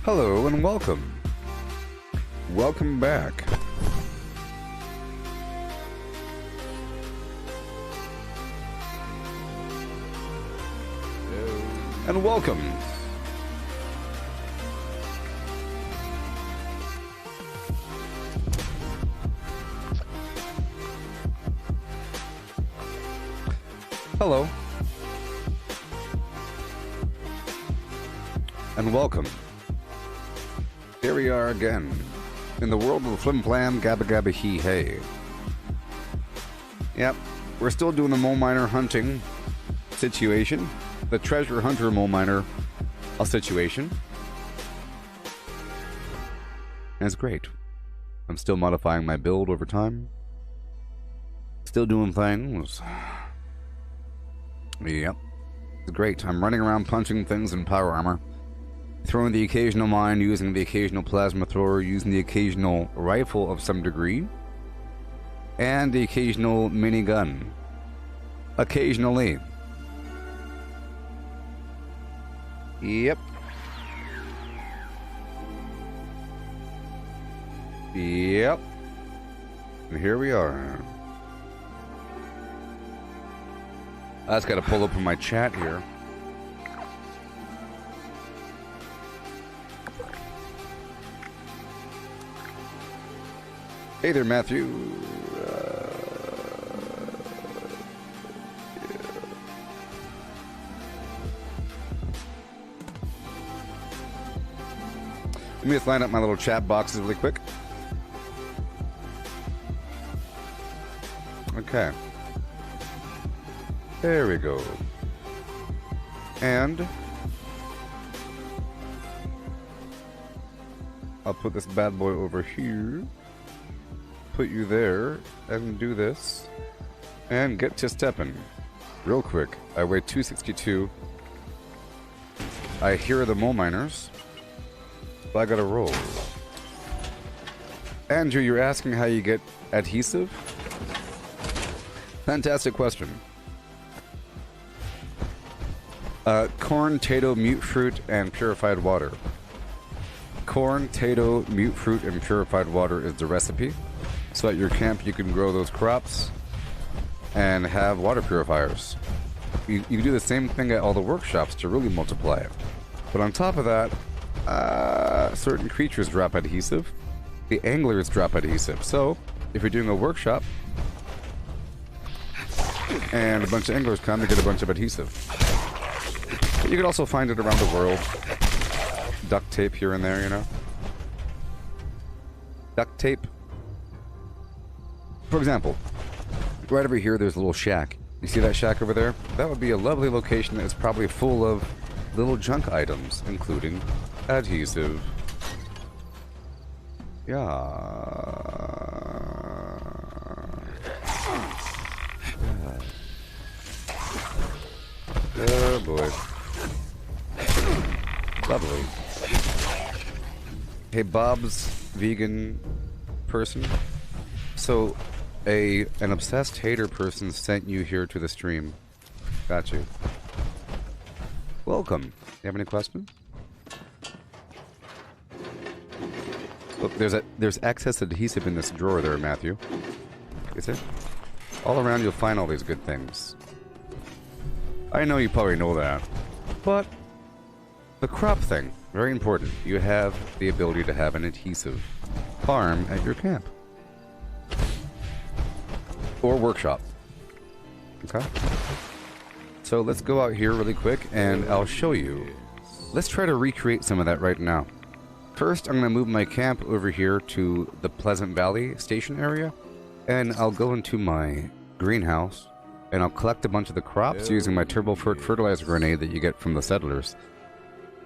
Hello and welcome. Welcome back. And welcome. Hello. And welcome. Here we are again, in the world of Flim Flam Gabba Gabba Hee Hey. Yep, we're still doing the mole miner hunting situation. The treasure hunter mole miner situation. And it's great. I'm still modifying my build over time. Still doing things. Yep. It's great. I'm running around punching things in power armor. Throwing the occasional mine, using the occasional plasma thrower, using the occasional rifle of some degree, and the occasional minigun. Occasionally. Yep. Yep. And here we are. I just gotta pull up from my chat here. Hey there, Matthew. Let me just line up my little chat boxes really quick. Okay. There we go. And I'll put this bad boy over here. Put you there and do this and get to stepping real quick. I weigh 262. I hear the mole miners, but I gotta roll. Andrew, you're asking how you get adhesive? Fantastic question. Corn, tato, mute fruit, and purified water. Corn, tato, mute fruit, and purified water is the recipe. So at your camp you can grow those crops and have water purifiers. You can do the same thing at all the workshops to really multiply it. But on top of that, certain creatures drop adhesive. The anglers drop adhesive. So if you're doing a workshop and a bunch of anglers come, you get a bunch of adhesive. But you can also find it around the world. Duct tape here and there, you know. Duct tape. For example, right over here there's a little shack. You see that shack over there? That would be a lovely location that is probably full of little junk items, including adhesive. Yeah. Oh boy. Lovely. Hey, Bob's vegan person. So, an obsessed hater person sent you here to the stream. Got you. Welcome. You have any questions? Look, there's excess adhesive in this drawer there, Matthew. Is it? All around you'll find all these good things. I know you probably know that. But the crop thing, very important. You have the ability to have an adhesive farm at your camp. Or workshop. Okay? So let's go out here really quick and I'll show you. Let's try to recreate some of that right now. First, I'm going to move my camp over here to the Pleasant Valley station area. And I'll go into my greenhouse and I'll collect a bunch of the crops using my turbo fertilizer grenade that you get from the settlers.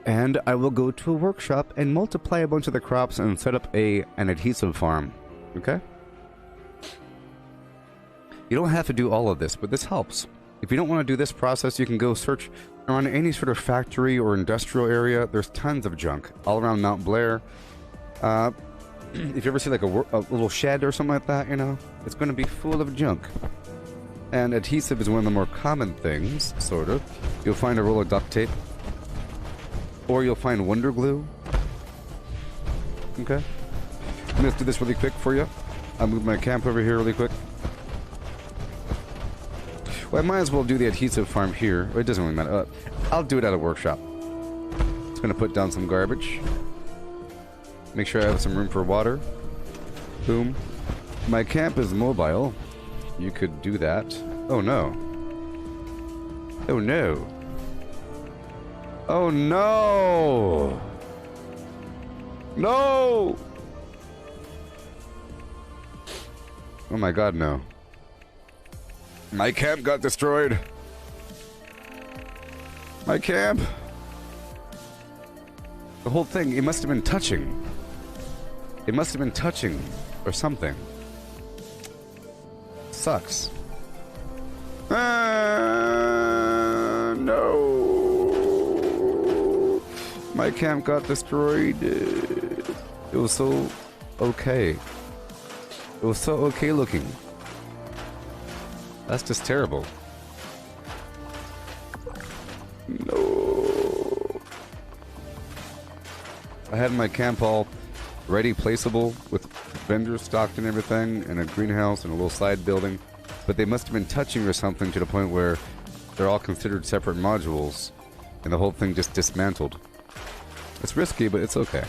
And I will go to a workshop and multiply a bunch of the crops and set up an adhesive farm. Okay? You don't have to do all of this, but this helps. If you don't want to do this process, you can go search Around any sort of factory or industrial area, there's tons of junk all around Mount Blair. If you ever see like a little shed or something like that, you know, it's going to be full of junk. And adhesive is one of the more common things, sort of. You'll find a roll of duct tape, or you'll find Wonder Glue. Okay. Let's do this really quick for you. I'll move my camp over here really quick. Well, I might as well do the adhesive farm here. It doesn't really matter. I'll do it at a workshop. Just gonna put down some garbage. Make sure I have some room for water. Boom. My camp is mobile. You could do that. Oh no. Oh no. Oh no! No! Oh my god, no. My camp got destroyed. My camp. The whole thing, it must have been touching. It must have been touching or something. Sucks. No. My camp got destroyed. It was so okay. It was so okay looking. That's just terrible. No. I had my camp all ready, placeable, with vendors stocked and everything, and a greenhouse and a little side building. But they must have been touching or something to the point where they're all considered separate modules, and the whole thing just dismantled. It's risky, but it's okay.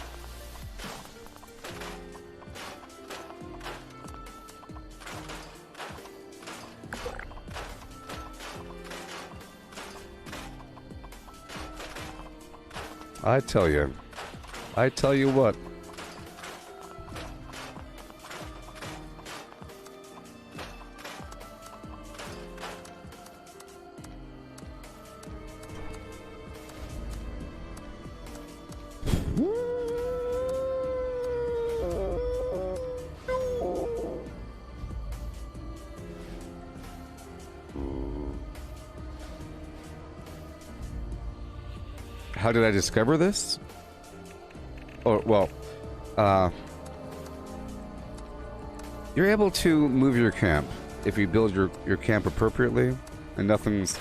I tell you what. How did I discover this? Oh, well, you're able to move your camp if you build your camp appropriately and nothing's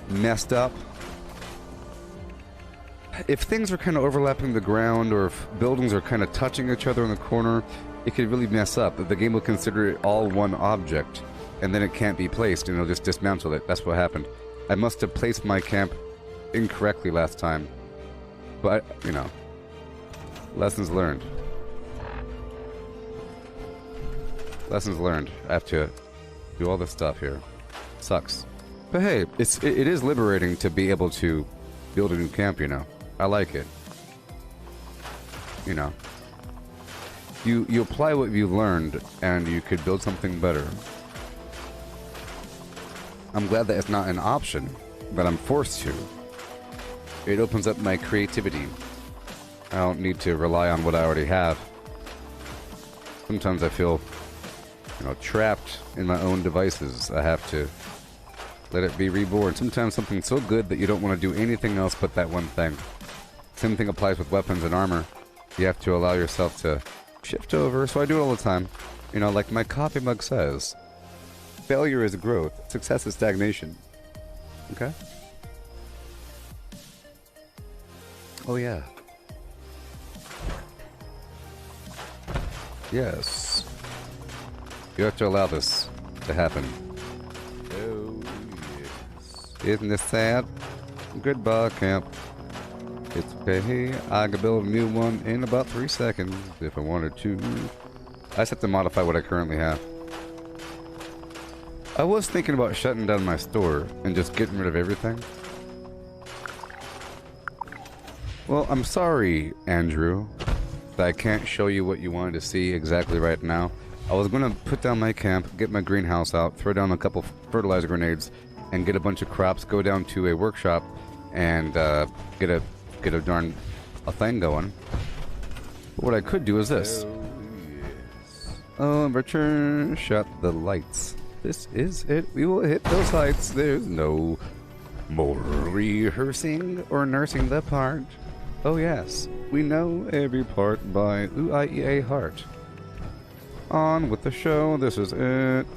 messed up. If things are kind of overlapping the ground or if buildings are kind of touching each other in the corner, it could really mess up. The game will consider it all one object, and then it can't be placed, and it'll just dismantle it. That's what happened. I must have placed my camp incorrectly last time. But, you know, lessons learned. Lessons learned. I have to do all this stuff here. Sucks. But hey, it is liberating to be able to build a new camp, you know. I like it. You know. You apply what you learned, and you could build something better. I'm glad that it's not an option, but I'm forced to. It opens up my creativity. I don't need to rely on what I already have. Sometimes I feel, you know, trapped in my own devices. I have to let it be reborn. Sometimes something so good that you don't want to do anything else but that one thing. Same thing applies with weapons and armor. You have to allow yourself to shift over, so I do it all the time. You know, like my coffee mug says, failure is growth, success is stagnation. Okay? Oh yeah. Yes. You have to allow this to happen. Oh yes. Isn't this sad? Goodbye, camp. It's okay. I can build a new one in about 3 seconds if I wanted to. I just have to modify what I currently have. I was thinking about shutting down my store and just getting rid of everything. Well, I'm sorry, Andrew, that I can't show you what you wanted to see exactly right now. I was going to put down my camp, get my greenhouse out, throw down a couple fertilizer grenades, and get a bunch of crops, go down to a workshop, and get a darn thing going. But what I could do is this. Oh, return, shut the lights. This is it. We will hit those heights. There's no More rehearsing or nursing the part? Oh yes, we know every part by UIEA Heart. On with the show, this is it.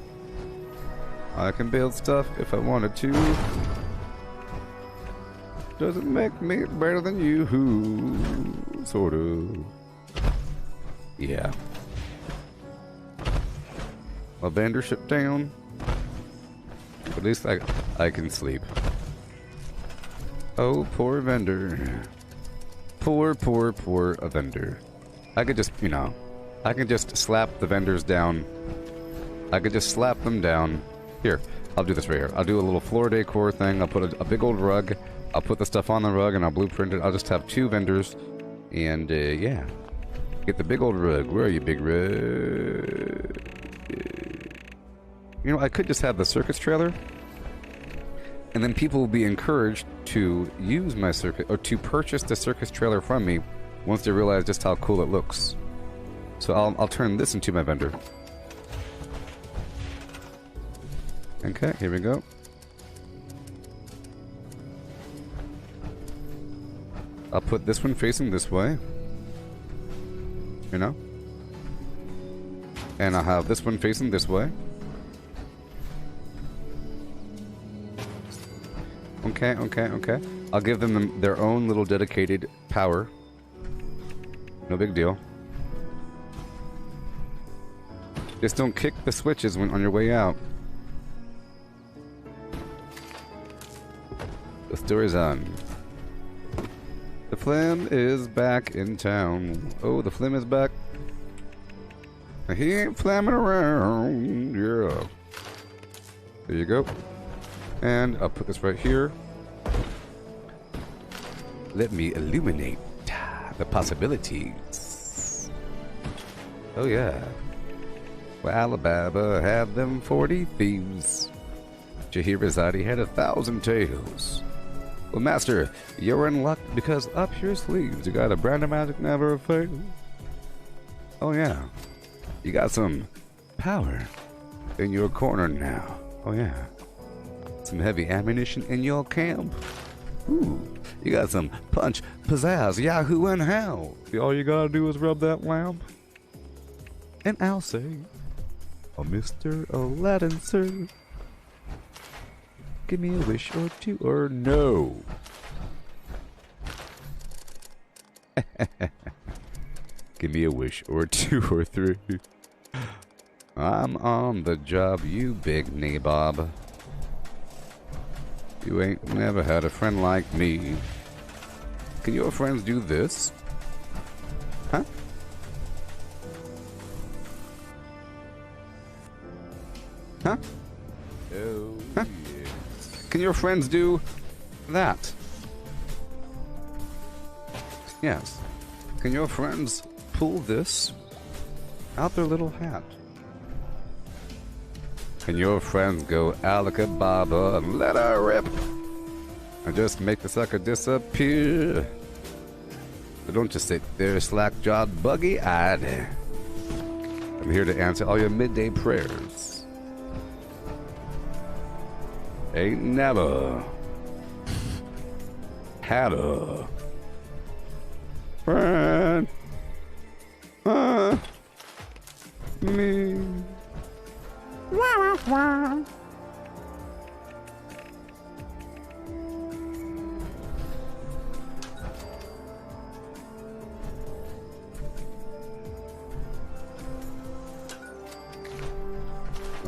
I can build stuff if I wanted to. Doesn't make me better than you, sort of. Yeah. My vendor shut down. At least I can sleep. Oh, poor vendor. Poor vendor. I could just, you know, I can just slap the vendors down. I could just slap them down. Here, I'll do this right here. I'll do a little floor decor thing. I'll put a big old rug. I'll put the stuff on the rug and I'll blueprint it. I'll just have 2 vendors. And, yeah. Get the big old rug. Where are you, big rug? You know, I could just have the circus trailer. And then people will be encouraged to use my circus, or to purchase the circus trailer from me once they realize just how cool it looks. So I'll turn this into my vendor. Okay, here we go. I'll put this one facing this way. You know? And I'll have this one facing this way. Okay. I'll give them their own little dedicated power. No big deal. Just don't kick the switches when on your way out. The story's on. The Flim is back in town. Oh, the Flim is back. He ain't flamming around. Yeah. There you go. And I'll put this right here. Let me illuminate the possibilities. Oh yeah. Well, Alabama had them 40 thieves. Scheherazade had 1,000 tales. Well, Master, you're in luck because up your sleeves you got a brand of magic never fails. Oh yeah. You got some power in your corner now. Oh yeah. Some heavy ammunition in your camp. Ooh, you got some punch, pizzazz, yahoo, and how. All you gotta do is rub that lamp. And I'll say, oh, Mr. Aladdin, sir, give me a wish or 2 or no. Give me a wish or 2 or 3. I'm on the job, you big nabob. You ain't never had a friend like me. Can your friends do this? Huh? Huh? Oh, huh? Yes. Can your friends do that? Yes. Can your friends pull this out their little hat? Can your friends go alakababa and let her rip? And just make the sucker disappear? So don't just sit there slack-jawed, buggy-eyed. I'm here to answer all your midday prayers. Ain't never had a friend me.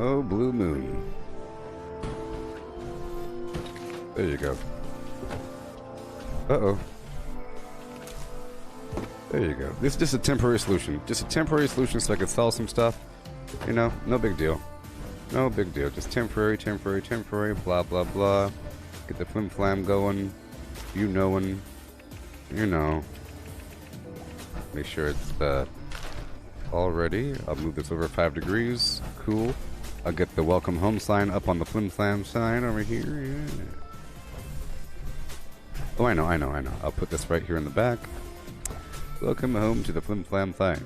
Oh, blue moon. There you go. Uh-oh. There you go. This is just a temporary solution. Just a temporary solution so I could sell some stuff. You know, no big deal. No big deal. Just temporary, blah, blah, blah. Get the flim flam going. You knowing. You know. Make sure it's all ready. I'll move this over 5 degrees. Cool. I'll get the welcome home sign up on the flim flam sign over here. Yeah. Oh, I know. I'll put this right here in the back. Welcome home to the flim flam thing.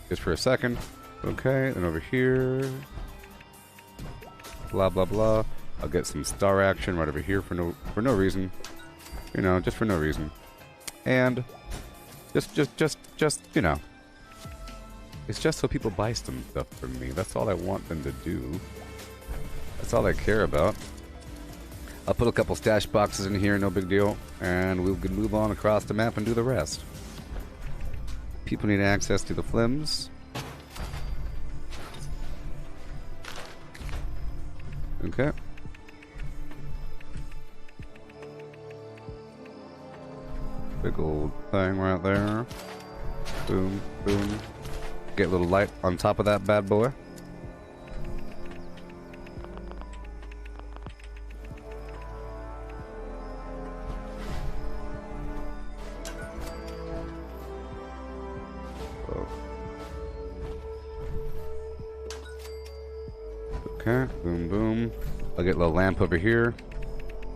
Just for a second. Okay, and over here. Blah, blah, blah. I'll get some star action right over here for no reason. You know, just for no reason. And just you know, it's just so people buy some stuff from me. That's all I want them to do. That's all I care about. I'll put a couple stash boxes in here, no big deal, and we can move on across the map and do the rest. People need access to the flims. Okay. Big old thing right there. Boom, boom. Get a little light on top of that bad boy. Okay, boom, boom. I'll get a little lamp over here.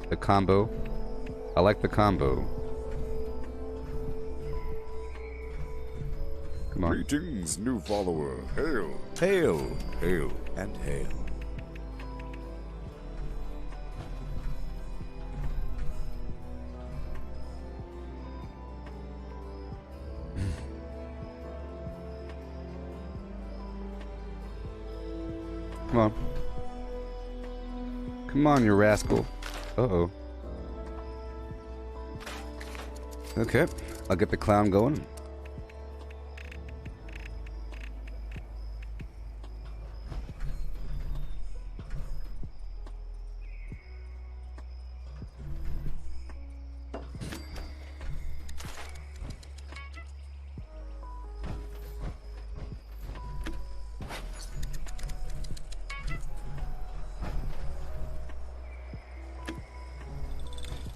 The combo. I like the combo. Come on. Greetings, new follower. Hail. Hail. Hail and hail. Come on. Come on, you rascal. Uh-oh. Okay, I'll get the clown going.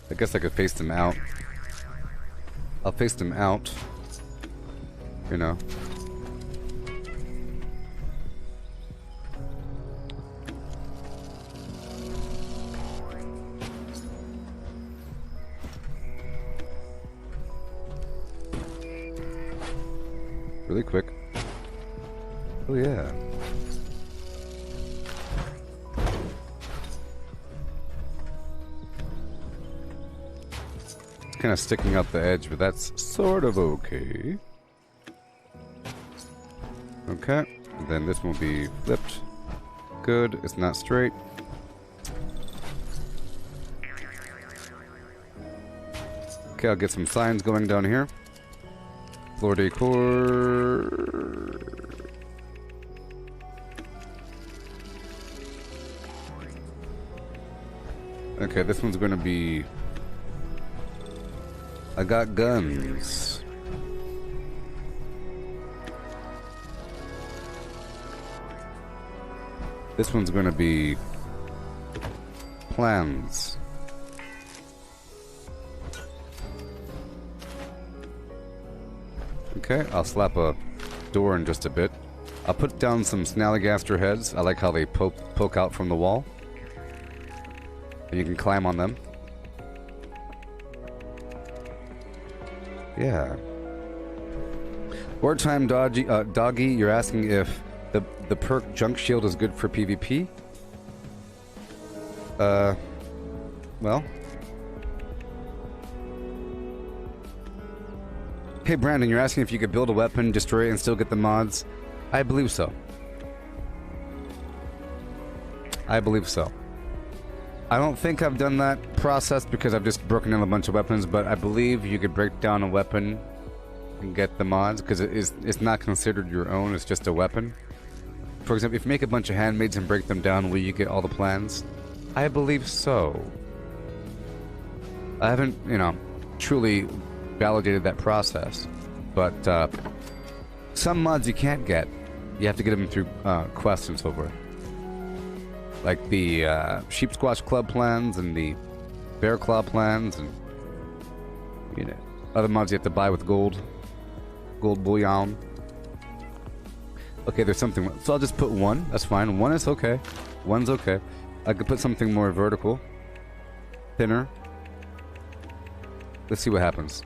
I guess I could face them out. I'll face them out. You know. Really quick. Oh yeah. Kind of sticking out the edge, but that's sort of okay. Okay, and then this will be flipped. Good, it's not straight. Okay, I'll get some signs going down here. Floor decor. Okay, this one's gonna be... I got guns. This one's gonna be plans. Okay, I'll slap a door in just a bit. I'll put down some snallygaster heads. I like how they poke out from the wall. And you can climb on them. Yeah. Wartime Doggy, you're asking if the perk Junk Shield is good for PvP? Well. Hey Brandon, you're asking if you could build a weapon, destroy it, and still get the mods? I believe so. I believe so. I don't think I've done that process because I've just broken in a bunch of weapons, but I believe you could break down a weapon and get the mods because it's not considered your own, it's just a weapon. For example, if you make a bunch of handmaids and break them down, will you get all the plans? I believe so. I haven't, you know, truly validated that process, but some mods you can't get. You have to get them through quests and so forth. Like the Sheep Squash Club plans and the Bear Claw plans and, you know, other mods you have to buy with gold bullion. Okay, there's something, so I'll just put one, that's fine. One is okay. One's okay. I could put something more vertical. Thinner. Let's see what happens.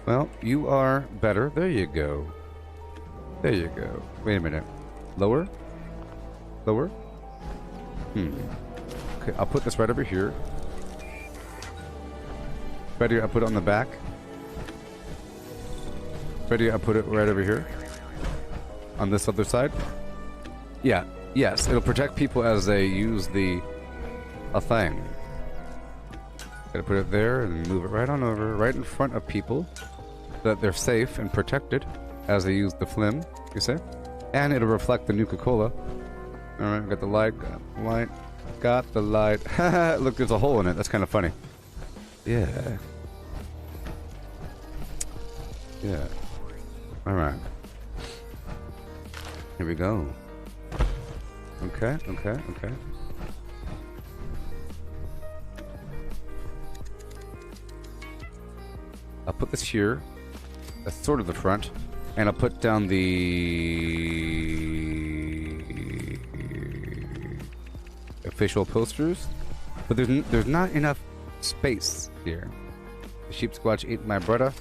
Well, you are better. There you go. There you go. Wait a minute. Lower? Lower? Okay, I'll put this right over here. Ready, I'll put it on the back. Ready, I'll put it right over here. On this other side. Yeah, yes, it'll protect people as they use a thing. Gotta put it there and move it right on over, right in front of people, so that they're safe and protected as they use the flim, you see? And it'll reflect the Nuka-Cola. Alright, got the light, got the light. Look, there's a hole in it, that's kind of funny. Yeah. Yeah. Alright. Here we go. Okay, okay, okay. I'll put this here. That's sort of the front. And I'll put down the official posters. But there's not enough space here. The sheep squatch ate my brother.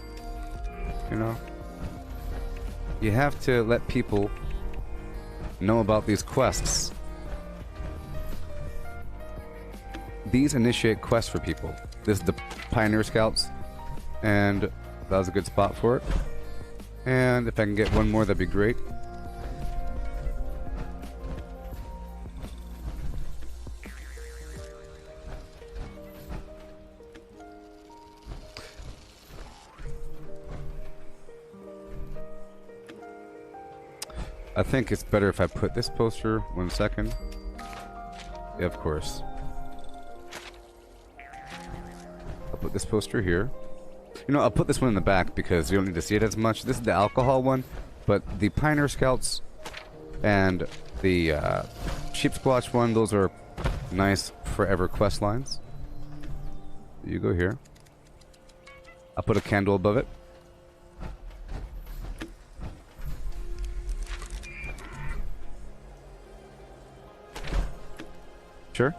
You know? You have to let people know about these quests. These initiate quests for people. This is the Pioneer Scouts. And that was a good spot for it. And if I can get one more, that'd be great. I think it's better if I put this poster 1 second. Yeah, of course. I'll put this poster here. You know, I'll put this one in the back because you don't need to see it as much. This is the alcohol one, but the Pioneer Scouts and the Sheep Squatch one, those are nice forever quest lines. You go here. I'll put a candle above it. Sure.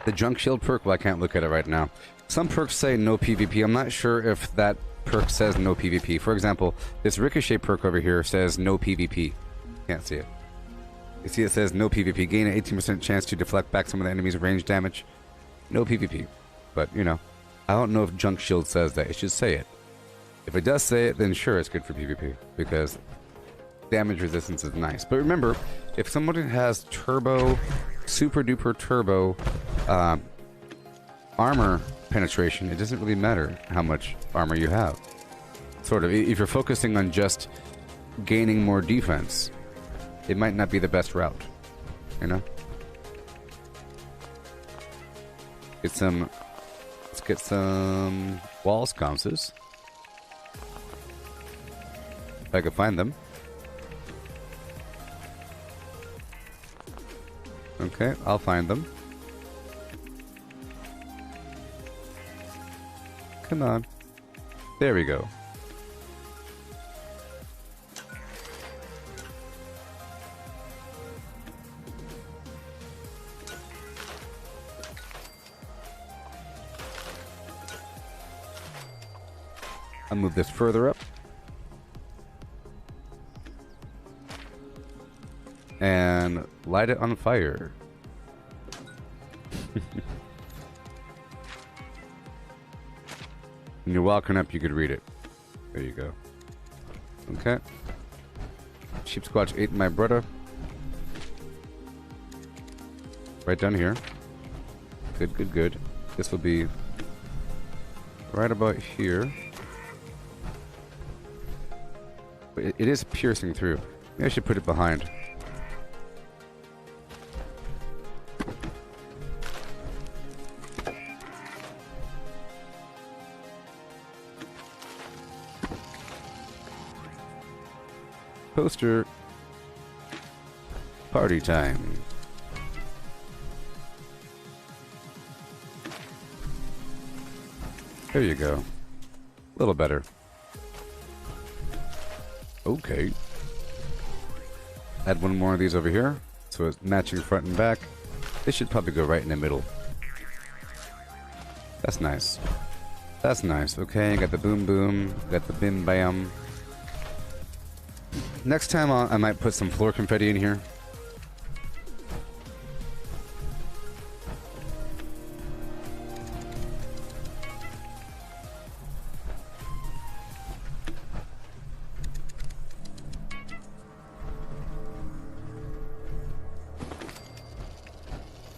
The junk shield perk, well, I can't look at it right now. Some perks say no PvP. I'm not sure if that perk says no PvP. For example, this ricochet perk over here says no PvP. Can't see it. You see it says no PvP. Gain an 18% chance to deflect back some of the enemy's range damage. No PvP. But, you know, I don't know if junk shield says that. It should say it. If it does say it, then sure, it's good for PvP. Because damage resistance is nice. But remember, if somebody has turbo, super duper turbo armor penetration, it doesn't really matter how much armor you have. Sort of. If you're focusing on just gaining more defense, it might not be the best route. You know? Let's get some wall sconces. If I could find them. Okay, I'll find them. Come on. There we go. I'll move this further up. And light it on fire. When you're walking up, you could read it. There you go. Okay. Sheep Squatch ate my brother. Right down here. Good, good, good. This will be right about here. But it is piercing through. Maybe I should put it behind. Poster. Party time. There you go. A little better. Okay. Add one more of these over here, so it's matching front and back. This should probably go right in the middle. That's nice. That's nice. Okay, got the boom boom, got the bim bam. Next time I might put some floor confetti in here.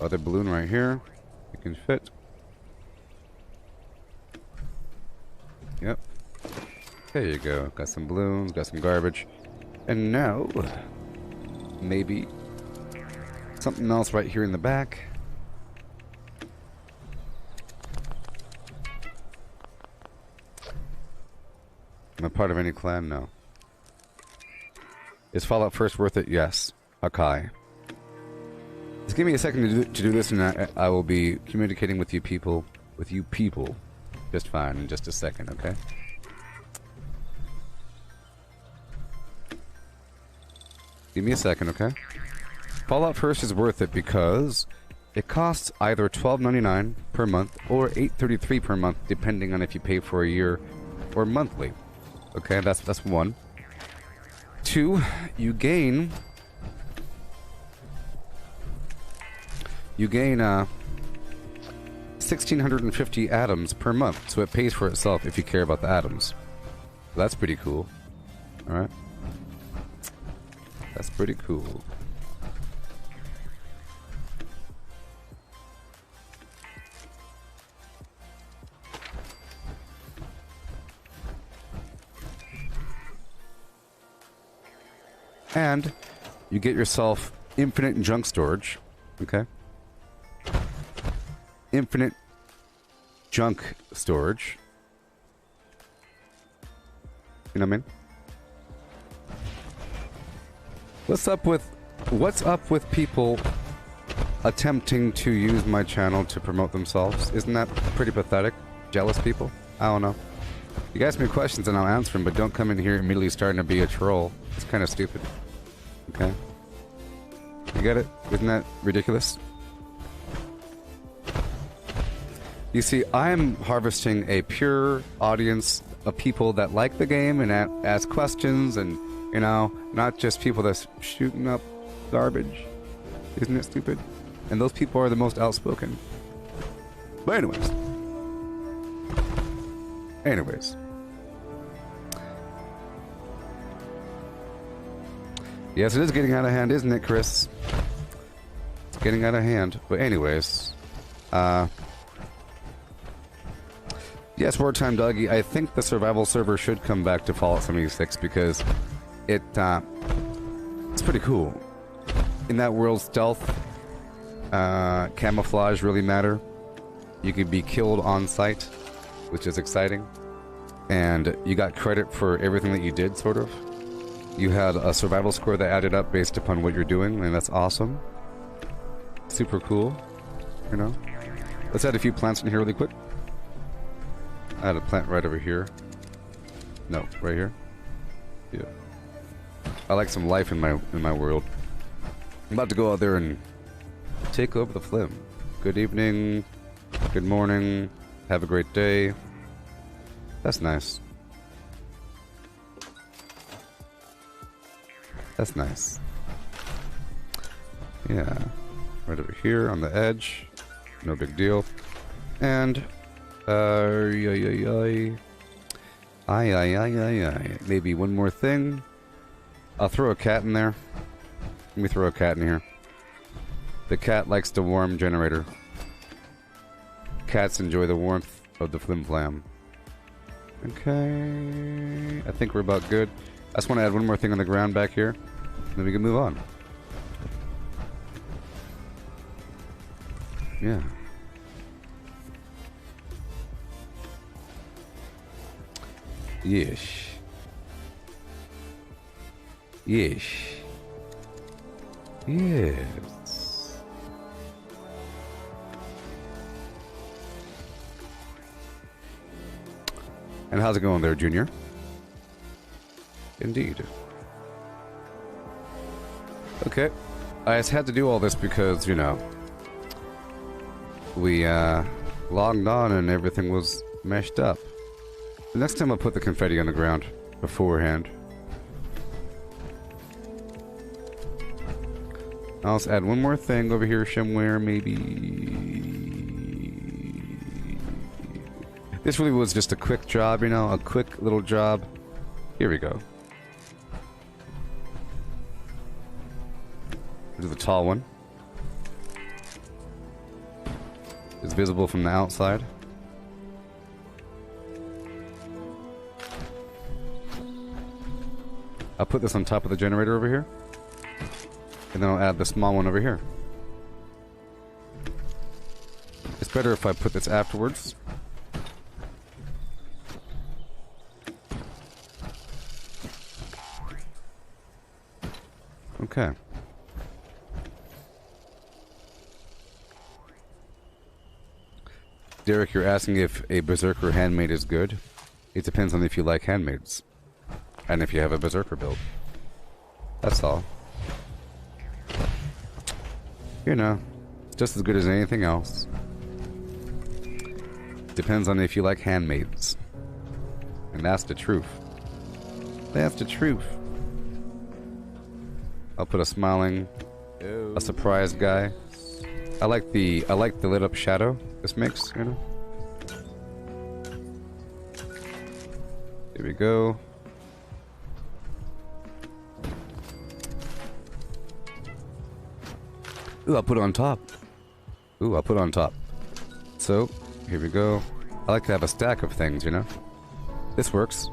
other balloon right here. You can fit. Yep. There you go. Got some balloons, got some garbage. And now, maybe something else right here in the back. Am I part of any clan? No. Is Fallout First worth it? Yes. Okay. Just give me a second to do this, and I will be communicating with you people, just fine in just a second, okay? Give me a second, okay? Fallout First is worth it because it costs either $12.99 per month or $8.33 per month, depending on if you pay for a year or monthly. Okay, that's one. Two, you gain 1,650 atoms per month, so it pays for itself if you care about the atoms. That's pretty cool. All right. That's pretty cool. And you get yourself infinite junk storage. Okay? Infinite junk storage. You know what I mean? What's up with people attempting to use my channel to promote themselves? Isn't that pretty pathetic? Jealous people? I don't know. You guys ask me questions and I'll answer them, but don't come in here immediately starting to be a troll. It's kind of stupid. Okay? You get it? Isn't that ridiculous? You see, I'm harvesting a pure audience of people that like the game and ask questions and, you know, not just people that's shooting up garbage. Isn't it stupid? And those people are the most outspoken. But anyways. Yes, it is getting out of hand, isn't it, Chris? It's getting out of hand. But anyways, yes, Wartime Doggy, I think the survival server should come back to Fallout 76 because it's pretty cool. In that world, stealth, camouflage really matter. You can be killed on sight, which is exciting. And you got credit for everything that you did, sort of. You had a survival score that added up based upon what you're doing, and that's awesome. Super cool, you know? Let's add a few plants in here really quick. I had a plant right over here. No, right here. Yeah. I like some life in my world. I'm about to go out there and take over the Flim. Good evening. Good morning. Have a great day. That's nice. That's nice. Yeah. Right over here on the edge. No big deal. And maybe one more thing. I'll throw a cat in there. Let me throw a cat in here. The cat likes the warm generator. Cats enjoy the warmth of the flim flam. Okay. I think we're about good. I just want to add one more thing on the ground back here. Then we can move on. Yeah. Yes. Yes. Yes. And how's it going there, Junior? Indeed. Okay. I just had to do all this because, you know, we logged on and everything was meshed up. The next time I'll put the confetti on the ground beforehand. I'll just add one more thing over here somewhere, maybe. This really was just a quick job, you know, a quick little job. Here we go. Do the tall one. is visible from the outside. I'll put this on top of the generator over here. And then I'll add the small one over here. It's better if I put this afterwards. Okay. Derek, you're asking if a Berserker handmade is good. It depends on if you like handmaids. And if you have a Berserker build. That's all. You know, just as good as anything else. Depends on if you like handmaids. And that's the truth. That's the truth. I'll put a smiling, a surprised guy. I like the lit up shadow this makes, you know. Here we go. Ooh, I'll put it on top. Ooh, I'll put it on top. So, here we go. I like to have a stack of things, you know. This works.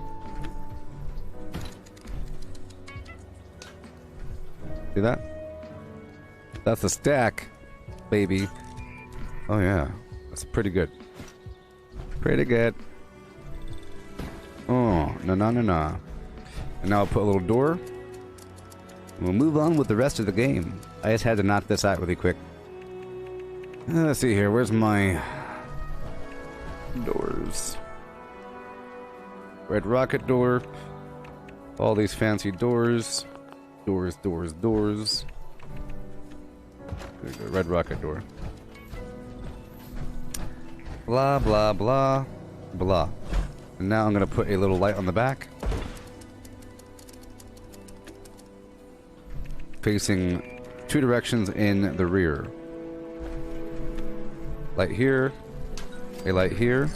See that? That's a stack, baby. Oh yeah, that's pretty good. Pretty good. Oh, no. And now I'll put a little door. We'll move on with the rest of the game. I just had to knock this out really quick. Let's see here. Where's my doors? Red rocket door. All these fancy doors. Doors. There's a red rocket door. Blah, blah, blah, blah. And now I'm going to put a little light on the back. Facing 2 directions in the rear. Light here. A light here.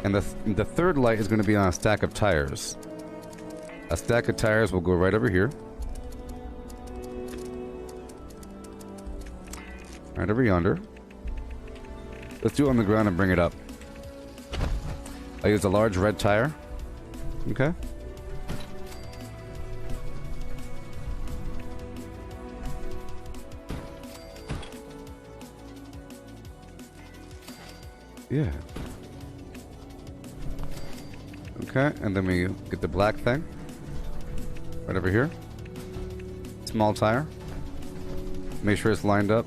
And the third light is going to be on a stack of tires. A stack of tires will go right over here. Right over yonder. Let's do it on the ground and bring it up. I use a large red tire. Okay. Yeah. Okay, and then we get the black thing. Right over here. Small tire. Make sure it's lined up.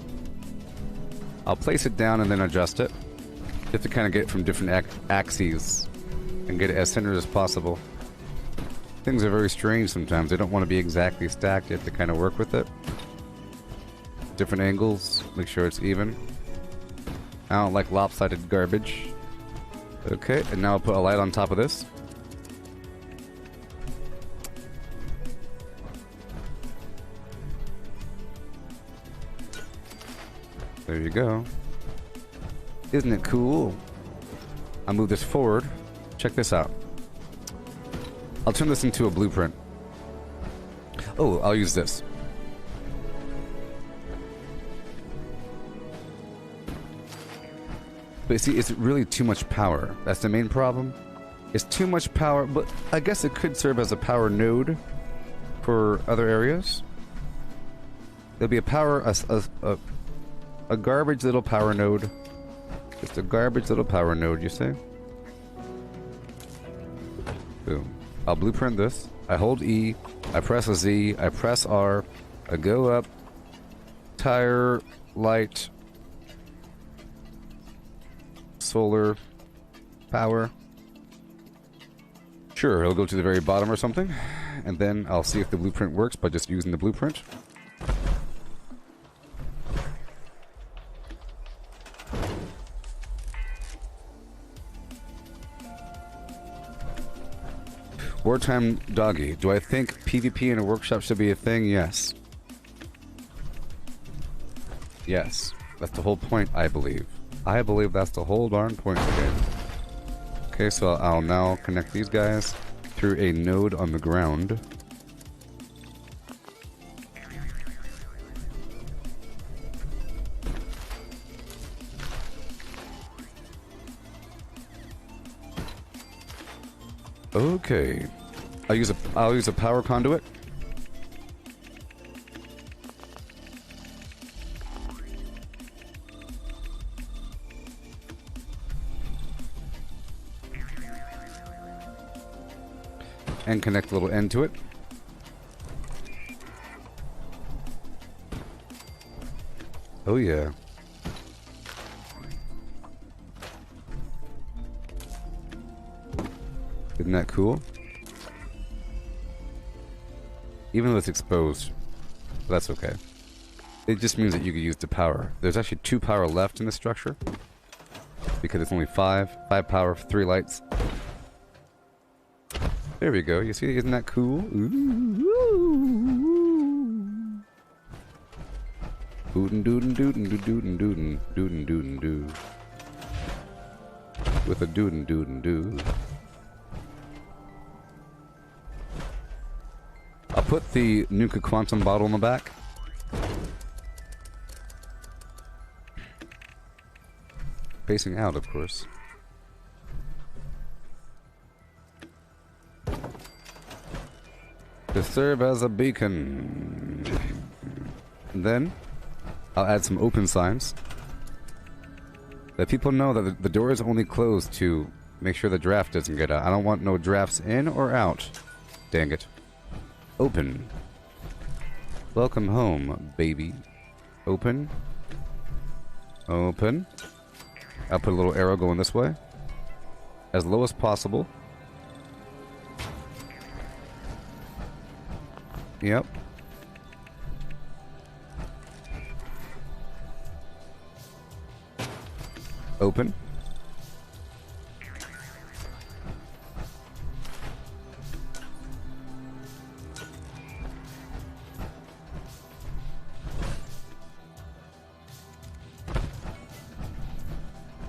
I'll place it down and then adjust it. Just to kind of get it from different axes. And get it as centered as possible. Things are very strange sometimes. They don't want to be exactly stacked. You have to kind of work with it. Different angles. Make sure it's even. I don't like lopsided garbage. Okay, and now I'll put a light on top of this. There you go. Isn't it cool? I'll move this forward. Check this out. I'll turn this into a blueprint. Oh, I'll use this. But see, it's really too much power. That's the main problem. It's too much power, but I guess it could serve as a power node for other areas. There'll be a garbage little power node. Just a garbage little power node, you see? Boom. I'll blueprint this. I hold E. I press a Z. I press R. I go up. Tire. Light. Solar. Power. Sure, it'll go to the very bottom or something. And then I'll see if the blueprint works by just using the blueprint. Wartime Doggy. Do I think PvP in a workshop should be a thing? Yes. Yes. That's the whole point, I believe. I believe that's the whole darn point of the game. Okay, so I'll now connect these guys through a node on the ground. Okay. I'll use a power conduit. And connect a little end to it. Oh yeah. Isn't that cool? Even though it's exposed, but that's okay. It just means that you can use the power. There's actually 2 power left in the structure because it's only 5 power, 3 lights. There we go. You see, isn't that cool? Ooh. Dootin' dootin' dootin' dootin' dootin' dootin' dootin' doo. With a dootin' dootin' doo. I'll put the Nuka Quantum bottle in the back. Facing out, of course. To serve as a beacon. And then I'll add some open signs. Let people know that the door is only closed to make sure the draft doesn't get out. I don't want no drafts in or out. Dang it. Open. Welcome home, baby. Open. Open. I'll put a little arrow going this way. As low as possible. Yep. Open.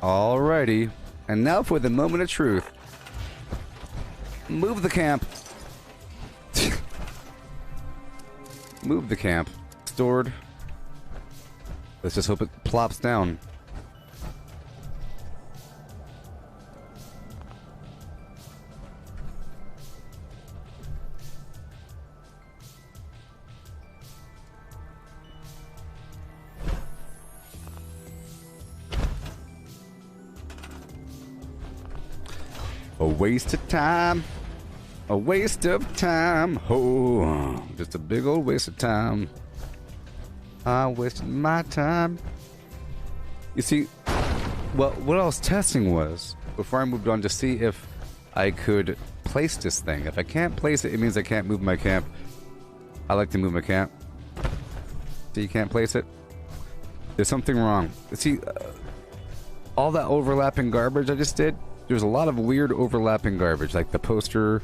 Alrighty. And now for the moment of truth. Move the camp. Move the camp. Stored. Let's just hope it plops down. A waste of time. A waste of time. Oh, just a big old waste of time. I wasted my time. You see, well, what I was testing was, before I moved on, to see if I could place this thing. If I can't place it, it means I can't move my camp. I like to move my camp. So you can't place it? There's something wrong. See, all that overlapping garbage I just did, there's a lot of weird overlapping garbage, like the poster,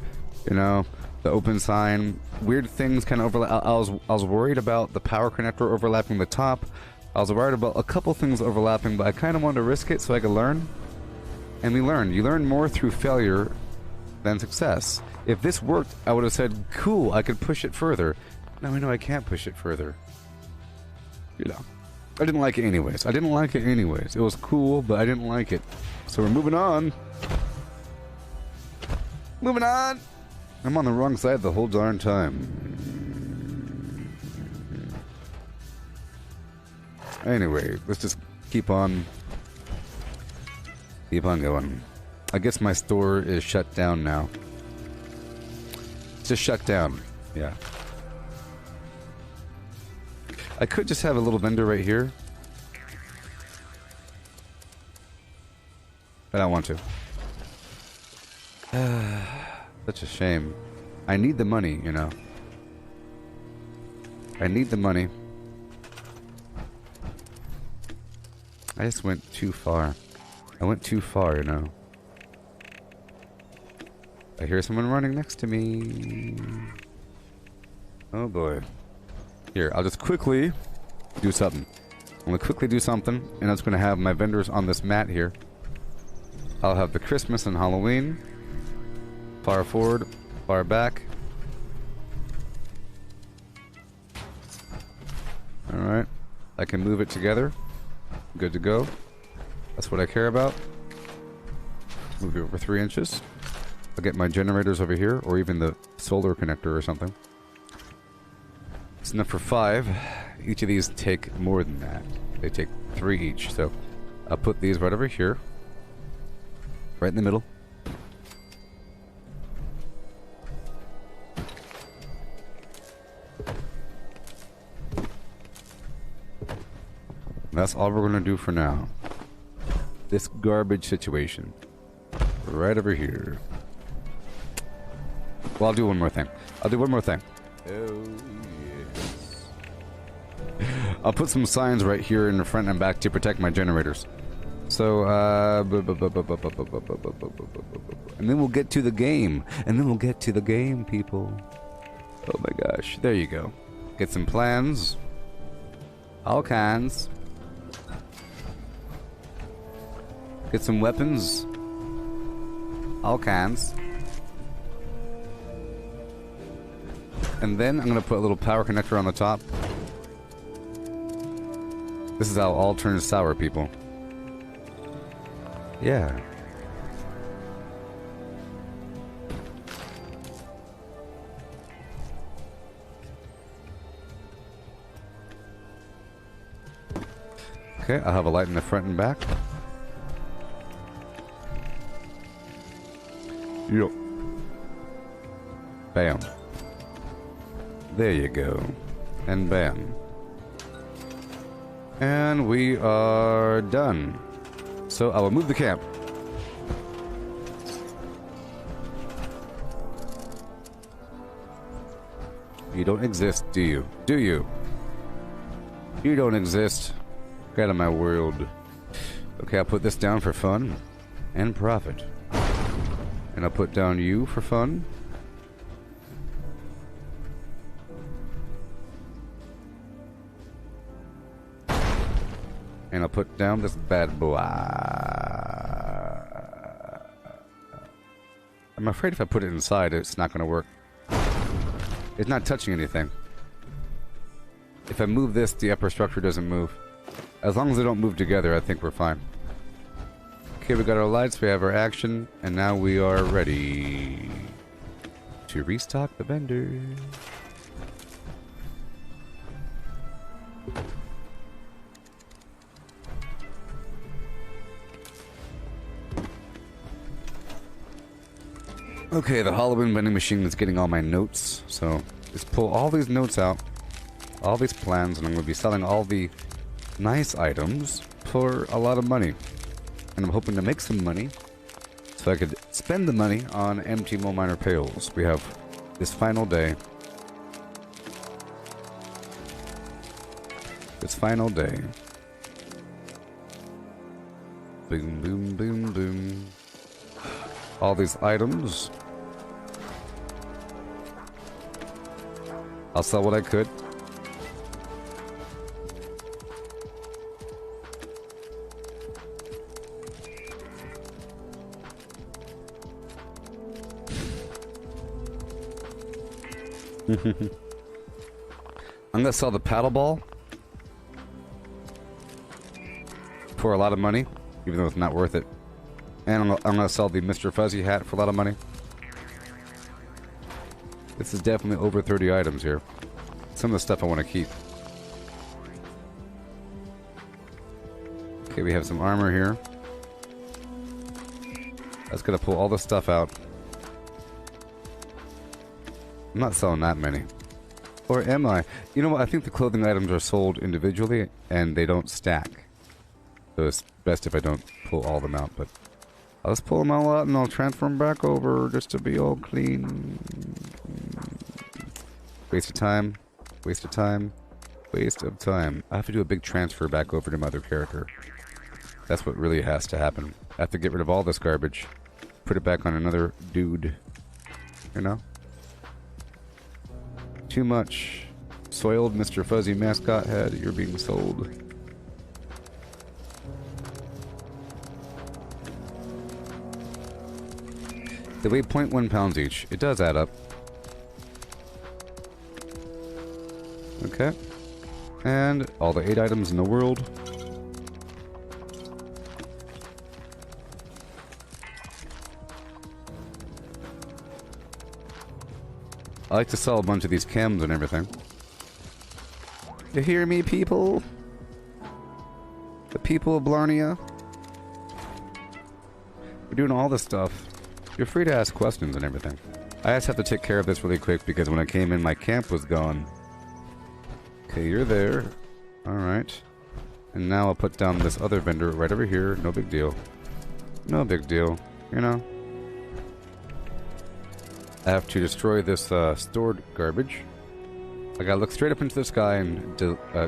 you know, the open sign, weird things kind of overlap. I was worried about the power connector overlapping the top. I was worried about a couple things overlapping, but I kind of wanted to risk it so I could learn. And we learned. You learn more through failure than success. If this worked, I would have said, cool, I could push it further. Now I know I can't push it further. You know. I didn't like it anyways. I didn't like it anyways. It was cool, but I didn't like it. So we're moving on. Moving on! I'm on the wrong side the whole darn time. Anyway, let's just keep on going. I guess my store is shut down now. It's just shut down. Yeah. I could just have a little vendor right here. I don't want to. Such a shame. I need the money, you know. I need the money. I just went too far. I went too far, you know. I hear someone running next to me. Oh boy. Here, I'll just quickly do something. I'm gonna quickly do something, and I'm just gonna have my vendors on this mat here. I'll have the Christmas and Halloween. Far forward, far back. Alright. I can move it together. Good to go. That's what I care about. Move it over 3 inches. I'll get my generators over here, or even the solar connector or something. It's enough for 5. Each of these take more than that. They take 3 each, so I'll put these right over here. Right in the middle. That's all we're gonna do for now. This garbage situation. Right over here. Well, I'll do one more thing. Oh, yes. I'll put some signs right here in the front and back to protect my generators. So, and then we'll get to the game. People. Oh my gosh. There you go. Get some plans. All kinds. Get some weapons. All kinds. And then I'm going to put a little power connector on the top. This is how all turns sour, people. Yeah. Okay, I'll have a light in the front and back. Yep. Bam. There you go. And bam. And we are done. So I will move the camp. You don't exist, do you? Do you? You don't exist. Get out of my world. Okay, I'll put this down for fun and profit. And I'll put down you for fun. And I'll put down this bad boy. I'm afraid if I put it inside, it's not going to work. It's not touching anything. If I move this, the upper structure doesn't move. As long as they don't move together, I think we're fine. Okay, we got our lights, we have our action, and now we are ready to restock the bender. Okay, the Halloween vending machine is getting all my notes, so just pull all these notes out, all these plans, and I'm going to be selling all the nice items for a lot of money. And I'm hoping to make some money so I could spend the money on empty mole miner pails. We have this final day. This final day. Boom, boom, boom, boom. All these items. I'll sell what I could. I'm gonna sell the paddle ball for a lot of money, even though it's not worth it. And I'm gonna sell the Mr. Fuzzy hat for a lot of money. This is definitely over 30 items here. Some of the stuff I want to keep. Okay, we have some armor here. I was gonna pull all the stuff out. I'm not selling that many. Or am I? You know what? I think the clothing items are sold individually and they don't stack. So it's best if I don't pull all them out, but I'll just pull them all out and I'll transfer them back over just to be all clean. Waste of time. Waste of time. Waste of time. I have to do a big transfer back over to my other character. That's what really has to happen. I have to get rid of all this garbage. Put it back on another dude. You know? Too much. Soiled Mr. Fuzzy mascot head. You're being sold. They weigh 0.1 pounds each. It does add up. Okay. And all the 8 items in the world. I like to sell a bunch of these chems and everything. You hear me, people? The people of Blarnea? We're doing all this stuff. You're free to ask questions and everything. I just have to take care of this really quick because when I came in, my camp was gone. Okay, you're there. Alright. And now I'll put down this other vendor right over here. No big deal. No big deal. You know? I have to destroy this stored garbage. I gotta look straight up into the sky and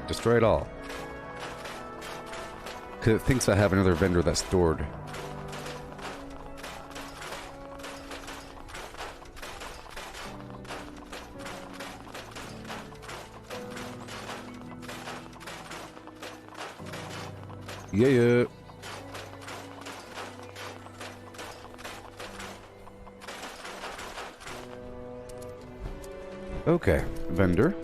destroy it all. Because it thinks I have another vendor that's stored. Yeah. Okay, vendor.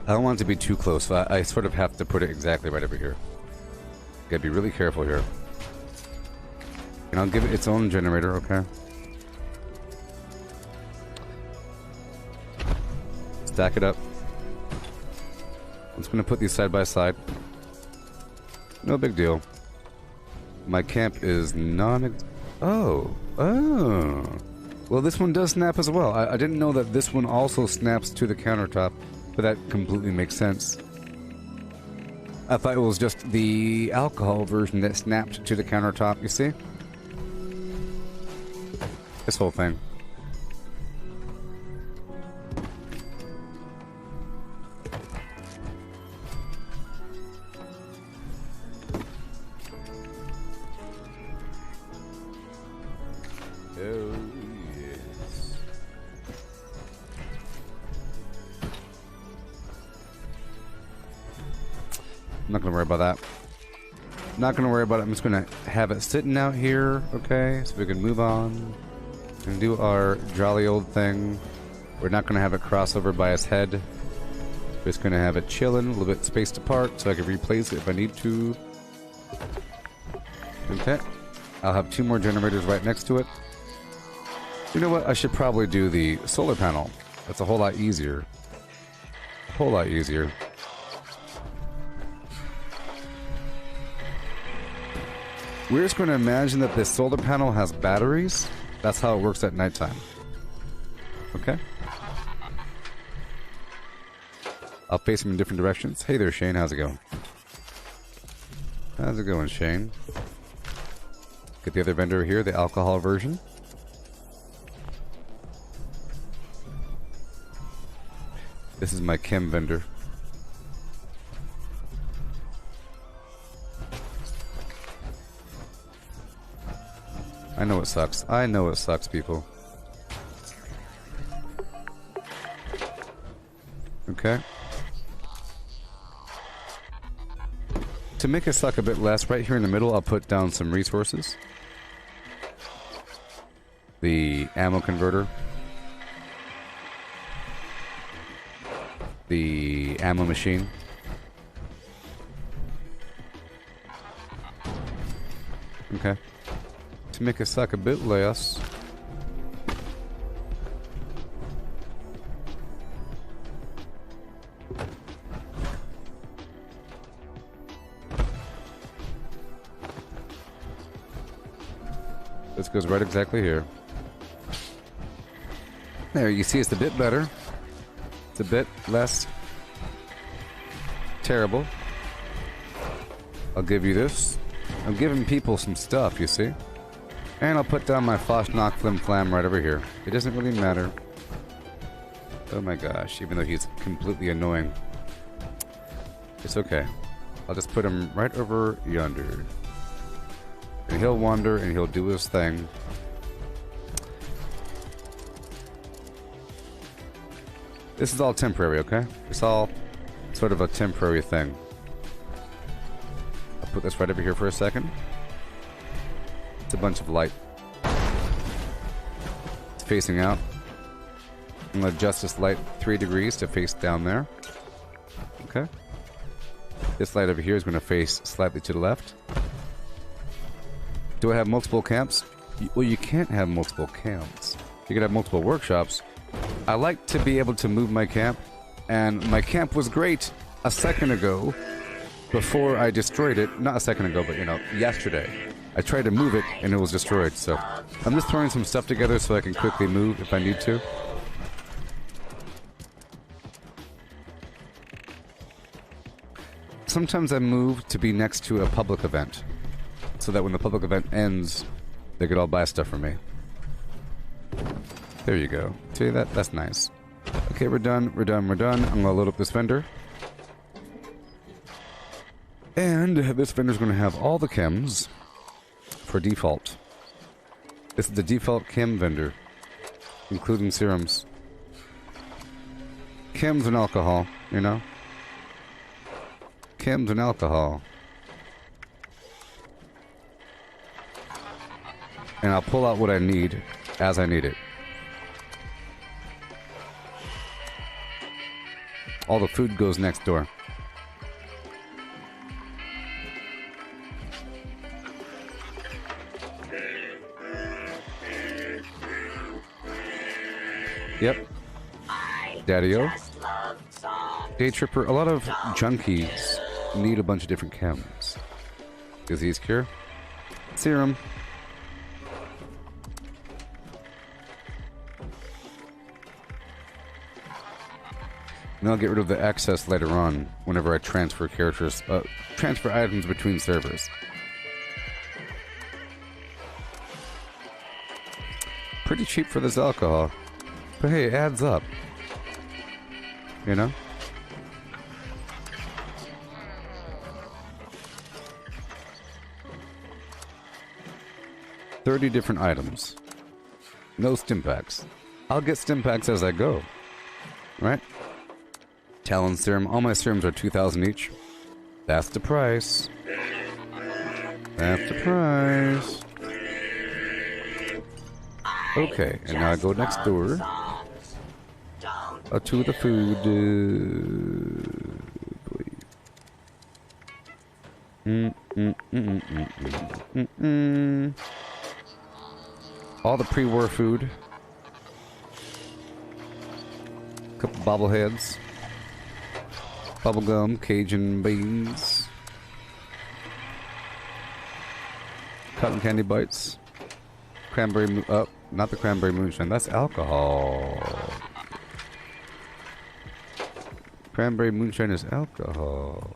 I don't want it to be too close, so I sort of have to put it exactly right over here. Gotta be really careful here. And I'll give it its own generator, okay? Stack it up. I'm just gonna put these side by side. No big deal. My camp is Oh. Well, this one does snap as well. I didn't know that this one also snaps to the countertop, but that completely makes sense. I thought it was just the alcohol version that snapped to the countertop, you see? This whole thing. Oh, yes. I'm not gonna worry about that. Not gonna worry about it. I'm just gonna have it sitting out here, okay? So we can move on and do our jolly old thing. We're not gonna have it cross over by his head. We're just gonna have it chilling, a little bit spaced apart, so I can replace it if I need to. Okay. I'll have 2 more generators right next to it. You know what? I should probably do the solar panel. That's a whole lot easier. A whole lot easier. We're just going to imagine that this solar panel has batteries. That's how it works at nighttime. Okay? I'll face them in different directions. Hey there, Shane. How's it going? How's it going, Shane? Get the other vendor here, the alcohol version. This is my chem vendor. I know it sucks. I know it sucks, people. Okay. To make it suck a bit less, right here in the middle, I'll put down some resources. The ammo converter. The ammo machine. Okay. To make it suck a bit less. This goes right exactly here. There, you see it's a bit better. It's a bit less terrible. I'll give you this. I'm giving people some stuff, you see? And I'll put down my Foshnock Flim Flam right over here. It doesn't really matter. Oh my gosh, even though he's completely annoying. It's okay. I'll just put him right over yonder. And he'll wander and he'll do his thing. This is all temporary, okay? It's all sort of a temporary thing. I'll put this right over here for a second. It's a bunch of light. It's facing out. I'm going to adjust this light 3 degrees to face down there. Okay. This light over here is going to face slightly to the left. Do I have multiple camps? Well, you can't have multiple camps. You can have multiple workshops. I like to be able to move my camp, and my camp was great a second ago before I destroyed it. Not a second ago, but, you know, yesterday. I tried to move it, and it was destroyed, so I'm just throwing some stuff together so I can quickly move if I need to. Sometimes I move to be next to a public event, so that when the public event ends, they could all buy stuff from me. There you go. See that? That's nice. Okay, we're done. We're done. We're done. I'm gonna load up this vendor. And this vendor's gonna have all the chems for default. This is the default chem vendor, including serums. Chems and alcohol, you know? Chems and alcohol. And I'll pull out what I need as I need it. All the food goes next door. Yep. Daddy-o. Day Tripper. A lot of junkies need a bunch of different chems. Disease cure. Serum. And I'll get rid of the excess later on whenever I transfer characters, transfer items between servers. Pretty cheap for this alcohol. But hey, it adds up. You know? $30 different items. No stim packs. I'll get stim packs as I go. Right? Talon serum. All my serums are 2,000 each. That's the price. That's the price. Okay, and now I go next door to the food. All the pre-war food. Couple bobbleheads. Bubblegum, Cajun beans. Cotton candy bites. Cranberry, not the cranberry moonshine, that's alcohol. Cranberry moonshine is alcohol.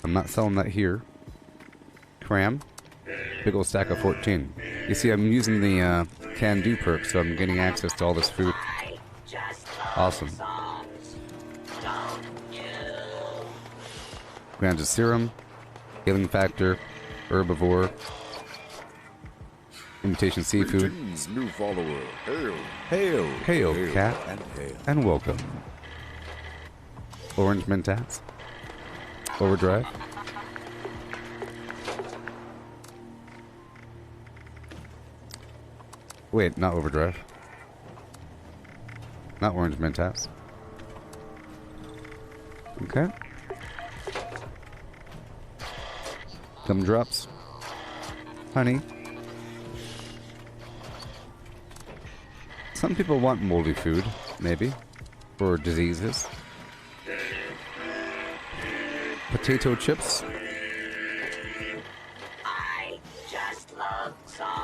I'm not selling that here. Cram. Big old stack of 14. You see, I'm using the can do perk, so I'm getting access to all this food. Awesome. Grams of serum, healing factor, herbivore, imitation seafood. Greetings, new follower. Hail. Hail. Hail, cat. And hail. And welcome. Orange Mentats. Overdrive. Wait, not overdrive. Not orange Mentats. Okay. Gumdrops. Honey. Some people want moldy food, maybe, for diseases. Potato chips.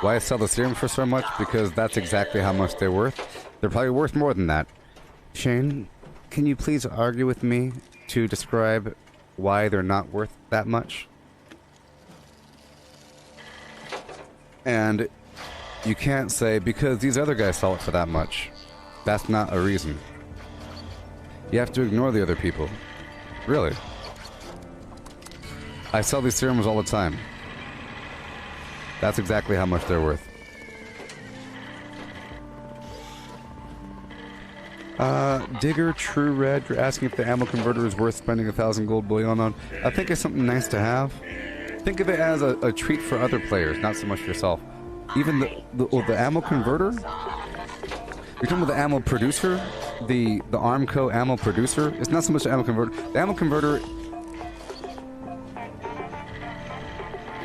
Why I sell the serum for so much? Because that's exactly how much they're worth. They're probably worth more than that. Shane, can you please argue with me to describe why they're not worth that much? And you can't say, because these other guys sell it for that much. That's not a reason. You have to ignore the other people. Really. I sell these serums all the time. That's exactly how much they're worth. Digger True Red, you're asking if the ammo converter is worth spending 1,000 gold bullion on. I think it's something nice to have. Think of it as a treat for other players, not so much for yourself. Even the ammo converter? You're talking about the ammo producer? the Armco ammo producer. It's not so much the ammo converter. The ammo converter,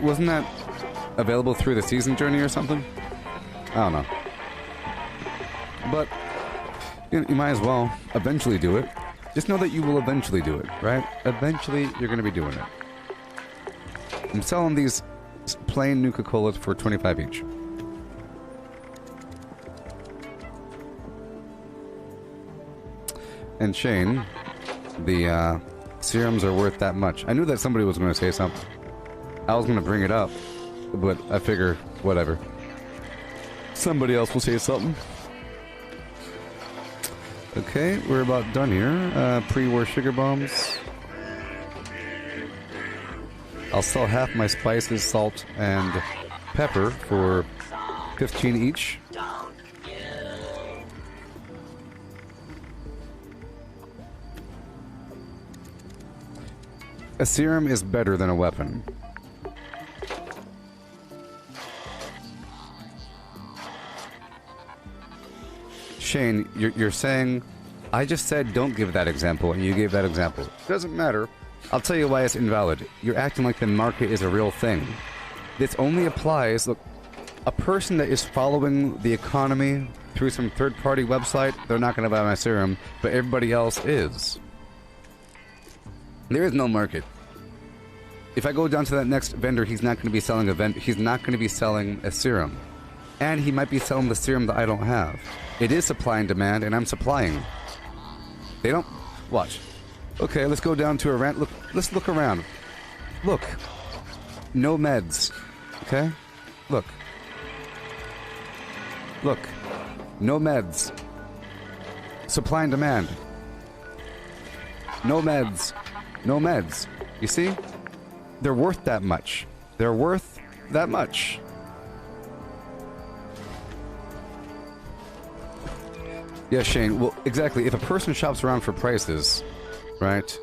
wasn't that available through the season journey or something? I don't know. But you might as well eventually do it. Just know that you will eventually do it, right? Eventually, you're going to be doing it. I'm selling these plain Nuka-Colas for 25 each. And Shane, the serums are worth that much. I knew that somebody was going to say something. I was going to bring it up, but I figure, whatever. Somebody else will say something. Okay, we're about done here. Pre-war sugar bombs. I'll sell half my spices, salt, and pepper for 15 each. A serum is better than a weapon. Shane, you're saying, I just said don't give that example, and you gave that example. Doesn't matter. I'll tell you why it's invalid. You're acting like the market is a real thing. This only applies, look, a person that is following the economy through some third-party website, they're not going to buy my serum, but everybody else is. There is no market. If I go down to that next vendor, he's not going to be selling he's not going to be selling a serum. And he might be selling the serum that I don't have. It is supply and demand, and I'm supplying. They don't... Watch. Okay, let's go down to a rant. Look, let's look around. Look. No meds. Okay? Look. Look. No meds. Supply and demand. No meds. No meds. You see? They're worth that much. They're worth that much. Yeah, Shane. Well, exactly. If a person shops around for prices, right,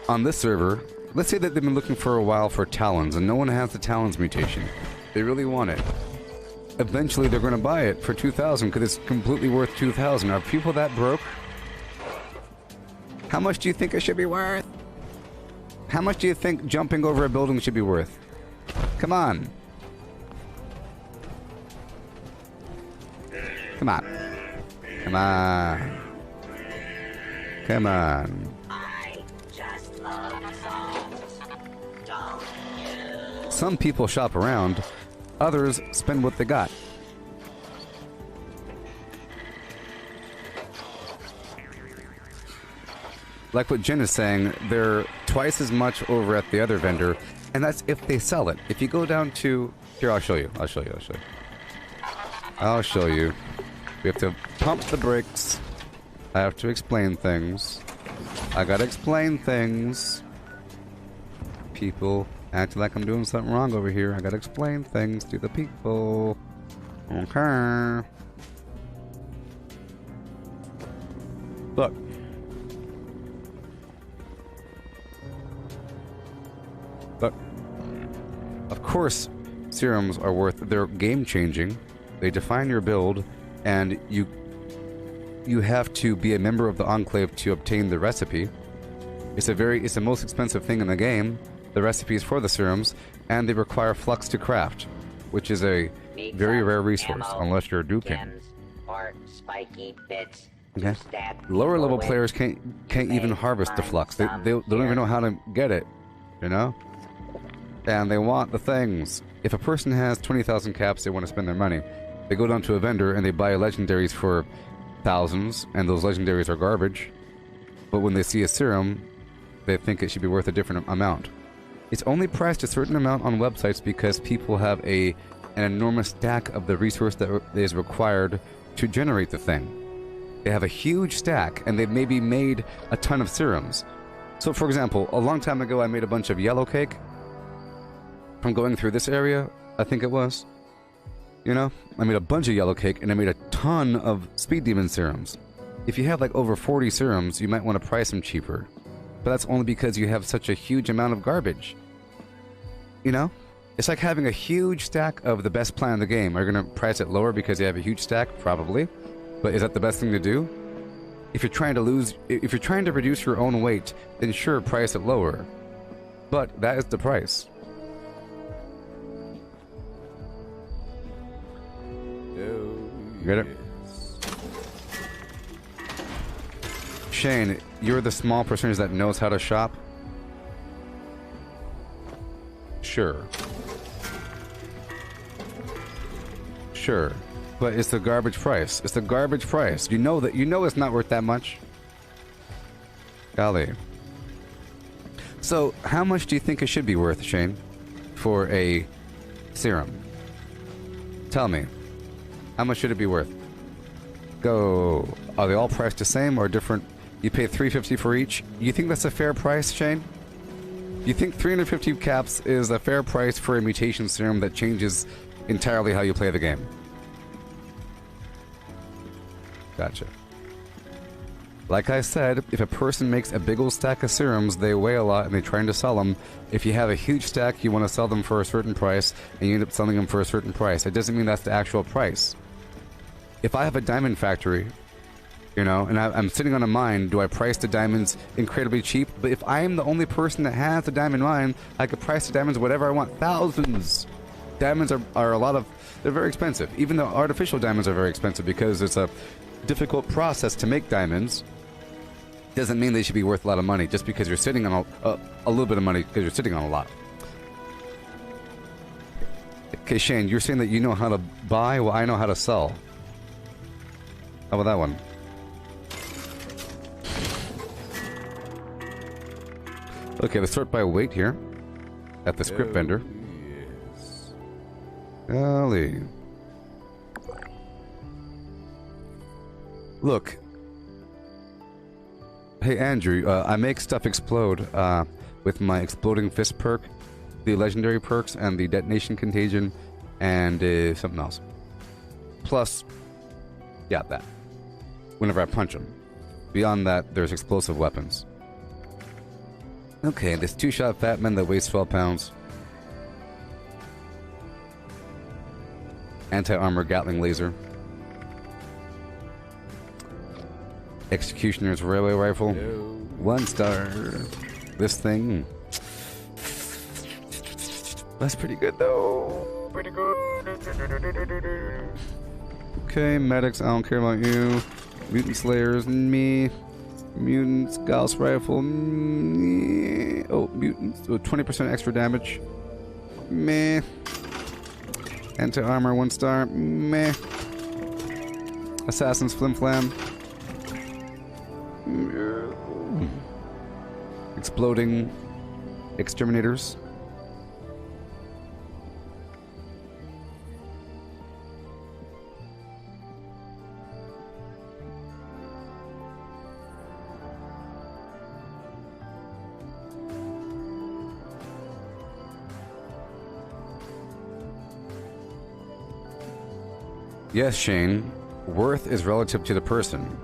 on this server, let's say that they've been looking for a while for Talons, and no one has the Talons mutation. They really want it. Eventually, they're going to buy it for 2,000 because it's completely worth 2,000. Are people that broke? How much do you think it should be worth? How much do you think jumping over a building should be worth? Come on. Come on. Come on. Come on. I just love songs. Don't you? Some people shop around, others spend what they got. Like what Jen is saying, they're twice as much over at the other vendor, and that's if they sell it. If you go down to... Here, I'll show you. I'll show you. We have to pump the brakes. I have to explain things. I gotta explain things. People act like I'm doing something wrong over here. I gotta explain things to the people. Okay. Look. Look. Of course, serums are worth... They're game-changing. They define your build, and you have to be a member of the Enclave to obtain the recipe. It's the most expensive thing in the game, the recipes for the serums, and they require flux to craft, which is a very rare resource, unless you're duping. Or spiky bits. Okay. Lower level players can't even harvest the flux. They don't even know how to get it, you know? And they want the things. If a person has 20,000 caps, they want to spend their money. They go down to a vendor and they buy legendaries for thousands, and those legendaries are garbage. But when they see a serum, they think it should be worth a different amount. It's only priced a certain amount on websites because people have an enormous stack of the resource that is required to generate the thing. They have a huge stack, and they've maybe made a ton of serums. So, for example, a long time ago I made a bunch of yellow cake from going through this area, I think it was. You know, I made a bunch of yellow cake, and I made a ton of speed demon serums. If you have like over 40 serums, you might want to price them cheaper. But that's only because you have such a huge amount of garbage. You know? It's like having a huge stack of the best plant in the game. Are you going to price it lower because you have a huge stack? Probably. But is that the best thing to do? If you're trying to reduce your own weight, then sure, price it lower. But that is the price. Get it? Shane, you're the small percentage that knows how to shop. Sure. Sure. But it's the garbage price. It's the garbage price. You know it's not worth that much. Golly. So, how much do you think it should be worth, Shane? For a serum? Tell me. How much should it be worth? Go. Are they all priced the same or different? You pay $350 for each? You think that's a fair price, Shane? You think 350 caps is a fair price for a mutation serum that changes entirely how you play the game? Gotcha. Like I said, if a person makes a big old stack of serums, they weigh a lot and they're trying to sell them. If you have a huge stack, you want to sell them for a certain price, and you end up selling them for a certain price. It doesn't mean that's the actual price. If I have a diamond factory, you know, and I'm sitting on a mine, do I price the diamonds incredibly cheap? But if I am the only person that has a diamond mine, I could price the diamonds whatever I want. Thousands! Diamonds are a lot of... They're very expensive. Even though artificial diamonds are very expensive because it's a difficult process to make diamonds, doesn't mean they should be worth a lot of money just because you're sitting on a little bit of money because you're sitting on a lot. Okay, Shane, you're saying that you know how to buy? Well, I know how to sell. How about that one? Okay, let's sort by weight here at the script vendor. Yes. Golly. Look. Hey, Andrew, I make stuff explode with my Exploding Fist perk, the legendary perks, and the Detonation Contagion, and something else. Plus, yeah, that. Whenever I punch them. Beyond that, there's explosive weapons. Okay, this two-shot Fat Man that weighs 12 pounds. Anti-armor Gatling laser. Executioner's railway rifle. 1 star. This thing. That's pretty good though. Pretty good. Okay, medics, I don't care about you. Mutant Slayers, me. Mutants, Gauss rifle, me. Oh, mutants, 20% extra damage. Meh. Anti-armor, 1 star. Meh. Assassin's Flim Flam. Exploding exterminators. Yes, Shane, worth is relative to the person.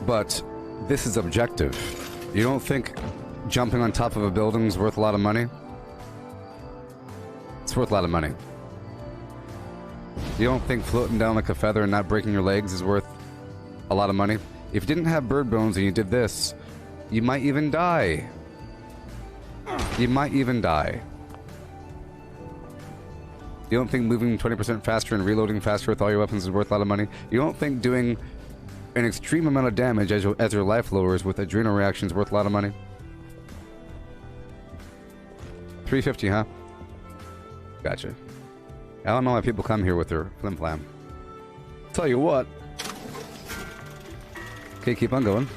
But this is objective. You don't think jumping on top of a building is worth a lot of money? It's worth a lot of money. You don't think floating down like a feather and not breaking your legs is worth a lot of money? If you didn't have bird bones and you did this, you might even die. You might even die. You don't think moving 20% faster and reloading faster with all your weapons is worth a lot of money? You don't think doing an extreme amount of damage as your life lowers with adrenal reactions worth a lot of money? $350, huh? Gotcha. I don't know why people come here with their flim flam. Tell you what. Okay, keep on going.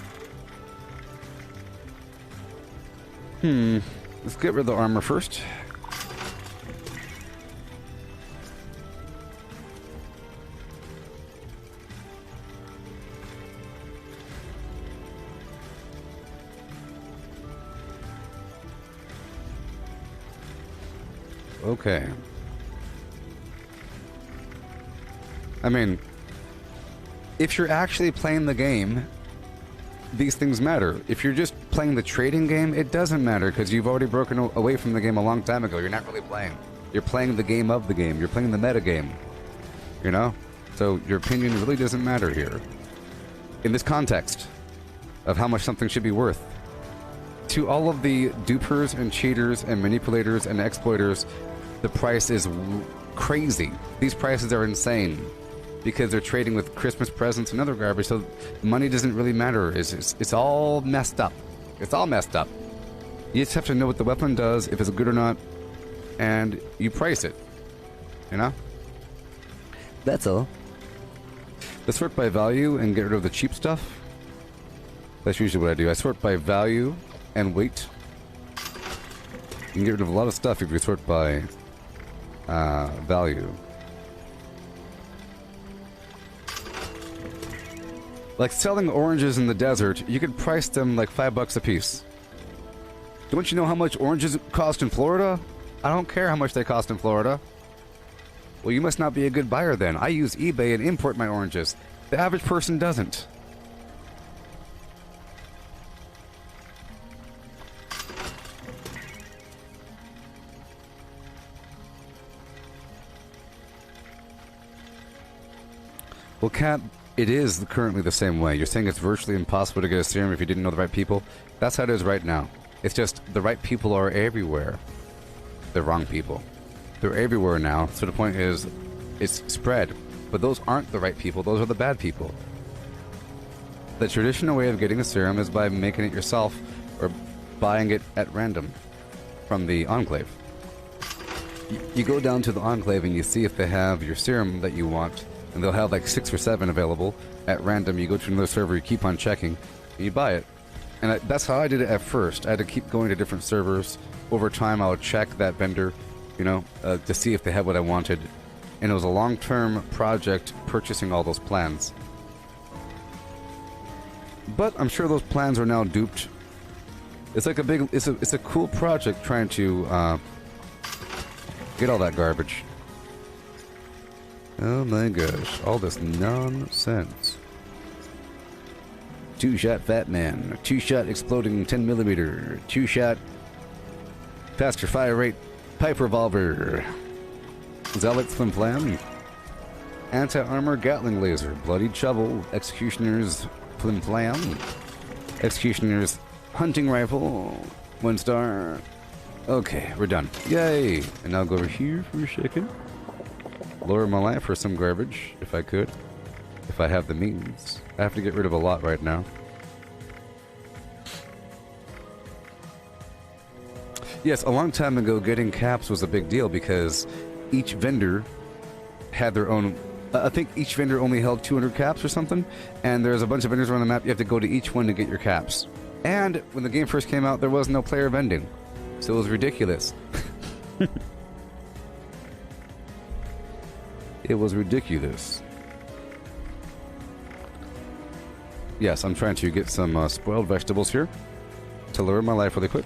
Let's get rid of the armor first. Okay. I mean, if you're actually playing the game, these things matter. If you're just playing the trading game, it doesn't matter because you've already broken away from the game a long time ago. You're not really playing. You're playing the game of the game. You're playing the meta game. You know? So your opinion really doesn't matter here. in this context of how much something should be worth. To all of the dupers and cheaters and manipulators and exploiters, the price is crazy. These prices are insane because they're trading with Christmas presents and other garbage, so money doesn't really matter. It's all messed up. It's all messed up. You just have to know what the weapon does, if it's good or not, and you price it. You know? That's all. Let's sort by value and get rid of the cheap stuff. That's usually what I do. I sort by value and weight. You can get rid of a lot of stuff if you sort by value. Like selling oranges in the desert, you could price them like $5 a piece. Don't you know how much oranges cost in Florida? I don't care how much they cost in Florida. Well, you must not be a good buyer then. I use eBay and import my oranges. The average person doesn't. Well, Cat, it is currently the same way. You're saying it's virtually impossible to get a serum if you didn't know the right people? That's how it is right now. It's just the right people are everywhere. The wrong people. They're everywhere now, so the point is, it's spread. But those aren't the right people, those are the bad people. The traditional way of getting a serum is by making it yourself, or buying it at random from the Enclave. You go down to the Enclave and you see if they have your serum that you want, and they'll have like 6 or 7 available at random. You go to another server, you keep on checking, and you buy it. And that's how I did it at first. I had to keep going to different servers. Over time, I would check that vendor, you know, to see if they had what I wanted. And it was a long-term project purchasing all those plans. But I'm sure those plans are now duped. It's like it's a cool project trying to get all that garbage. Oh my gosh, all this nonsense. 2-shot Fat Man, 2-shot exploding 10mm, 2-shot faster fire rate pipe revolver, Zealot Flim Flam, anti-armor Gatling laser, bloodied shovel, executioner's Flim Flam, executioner's hunting rifle, 1 star. Okay, we're done. Yay! And I'll go over here for a second. Lower my life for some garbage, if I could. If I have the means. I have to get rid of a lot right now. Yes, a long time ago, getting caps was a big deal because each vendor had their own... I think each vendor only held 200 caps or something, and there's a bunch of vendors around the map. You have to go to each one to get your caps. And when the game first came out, there was no player vending. So it was ridiculous. It was ridiculous. Yes, I'm trying to get some spoiled vegetables here to lower my life really quick.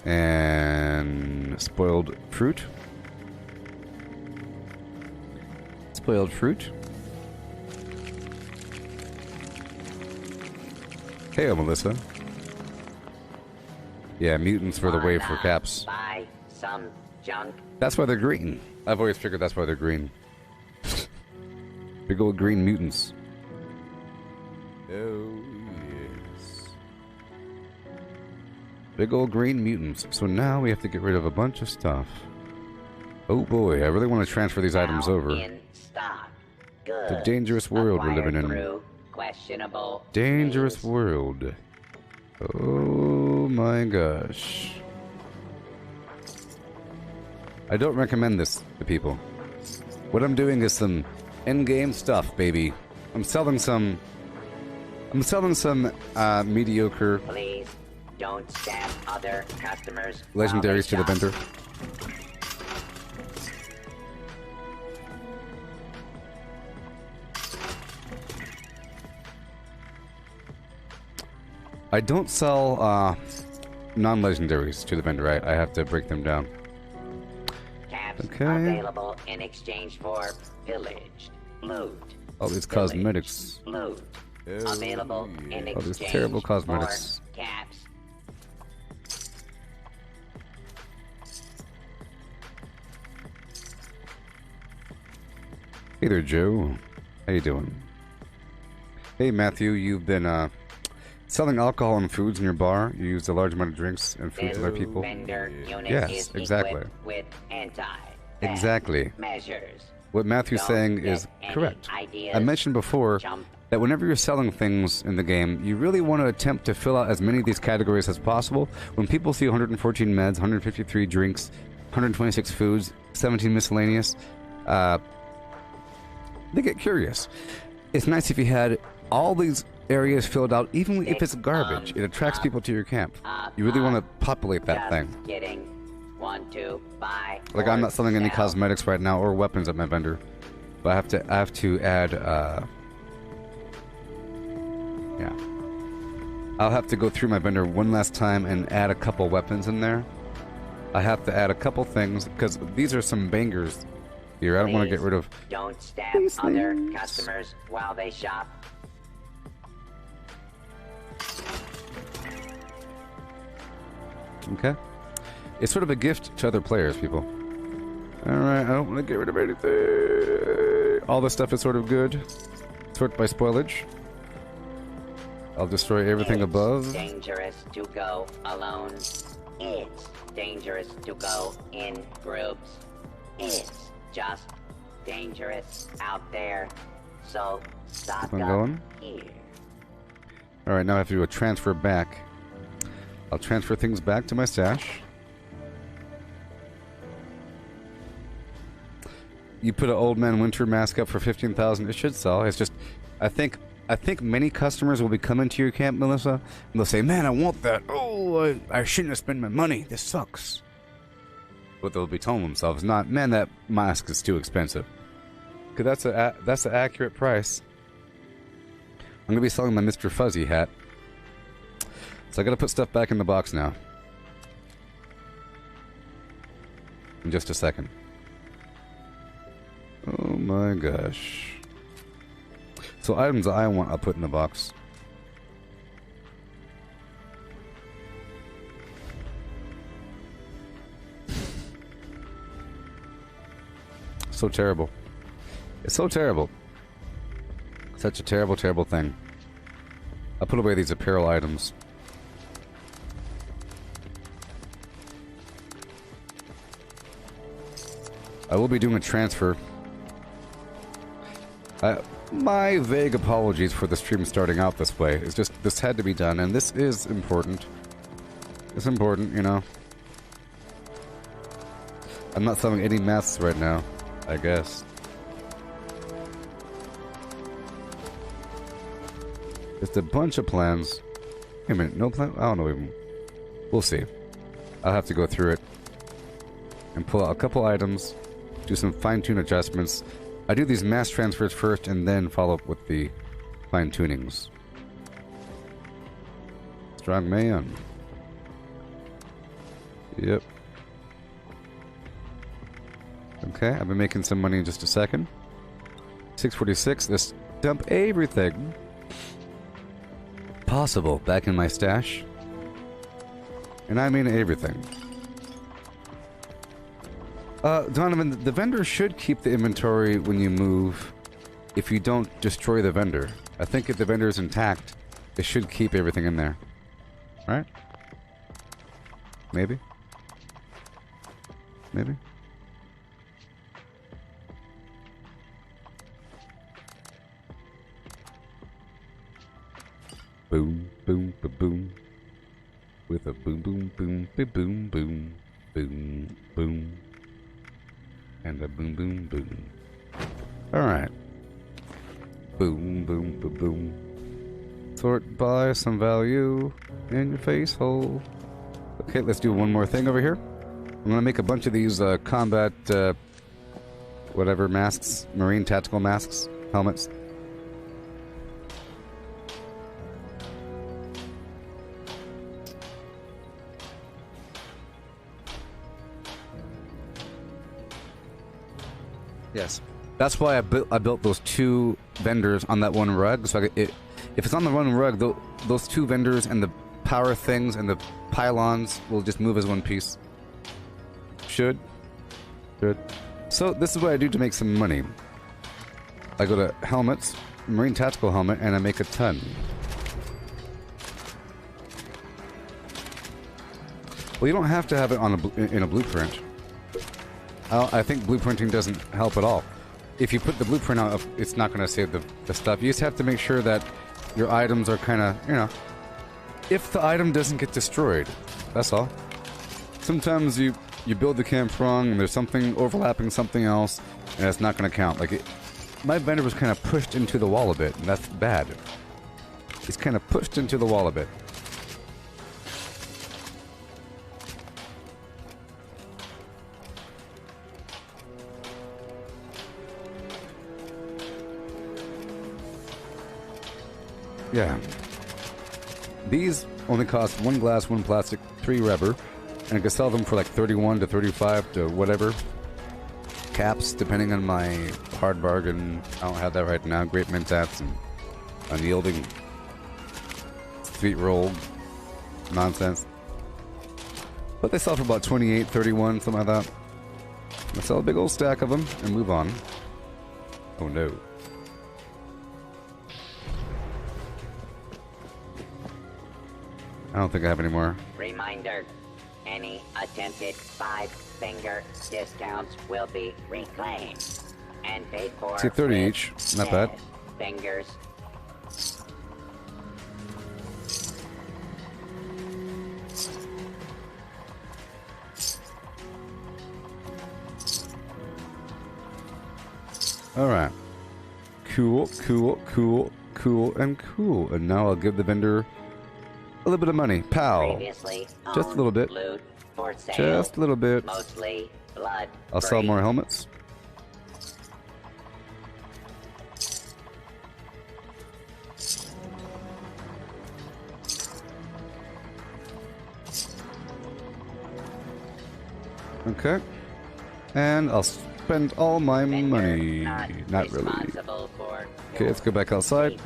And spoiled fruit. Spoiled fruit. Hey, Melissa. Yeah, mutants for the wave for caps. Buy some junk. That's why they're green. I've always figured that's why they're green. Big old green mutants. Oh, yes. Big old green mutants. So now we have to get rid of a bunch of stuff. Oh boy, I really want to transfer these items over. In stock. Good. The dangerous world we're living in. Questionable. Dangerous world. Oh my gosh. I don't recommend this to people. What I'm doing is some in-game stuff, baby. I'm selling some mediocre... Please don't stab other customers. Legendaries to the vendor. I don't sell non-legendaries to the vendor, right? I have to break them down. Caps okay. Available in exchange for pillaged loot. All these cosmetics. Loot. Available in exchange all these terrible cosmetics. for caps. Hey there, Joe. How you doing? Hey, Matthew, you've been selling alcohol and foods in your bar. You used a large amount of drinks and foods on other people. Yes, exactly. With Exactly. measures. What Matthew's saying is correct. I mentioned before that whenever you're selling things in the game, you really want to attempt to fill out as many of these categories as possible. When people see 114 meds, 153 drinks, 126 foods, 17 miscellaneous, they get curious. It's nice if you had all these areas filled out, even if it's garbage. It attracts people to your camp. You really want to populate that thing. Kidding. 1, 2, buy. Like, I'm not selling any cosmetics right now or weapons at my vendor, but I have to add. Yeah, I'll have to go through my vendor one last time and add a couple weapons in there. I have to add a couple things because these are some bangers here. I don't want to get rid of. Don't stab other customers while they shop. Okay. It's sort of a gift to other players, people. Alright, I don't want to get rid of anything. All this stuff is sort of good. Sort by spoilage. I'll destroy everything above. Dangerous to go alone. It's dangerous to go in groups. It's just dangerous out there. So stock up here. Alright, now I have to do a transfer back. I'll transfer things back to my stash. You put an Old Man Winter mask up for 15,000. It should sell. It's just, I think many customers will be coming to your camp, Melissa, and they'll say, "Man, I want that. Oh, I shouldn't have spent my money. This sucks." What they'll be telling themselves, not, "Man, that mask is too expensive." Because that's an accurate price. I'm gonna be selling my Mr. Fuzzy hat, so I gotta put stuff back in the box now. In just a second. Oh my gosh. So items I want, I'll put in the box. So terrible. It's so terrible. Such a terrible, terrible thing. I'll put away these apparel items. I will be doing a transfer. My vague apologies for the stream starting out this way. It's just, this had to be done, and this is important. It's important, you know. I'm not selling any masks right now, I guess. Just a bunch of plans. Wait a minute, no plan? I don't know even. We'll see. I'll have to go through it and pull out a couple items, do some fine-tune adjustments. I do these mass transfers first and then follow up with the fine-tunings. Strong man. Yep. Okay, I've been making some money in just a second. 646, let's dump everything possible back in my stash. And I mean everything. Donovan, the vendor should keep the inventory when you move if you don't destroy the vendor. I think if the vendor is intact, it should keep everything in there. Right? Maybe? Maybe? Boom, boom, ba-boom. With a boom, boom, boom, ba-boom, boom, boom, boom. And a boom, boom, boom. Alright. Boom, boom, ba-boom. Sort by some value in your face hole. Okay, let's do one more thing over here. I'm gonna make a bunch of these combat, whatever masks, marine tactical masks, helmets. Yes, that's why I built those two vendors on that one rug. So if it's on the one rug, those two vendors and the power things and the pylons will just move as one piece. Should. So this is what I do to make some money. I go to helmets, marine tactical helmet, and I make a ton. Well, you don't have to have it on in a blueprint. I think blueprinting doesn't help at all. If you put the blueprint out, it's not going to save the stuff. You just have to make sure that your items are kind of, you know, if the item doesn't get destroyed, that's all. Sometimes you build the camp wrong and there's something overlapping something else, and it's not going to count. Like, my vendor was kind of pushed into the wall a bit, and that's bad. He's kind of pushed into the wall a bit. Yeah. These only cost 1 glass, 1 plastic, 3 rubber, and I can sell them for like 31 to 35 to whatever. Caps, depending on my hard bargain. I don't have that right now. Great mentats and unyielding sweet roll nonsense. But they sell for about 28, 31, something like that. I sell a big old stack of them and move on. Oh no. I don't think I have any more. Reminder, any attempted 5-finger discounts will be reclaimed and paid for. See, 30 each. Not bad. Fingers. Alright. Cool, cool, cool, cool, and cool. And now I'll give the vendor a little bit of money. Pow. Just a little bit. Just a little bit. Mostly blood. I'll sell more helmets. Okay. And I'll spend all my money. Not really. Okay, let's go back outside.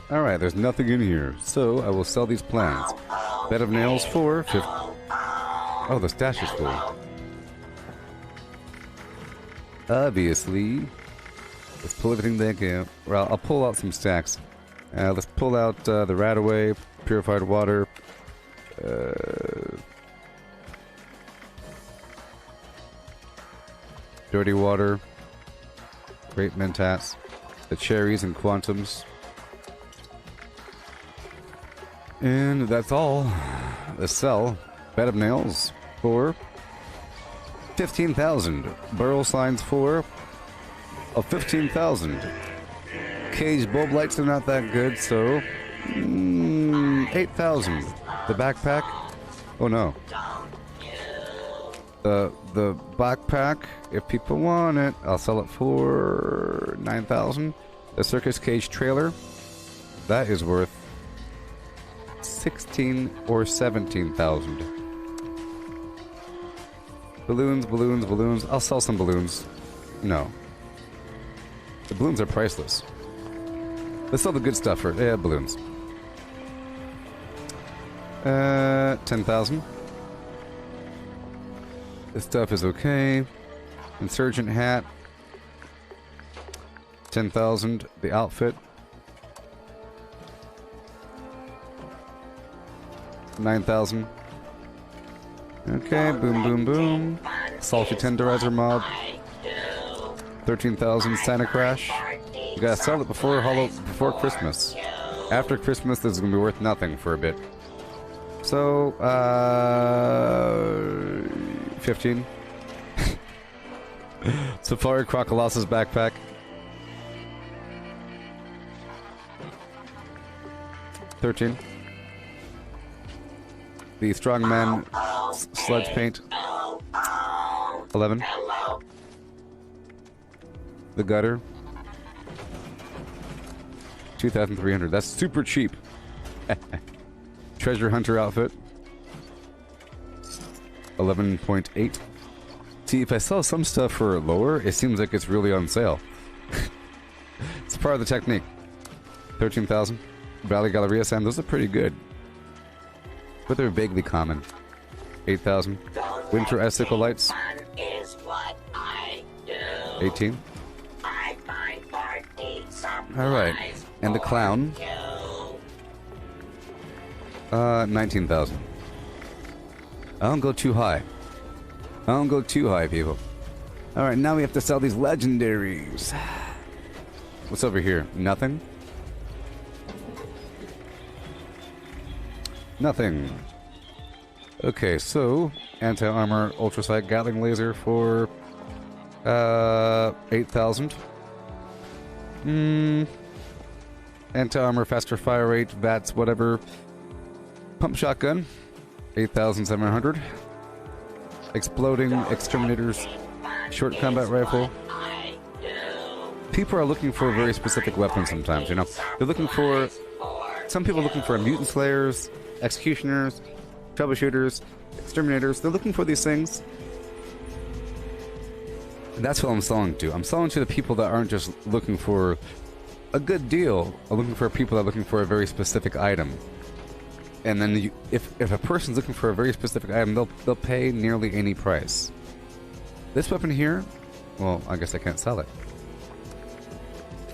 Alright, there's nothing in here, so I will sell these plants. Bed of nails for 50. Oh, the stash is full. Obviously. Let's pull everything back out. Well, I'll pull out some stacks. Let's pull out the Radaway, purified water. Dirty water. Great mentats. The cherries and quantums. And that's all. Let's sell bed of nails for 15,000. Burrow signs for 15,000. Cage bulb lights are not that good, so 8,000. The backpack. Oh no. The backpack. If people want it, I'll sell it for 9,000. The circus cage trailer. That is worth 16 or 17,000. Balloons, balloons, balloons. I'll sell some balloons. No. The balloons are priceless. Let's sell the good stuff for balloons. 10,000. This stuff is okay. Insurgent hat. 10,000. The outfit. 9,000. Okay, boom, boom, boom. Salty tenderizer mob. 13,000. Santa Crash. You gotta sell it before Christmas. After Christmas, this is gonna be worth nothing for a bit. So, 15. Safari Crocoloss's backpack. 13. The Strongman sludge paint. 11. The gutter. 2,300. That's super cheap. Treasure hunter outfit. 11.8. See, if I sell some stuff for lower, it seems like it's really on sale. It's part of the technique. 13,000. Valley Galleria Sam, those are pretty good. But they're vaguely common. 8,000. Winter Icicle Lights. Is what I do. 18. I find party Alright. And the Clown. 19,000. I don't go too high. I don't go too high, people. Alright, now we have to sell these legendaries. What's over here? Nothing? Nothing. Okay, so anti-armor ultrasight Gatling laser for 8,000. Anti-armor faster fire rate, VATS, whatever. Pump shotgun, 8,700. Exploding exterminators, short combat rifle. People are looking for a very specific weapon sometimes, you know. They're looking for... Some people are looking for mutant slayers, executioners, troubleshooters, exterminators. They're looking for these things. And that's what I'm selling to. I'm selling to the people that aren't just looking for a good deal. I'm looking for people that are looking for a very specific item. And then if a person's looking for a very specific item, they'll pay nearly any price. This weapon here, well, I guess I can't sell it.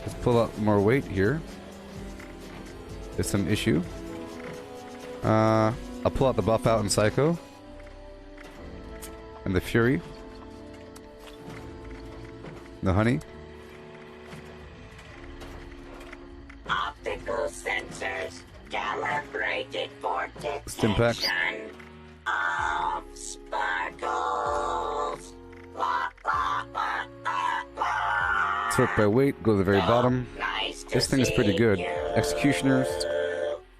Let's pull out more weight here. There's some issue. I'll pull out the buff out in Psycho. And the Fury. The Honey. Optical sensors calibrated for Stimpaks. detection of sparkles. La, la, la, la, la. Sort by weight, go to the very bottom. Nice to This thing is pretty see good. you. Executioners.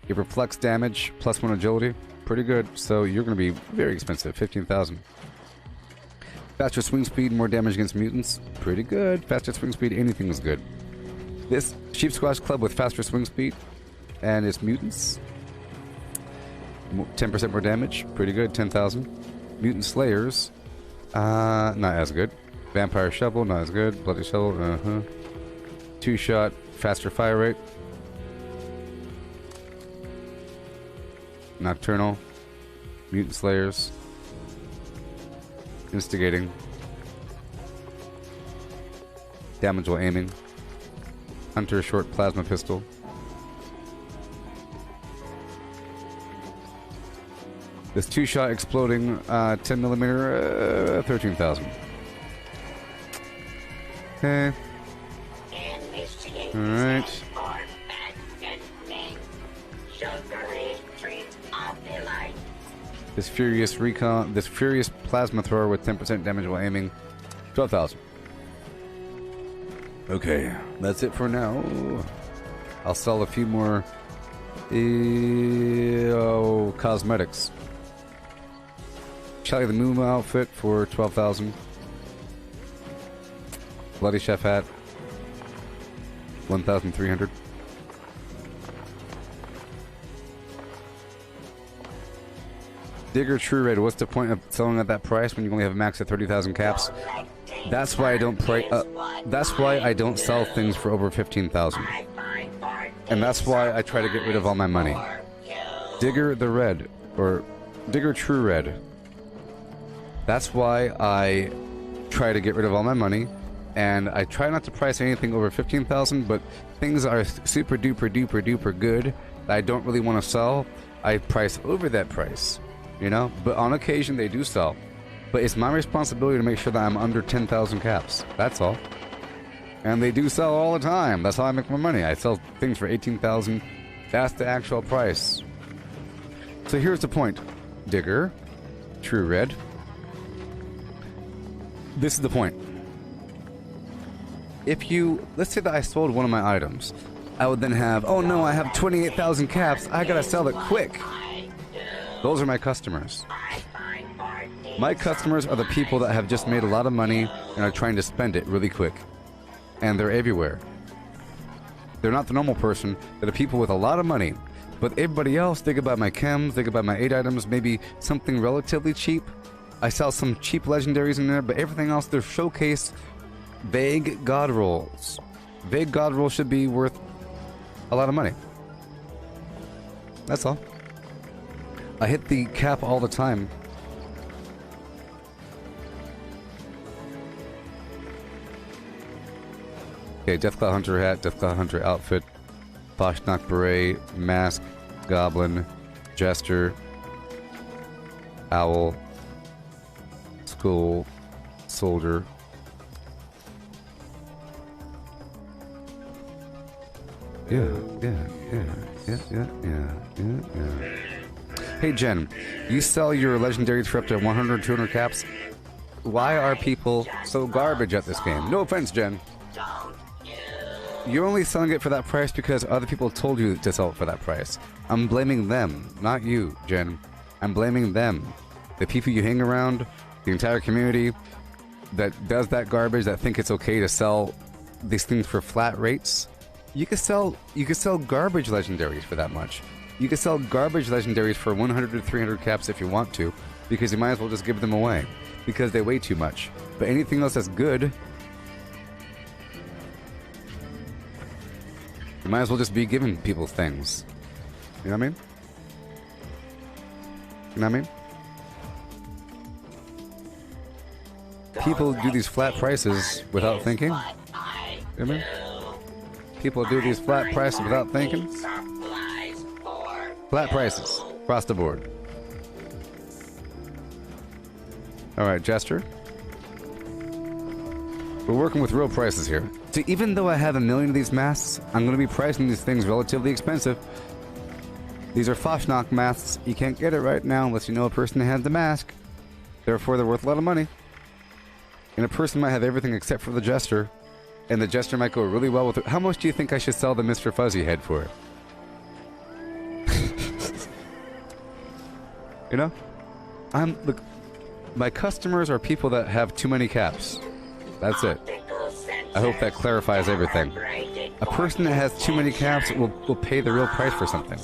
Give reflex damage, +1 agility. Pretty good. So you're going to be very expensive. 15,000. Faster swing speed, more damage against mutants. Pretty good. Faster swing speed, anything is good. This Sheep Squash Club with faster swing speed. And its mutants. 10% more damage. Pretty good. 10,000. Mutant Slayers. Not as good. Vampire Shovel, not as good. Bloody Shovel, Two-shot, faster fire rate. Nocturnal. Mutant Slayers. Instigating. Damage while aiming. Hunter short plasma pistol. This two-shot exploding 10mm 13,000. Okay. Alright. This furious plasma thrower with 10% damage while aiming. 12,000. Okay, that's it for now. I'll sell a few more cosmetics. Charlie the Moon outfit for 12,000. Bloody Chef hat. 1,300. Digger True Red, what's the point of selling at that price when you only have a max of 30,000 caps? That's why I don't that's why I don't sell things for over 15,000. And that's why I try to get rid of all my money. Digger the Red, or Digger True Red. That's why I try to get rid of all my money, and I try not to price anything over 15,000, but things are super duper duper duper good that I don't really want to sell. I price over that price. You know, but on occasion they do sell. But it's my responsibility to make sure that I'm under 10,000 caps. That's all. And they do sell all the time. That's how I make my money. I sell things for 18,000. That's the actual price. So here's the point. Digger. True Red. This is the point. If you... Let's say that I sold one of my items. I would then have... Oh no, I have 28,000 caps. I gotta sell it quick. Those are my customers. My customers are the people that have just made a lot of money and are trying to spend it really quick. And they're everywhere. They're not the normal person. They're the people with a lot of money. But everybody else, think about my chems, think about my 8 items, maybe something relatively cheap. I sell some cheap legendaries in there, but everything else, they're showcased vague god rolls. Vague god rolls should be worth a lot of money. That's all. I hit the cap all the time. Okay, Deathclaw Hunter hat, Deathclaw Hunter outfit, Boschnock beret, mask, goblin, jester, owl, skull, soldier. Yeah. Hey Jen, you sell your legendaries for up to 100, 200 caps? Why are people so garbage at this game? No offense, Jen. You're only selling it for that price because other people told you to sell it for that price. I'm blaming them, not you, Jen. I'm blaming them. The people you hang around, the entire community that does that garbage, that think it's okay to sell these things for flat rates. You could sell garbage legendaries for that much. You could sell garbage legendaries for 100 to 300 caps if you want to, because you might as well just give them away, because they weigh too much. But anything else that's good, you might as well just be giving people things. You know what I mean? You know what I mean? People do these flat prices without thinking. You know what I mean? People do these flat prices without thinking. Flat prices across the board. Alright, Jester. We're working with real prices here. So even though I have 1 million of these masks, I'm going to be pricing these things relatively expensive. These are Foshnock masks. You can't get it right now unless you know a person that has the mask. Therefore, they're worth a lot of money. And a person might have everything except for the Jester. And the Jester might go really well with it. How much do you think I should sell the Mr. Fuzzy head for? You know? Look, my customers are people that have too many caps. That's it. I hope that clarifies everything. A person that has too many caps will pay the real price for something.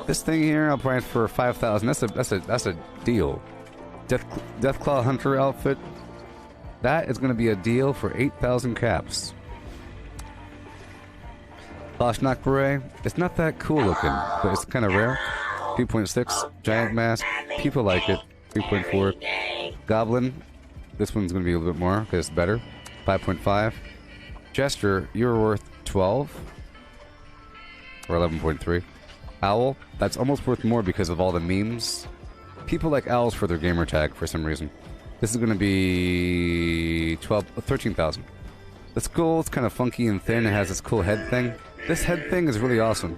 This thing here, I'll price for 5,000. That's a deal. Deathclaw Hunter outfit. That is going to be a deal for 8,000 caps. Boschnock beret. It's not that cool looking, but it's kind of rare. 2.6 giant mask. People like it. 3.4. Goblin. This one's going to be a little bit more because it's better. 5.5. Jester, you're worth 12. Or 11.3. Owl, that's almost worth more because of all the memes. People like owls for their gamer tag for some reason. This is going to be 13,000. The skull is kind of funky and thin. It has this cool head thing. This head thing is really awesome.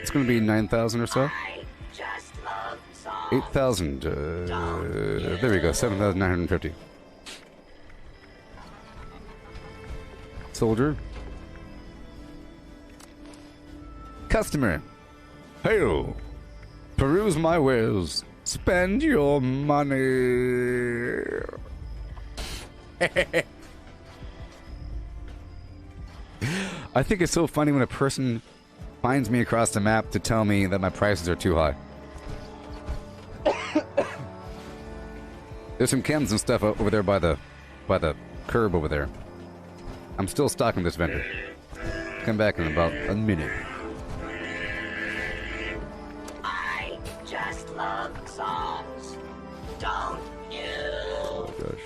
It's going to be 9,000 or so. 8,000. There we go. 7,950. Soldier. Customer. Hail. Peruse my wares. Spend your money. I think it's so funny when a person finds me across the map to tell me that my prices are too high. There's some chems and stuff over there by the curb over there. I'm still stocking this vendor. Come back in about a minute. I just love songs. Don't you? Oh gosh.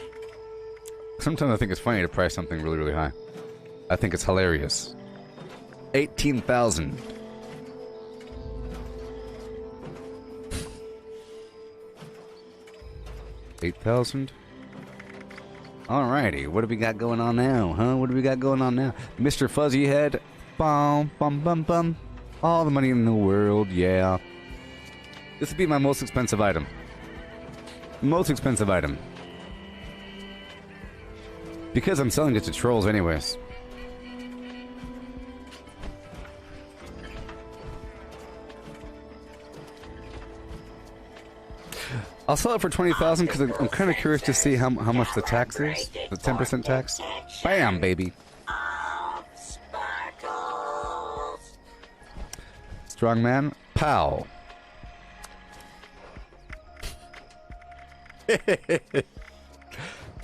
Sometimes I think it's funny to price something really, really high. I think it's hilarious. 18,000. $8,000. Alrighty, what do we got going on now, huh? What do we got going on now? Mr. Fuzzy Head. Bum, bum, bum, bum. All the money in the world, yeah. This would be my most expensive item. Most expensive item. Because I'm selling it to trolls anyways. I'll sell it for 20,000 because I'm kind of curious to see how much the tax is. The 10% tax. Bam, baby. Strongman. Pow.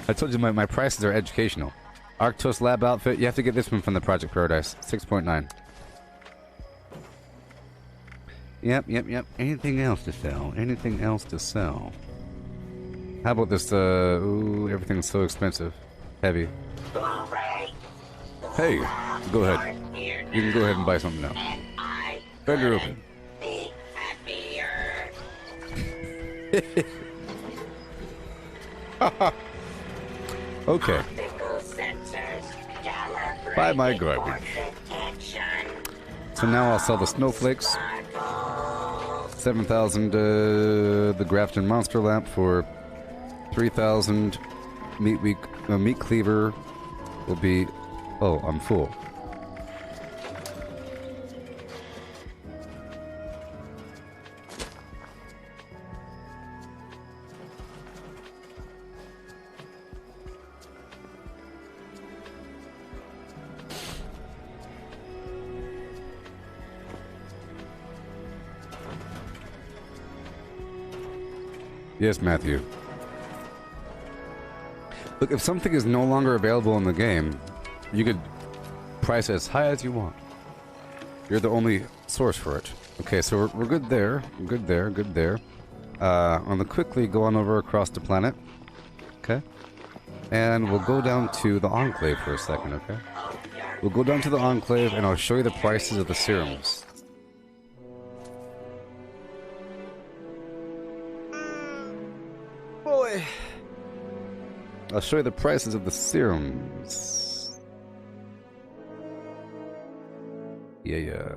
I told you my prices are educational. Arctos Lab outfit. You have to get this one from the Project Paradise. 6.9. Yep. Anything else to sell? Anything else to sell? How about this, ooh, everything's so expensive. Heavy. Hey, go ahead. You can go ahead and buy something now. Vendor open. Okay. Buy my garbage. So now I'll sell the snowflakes. 7,000, the Grafton Monster Lamp for 3,000. Meat cleaver will be... Oh, I'm full. Yes, Matthew. Look, if something is no longer available in the game, you could price it as high as you want. You're the only source for it. Okay, so we're good there. Good there. On the quickly, go on over across the planet. Okay. And we'll go down to the Enclave for a second, okay? We'll go down to the Enclave and I'll show you the prices of the serums. Boy. I'll show you the prices of the serums. Yeah.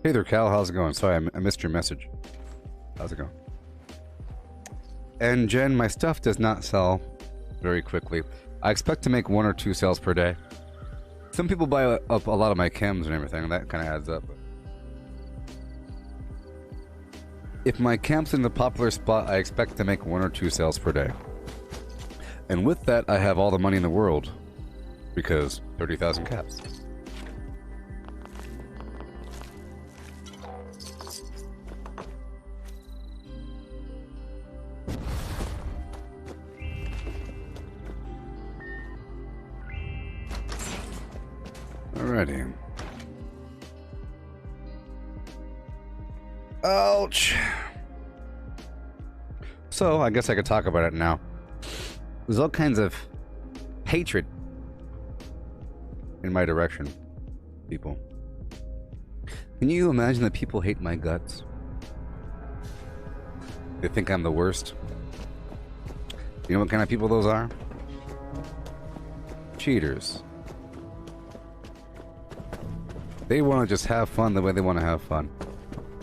Hey there, Cal. How's it going? Sorry, I missed your message. How's it going? And Jen, my stuff does not sell very quickly. I expect to make 1 or 2 sales per day. Some people buy up a lot of my chems and everything, and that kind of adds up. If my camp's in the popular spot, I expect to make 1 or 2 sales per day. And with that, I have all the money in the world. Because 30,000 caps. Alrighty. Ouch. So, I guess I could talk about it now. There's all kinds of hatred in my direction, people. Can you imagine that people hate my guts? They think I'm the worst. You know what kind of people those are? Cheaters. They want to just have fun the way they want to have fun.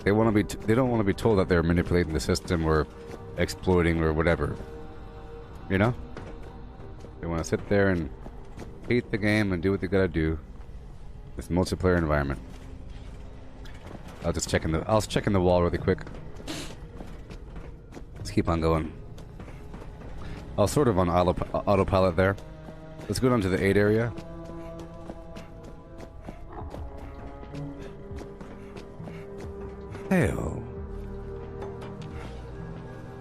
They want to be. They don't want to be told that they're manipulating the system or exploiting or whatever. You know? They want to sit there and hate the game and do what they gotta do. This multiplayer environment. I'll just check in the. I'll check in the wall really quick. Let's keep on going. I was sort of on autopilot there. Let's go down to the 8 area. Hail.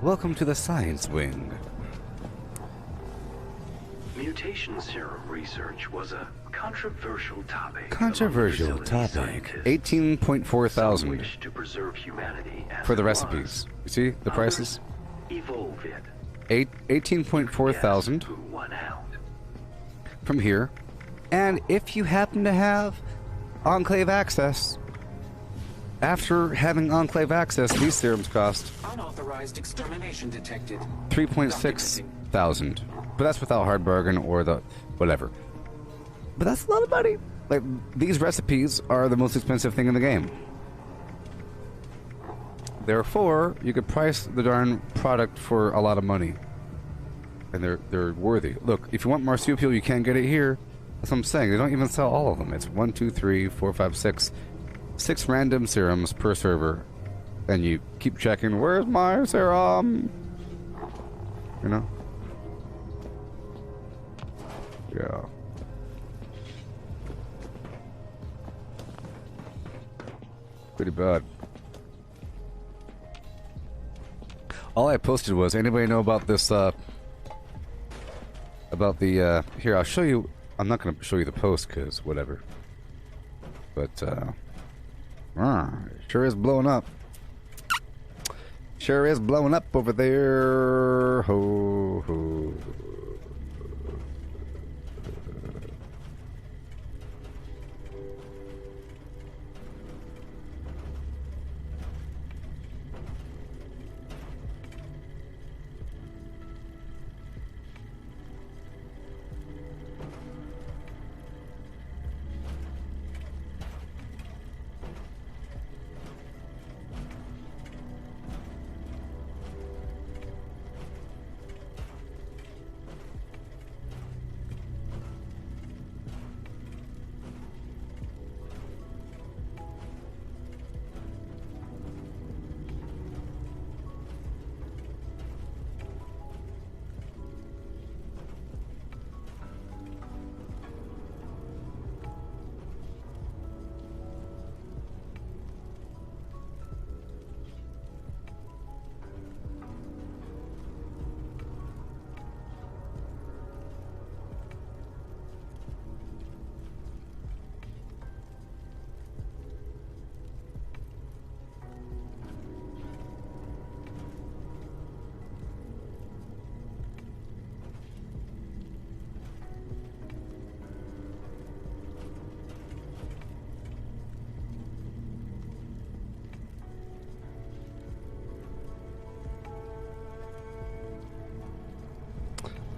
Welcome to the science wing. Mutation serum research was a controversial topic. 18.4 thousand. Wish to preserve humanity as for the it recipes. You see the prices? Evolve it. 18.4 thousand. Who won out? From here. And if you happen to have Enclave access, after having Enclave access, these serums cost unauthorized extermination detected. 3.6 thousand. But that's without hard bargain or the whatever. But that's a lot of money. Like, these recipes are the most expensive thing in the game. Therefore, you could price the darn product for a lot of money. And they're worthy. Look, if you want marsupial, you can't get it here. That's what I'm saying. They don't even sell all of them. It's 1, 2, 3, 4, 5, 6. 6 random serums per server. And you keep checking, where's my serum? You know? Yeah. Pretty bad. All I posted was, anybody know about this, about the, here, I'll show you. I'm not going to show you the post, because whatever. But sure is blowing up. Sure is blowing up over there. Ho ho.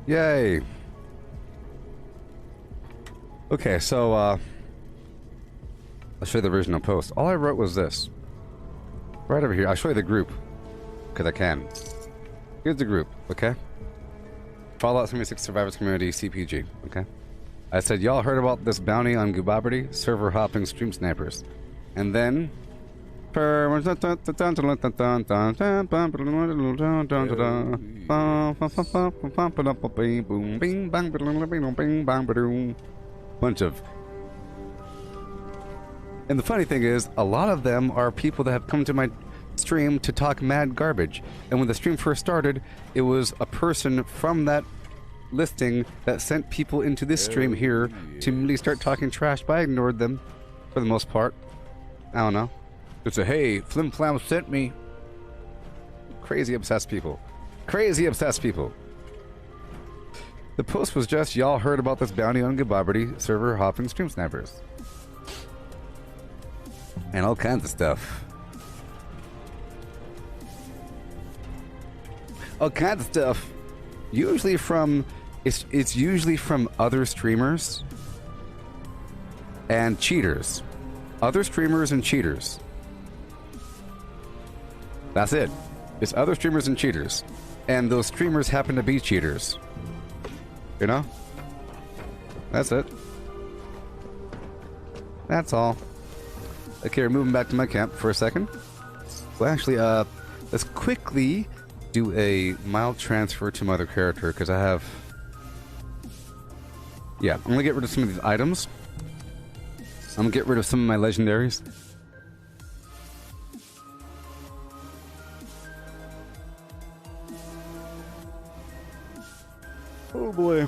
Yay. Okay, so I'll show you the original post. All I wrote was this. Right over here. I'll show you the group. Because I can. Here's the group, okay? Fallout 76 Survivors Community CPG, okay? I said, y'all heard about this bounty on Gooboberti? Server hopping stream snipers. And then... bunch of... And the funny thing is, a lot of them are people that have come to my stream to talk mad garbage. And when the stream first started, it was a person from that listing that sent people into this stream here to really start talking trash, but I ignored them for the most part. I don't know. It's a, hey, Flim Flam sent me. Crazy obsessed people. Crazy obsessed people. The post was just, y'all heard about this bounty on Gooboberti, server hopping stream snipers. And all kinds of stuff. All kinds of stuff. Usually from... It's usually from other streamers and cheaters. Other streamers and cheaters. That's it. It's other streamers and cheaters. And those streamers happen to be cheaters. You know? That's it. That's all. Okay, we're moving back to my camp for a second. Well, actually, let's quickly do a mild transfer to my other character, because I have... Yeah, I'm gonna get rid of some of these items. I'm gonna get rid of some of my legendaries. Oh boy.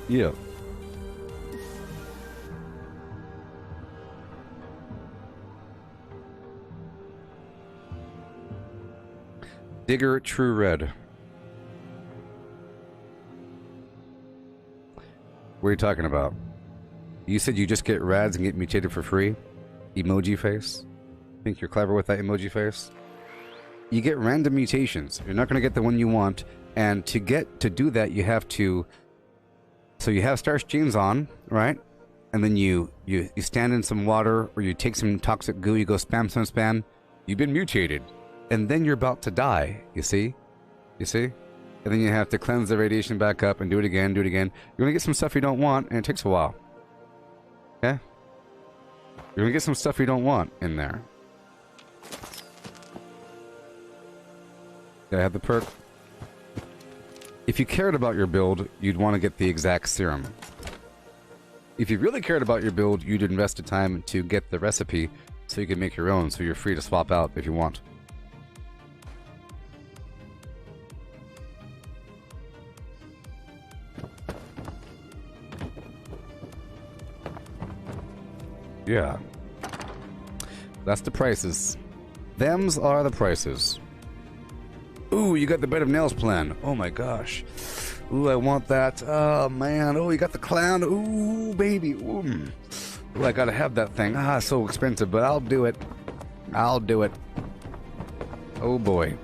Yeah. Digger True Red. What are you talking about? You said you just get rads and get mutated for free? Emoji face? Think you're clever with that emoji face? You get random mutations. You're not going to get the one you want. And to do that, you have to... So you have starch jeans on, right? And then you stand in some water, or you take some toxic goo, you go spam. You've been mutated. And then you're about to die, you see? You see? And then you have to cleanse the radiation back up and do it again. You're going to get some stuff you don't want, and it takes a while. Okay? You're going to get some stuff you don't want in there. Gotta have the perk. If you cared about your build, you'd want to get the exact serum. If you really cared about your build, you'd invest the time to get the recipe so you can make your own, so you're free to swap out if you want. Yeah. That's the prices. Thems are the prices. Ooh, you got the bed of nails plan. Oh my gosh. Ooh, I want that. Oh man. Oh, you got the clown. Ooh, baby. Ooh, Ooh, I gotta have that thing. Ah, so expensive, but I'll do it. I'll do it. Oh boy.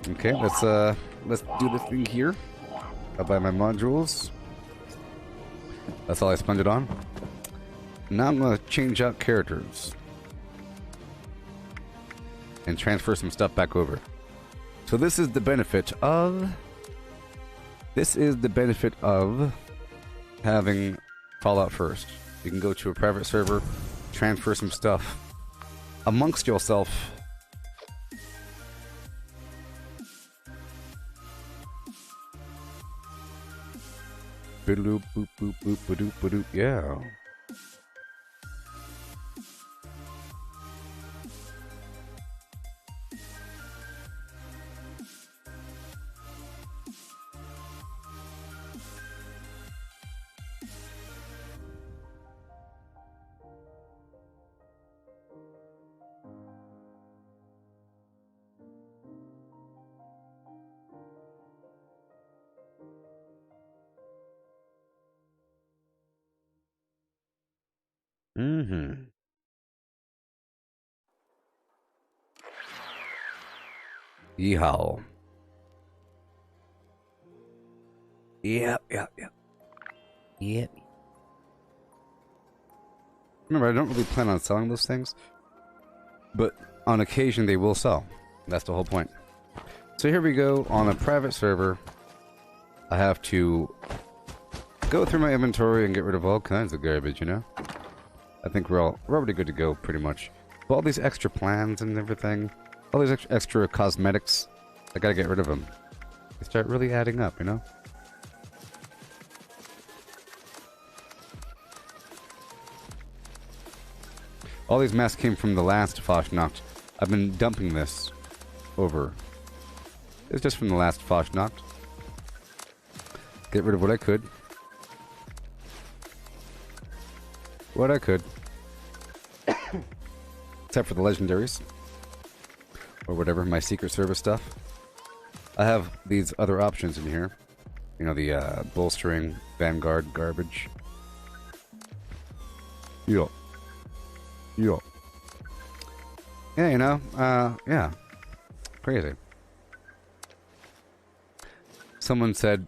Okay, let's do this thing here. I'll buy my modules. That's all I spend it on. Now I'm gonna change out characters and transfer some stuff back over. So this is the benefit of having Fallout first. You can go to a private server, transfer some stuff amongst yourself. Boop boop boop boop boop boop. Yeah. Mm-hmm. Yeehaw. Yep. Yep. Remember, I don't really plan on selling those things, but on occasion they will sell. That's the whole point. So here we go on a private server. I have to go through my inventory and get rid of all kinds of garbage, you know? I think we're already good to go, pretty much. But all these extra plans and everything, all these extra cosmetics, I gotta get rid of them. They start really adding up, you know? All these masks came from the last Fashnacht. I've been dumping this over. It's just from the last Fashnacht. Get rid of what I could. What I could. Except for the legendaries. Or whatever, my Secret Service stuff. I have these other options in here. You know, the bolstering, Vanguard garbage. Yeah. Yeah. Yeah, you know, yeah. Crazy. Someone said,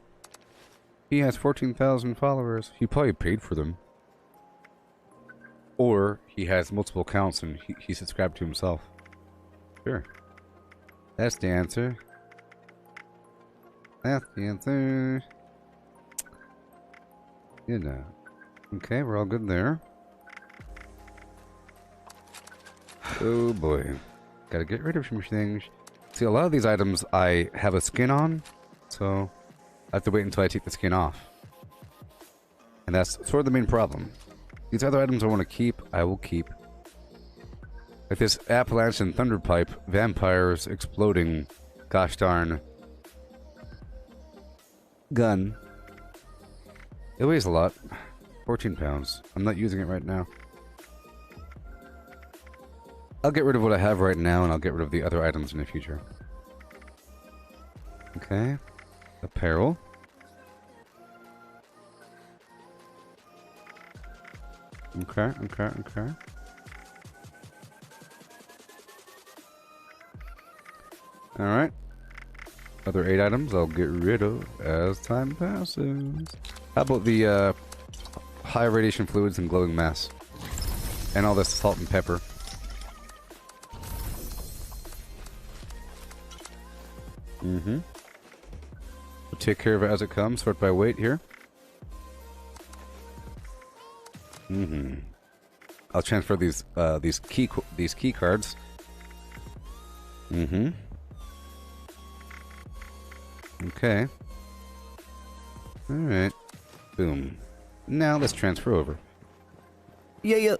he has 14,000 followers. He probably paid for them. Or he has multiple accounts and he subscribed to himself. Sure. That's the answer. That's the answer. You know. Okay, we're all good there. Oh boy. Gotta get rid of some things. See, a lot of these items I have a skin on, so I have to wait until I take the skin off. And that's sort of the main problem. These other items I want to keep, I will keep. Like this Avalanche and Thunderpipe, vampires exploding, gosh darn, gun. It weighs a lot. 14 pounds. I'm not using it right now. I'll get rid of what I have right now, and I'll get rid of the other items in the future. Okay. Apparel. Okay. Alright. Other 8 items I'll get rid of as time passes. How about the high radiation fluids and glowing mass? And all this salt and pepper. Mm-hmm. We'll take care of it as it comes. Sort by weight here. Mm-hmm. I'll transfer these key cards. Mm-hmm. Okay. Alright. Boom. Now let's transfer over. Yeah.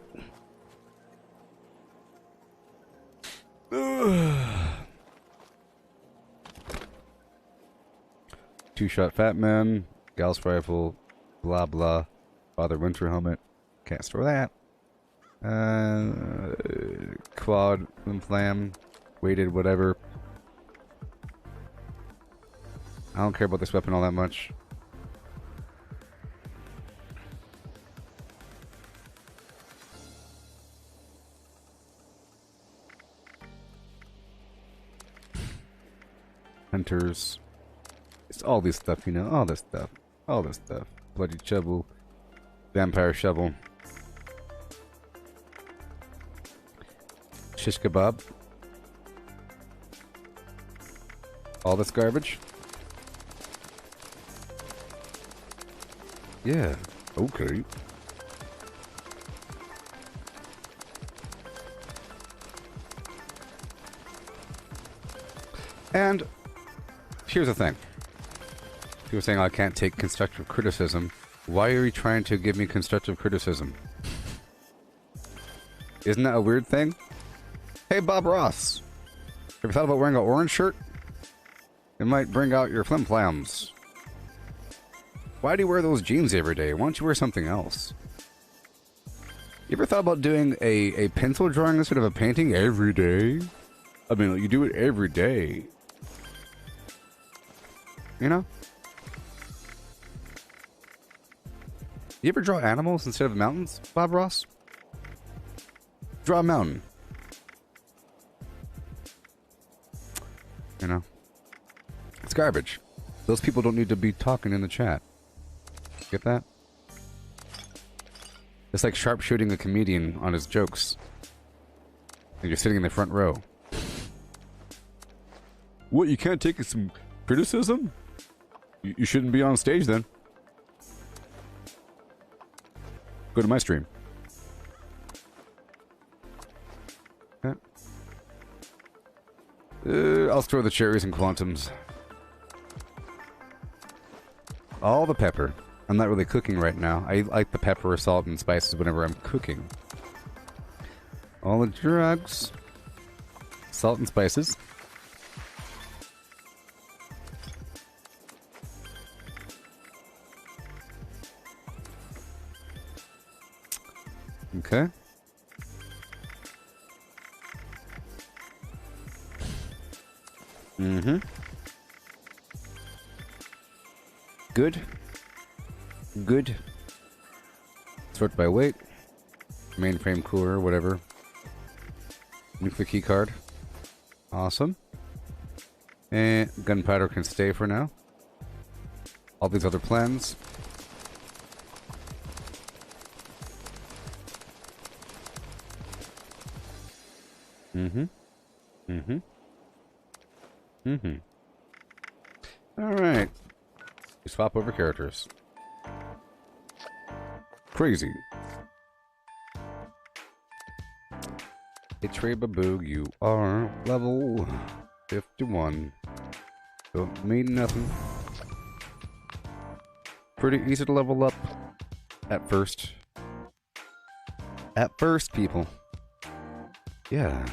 Two-shot Fat Man, Gauss Rifle, blah blah, Father Winter Helmet. Can't store that. Quad, flam, weighted, whatever. I don't care about this weapon all that much. Hunters. It's all this stuff, you know, all this stuff. All this stuff. Bloody shovel. Vampire shovel. Shish kebab. All this garbage. Yeah. Okay. And here's the thing. People saying I can't take constructive criticism. Why are you trying to give me constructive criticism? Isn't that a weird thing? Hey, Bob Ross. Have you thought about wearing an orange shirt? It might bring out your flim-flams. Why do you wear those jeans every day? Why don't you wear something else? You ever thought about doing a pencil drawing instead of a painting every day? I mean, you do it every day. You know? You ever draw animals instead of mountains, Bob Ross? Draw a mountain. You know? It's garbage. Those people don't need to be talking in the chat. Get that? It's like sharpshooting a comedian on his jokes. And you're sitting in the front row. What, you can't take some criticism? You shouldn't be on stage then. Go to my stream. Okay. I'll store the cherries and quantums. All the pepper. I'm not really cooking right now. I like the pepper, salt, and spices whenever I'm cooking. All the drugs. Salt and spices. Okay. Mm-hmm. Good. Good. Sort by weight. Mainframe cooler, whatever. Nuclear key card. Awesome. And gunpowder can stay for now. All these other plans. Mm-hmm. Mm-hmm. Mm-hmm. Alright. We swap over characters. Crazy. Hey Trey Baboog, you are level 51. Don't mean nothing. Pretty easy to level up at first. At first, people. Yeah.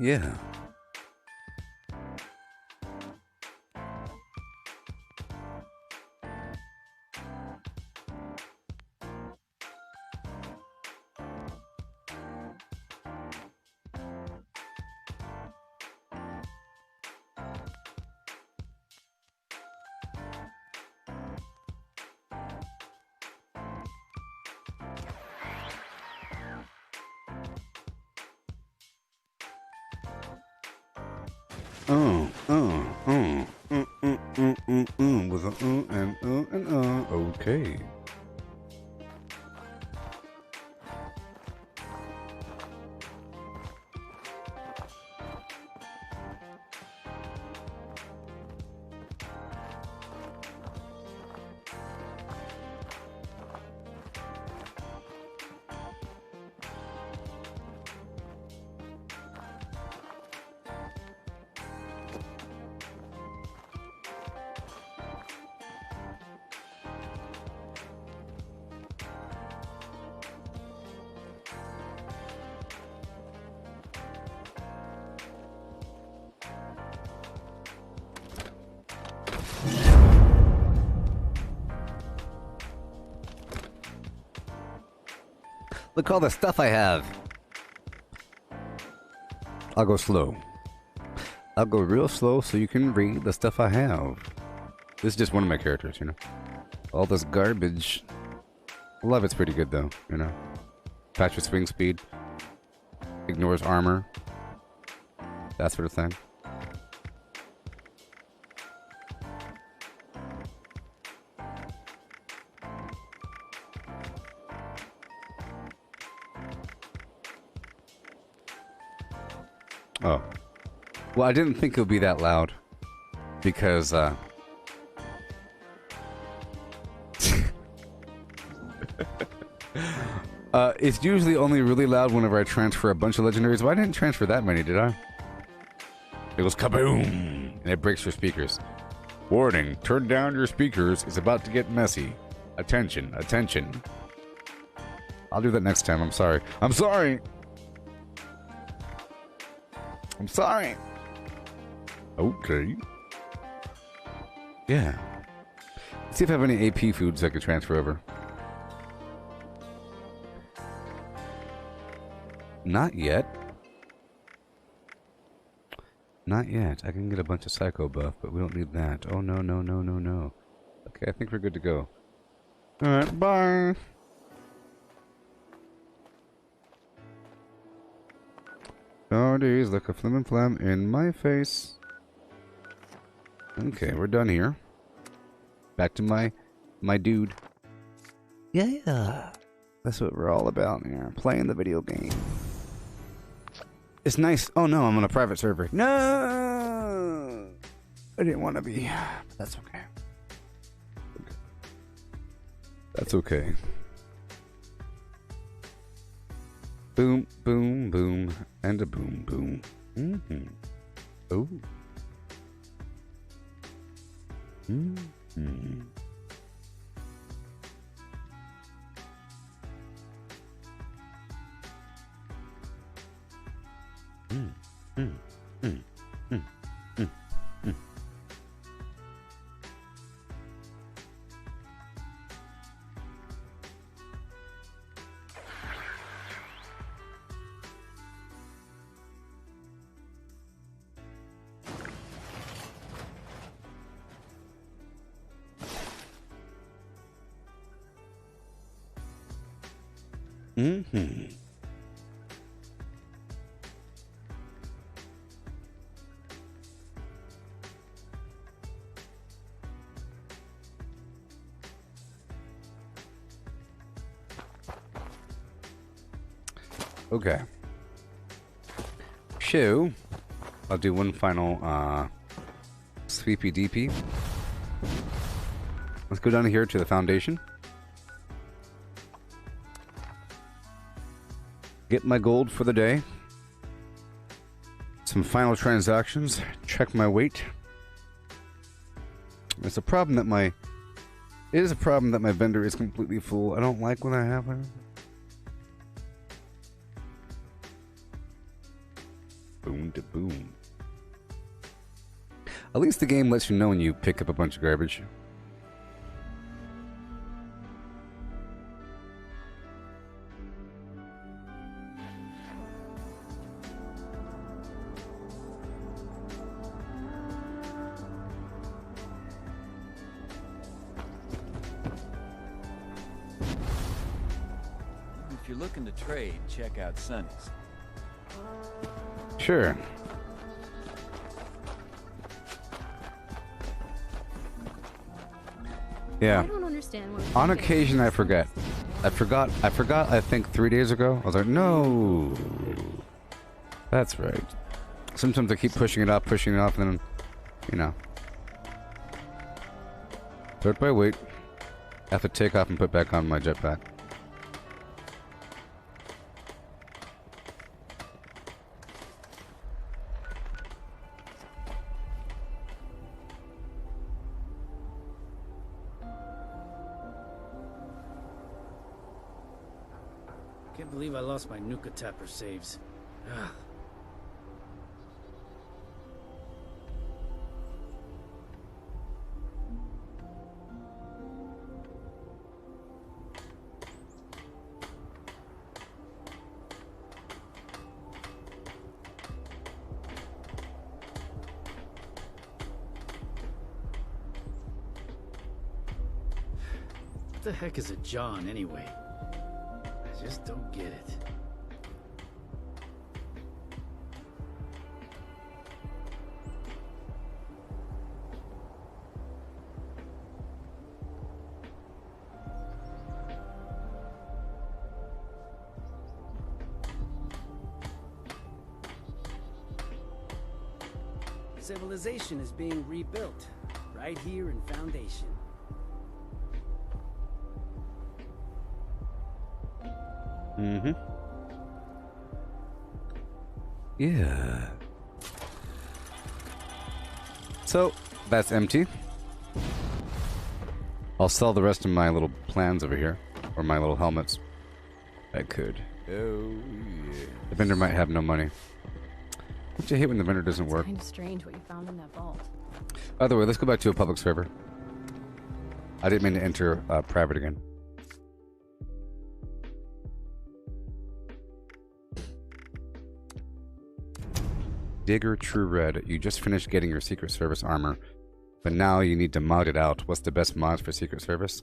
Yeah. With and okay. Look all the stuff I have. I'll go slow. I'll go real slow so you can read the stuff I have. This is just one of my characters, you know. All this garbage. A lot of it's pretty good though, you know. Faster swing speed. Ignores armor. That sort of thing. Oh. Well, I didn't think it would be that loud. Because, it's usually only really loud whenever I transfer a bunch of legendaries. Well, I didn't transfer that many, did I? It goes kaboom! And it breaks your speakers. Warning, turn down your speakers. It's about to get messy. Attention, attention. I'll do that next time. I'm sorry. I'm sorry! I'm sorry! Okay. Yeah. Let's see if I have any AP foods I can transfer over. Not yet. Not yet. I can get a bunch of psycho buff, but we don't need that. Oh, no, no, no, no, no. Okay, I think we're good to go. Alright, bye! Nowadays, like a flim and flam in my face. Okay, we're done here. Back to my dude. Yeah. That's what we're all about here. Playing the video game. It's nice. Oh no, I'm on a private server. No! I didn't want to be. But that's okay. That's okay. Boom, boom, boom. And a boom, boom. Mm-hmm. Oh. Mm-hmm. Mm-hmm. Okay. So, I'll do one final sweepy DP. Let's go down here to the foundation. Get my gold for the day. Some final transactions. Check my weight. It's a problem that my... It is a problem that my vendor is completely full. I don't like when that happens. Boom to boom. At least the game lets you know when you pick up a bunch of garbage. If you're looking to trade, check out Sonny's. Sure. Yeah. I don't understand what On occasion, I forget. I forgot, I think 3 days ago. I was like, no. That's right. Sometimes I keep pushing it off, and then, you know. Sort by weight. I have to take off and put back on my jetpack. Can't believe I lost my Nuka Tapper saves. Ugh. the heck is a John anyway? I just don't get it. Civilization is being rebuilt, right here in Foundation. Mm-hmm. Yeah. So, that's empty. I'll sell the rest of my little plans over here. Or my little helmets. I could. Oh, yeah. The vendor might have no money. Don't you hate when the vendor doesn't work? Kind of strange what you found in that vault. By the way, let's go back to a public server. I didn't mean to enter private again. Digger True Red, you just finished getting your Secret Service armor, but now you need to mod it out. What's the best mods for Secret Service?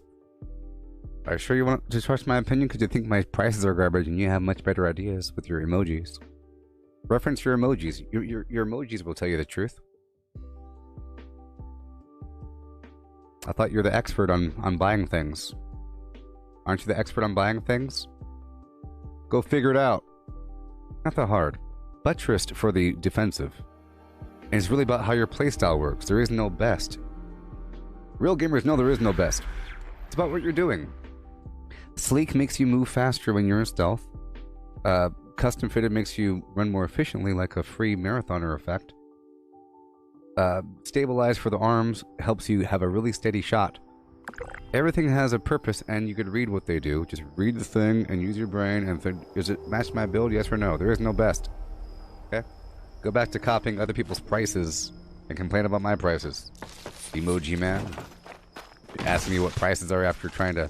Are you sure you want to trust my opinion because you think my prices are garbage and you have much better ideas with your emojis? Reference your emojis. Your emojis will tell you the truth. I thought you're the expert on buying things. Aren't you the expert on buying things? Go figure it out. Not that hard. Buttressed for the defensive. And it's really about how your playstyle works. There is no best. Real gamers know there is no best. It's about what you're doing. Sleek makes you move faster when you're in stealth. Custom fitted makes you run more efficiently, like a free marathoner effect. Stabilized for the arms helps you have a really steady shot. Everything has a purpose, and you could read what they do. Just read the thing and use your brain and think, does it match my build? Yes or no? There is no best. Okay? Go back to copying other people's prices and complain about my prices. Emoji man. Asking me what prices are after trying to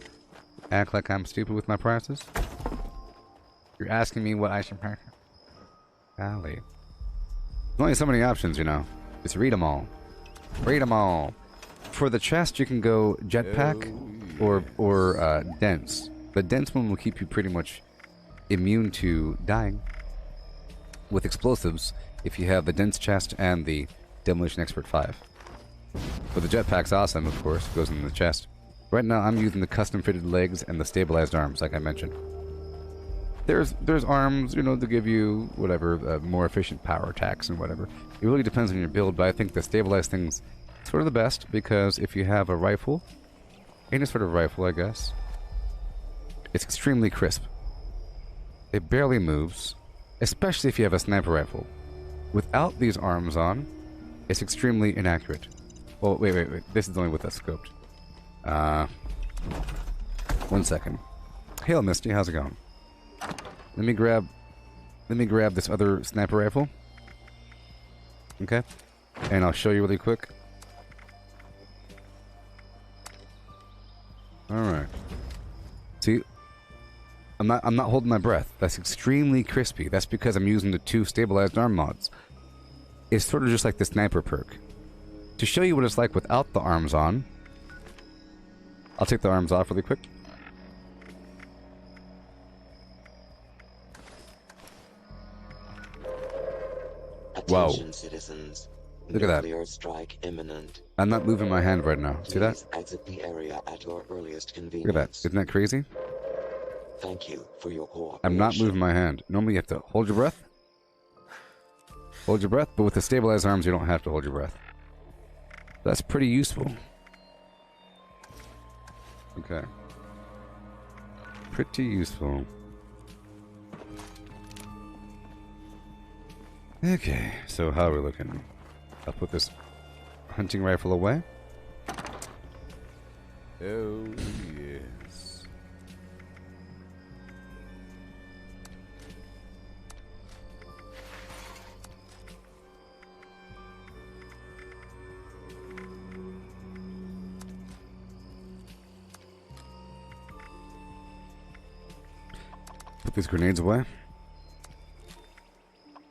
act like I'm stupid with my prices? You're asking me what I should pay. Golly. There's only so many options, you know. Just read them all. Read them all. For the chest, you can go jetpack or dense. The dense one will keep you pretty much immune to dying with explosives if you have the dense chest and the Demolition Expert 5. But the jetpack's awesome, of course. It goes in the chest. Right now, I'm using the custom-fitted legs and the stabilized arms, like I mentioned. There's arms, you know, to give you whatever, more efficient power attacks and whatever. It really depends on your build, but I think the stabilized thing's sort of the best, because if you have a rifle, any sort of rifle, I guess, it's extremely crisp. It barely moves, especially if you have a sniper rifle. Without these arms on, it's extremely inaccurate. Oh, wait. This is only with that scoped. 1 second. Hail, Misty, how's it going? Let me grab this other sniper rifle. Okay? And I'll show you really quick. Alright. See? I'm not holding my breath. That's extremely crispy. That's because I'm using the 2 stabilized arm mods. It's sort of just like the sniper perk. To show you what it's like without the arms on, I'll take the arms off really quick. Attention, Wow. citizens. Look at that. Nuclear strike imminent. I'm not moving my hand right now. See that? Please exit the area at your earliest convenience. Look at that. Isn't that crazy? Thank you for your cooperation. I'm not moving my hand. Normally you have to hold your breath. Hold your breath, but with the stabilized arms you don't have to hold your breath. That's pretty useful. Okay. Pretty useful. Okay, so how are we looking? I'll put this hunting rifle away. Oh, yes. Put these grenades away.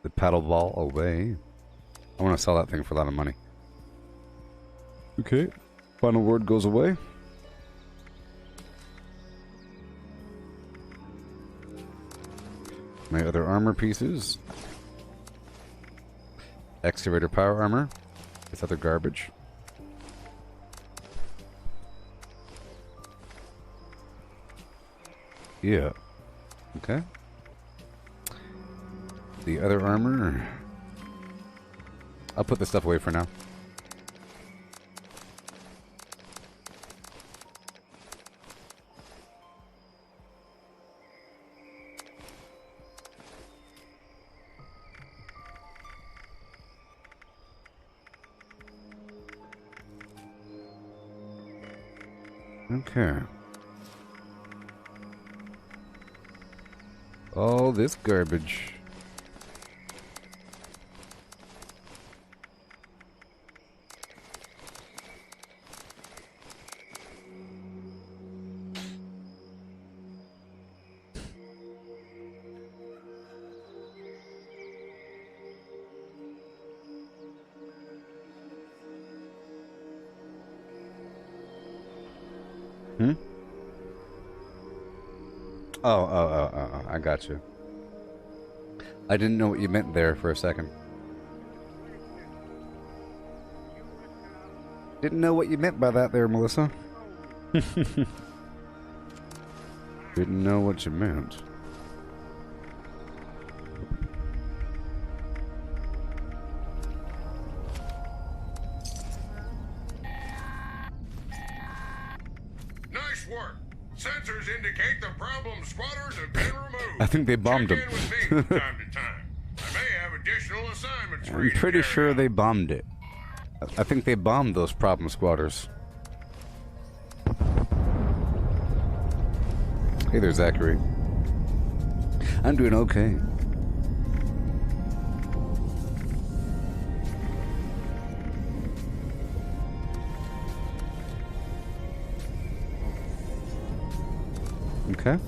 The paddle ball away. I want to sell that thing for a lot of money. Okay. Final word goes away. My other armor pieces. Excavator power armor. This other garbage. Yeah. Okay. The other armor. I'll put this stuff away for now. Okay. All this garbage. Hmm? Oh, I got you. I didn't know what you meant there for a second. Didn't know what you meant by that there, Melissa. Didn't know what you meant. Nice work. Sensors indicate the problem squatters have been removed. I think they bombed Check him. in with me from time to time. I may have additional assignments for you I'm to pretty carry sure out. they bombed it. I think they bombed those problem squatters. Hey there, Zachary. I'm doing okay. Okay.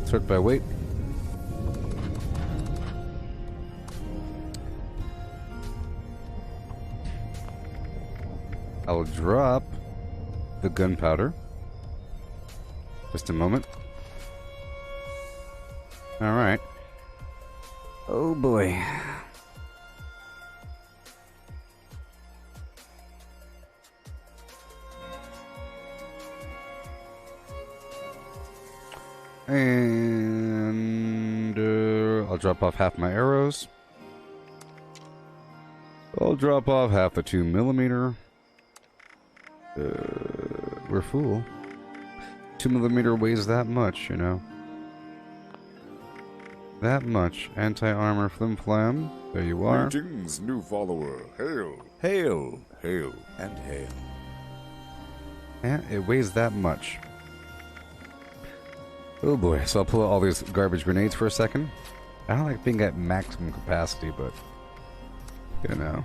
Sort by weight. I'll drop the gunpowder. Just a moment. All right. Oh boy. And I'll drop off half my arrows. I'll drop off half the 2mm. We're full. 2mm weighs that much, you know. That much. Anti-armor flim-flam. There you are. Greetings, new follower. Hail, hail, hail, and hail. Yeah, it weighs that much. Oh boy, so I'll pull out all these garbage grenades for a second. I don't like being at maximum capacity, but you know.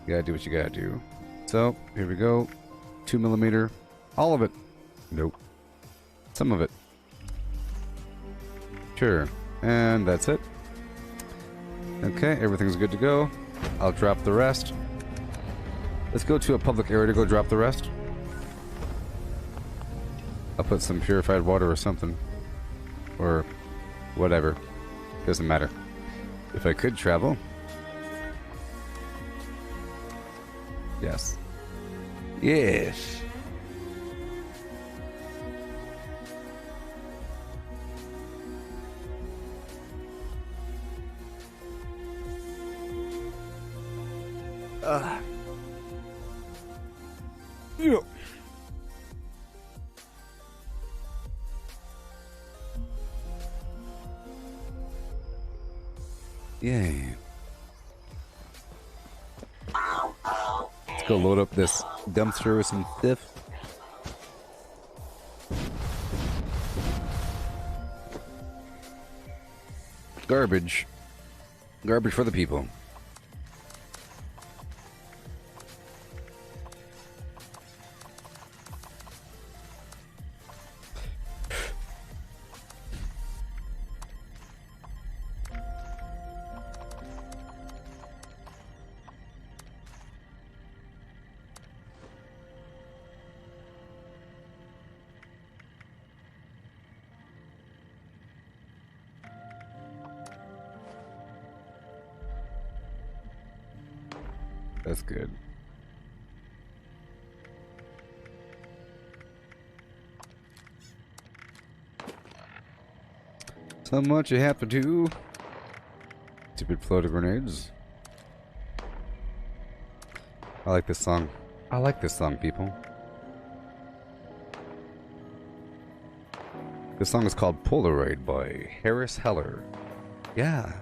You gotta do what you gotta do. So, here we go. 2mm. All of it. Nope. Some of it. Sure. And that's it. Okay, everything's good to go. I'll drop the rest. Let's go to a public area to go drop the rest. I'll put some purified water or something. Or whatever. Doesn't matter. If I could travel. Yes. Yes. Yeah. Yay. Let's go load up this dumpster with some stuff. Garbage. Garbage for the people. That's good. So much you have to do. Stupid floating grenades. I like this song. I like this song, people. This song is called Polaroid by Harris Heller. Yeah.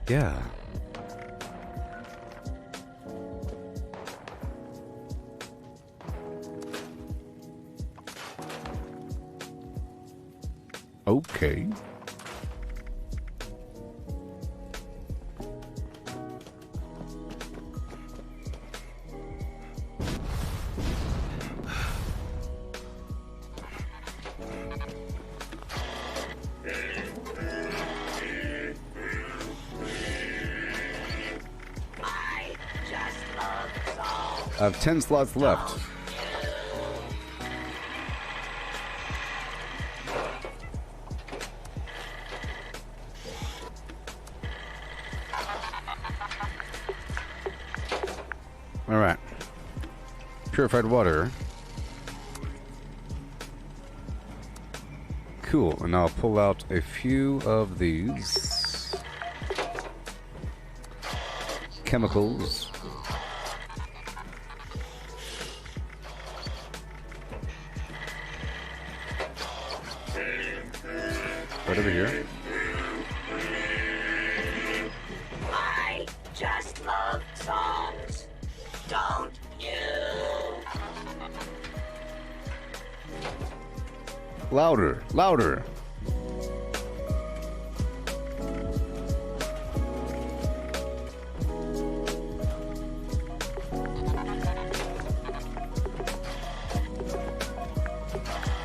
Yeah. Okay. I have 10 slots left. Alright. Purified water. Cool, and I'll pull out a few of these chemicals. Right over here. I just love songs, don't you? Louder, louder.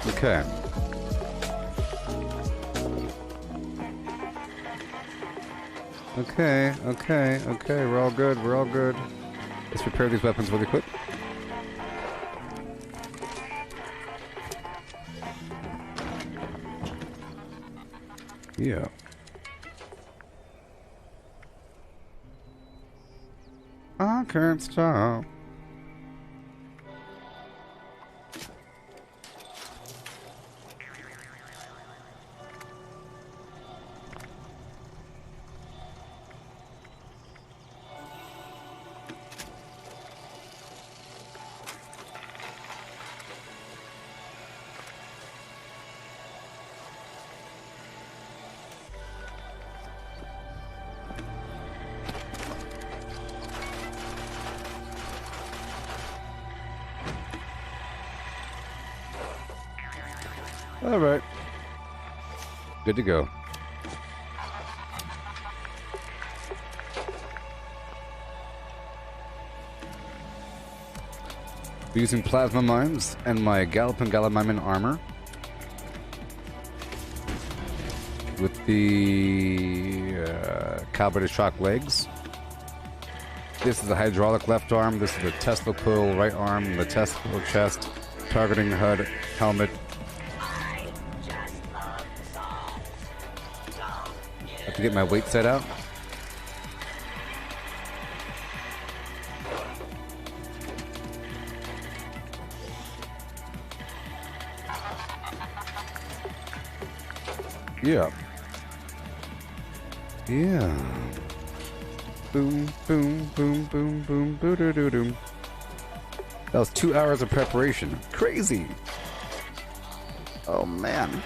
Okay. Okay, we're all good, we're all good. Let's repair these weapons really quick. Yeah. I can't stop. All right. Good to go. Using plasma mines and my Galloping Gallimimus armor. With the carbureted shock legs. This is the hydraulic left arm. This is the Tesla coil right arm. The Tesla chest. Targeting HUD helmet. Have to get my weight set out. Yeah. Yeah. Boom, boom, boom, boom, boom, boo doo doo doo. That was 2 hours of preparation. Crazy. Oh man.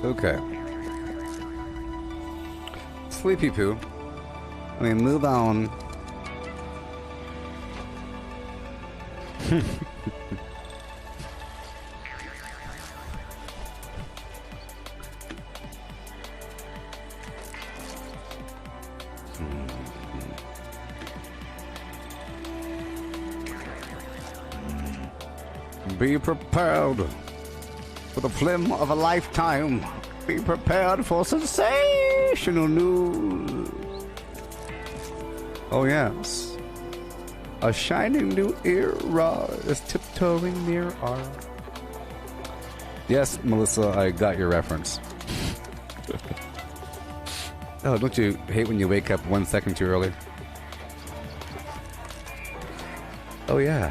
Okay. Sleepy poo. I mean, move on. Be prepared for the film of a lifetime. Be prepared for sensational news. Oh yes. A shining new era is tiptoeing near our... Yes, Melissa, I got your reference. Oh, don't you hate when you wake up 1 second too early? Oh yeah.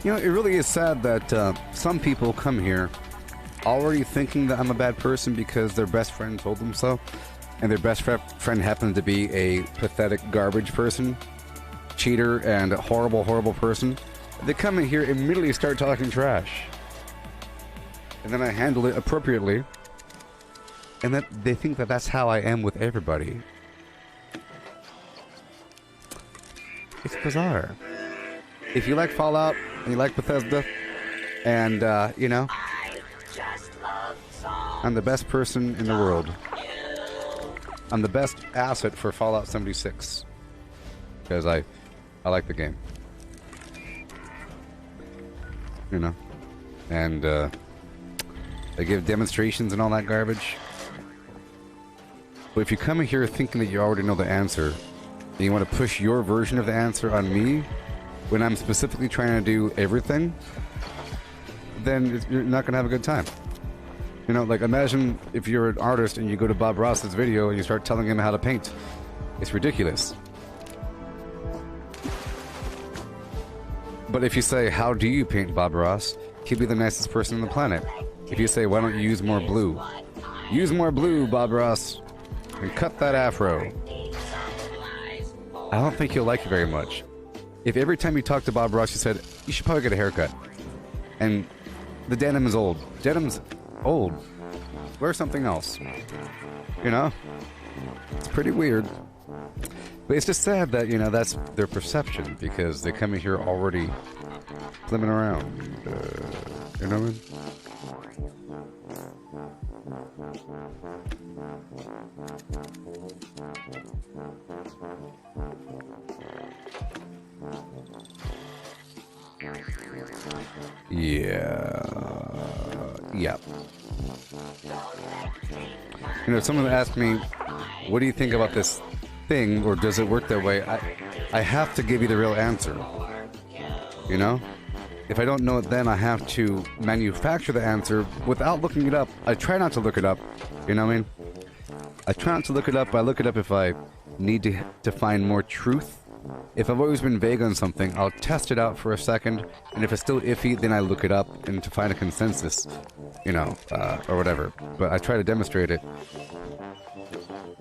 You know, it really is sad that some people come here already thinking that I'm a bad person because their best friend told them so, and their best friend happened to be a pathetic garbage person, cheater, and a horrible, horrible person. They come in here and immediately start talking trash. And then I handle it appropriately, and that they think that that's how I am with everybody. It's bizarre. If you like Fallout, and you like Bethesda, and, you know, I'm the best person in the world. I'm the best asset for Fallout 76. Because I like the game. You know? And, I give demonstrations and all that garbage. But if you come in here thinking that you already know the answer, and you want to push your version of the answer on me, when I'm specifically trying to do everything, then you're not going to have a good time. You know, like imagine if you're an artist and you go to Bob Ross's video and you start telling him how to paint. It's ridiculous. But if you say, how do you paint, Bob Ross? He'll be the nicest person on the planet. If you say, why don't you use more blue? Use more blue, Bob Ross. And cut that afro. I don't think he'll like you very much. If every time you talk to Bob Ross you said, you should probably get a haircut. And the denim is old. Denim's old. Wear something else. You know? It's pretty weird. But it's just sad that, you know, that's their perception, because they come in here already flimming around. You know what I mean? Yeah. You know, someone asked me, what do you think about this thing, or does it work that way? I have to give you the real answer. You know? If I don't know it then, I have to manufacture the answer without looking it up. I try not to look it up. You know what I mean? I try not to look it up. I look it up if I need to find more truth. If I've always been vague on something, I'll test it out for a second, and if it's still iffy, then I look it up and to find a consensus, you know, or whatever. But I try to demonstrate it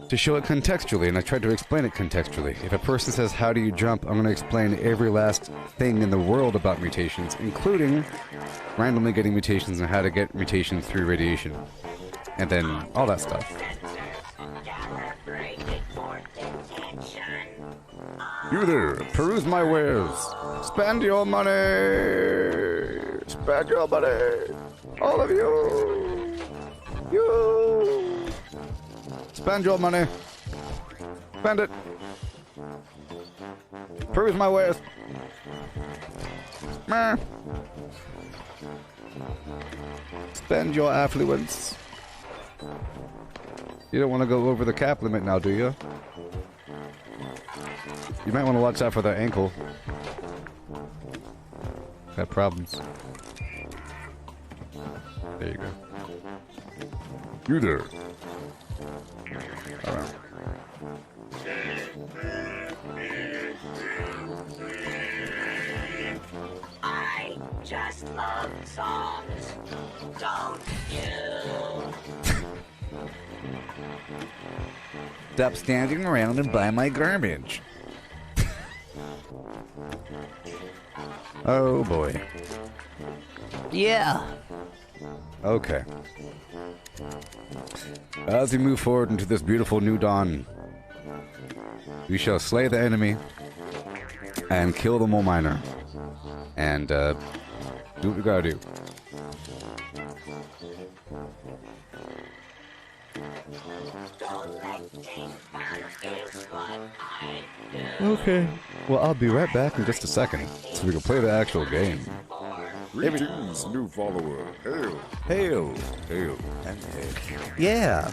to show it contextually, and I try to explain it contextually. If a person says, how do you jump, I'm going to explain every last thing in the world about mutations, including randomly getting mutations and how to get mutations through radiation. And then all that stuff. You there, peruse my wares. Spend your money. Spend your money. All of you. You. Spend your money. Spend it. Peruse my wares. Meh. Spend your affluence. You don't want to go over the cap limit now, do you? You might want to watch out for that ankle. Got problems. There you go. You there. Alright. I just love songs. Don't you? Stop standing around and buy my garbage. Oh boy. Yeah. Okay. As we move forward into this beautiful new dawn, we shall slay the enemy and kill the mole miner. And do what we gotta do. Okay. Well, I'll be right back in just a second, so we can play the actual game. Greetings, new follower. Hail. Hail! Hail. And hail. Yeah!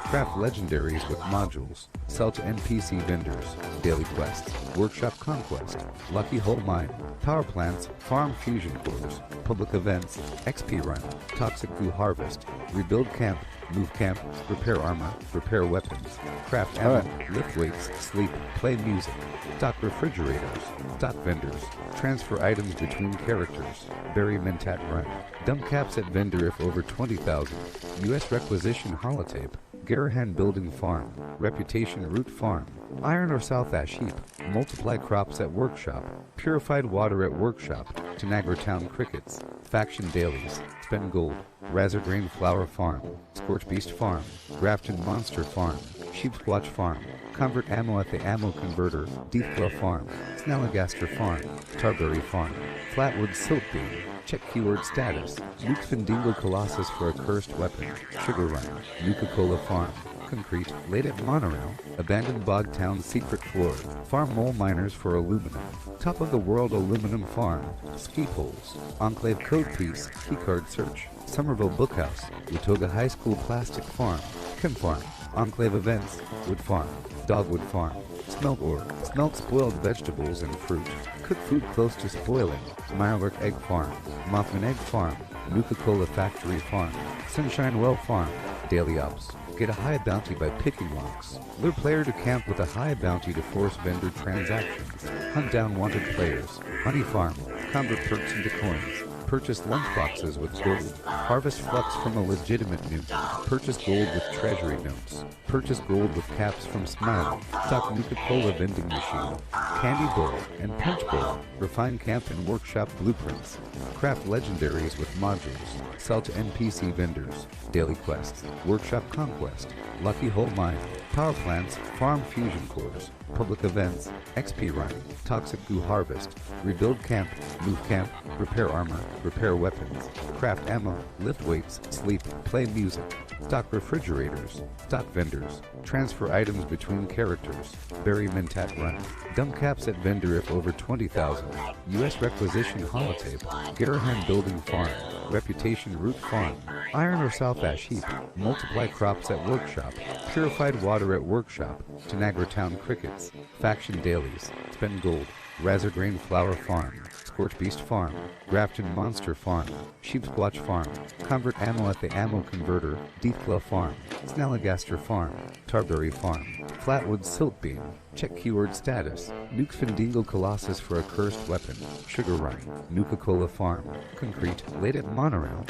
Craft legendaries with modules. Sell to NPC vendors. Daily quests. Workshop conquest. Lucky hole mine. Power plants. Farm fusion cores. Public events. XP run. Toxic goo harvest. Rebuild camp. Move camp. Repair armor. Repair weapons. Craft ammo. Lift weights. Sleep. Play music. Stock refrigerators. Stock vendors. Transfer items between characters. Bury Mentat run. Dump caps at vendor if over 20,000. U.S. requisition holotape. Garahan building farm. Reputation root farm. Iron or South Ash heap. Multiply crops at workshop. Purified water at workshop. Tanagra town crickets. Faction dailies. Spend gold. Razorgrain flower farm. Scorch beast farm. Grafton monster farm. Sheep squatch farm. Convert ammo at the ammo converter. Deathclaw farm. Snalligaster farm. Tarberry farm. Flatwood silk beam. Check keyword status. Nuke Findingo Colossus for a cursed weapon. Sugar Run. Nuka-Cola Farm. Concrete. Laid at Monorail. Abandoned Bog Town secret floor. Farm mole miners for aluminum. Top of the world aluminum farm. Ski poles. Enclave code piece. Keycard search. Somerville Bookhouse. Watoga High School plastic farm. Chem farm. Enclave events. Wood farm. Dogwood farm. Smelt ore. Smelt spoiled vegetables and fruit. Cook food close to spoiling. Mirelurk Egg Farm. Mothman Egg Farm. Nuka-Cola Factory Farm. Sunshine Well Farm. Daily Ops. Get a high bounty by picking locks. Lure player to camp with a high bounty to force vendor transactions. Hunt down wanted players. Honey Farm. Convert perks into coins. Purchase lunchboxes with gold. Harvest flux from a legitimate nuke. Purchase gold with treasury notes. Purchase gold with caps from Smile. Stock Nuka-Cola vending machine. Candy bowl and punch bowl. Refine camp and workshop blueprints. Craft legendaries with modules. Sell to NPC vendors. Daily quests. Workshop conquest. Lucky hole mine. Power plants. Farm fusion cores. Public events. XP run. Toxic goo harvest. Rebuild camp. Move camp. Repair armor. Repair weapons. Craft ammo. Lift weights. Sleep. Play music. Stock refrigerators. Stock vendors. Transfer items between characters. Bury Mentat run. Dump caps at vendor if over 20,000. U.S. requisition holotape. Garahan building farm. Reputation root farm. Iron or South Ash heap. Multiply crops at workshop. Purified water at workshop. Tanagra town crickets. Faction dailies. Spend gold. Razorgrain flower farm. Scorch beast farm. Grafton monster farm. Sheep squatch farm. Convert ammo at the ammo converter. Deathclaw farm. Snalligaster farm. Tarberry farm. Flatwood silk beam. Check keyword status. Nuke Findingo Colossus for a cursed weapon. Sugar Run. Nuka-Cola farm. Concrete. Laid at Monorail.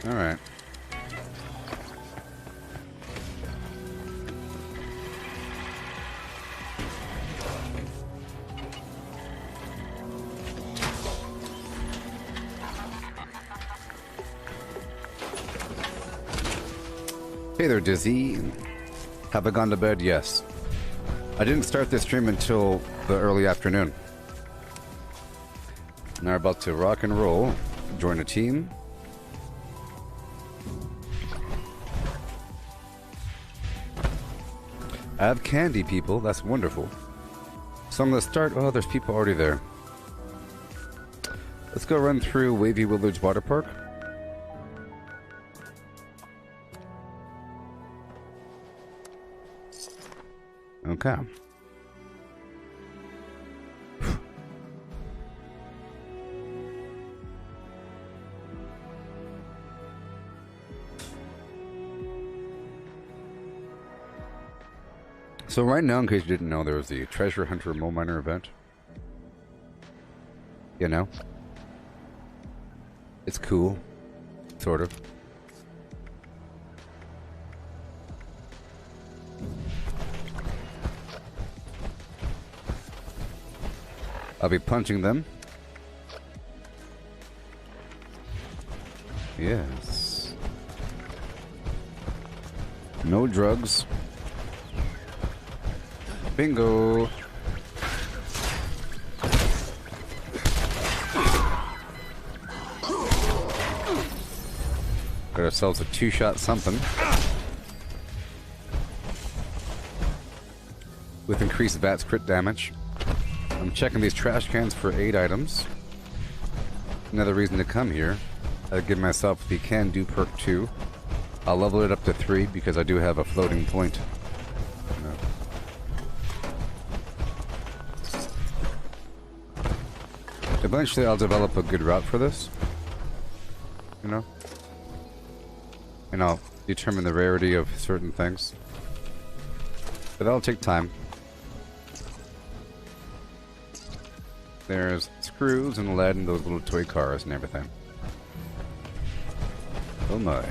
Alright. Hey there, Dizzy. Have I gone to bed? Yes. I didn't start this stream until the early afternoon. Now we're about to rock and roll. Join a team. I have candy, people. That's wonderful. So I'm going to start... Oh, there's people already there. Let's go run through Wavy Willage Water Park. Okay. So right now, in case you didn't know, there was the Treasure Hunter Mole Miner event. You know? It's cool. Sort of. I'll be punching them. Yes. No drugs. Bingo. Got ourselves a two-shot something. With increased VATS crit damage. I'm checking these trash cans for 8 items. Another reason to come here. I give myself the Can Do perk 2. I'll level it up to 3 because I do have a floating point. Eventually I'll develop a good route for this. You know? And I'll determine the rarity of certain things. But that'll take time. There's screws and lead and those little toy cars and everything. Oh my.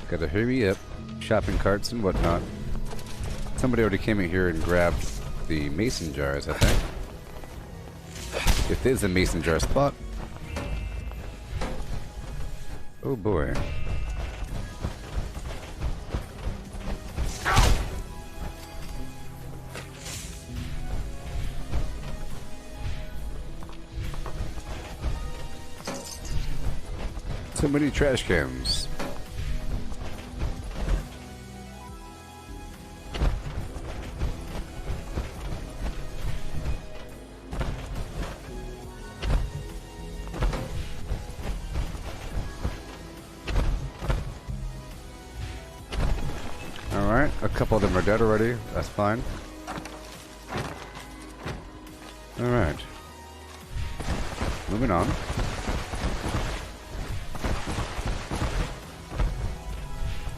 Gotta hurry up. Shopping carts and whatnot. Somebody already came in here and grabbed the mason jars, I think. If there's a mason jar spot. Oh boy. So many trash cans. Alright, a couple of them are dead already. That's fine. Alright. Moving on.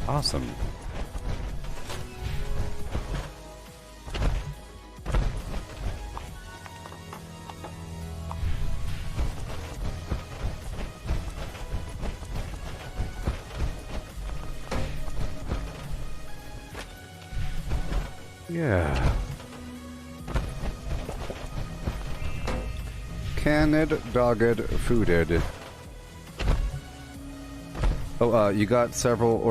Awesome. Yeah. Canned, dogged, fooded. Oh, you got several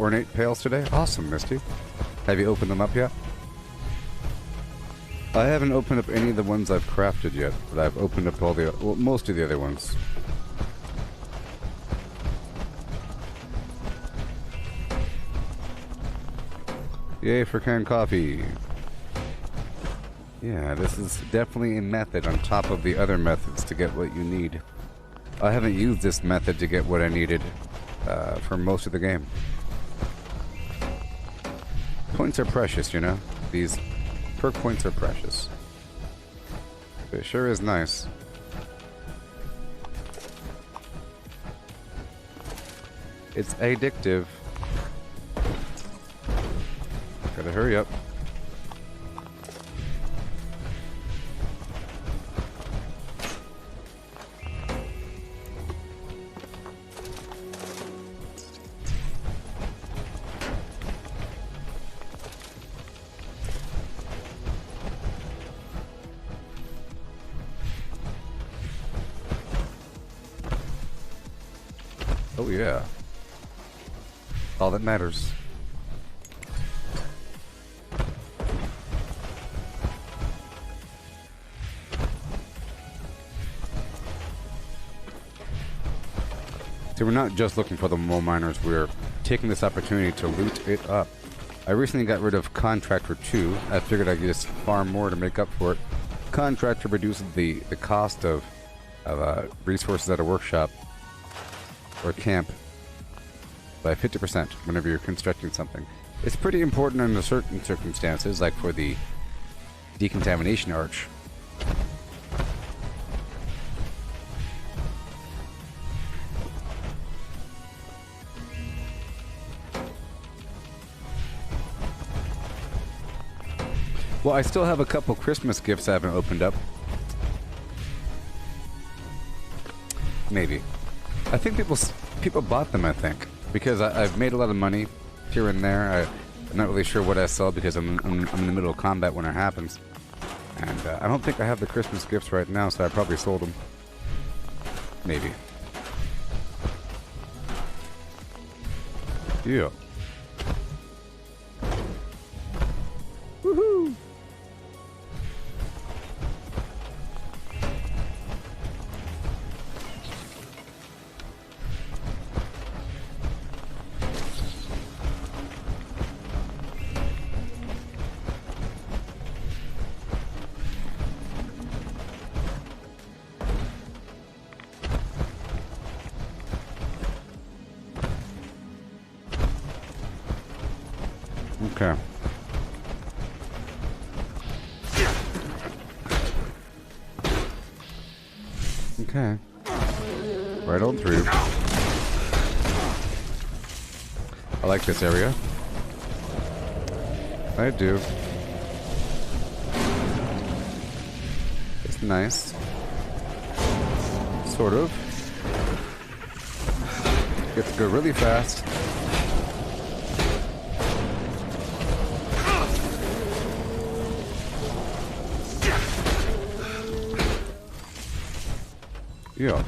ornate pails today? Awesome, Misty. Have you opened them up yet? I haven't opened up any of the ones I've crafted yet, but I've opened up all the, well, most of the other ones. Yay for canned coffee. Yeah, this is definitely a method on top of the other methods to get what you need. I haven't used this method to get what I needed for most of the game. Points are precious, you know? These perk points are precious. It sure is nice. It's addictive. Gotta hurry up. Oh yeah. All that matters. So we're not just looking for the mole miners, we're taking this opportunity to loot it up. I recently got rid of Contractor 2. I figured I'd just farm more to make up for it. Contractor reduces the cost of resources at a workshop or camp by 50% whenever you're constructing something. It's pretty important under certain circumstances, like for the decontamination arch. Well, I still have a couple Christmas gifts I haven't opened up. Maybe. I think people bought them, I think. Because I've made a lot of money here and there. I'm not really sure what I sell because I'm in the middle of combat when it happens. And I don't think I have the Christmas gifts right now, so I probably sold them. Maybe. Yeah. Woohoo! Okay. Okay. Right on through. I like this area. I do. It's nice. Sort of. Get to go really fast. Yeah.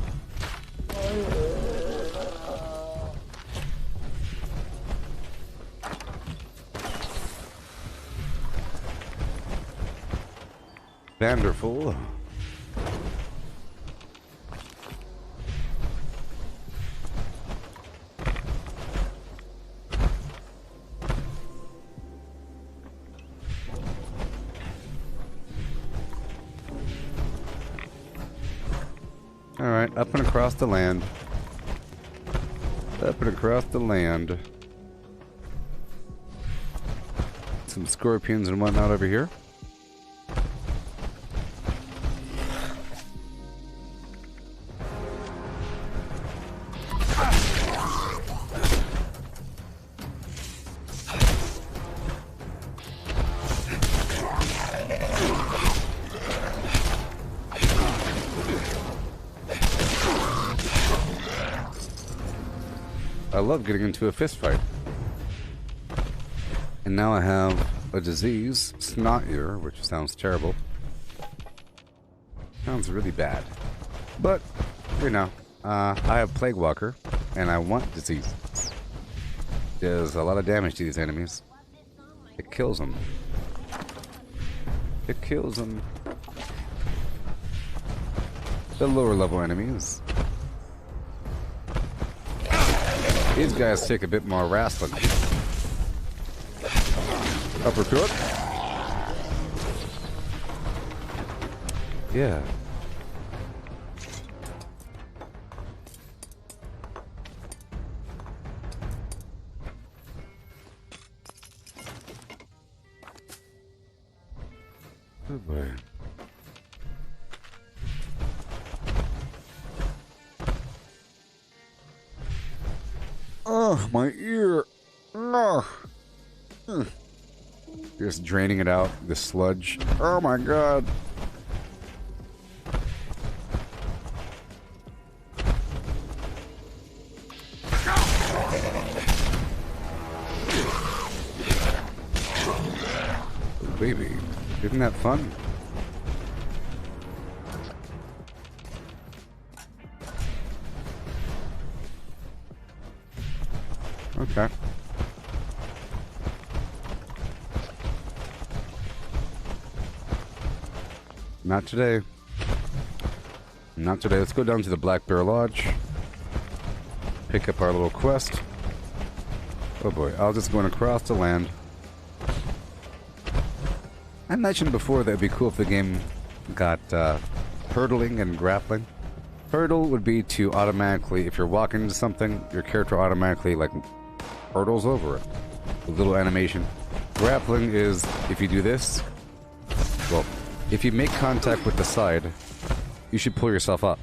Wonderful. Alright, up and across the land. Up and across the land. Some scorpions and whatnot over here. I love getting into a fist fight. And now I have a disease, snot ear, which sounds terrible. Sounds really bad. But, you know, I have Plague Walker, and I want disease. Does a lot of damage to these enemies. It kills them. It kills them. The lower level enemies. These guys take a bit more wrestling. Uppercut. Yeah. Oh boy. Oh, my ear. No. Just draining it out, the sludge. Oh my god. Oh, baby. Isn't that fun? Okay. Not today. Not today. Let's go down to the Black Bear Lodge. Pick up our little quest. Oh boy, I was just going across the land. I mentioned before that it'd be cool if the game got hurdling and grappling. Hurdle would be to automatically, if you're walking into something, your character automatically like hurdles over it. A little animation. Grappling is if you do this, well, if you make contact with the side, you should pull yourself up.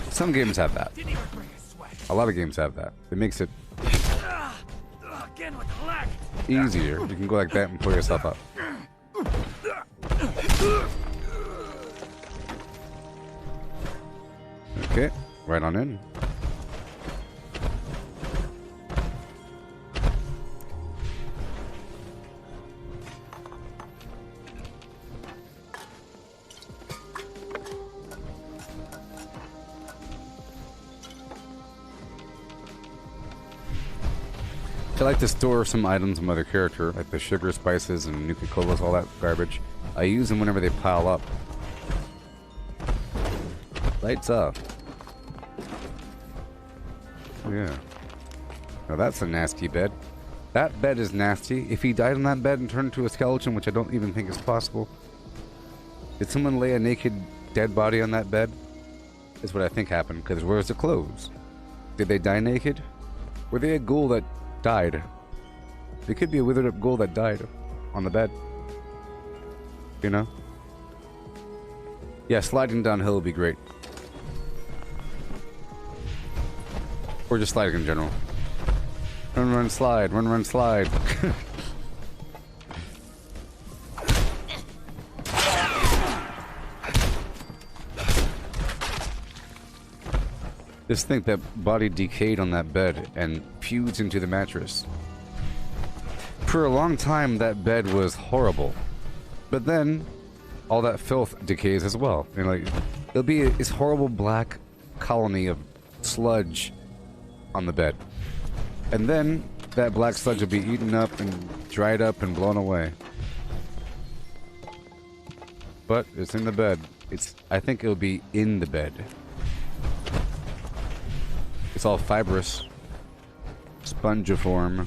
Some games have that. A lot of games have that. It makes it easier. You can go like that and pull yourself up. Okay. right on in. I like to store some items of my other character, like the sugar, spices, and Nuka-Colas, all that garbage. I use them whenever they pile up. Lights up. Yeah. Now that's a nasty bed. That bed is nasty. If he died on that bed and turned into a skeleton, which I don't even think is possible. Did someone lay a naked dead body on that bed? Is what I think happened, because where's the clothes? Did they die naked? Were they a ghoul that died? They could be a withered up ghoul that died on the bed. You know? Yeah, sliding downhill would be great. Or just sliding in general. Run, run, slide. Run, run, slide. Just think that body decayed on that bed and fused into the mattress. For a long time, that bed was horrible. But then, all that filth decays as well. You know, like, there'll be this horrible black colony of sludge on the bed. And then, that black sludge will be eaten up and dried up and blown away. But, it's in the bed. I think it'll be in the bed. It's all fibrous, spongiform.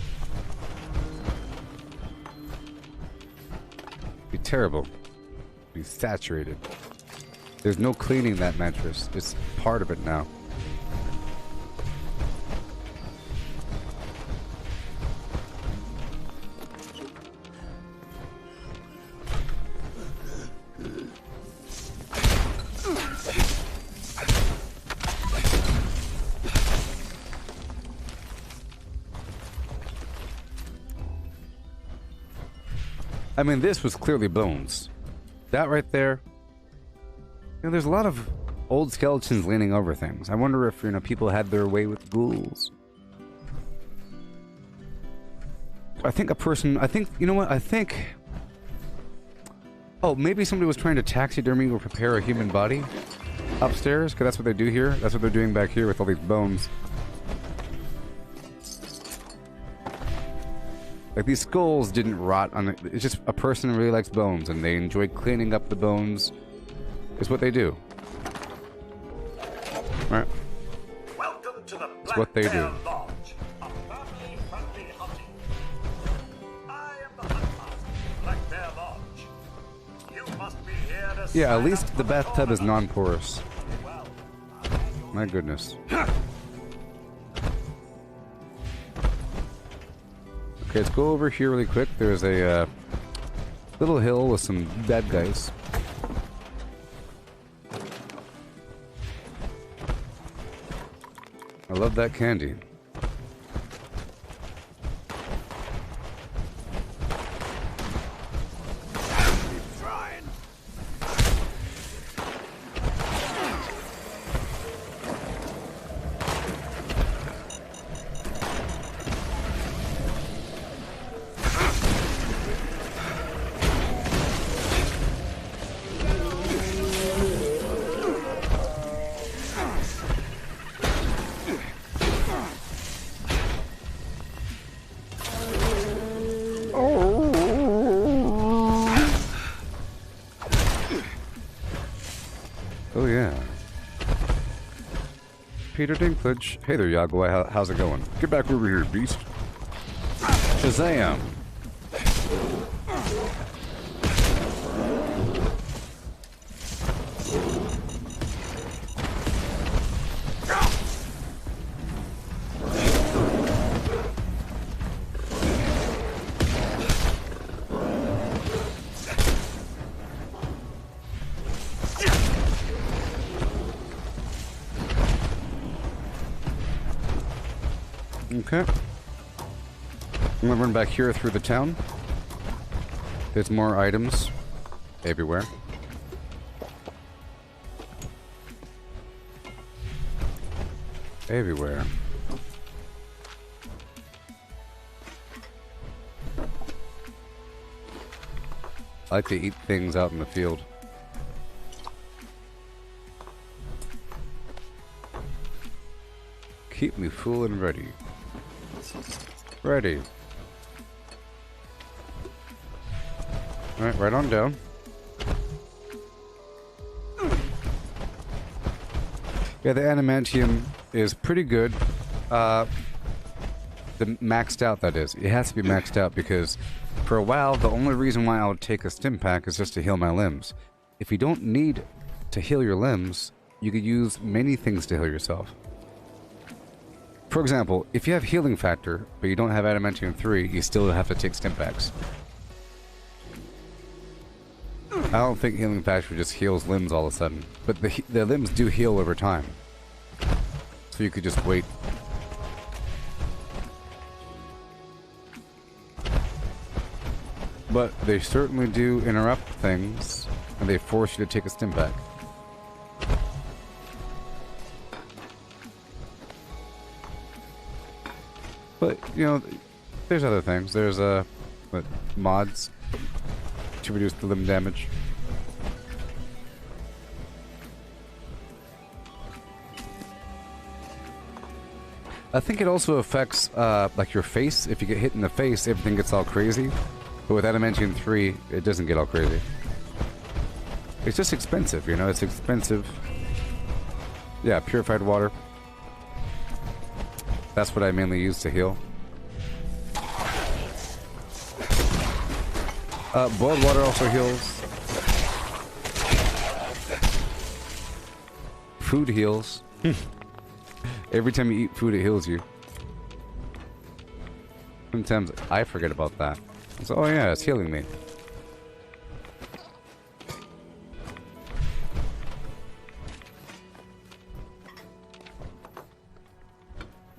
Be terrible. Be saturated. There's no cleaning that mattress. It's part of it now. I mean, this was clearly bones. That right there. You know, there's a lot of old skeletons leaning over things. I wonder if, you know, people had their way with ghouls. I think you know what? Oh, maybe somebody was trying to taxidermy or prepare a human body upstairs, because that's what they do here. That's what they're doing back here with all these bones. Like, these skulls didn't rot on it. It's just a person who really likes bones, and they enjoy cleaning up the bones. It's what they do. Right? Welcome to the It's what they do. Lodge, a family-friendly hunting. I am the Huntmaster, Black Bear Lodge. You must be here to Yeah, at least the bathtub is non-porous. My goodness. Okay, let's go over here really quick. There's a little hill with some bad guys. I love that candy. Oh yeah. Peter Dinklage. Hey there, Yagway. How's it going? Get back over here, beast. Shazam! Okay. I'm gonna run back here through the town. There's more items everywhere. everywhere. I like to eat things out in the field. Keep me full and ready. Ready. Alright, right on down. Yeah, the adamantium is pretty good. The maxed out, that is. It has to be maxed out because for a while, the only reason why I would take a stim pack is just to heal my limbs. If you don't need to heal your limbs, you could use many things to heal yourself. For example, if you have healing factor, but you don't have adamantium 3, you still have to take stim packs. I don't think healing factor just heals limbs all of a sudden, but the limbs do heal over time. So you could just wait. But they certainly do interrupt things, and they force you to take a stim pack. But, you know, there's other things. There's, mods to reduce the limb damage. I think it also affects, like your face. If you get hit in the face, everything gets all crazy. But with adamantium 3, it doesn't get all crazy. It's just expensive, you know? It's expensive. Yeah, purified water. That's what I mainly use to heal. Boiled water also heals. Food heals. Every time you eat food, it heals you. Sometimes I forget about that. So, oh yeah, it's healing me.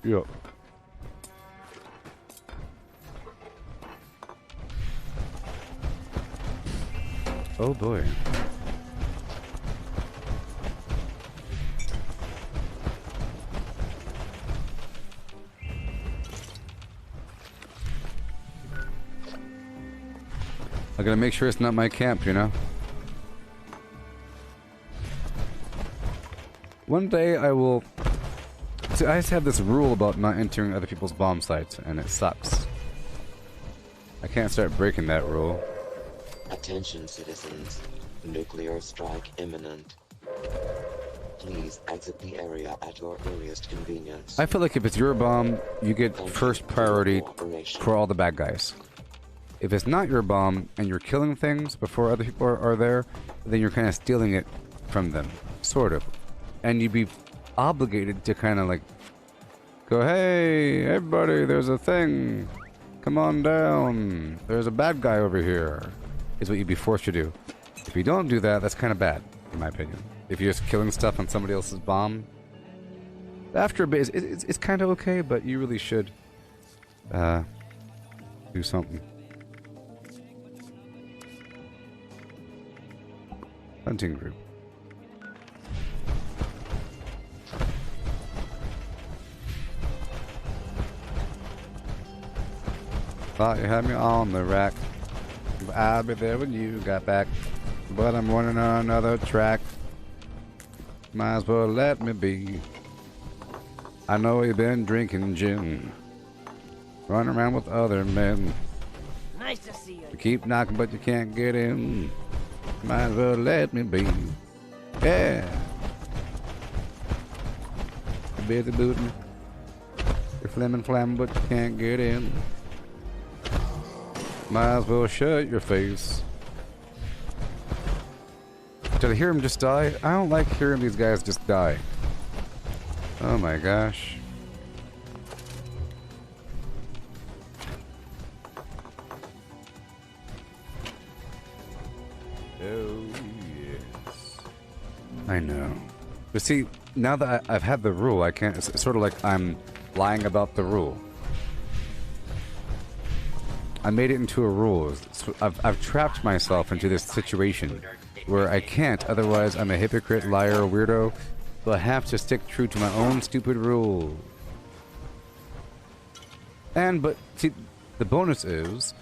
Yup. Oh boy. I gotta make sure it's not my camp, you know? One day I will... See, I just have this rule about not entering other people's bomb sites, and it sucks. I can't start breaking that rule. Attention, citizens. Nuclear strike imminent. Please exit the area at your earliest convenience. I feel like if it's your bomb, you get first priority for all the bad guys. If it's not your bomb and you're killing things before other people are there, then you're kind of stealing it from them, sort of. And you'd be obligated to kind of like go, hey, everybody, there's a thing. Come on down. There's a bad guy over here, is what you'd be forced to do. If you don't do that, that's kind of bad, in my opinion. If you're just killing stuff on somebody else's bomb, after a bit, it's kind of okay, but you really should do something. Hunting group. Thought you had me on the rack. I'll be there when you got back. But I'm running on another track. Might as well let me be. I know you've been drinking gin. Running around with other men. Nice to see you. You keep knocking but you can't get in. Might as well let me be. Yeah. You're busy booting. You're flamming but you can't get in. Might as well shut your face. Did I hear him just die? I don't like hearing these guys just die. Oh my gosh. Oh yes. I know. But see, now that I've had the rule, I can't... It's sort of like I'm lying about the rule. I made it into a rule. I've trapped myself into this situation where I can't, otherwise I'm a hypocrite, liar, weirdo, So I have to stick true to my own stupid rule. But see, the bonus is,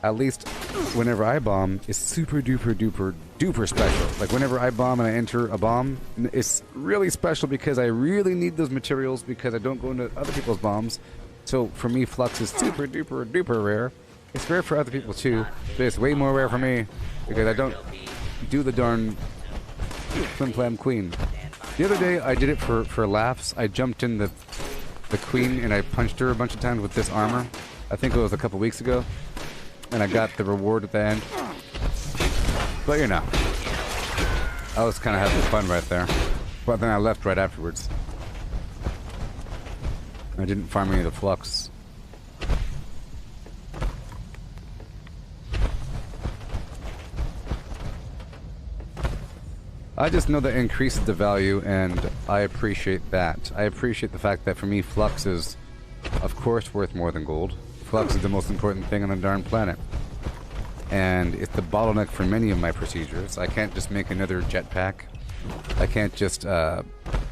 at least whenever I bomb, it's super duper duper duper special. Like whenever I bomb and I enter a bomb, it's really special because I really need those materials because I don't go into other people's bombs. So for me, Flux is super duper duper rare. It's rare for other people too, but it's way more rare for me because I don't do the darn Flim Flam Queen. The other day I did it for laughs. I jumped in the Queen and I punched her a bunch of times with this armor. I think it was a couple weeks ago. And I got the reward at the end. But you know, I was kind of having fun right there. But then I left right afterwards. I didn't farm any of the Flux. I just know that it increases the value, and I appreciate that. I appreciate the fact that for me, Flux is, of course, worth more than gold. Flux is the most important thing on the darn planet. And it's the bottleneck for many of my procedures. I can't just make another jetpack. I can't just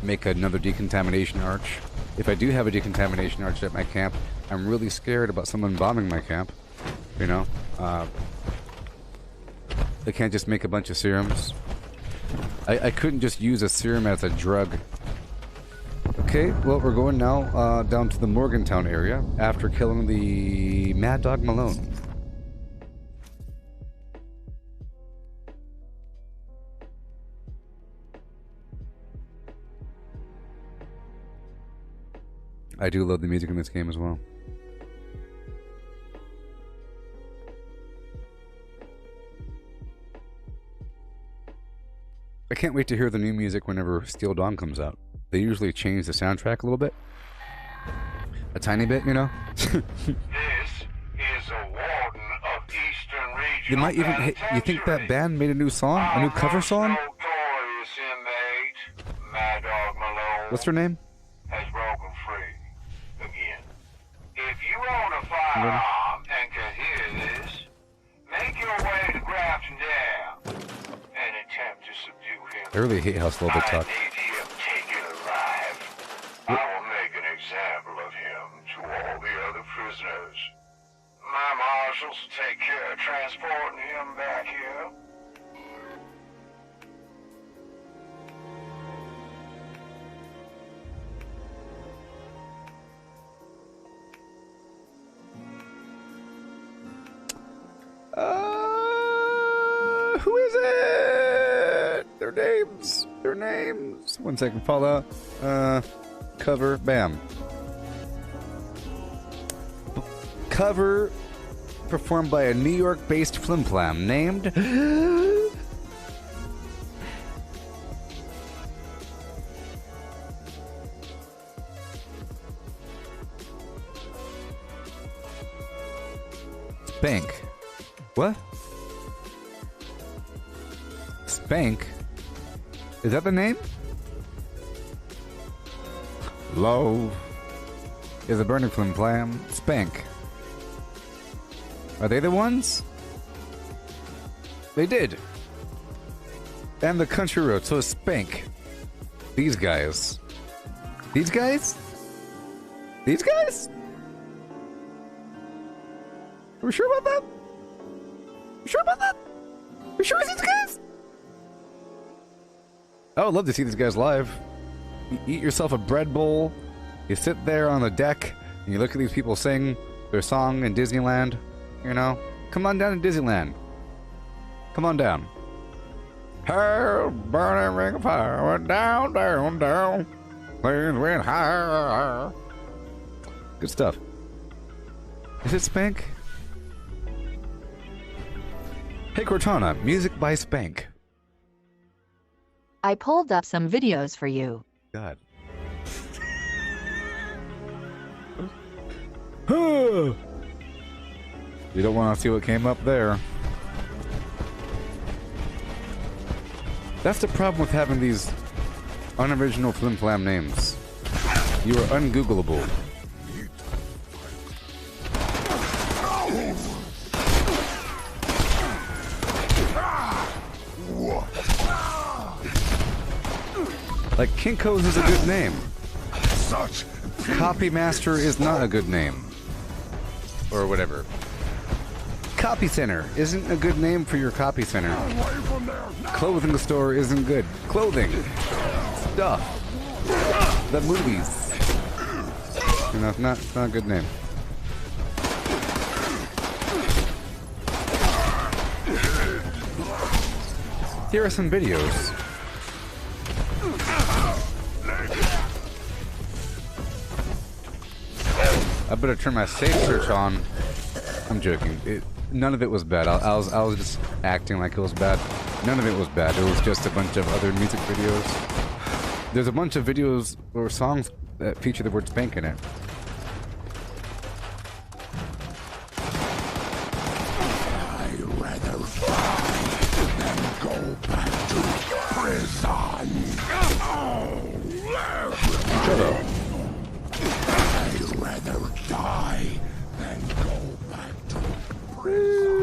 make another decontamination arch. If I do have a decontamination arch at my camp, I'm really scared about someone bombing my camp. You know? I can't just make a bunch of serums. I couldn't just use a serum as a drug. Okay, well, we're going now down to the Morgantown area after killing the Mad Dog Malone. I do love the music in this game as well. I can't wait to hear the new music whenever Steel Dawn comes out. They usually change the soundtrack a little bit. A tiny bit, you know? This is a warden of Eastern Region. You might even... You think that band made a new song? A new cover song? Mad Dog Malone What's her name? has broken free again. If you own a firearm and can hear this, make your way to Grafton Dam and attempt to subdue him. I really hate how slow they talk. I will make an example of him to all the other prisoners. My marshals will take care of transporting him back here. Who is it? Their names. Their names. 1 second. Fallout. Cover. Bam. Cover performed by a New York-based flimflam named... Spank. What? Spank? Is that the name? Low is a burning flim flam. Spank. Are they the ones? They did. And the country road, so Spank. These guys. These guys? These guys? Are we sure about that? You sure about that? You sure it's these guys? I would love to see these guys live. You eat yourself a bread bowl, you sit there on the deck, and you look at these people sing their song in Disneyland. You know? Come on down to Disneyland. Come on down. Hell, burning ring of fire, went down, down, down. Planes went higher. Good stuff. Is it Spank? Hey Cortana, music by Spank. I pulled up some videos for you. God. You don't want to see what came up there. That's the problem with having these unoriginal flim-flam names. You are ungoogleable. Like, Kinko's is a good name. Such Copy Master is not a good name. Or whatever. Copy Center isn't a good name for your copy center. Clothing store isn't good. Clothing. Stuff. The movies. You know, it's not a good name. Here are some videos. I better turn my safe search on. I'm joking. None of it was bad. I was just acting like it was bad. None of it was bad. It was just a bunch of other music videos. There's a bunch of videos or songs that feature the word spank in it. I'd rather die than go back to prison. Shut up. I'd rather die than go back to prison.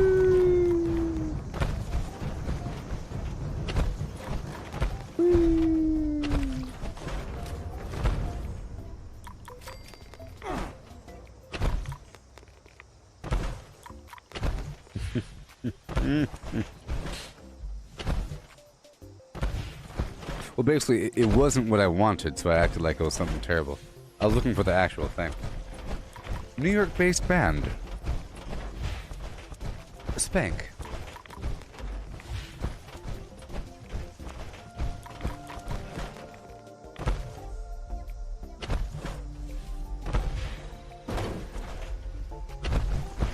Well, basically, it wasn't what I wanted, so I acted like it was something terrible. I was looking for the actual thing. New York-based band. Spank.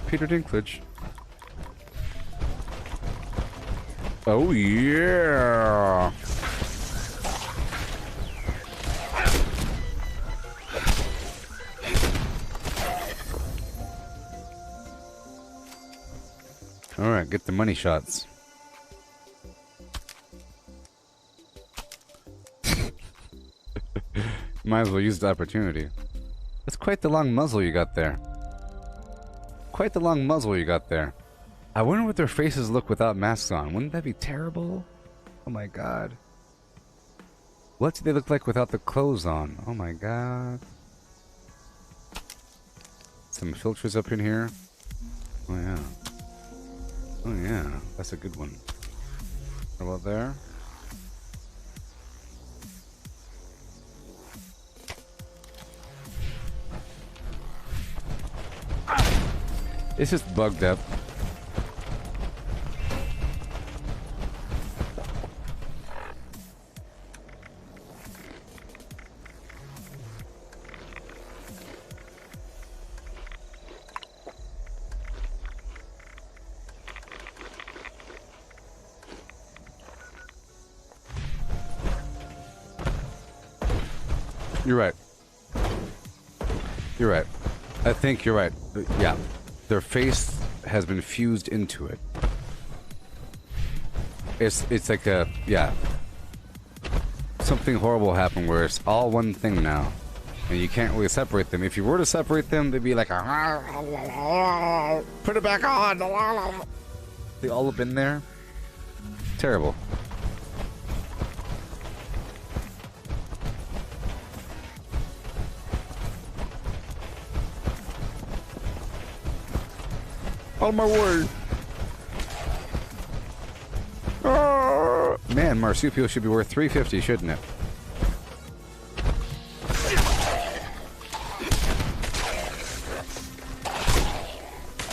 Peter Dinklage. Oh yeah! Alright, get the money shots. Might as well use the opportunity. That's quite the long muzzle you got there. Quite the long muzzle you got there. I wonder what their faces look without masks on. Wouldn't that be terrible? Oh my god. What do they look like without the clothes on? Oh my god. Some filters up in here. Oh yeah. Oh yeah, that's a good one. How about there? It's just bugged up. You're right. You're right. I think you're right. Yeah. Their face has been fused into it. It's like a, yeah. Something horrible happened where it's all one thing now. And you can't really separate them. If you were to separate them, they'd be like a put it back on. They all have been there. Terrible. On my way. Man, marsupial should be worth $350, shouldn't it?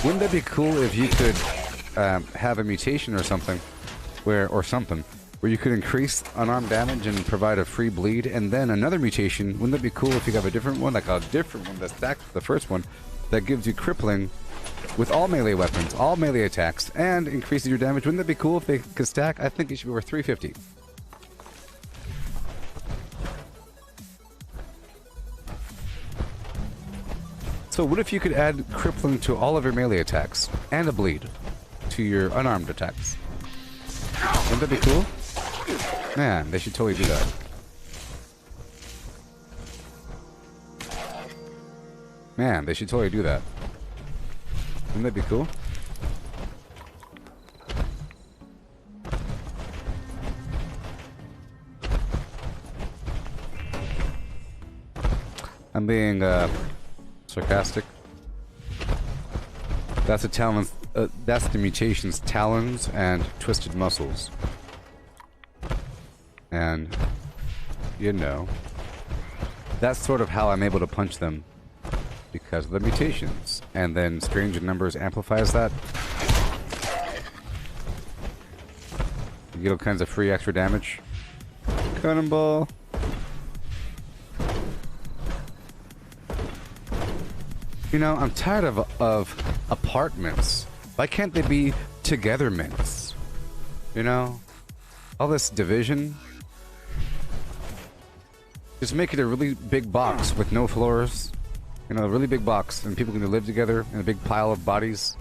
Wouldn't that be cool if you could have a mutation or something, where you could increase unarmed damage and provide a free bleed, and then another mutation? Wouldn't that be cool if you have a different one, like a different one that stacks with the first one, that gives you crippling with all melee weapons, all melee attacks, and increases your damage? Wouldn't that be cool if they could stack? I think it should be worth $350. So what if you could add crippling to all of your melee attacks, and a bleed to your unarmed attacks? Wouldn't that be cool? Man, they should totally do that. Man, they should totally do that. Wouldn't that be cool? I'm being sarcastic. That's the talons. That's the mutation's talons and twisted muscles. And you know, that's sort of how I'm able to punch them because of the mutations. And then Strange in Numbers amplifies that. You get all kinds of free extra damage. Cannonball. You know, I'm tired of apartments. Why can't they be togetherments? You know? All this division. Just make it a really big box with no floors. You know, a really big box, and people can live together in a big pile of bodies.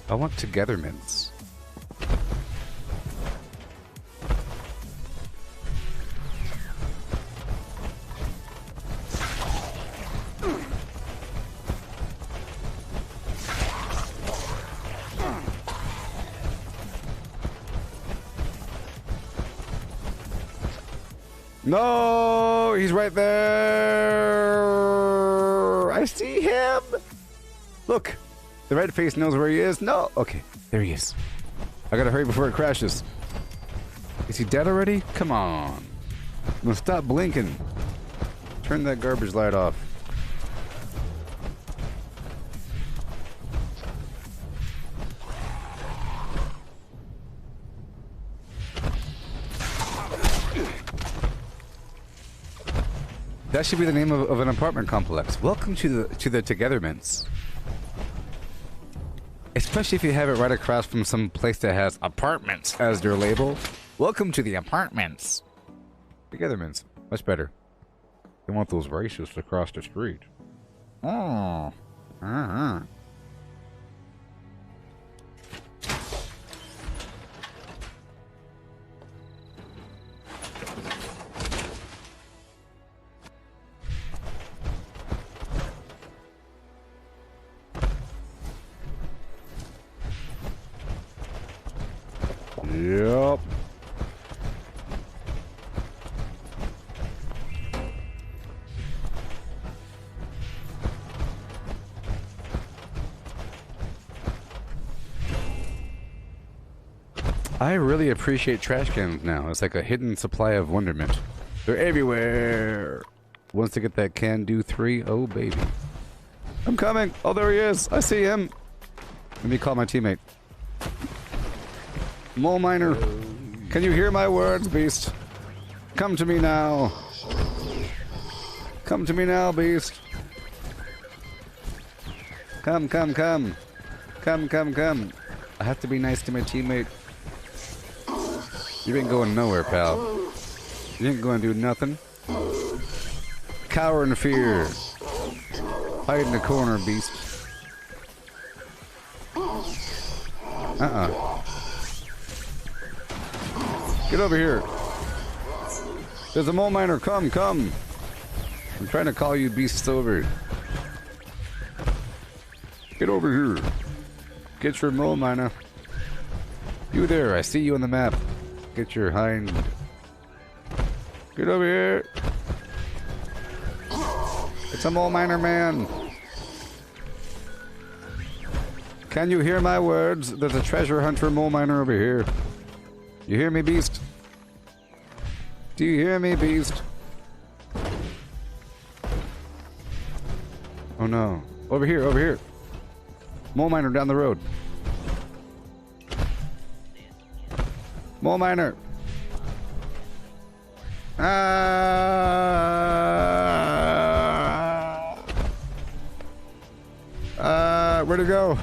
I want togetherments. No, he's right there. I see him. Look, the red face knows where he is. No, okay, there he is. I gotta hurry before it crashes. Is he dead already? Come on. No, stop blinking. Turn that garbage light off. That should be the name of an apartment complex. Welcome to the Togetherments. Especially if you have it right across from some place that has apartments as their label. Welcome to the apartments. Togetherments. Much better. They want those racists across the street. Oh. Uh-huh. Yep. I really appreciate trash cans now. It's like a hidden supply of wonderment. They're everywhere. Once they get that can do 3, oh baby. I'm coming. Oh, there he is. I see him. Let me call my teammate. Mole Miner, can you hear my words, beast? Come to me now. Come to me now, beast. Come, come, come. Come, come, come. I have to be nice to my teammate. You ain't going nowhere, pal. You ain't going to do nothing. Cower in fear. Hide in the corner, beast. Get over here. There's a mole miner. Come, come. I'm trying to call you beasts over. Get over here. Get your mole miner. You there. I see you on the map. Get your hind. Get over here. It's a mole miner man. Can you hear my words? There's a treasure hunter mole miner over here. You hear me, beast? Do you hear me, beast? Oh no. Over here, over here. Mole miner down the road. Mole miner. Where'd it go?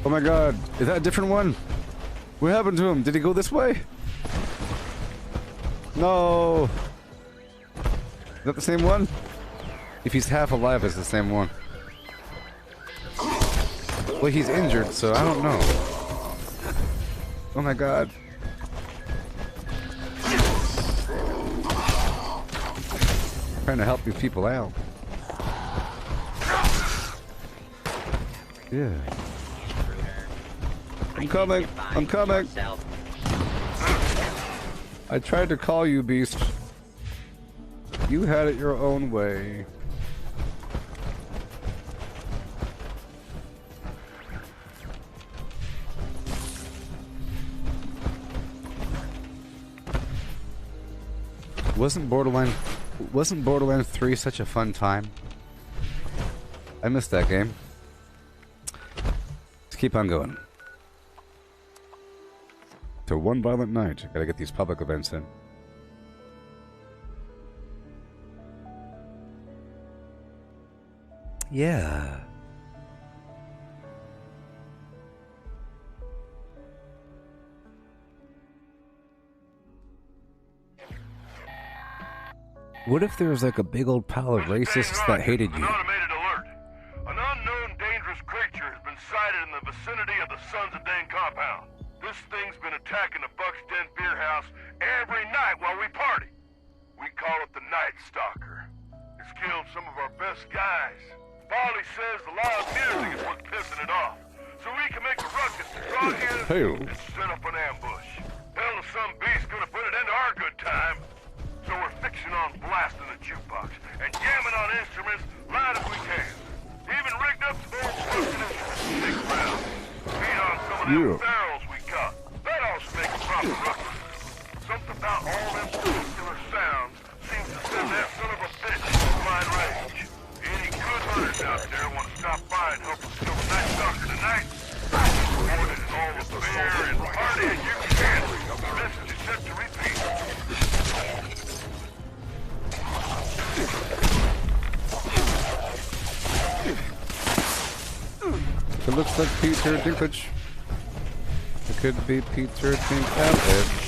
Oh my god. Is that a different one? What happened to him? Did he go this way? No. Is that the same one? If he's half alive, it's the same one. Well, he's injured, so I don't know. Oh my god. I'm trying to help these people out. Yeah. I'm coming. I'm coming. I tried to call you, Beast. You had it your own way. Wasn't Borderlands 3 such a fun time? I missed that game. Let's keep on going. To one violent night. Gotta get these public events in. Yeah. What if there was like a big old pile of racists that hated you? An automated alert. An unknown dangerous creature has been sighted in the vicinity of the Sons of Dane compound. This thing's been attacking the Buck's Den beer house every night while we party. We call it the Night Stalker. It's killed some of our best guys. Polly says the loud music is what's pissing it off. So we can make a ruckus to draw in and set up an ambush. Hell, if some beast's gonna put it into our good time. So we're fixing on blasting the jukebox and jamming on instruments loud as we can. Even rigged up some old fucking instruments. Big round. Beat on some of them barrels we cut. That also makes a proper ruckus. Something about all them particular sounds seems to send that son of a bitch into blind rage. Any good hunters out there want to stop by and help us kill the Night Stalker tonight? More than all the beer and partying you can. The message is set to repeat. It looks like Peter Dinklage. It could be Peter Dinklage.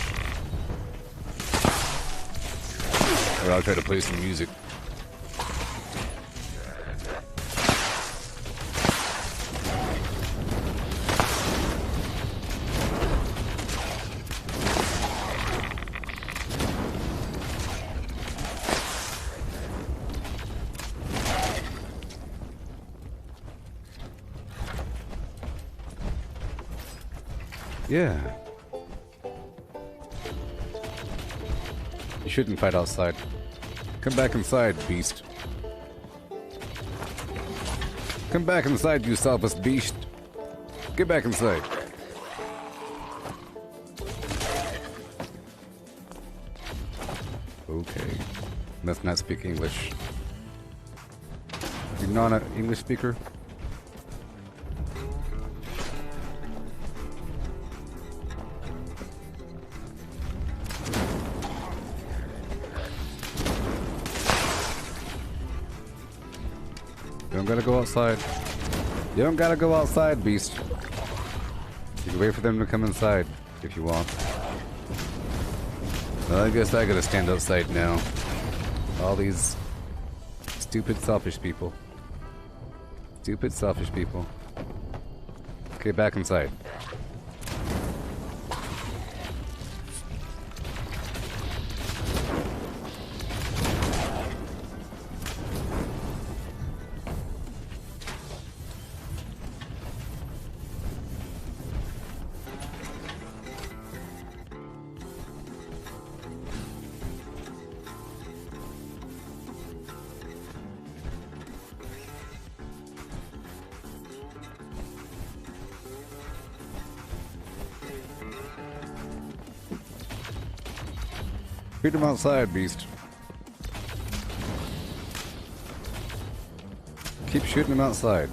Or I'll try to play some music. Yeah. You shouldn't fight outside. Come back inside, beast. Come back inside, you selfish beast. Get back inside. Okay. Let's not speak English. You're not an English speaker? You don't gotta go outside. You don't gotta go outside, beast. You can wait for them to come inside if you want. Well, I guess I gotta stand outside now. All these stupid, selfish people. Stupid, selfish people. Okay, back inside. Shoot him outside, beast. Keep shooting him outside.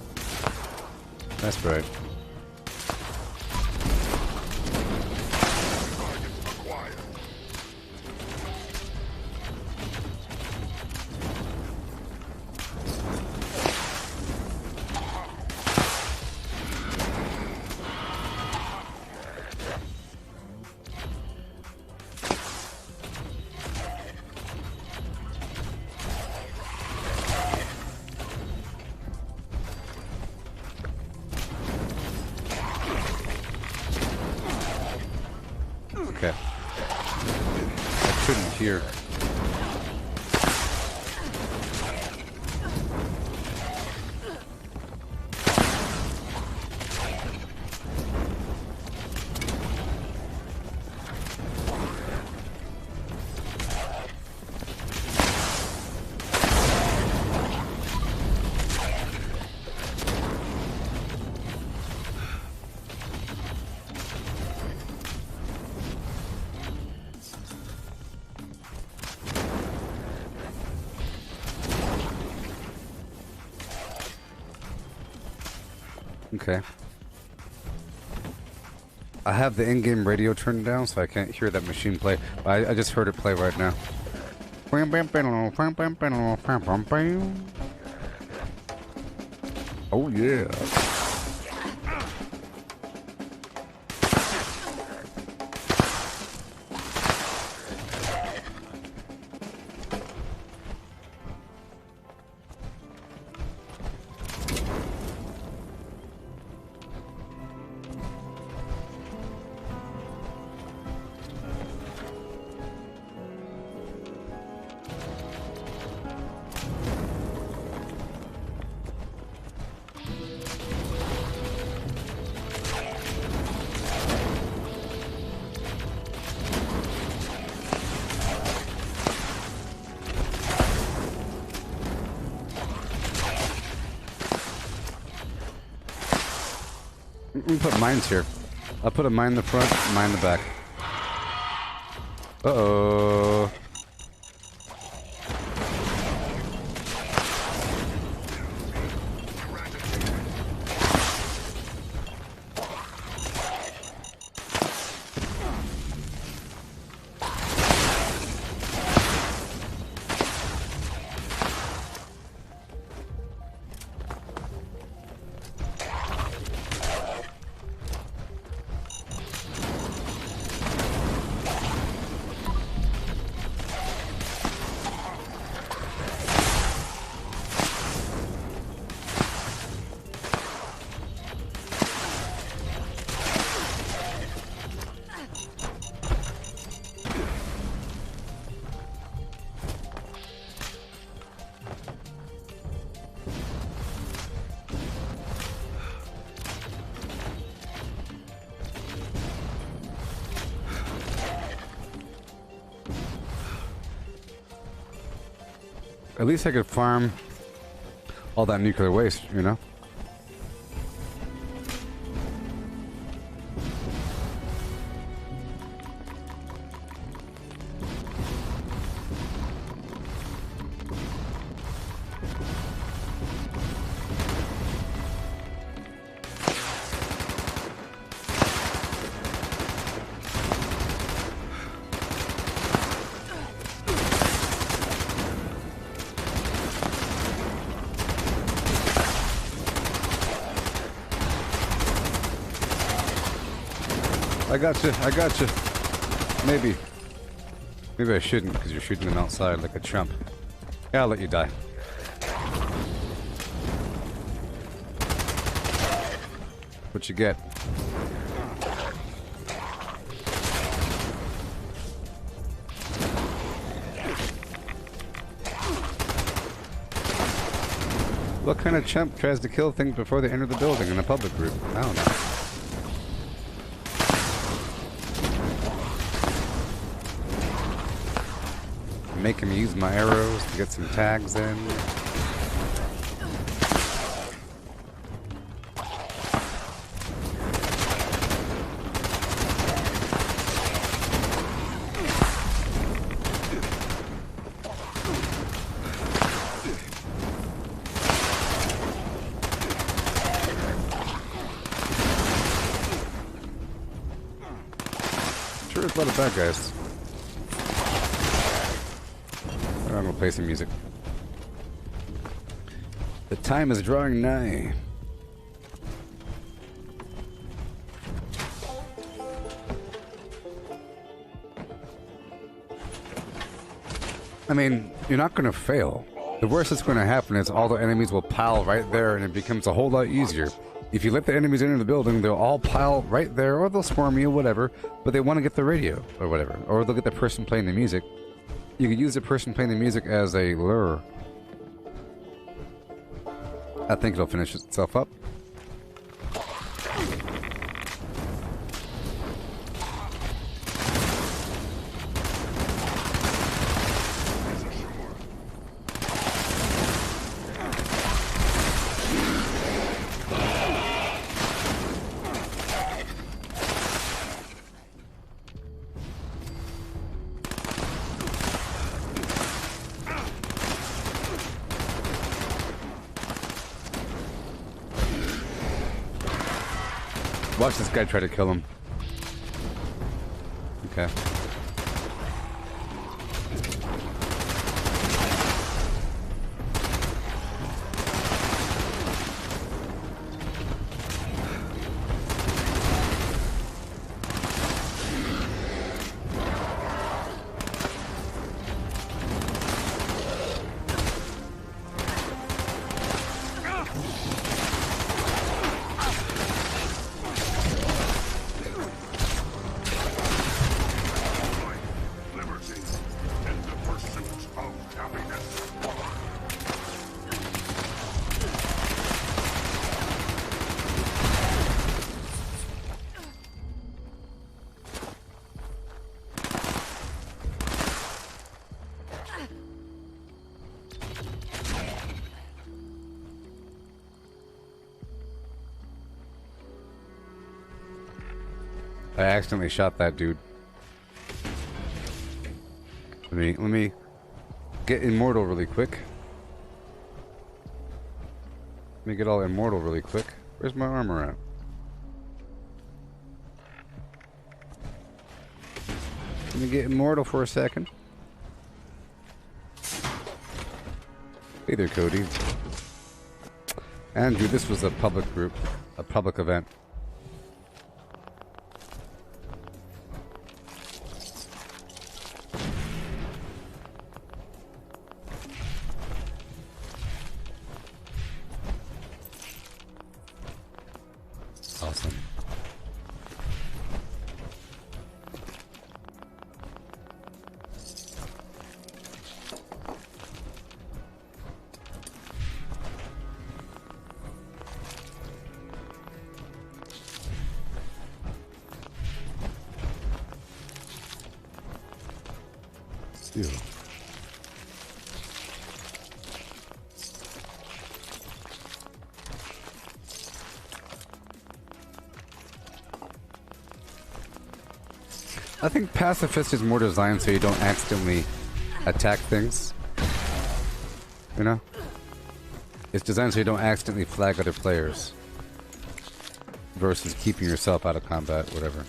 That's right. Okay. I couldn't hear. Okay. I have the in-game radio turned down, so I can't hear that machine play. I just heard it play right now. Oh yeah. Let me put mines here. I'll put a mine in the front, mine in the back. Uh-oh. At least I could farm all that nuclear waste, you know? I got you. Maybe. Maybe I shouldn't, because you're shooting them outside like a chump. Yeah, I'll let you die. What you get? What kind of chump tries to kill things before they enter the building in a public group? I don't know. Make him use my arrows to get some tags in. Sure, there's a lot of bad guys. I'm gonna play some music. The time is drawing nigh. I mean, you're not gonna fail. The worst that's gonna happen is all the enemies will pile right there and it becomes a whole lot easier. If you let the enemies enter the building, they'll all pile right there, or they'll swarm you, whatever, but they want to get the radio, or whatever. Or they'll get the person playing the music. You could use the person playing the music as a lure. I think it'll finish itself up. Watch this guy try to kill him. Okay. I accidentally shot that dude. Let me get immortal really quick. Let me get all immortal really quick. Where's my armor at? Let me get immortal for a second. Hey there, Cody. Andrew, this was a public group, a public event. Awesome. Ew. I think Pacifist is more designed so you don't accidentally attack things. You know? It's designed so you don't accidentally flag other players. Versus keeping yourself out of combat, whatever.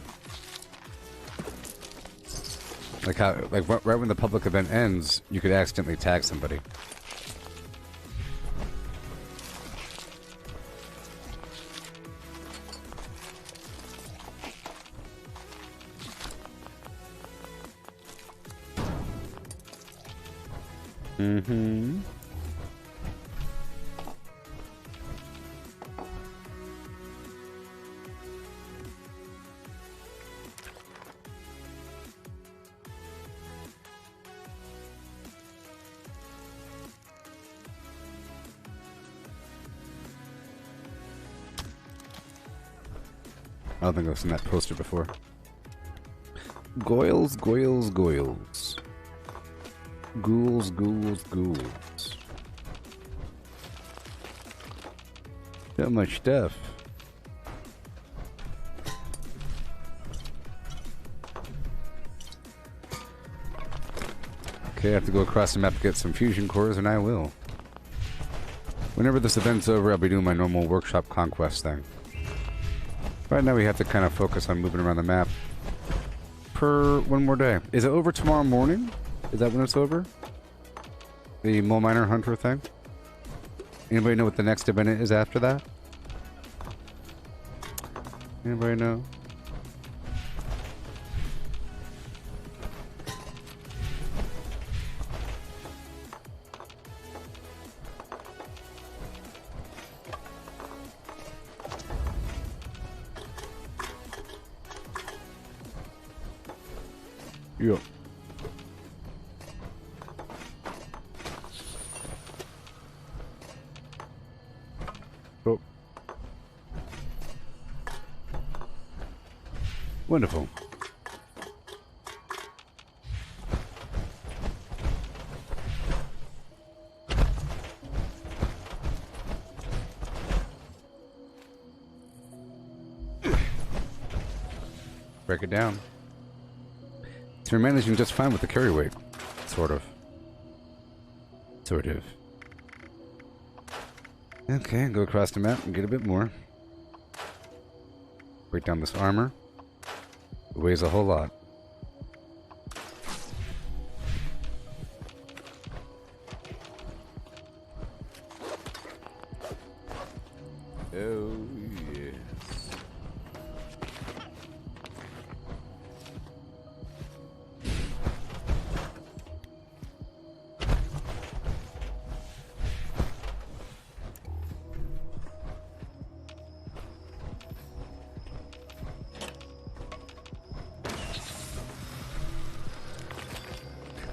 Like how, like right when the public event ends, you could accidentally tag somebody. Mm-hmm. I don't think I've seen that poster before. Goyles, goyles, goyles. Ghouls, ghouls, ghouls. So much stuff. Okay, I have to go across the map to get some fusion cores, and I will. Whenever this event's over, I'll be doing my normal workshop conquest thing. Right now we have to kind of focus on moving around the map per one more day. Is it over tomorrow morning? Is that when it's over? The Mole Miner Hunter thing? Anybody know what the next event is after that? Anybody know? Yeah. Oh. Wonderful. Break it down. So we're managing just fine with the carry weight. Sort of. Sort of. Okay, go across the map and get a bit more. Break down this armor. It weighs a whole lot. Oh, yes.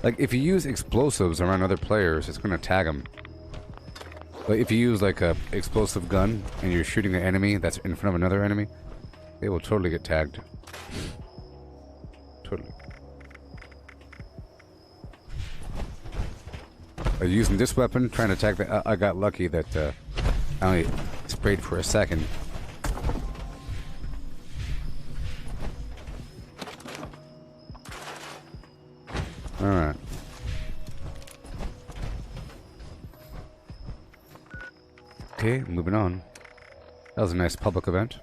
Like, if you use explosives around other players, it's gonna tag them. But if you use, like, a explosive gun and you're shooting an enemy that's in front of another enemy, they will totally get tagged. Totally. I was using this weapon, trying to tag the... I got lucky that I only sprayed for a second. Alright. Okay, moving on. That was a nice public event.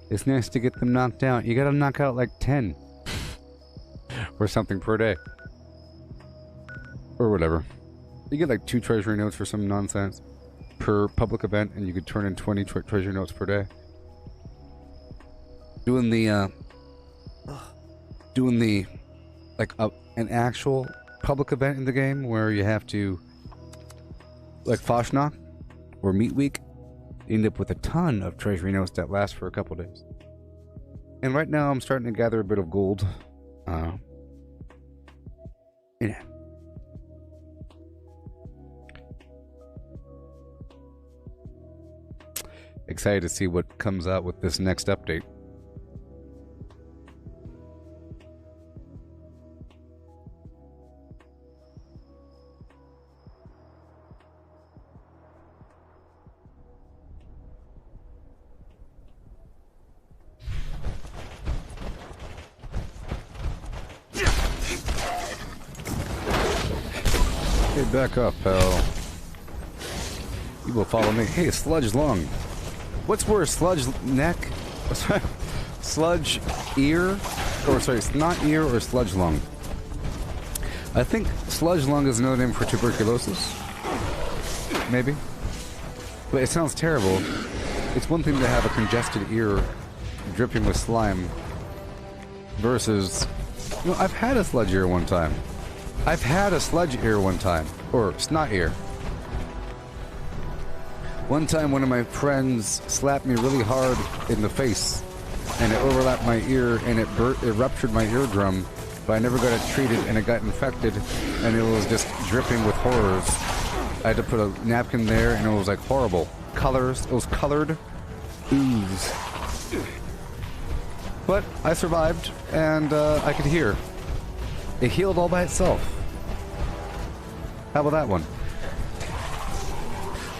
It's nice to get them knocked out. You gotta knock out like 10. Or something per day. Or whatever. You get like 2 treasury notes for some nonsense per public event, and you could turn in 20 treasury notes per day. Doing the, like, an actual public event in the game where you have to, like Foshnock or Meat Week, you end up with a ton of treasury notes that last for a couple days. And right now I'm starting to gather a bit of gold. Yeah. Excited to see what comes out with this next update. Hey, back up, pal. You will follow me. Hey, sludge lung. What's worse, sludge neck? Sludge ear? Or sorry, snot ear or sludge lung? I think sludge lung is another name for tuberculosis. Maybe. But it sounds terrible. It's one thing to have a congested ear dripping with slime versus... You know, I've had a sludge ear one time. I've had a sludge ear one time. Or snot ear. One time one of my friends slapped me really hard in the face and it overlapped my ear and it ruptured my eardrum, but I never got it treated and it got infected and it was just dripping with horrors. I had to put a napkin there and it was like horrible. Colors, it was colored ooze. But I survived and I could hear. It healed all by itself. How about that one?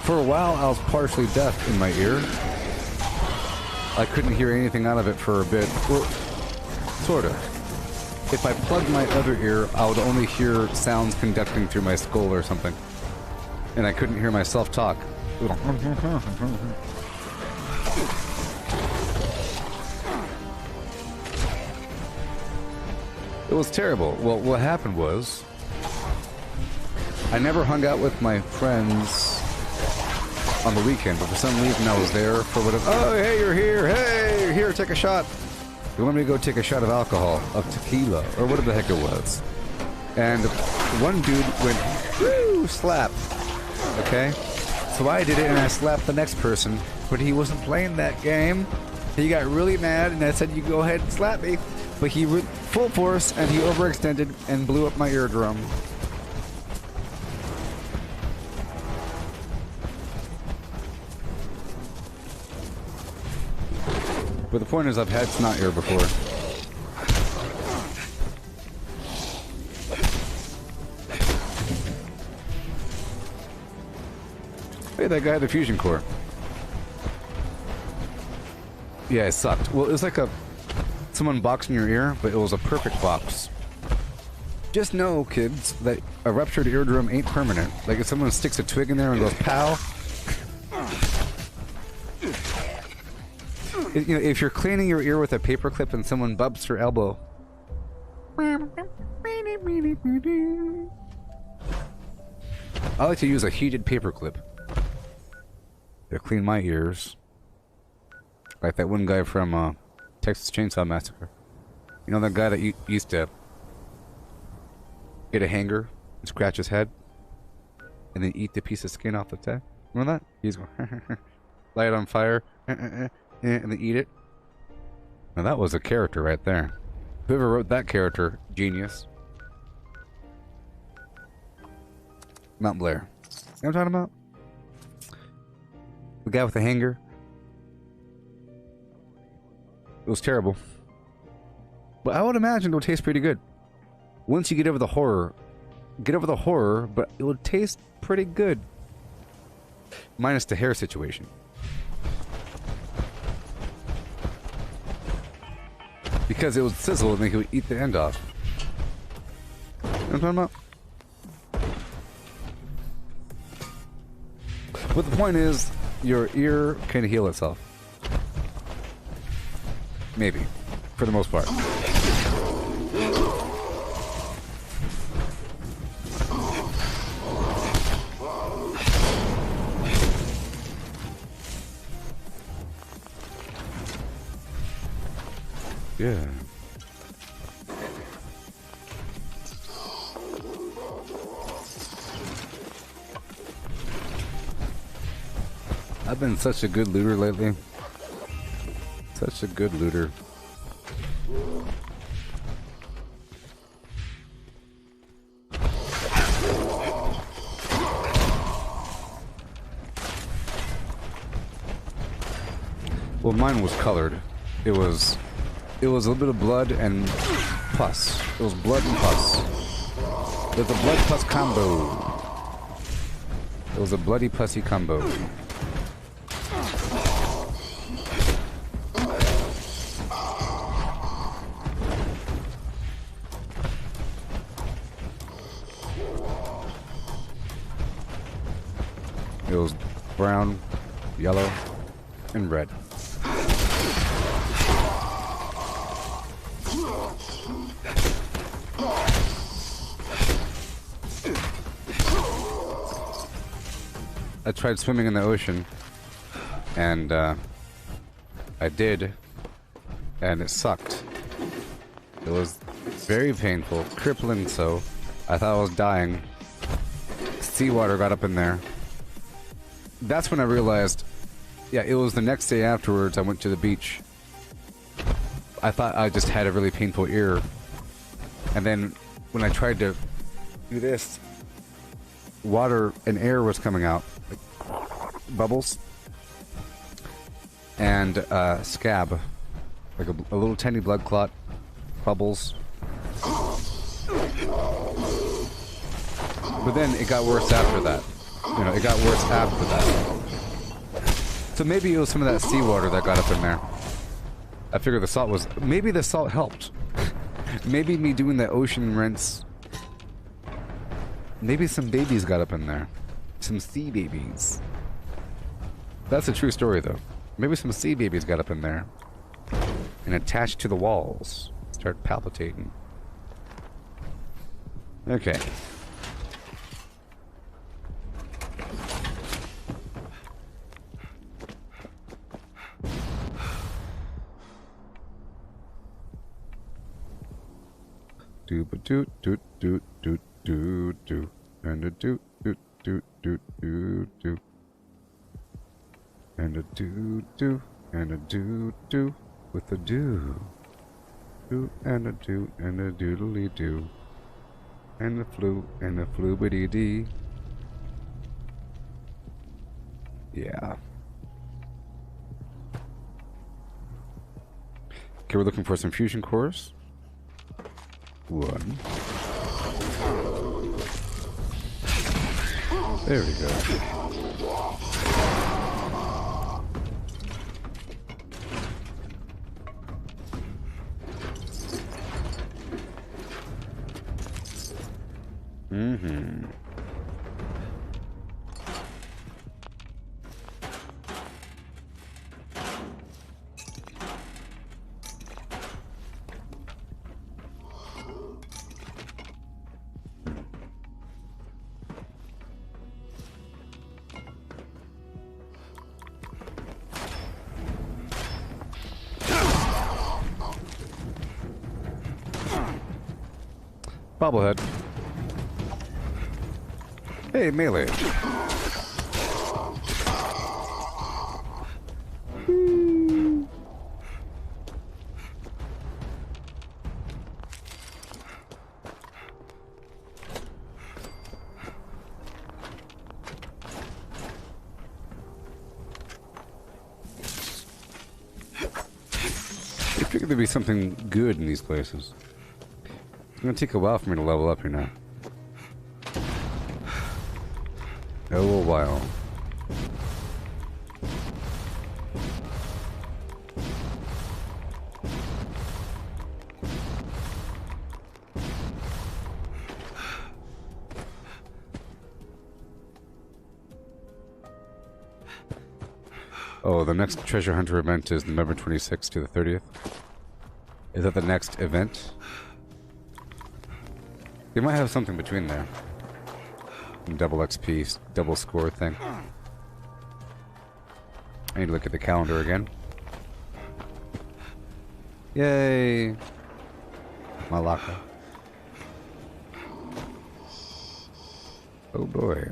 For a while, I was partially deaf in my ear. I couldn't hear anything out of it for a bit. Well, sort of. If I plugged my other ear, I would only hear sounds conducting through my skull or something. And I couldn't hear myself talk. It was terrible. Well, what happened was, I never hung out with my friends on the weekend, but for some reason I was there for whatever. Oh, hey, you're here. Hey, here, take a shot. You want me to go take a shot of alcohol, of tequila, or whatever the heck it was. And one dude went, woo, slap. Okay? So I did it and I slapped the next person, but he wasn't playing that game. He got really mad and I said, you go ahead and slap me. But he went full force and he overextended and blew up my eardrum. But the point is, I've had snot ear before. Hey, that guy had the fusion core. Yeah, it sucked. Well, it was like someone boxing your ear, but it was a perfect box. Just know, kids, that a ruptured eardrum ain't permanent. Like if someone sticks a twig in there and goes, pow. You know, if you're cleaning your ear with a paperclip and someone bumps your elbow. I like to use a heated paperclip to clean my ears. Like that one guy from Texas Chainsaw Massacre. You know that guy that used to get a hanger and scratch his head and then eat the piece of skin off the tag? Remember that? He's going light it on fire and then eat it. Now that was a character right there. Whoever wrote that character, genius. Not Blair. You know what I'm talking about? The guy with the hanger. It was terrible. But I would imagine it would taste pretty good. Once you get over the horror, but it would taste pretty good. Minus the hair situation. Because it would sizzle and then he would eat the end off. You know what I'm talking about? But the point is, your ear can heal itself. Maybe. For the most part. Yeah. I've been such a good looter lately. Such a good looter. Well, mine was colored. It was a little bit of blood and pus. It was blood and pus. It was a blood pus combo. It was a bloody pussy combo. It was brown, yellow, and red. I tried swimming in the ocean, and I did, and it sucked. It was very painful, crippling so. I thought I was dying. Seawater got up in there. That's when I realized, yeah, it was the next day afterwards I went to the beach. I thought I just had a really painful ear. And then when I tried to do this, water and air was coming out. Like bubbles. And scab. Like a little tiny blood clot. Bubbles. But then it got worse after that. You know, it got worse after that. So maybe it was some of that seawater that got up in there. I figure the salt was... Maybe the salt helped. Maybe me doing the ocean rinse... Maybe some babies got up in there. Some sea babies. That's a true story, though. Maybe some sea babies got up in there. And attached to the walls. Start palpitating. Okay. Do ba do do do do do do and a do do do do do do and a do do and a do do with a do and a doodly do and a flubity dee. Yeah. Okay, we're looking for some fusion cores. One. There we go. Mm-hmm. Bobblehead. Hey, melee. I figured there'd be something good in these places. It's gonna take a while for me to level up here now. Oh, a while. Oh, the next treasure hunter event is November 26th to the 30th. Is that the next event? They might have something between there. Double XP, double score thing. I need to look at the calendar again. Yay! Malaka. Oh boy.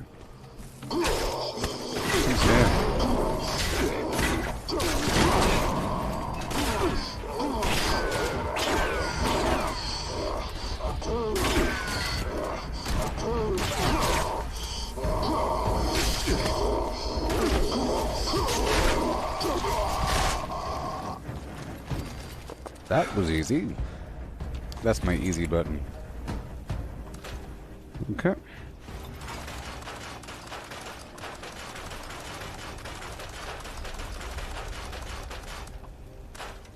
He's dead. That was easy. That's my easy button. Okay.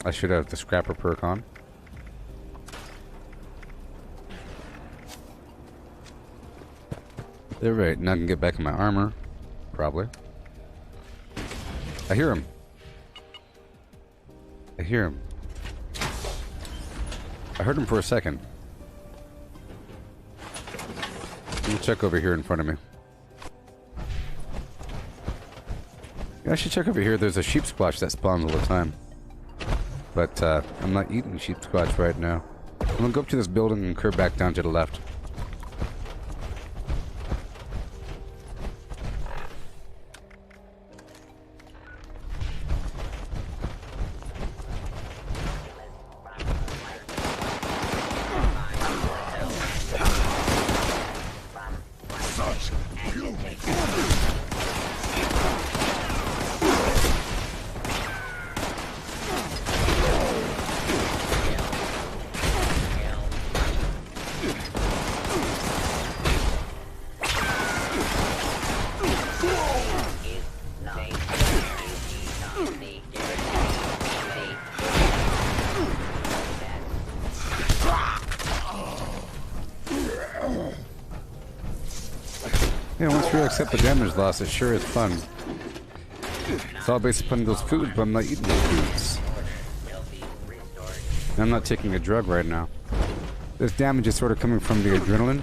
I should have the scrapper perk on. They're right. Now I can get back in my armor. Probably. I hear him. I hear him. I heard him for a second. Let me check over here in front of me. Yeah, I should check over here. There's a sheep squatch that spawns all the time. But I'm not eating sheep squatch right now. I'm gonna go up to this building and curve back down to the left. Yeah, once we accept the damage loss, it sure is fun. It's all based upon those foods, but I'm not eating those foods. And I'm not taking a drug right now. This damage is sort of coming from the adrenaline.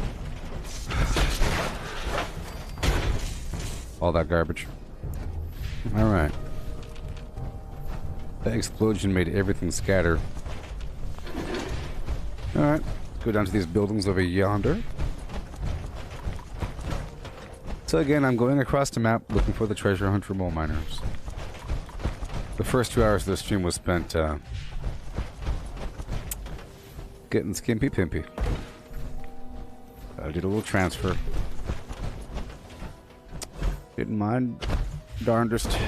All that garbage. Alright. That explosion made everything scatter. Alright, let's go down to these buildings over yonder. So again, I'm going across the map looking for the treasure hunt for mole miners. The first 2 hours of the stream was spent getting skimpy pimpy. I did a little transfer. Didn't mind darndest.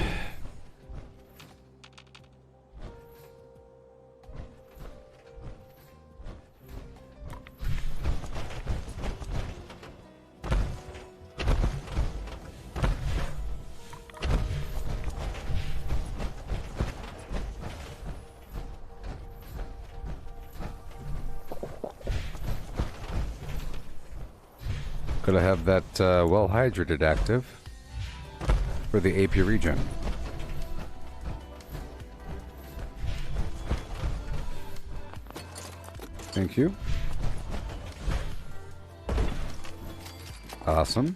Gotta have that well hydrated active for the AP regen. Thank you. Awesome.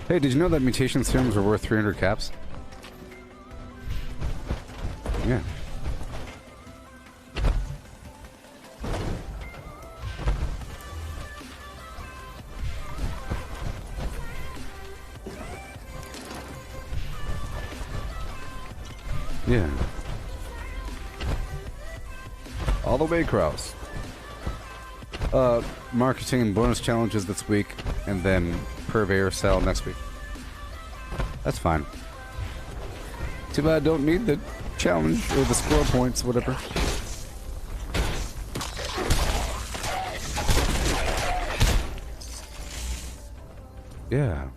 Hey, did you know that mutation serums are worth 300 caps? Yeah. Yeah. All the way across. Marketing and bonus challenges this week, and then purveyor sale next week. That's fine. Too bad I don't need the challenge or the score points, whatever. Yeah.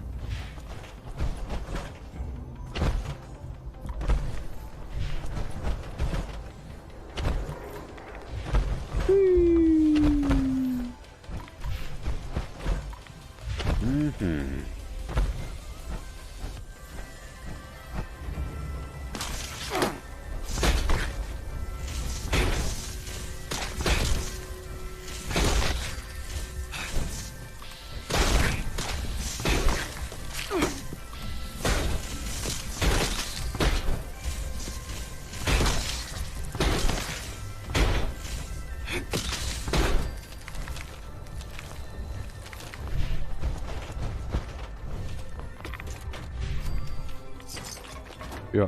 Yeah.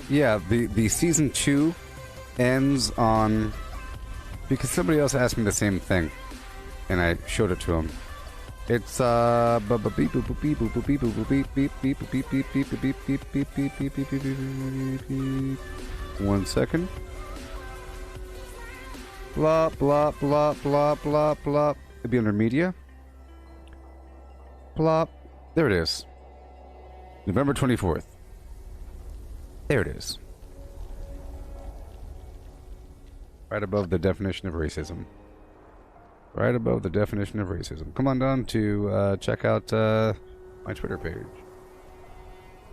Yeah, the season 2 ends on, because somebody else asked me the same thing, and I showed it to him. It's beep boop boop beep boop boop beep boop boop beep beep beep boop beep beep beep beep beep beep beep beep beep beep beep beep. 1 second. Blah blah blah blah blah blah. It'd be under media. Plop. There it is. November 24th. There it is. Right above the definition of racism. Right above the definition of racism. Come on down to check out my Twitter page.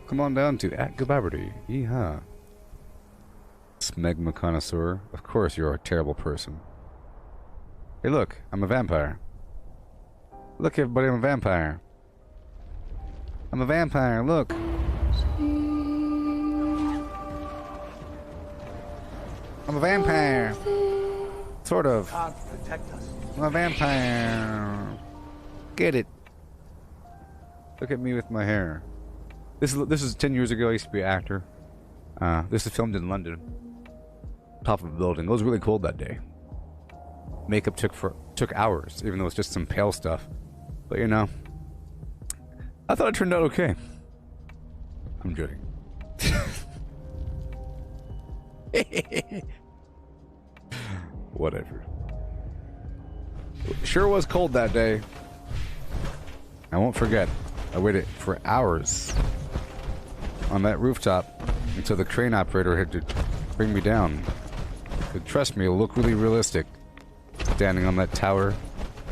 Come on down to @Gooboberti. Yeehaw. Smegma connoisseur. Of course you're a terrible person. Hey look, I'm a vampire. Look everybody, I'm a vampire. I'm a vampire, look. I'm a vampire. Sort of. Can't protect us. I'm a vampire. Get it. Look at me with my hair. This is 10 years ago. I used to be an actor. This is filmed in London. Top of a building. It was really cold that day. Makeup took hours, even though it's just some pale stuff. But you know, I thought it turned out okay. I'm joking. Whatever. Sure was cold that day. I won't forget. I waited for hours on that rooftop until the crane operator had to bring me down. But trust me, it'll look really realistic. Standing on that tower,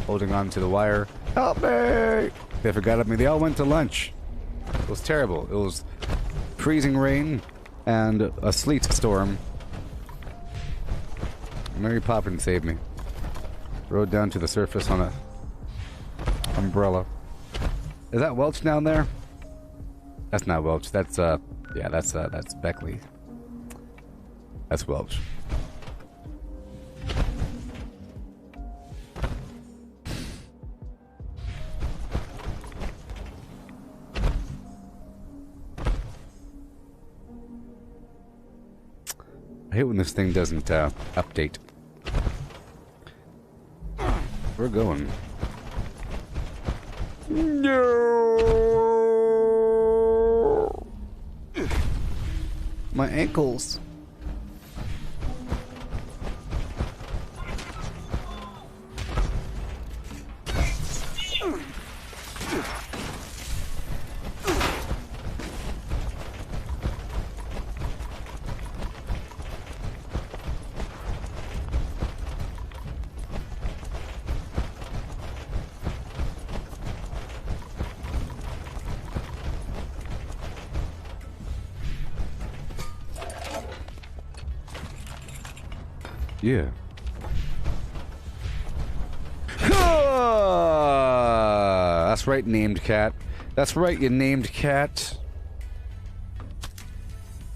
holding on to the wire. Help me! They forgot me. They all went to lunch. It was terrible. It was freezing rain and a sleet storm. Mary Poppins saved me. Rode down to the surface on a umbrella. Is that Welch down there? That's not Welch. That's yeah, that's Beckley. That's Welch. I hate when this thing doesn't update. We're going. No! My ankles. Yeah. That's right, named cat. That's right, you named cat.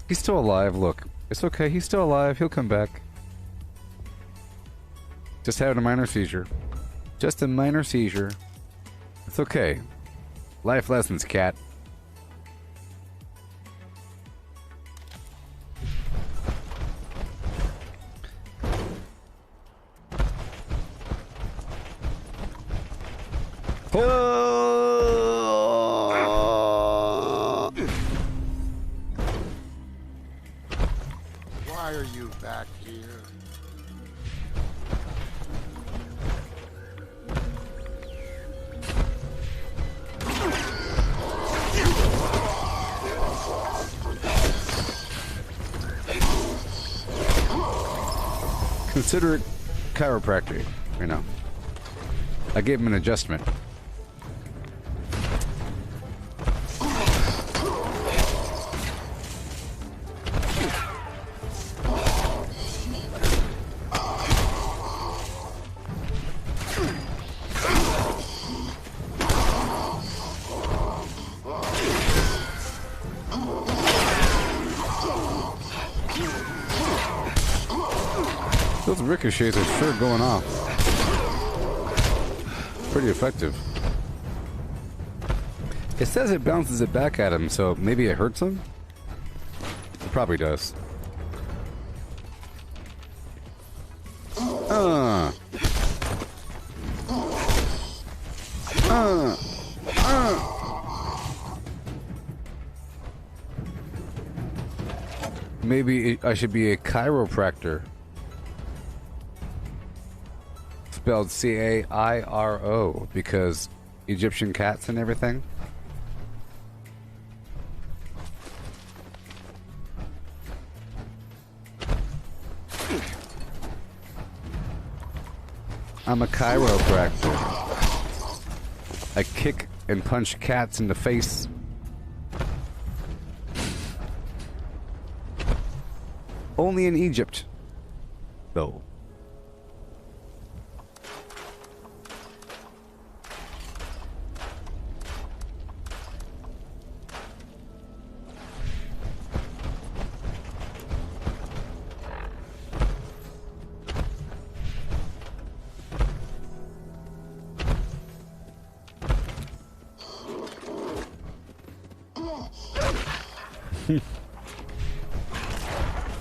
He's still alive, look. It's okay, he's still alive. He'll come back. Just having a minor seizure. Just a minor seizure. It's okay. Life lessons, cat. Why are you back here? Consider it chiropractic, you know. I gave him an adjustment. Those ricochets are sure going off. Pretty effective. It says it bounces it back at him, so maybe it hurts him? It probably does. Maybe I should be a chiropractor. Spelled C-A-I-R-O because Egyptian cats and everything. I'm a chiropractor. I kick and punch cats in the face. Only in Egypt, though.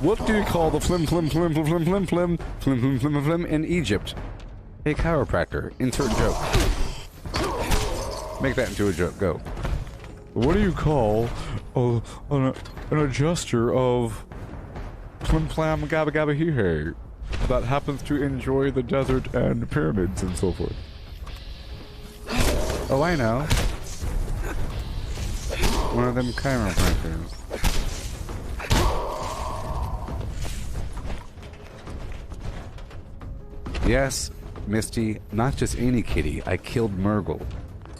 What do you call the flim in Egypt? A chiropractor. Insert joke. Make that into a joke. Go. What do you call an adjuster of flim flam gabba gabba hee hey that happens to enjoy the desert and pyramids and so forth? Oh, I know. One of them chiropractors. Yes, Misty, not just any kitty. I killed Murgle.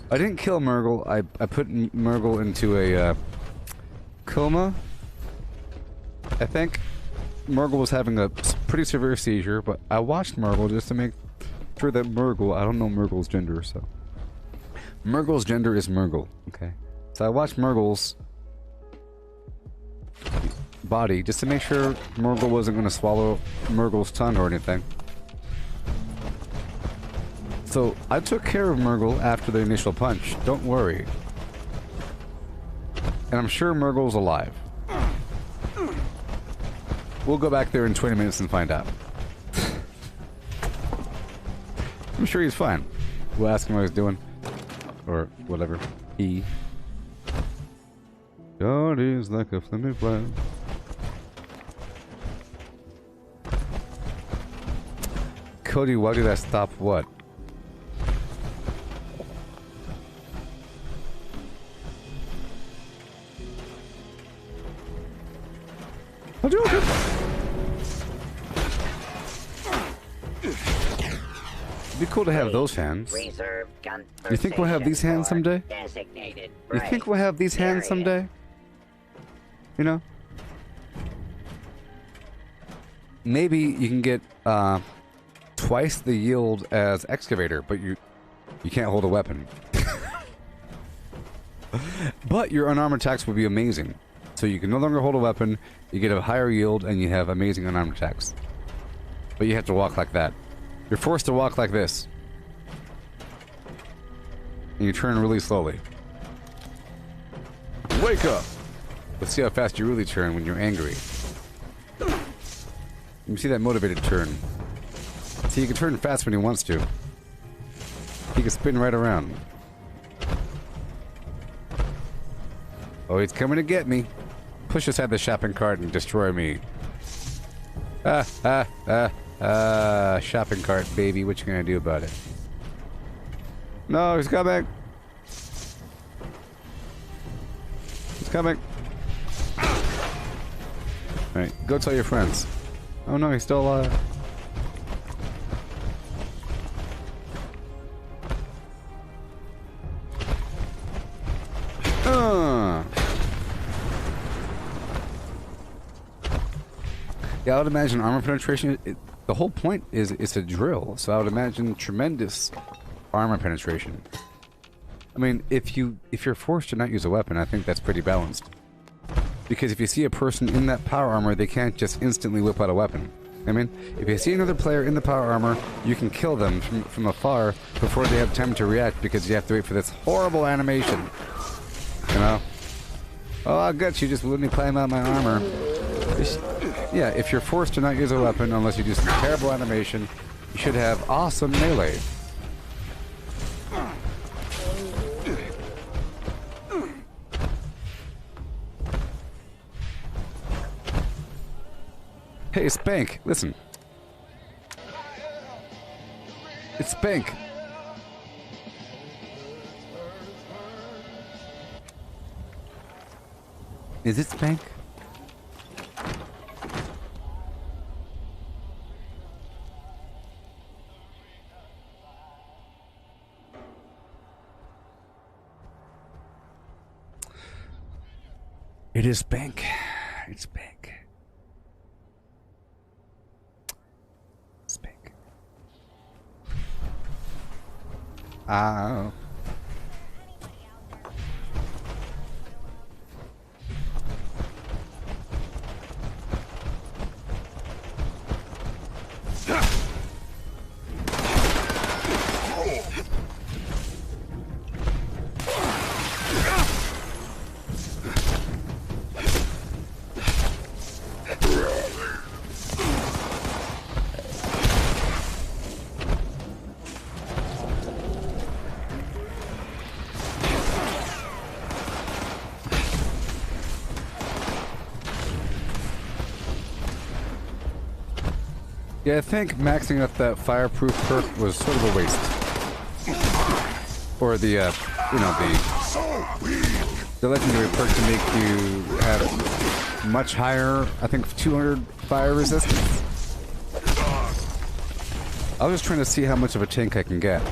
I didn't kill Murgle. I put Murgle into a coma. I think Murgle was having a pretty severe seizure, but I watched Murgle just to make sure that Murgle. I don't know Murgle's gender, so Murgle's gender is Murgle. Okay, so I watched Murgle's body just to make sure Murgle wasn't going to swallow Murgle's tongue or anything. So, I took care of Murgle after the initial punch. Don't worry. And I'm sure Murgle's alive. We'll go back there in 20 minutes and find out. I'm sure he's fine. We'll ask him what he's doing. Or whatever. God is like a flimmy flag. Cody, why did I stop what? I'll do it. It'd be cool to have those hands. You think we'll have these hands someday? You think we'll have these hands someday? You know? maybe you can get twice the yield as excavator, but you can't hold a weapon. But your unarmed attacks would be amazing. So you can no longer hold a weapon, you get a higher yield, and you have amazing unarmed attacks. But you have to walk like that. You're forced to walk like this. And you turn really slowly. Wake up! Let's see how fast you really turn when you're angry. You see that motivated turn. See, he can turn fast when he wants to. He can spin right around. Oh, he's coming to get me. Push aside the shopping cart and destroy me. Shopping cart, baby. What you gonna do about it? No, he's coming. He's coming. Alright, go tell your friends. Oh no, he's still alive. Yeah, I would imagine armor penetration, the whole point is it's a drill, so I would imagine tremendous armor penetration. I mean, if you're forced to not use a weapon, I think that's pretty balanced. Because if you see a person in that power armor, they can't just instantly whip out a weapon. I mean, if you see another player in the power armor, you can kill them from afar before they have time to react because you have to wait for this horrible animation. You know? Oh, I got you, just let me climb out my armor. Yeah, if you're forced to not use a weapon unless you do some terrible animation, you should have awesome melee. Hey, Spank, listen. It's Spank. Is it Spank? It is Spank. It's Spank. Spank. Oh. Yeah, I think maxing up that fireproof perk was sort of a waste. Or the, you know, the legendary perk to make you have much higher, I think 200 fire resistance. I was just trying to see how much of a tank I can get.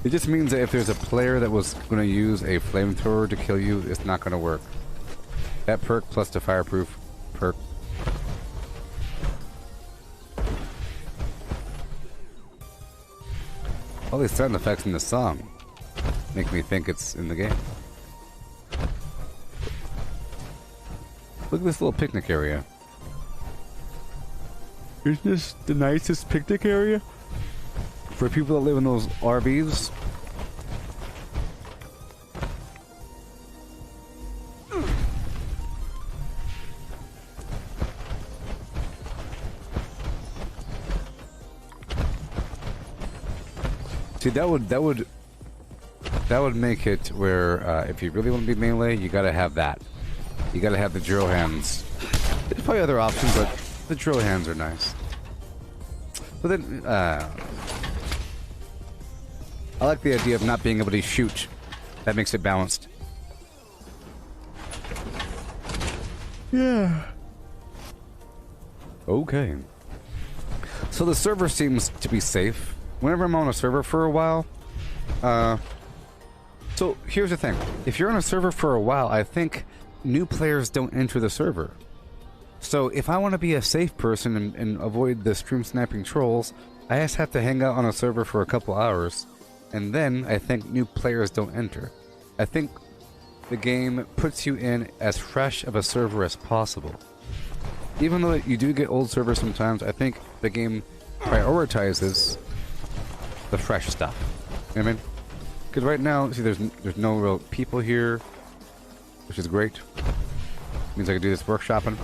It just means that if there's a player that was going to use a flamethrower to kill you, it's not going to work. That perk plus the fireproof perk. All these sound effects in the song make me think it's in the game. Look at this little picnic area. Isn't this the nicest picnic area? For people that live in those RVs? See, that would make it where if you really want to be melee, you gotta have that. You gotta have the drill hands. There's probably other options, but the drill hands are nice. But then, I like the idea of not being able to shoot. That makes it balanced. Yeah. Okay. So the server seems to be safe. Whenever I'm on a server for a while, so here's the thing. If you're on a server for a while, I think new players don't enter the server. So if I want to be a safe person and avoid the stream sniping trolls, I just have to hang out on a server for a couple hours, and then I think new players don't enter. I think the game puts you in as fresh of a server as possible. Even though you do get old servers sometimes, I think the game prioritizes the fresh stuff. You know what I mean? Because right now, see, there's no real people here, which is great. Means I can do this workshopping.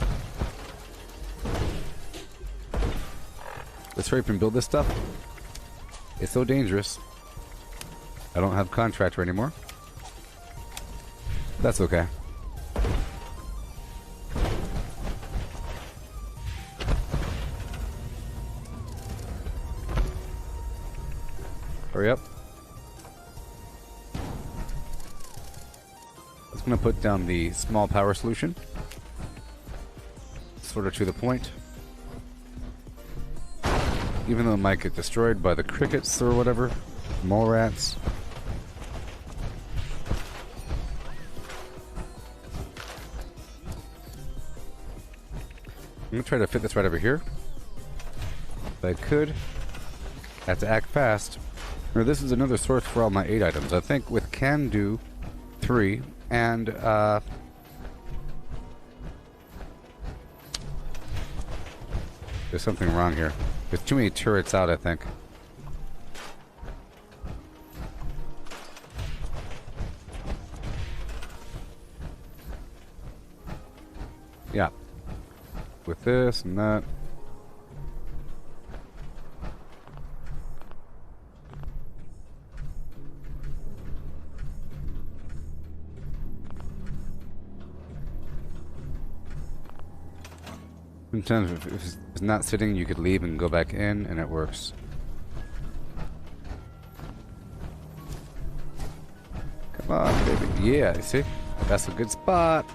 Let's hurry up and build this stuff. It's so dangerous. I don't have contractor anymore. That's okay. Hurry up. I'm just going to put down the small power solution. Sort of to the point. Even though it might get destroyed by the crickets or whatever. Mole rats. I'm going to try to fit this right over here. If I could. I have to act fast. Now, this is another source for all my 8 items. I think with can do 3 and there's something wrong here. There's too many turrets out, I think. Yeah. With this and that. Sometimes if it's not sitting, you could leave and go back in, and it works. Come on, baby. Yeah, you see? That's a good spot.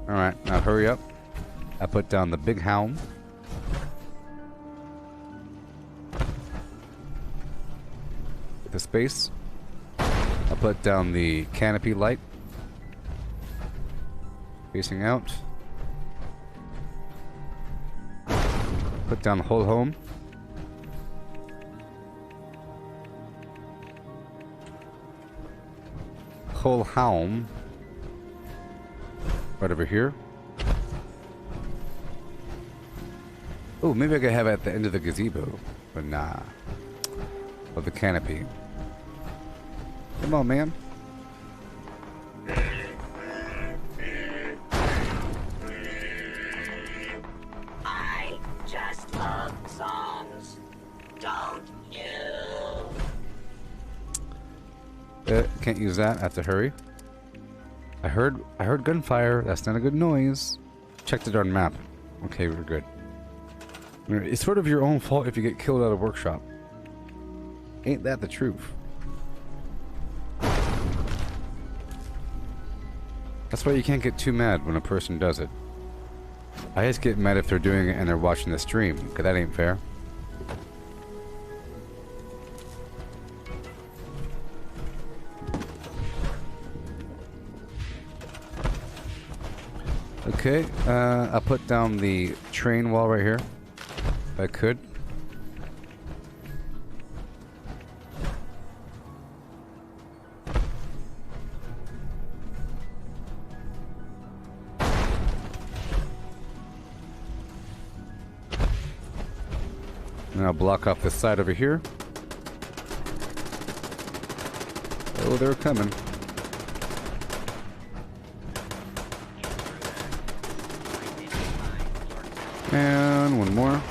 Alright, now hurry up. I put down the big helm. With the space. I put down the canopy light. Facing out. Put down the whole home. Whole helm. Right over here. Oh, maybe I could have it at the end of the gazebo. But nah. Of the canopy. Come on, man. I just love songs. Don't you? Can't use that. I have to hurry. I heard gunfire. That's not a good noise. Check the darn map. Okay, we're good. It's sort of your own fault if you get killed at a workshop. Ain't that the truth? That's why you can't get too mad when a person does it. I just get mad if they're doing it and they're watching the stream, because that ain't fair. Okay, I'll put down the train wall right here. If I could. And I'll block off this side over here. Oh, they're coming. And one more.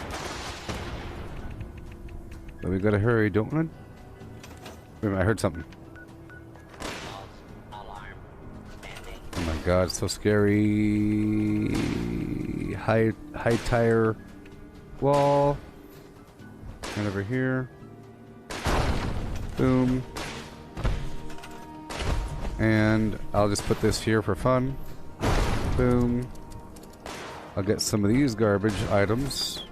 But we gotta hurry, don't we? Wait a minute, I heard something. Oh my god, it's so scary. High tire wall. And over here. Boom. And I'll just put this here for fun. Boom. I'll get some of these garbage items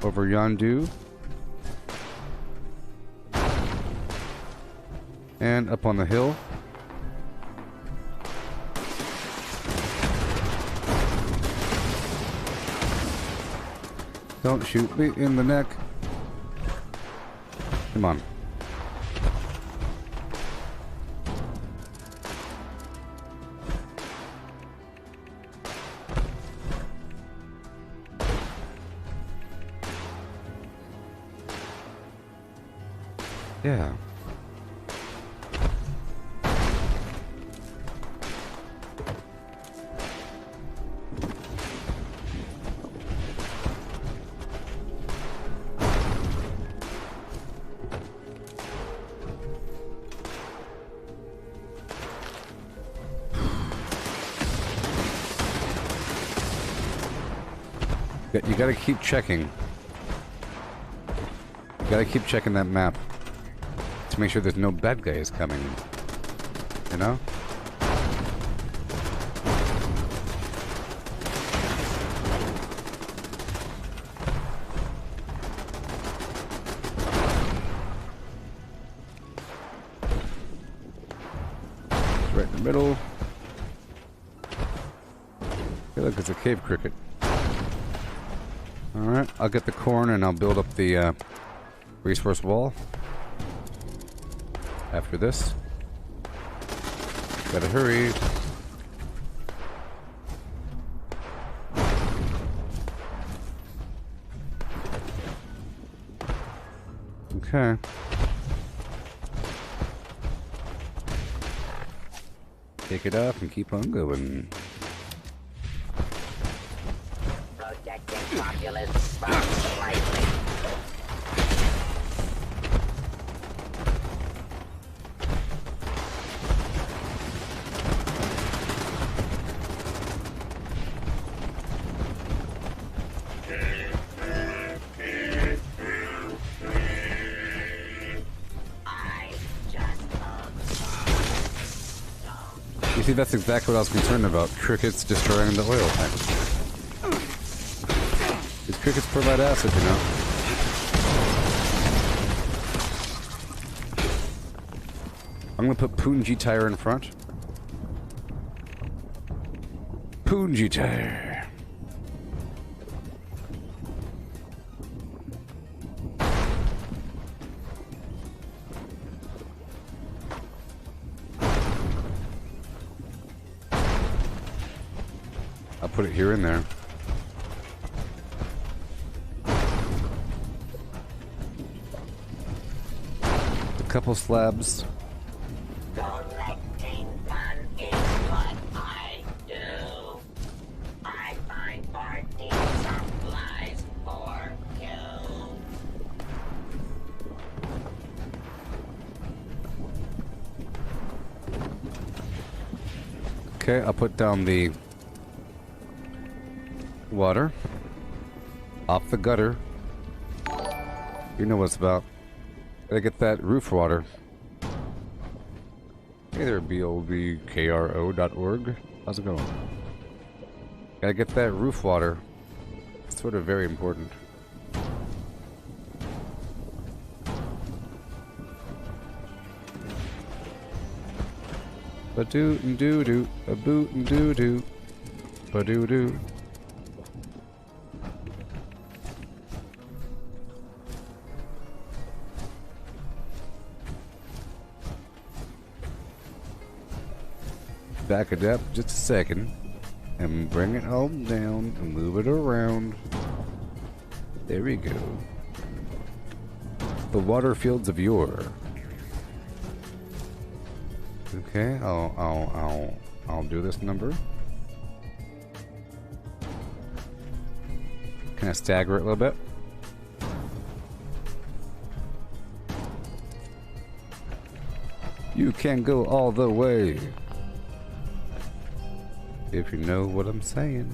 over yondu. And up on the hill. Don't shoot me in the neck. Come on. Yeah. You gotta keep checking. You gotta keep checking that map to make sure there's no bad guys coming. You know? Right in the middle. Hey, look, it's a cave cricket. Alright, I'll get the corn and I'll build up the resource wall after this. Gotta hurry. Okay. Take it up and keep on going. Populace from slightly. You see, that's exactly what I was concerned about. Crickets destroying the oil tank. These crickets provide acid, you know. I'm gonna put Punji tire in front. Punji tire. I'll put it here in there. Couple slabs. Collecting fun is what I do. I find party supplies for you. Okay, I'll put down the water off the gutter. You know what it's about. Gotta get that roof water. Hey there, BOBKRO.org. How's it going? Gotta get that roof water. It's sort of very important. Ba-doo and doo-doo, a boot and doo-doo, ba-doo-doo. Back it up just a second and bring it all down and move it around. There we go. The water fields of yore. Okay, I'll do this number. Can I stagger it a little bit? You can go all the way. If you know what I'm saying.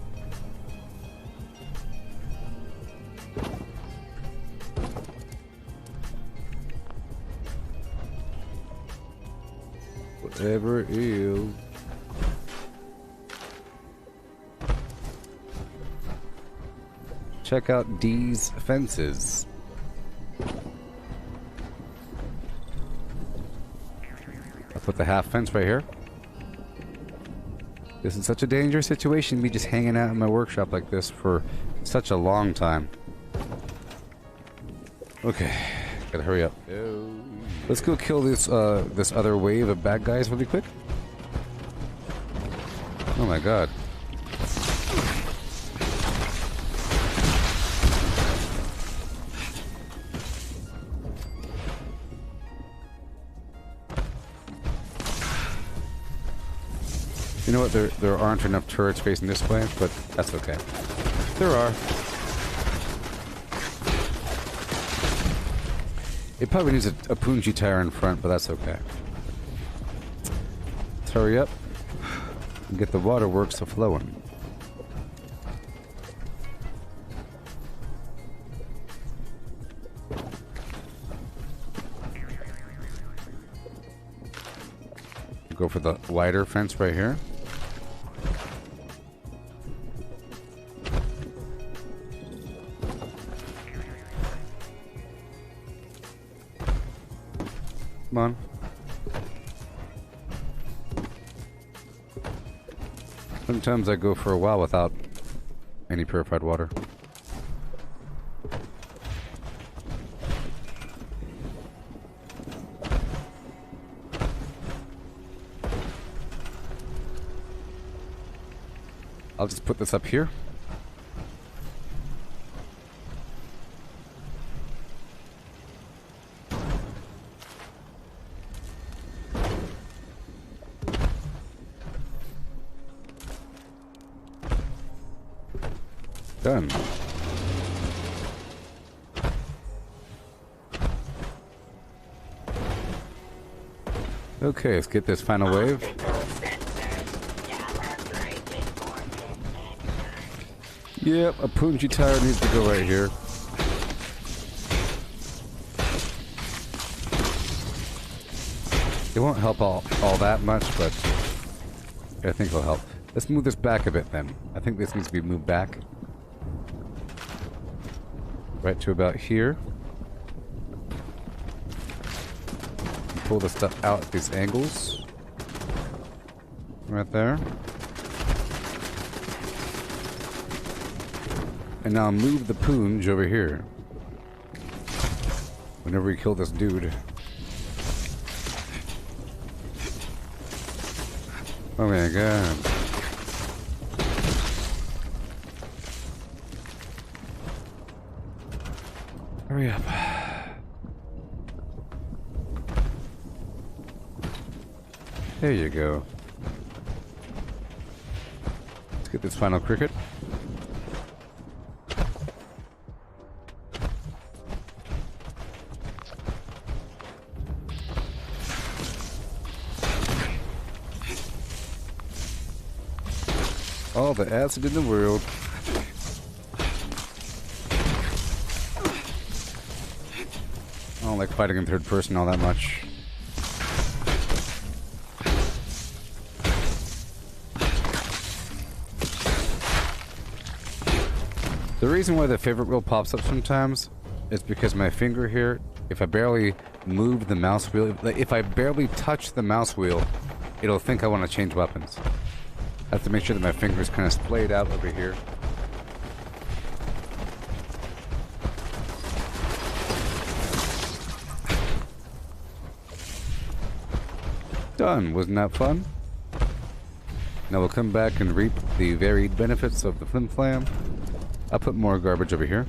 Whatever it is. Check out D's fences. I'll put the half fence right here. This is such a dangerous situation, me just hanging out in my workshop like this for such a long time. Okay, gotta hurry up. Let's go kill this this other wave of bad guys really quick. Oh my god. You know what? There aren't enough turrets facing this way, but that's okay. There are. It probably needs a Punji tire in front, but that's okay. Let's hurry up and get the waterworks to flowing. Go for the wider fence right here. Come on. Sometimes I go for a while without any purified water. I'll just put this up here. Done. Okay, let's get this final wave. Yep, a Punji tire needs to go right here. It won't help all that much, but I think it'll help. Let's move this back a bit then. I think this needs to be moved back. Right to about here. Pull the stuff out at these angles. Right there. And now move the Poonj over here. Whenever we kill this dude. Oh my god. Hurry up. There you go. Let's get this final cricket. All the acid in the world. I don't like fighting in third person all that much. The reason why the favorite wheel pops up sometimes is because my finger here, if I barely move the mouse wheel, if I barely touch the mouse wheel, it'll think I want to change weapons. I have to make sure that my finger's kind of splayed out over here. Done. Wasn't that fun? Now we'll come back and reap the varied benefits of the flim flam. I'll put more garbage over here.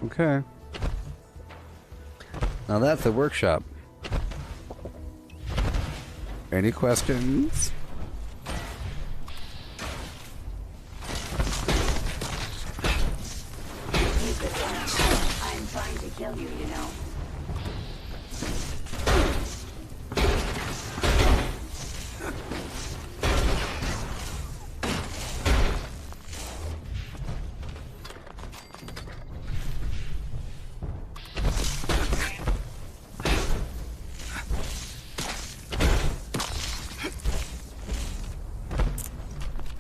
Okay. Now that's a workshop. Any questions? I'm trying to kill you, you know.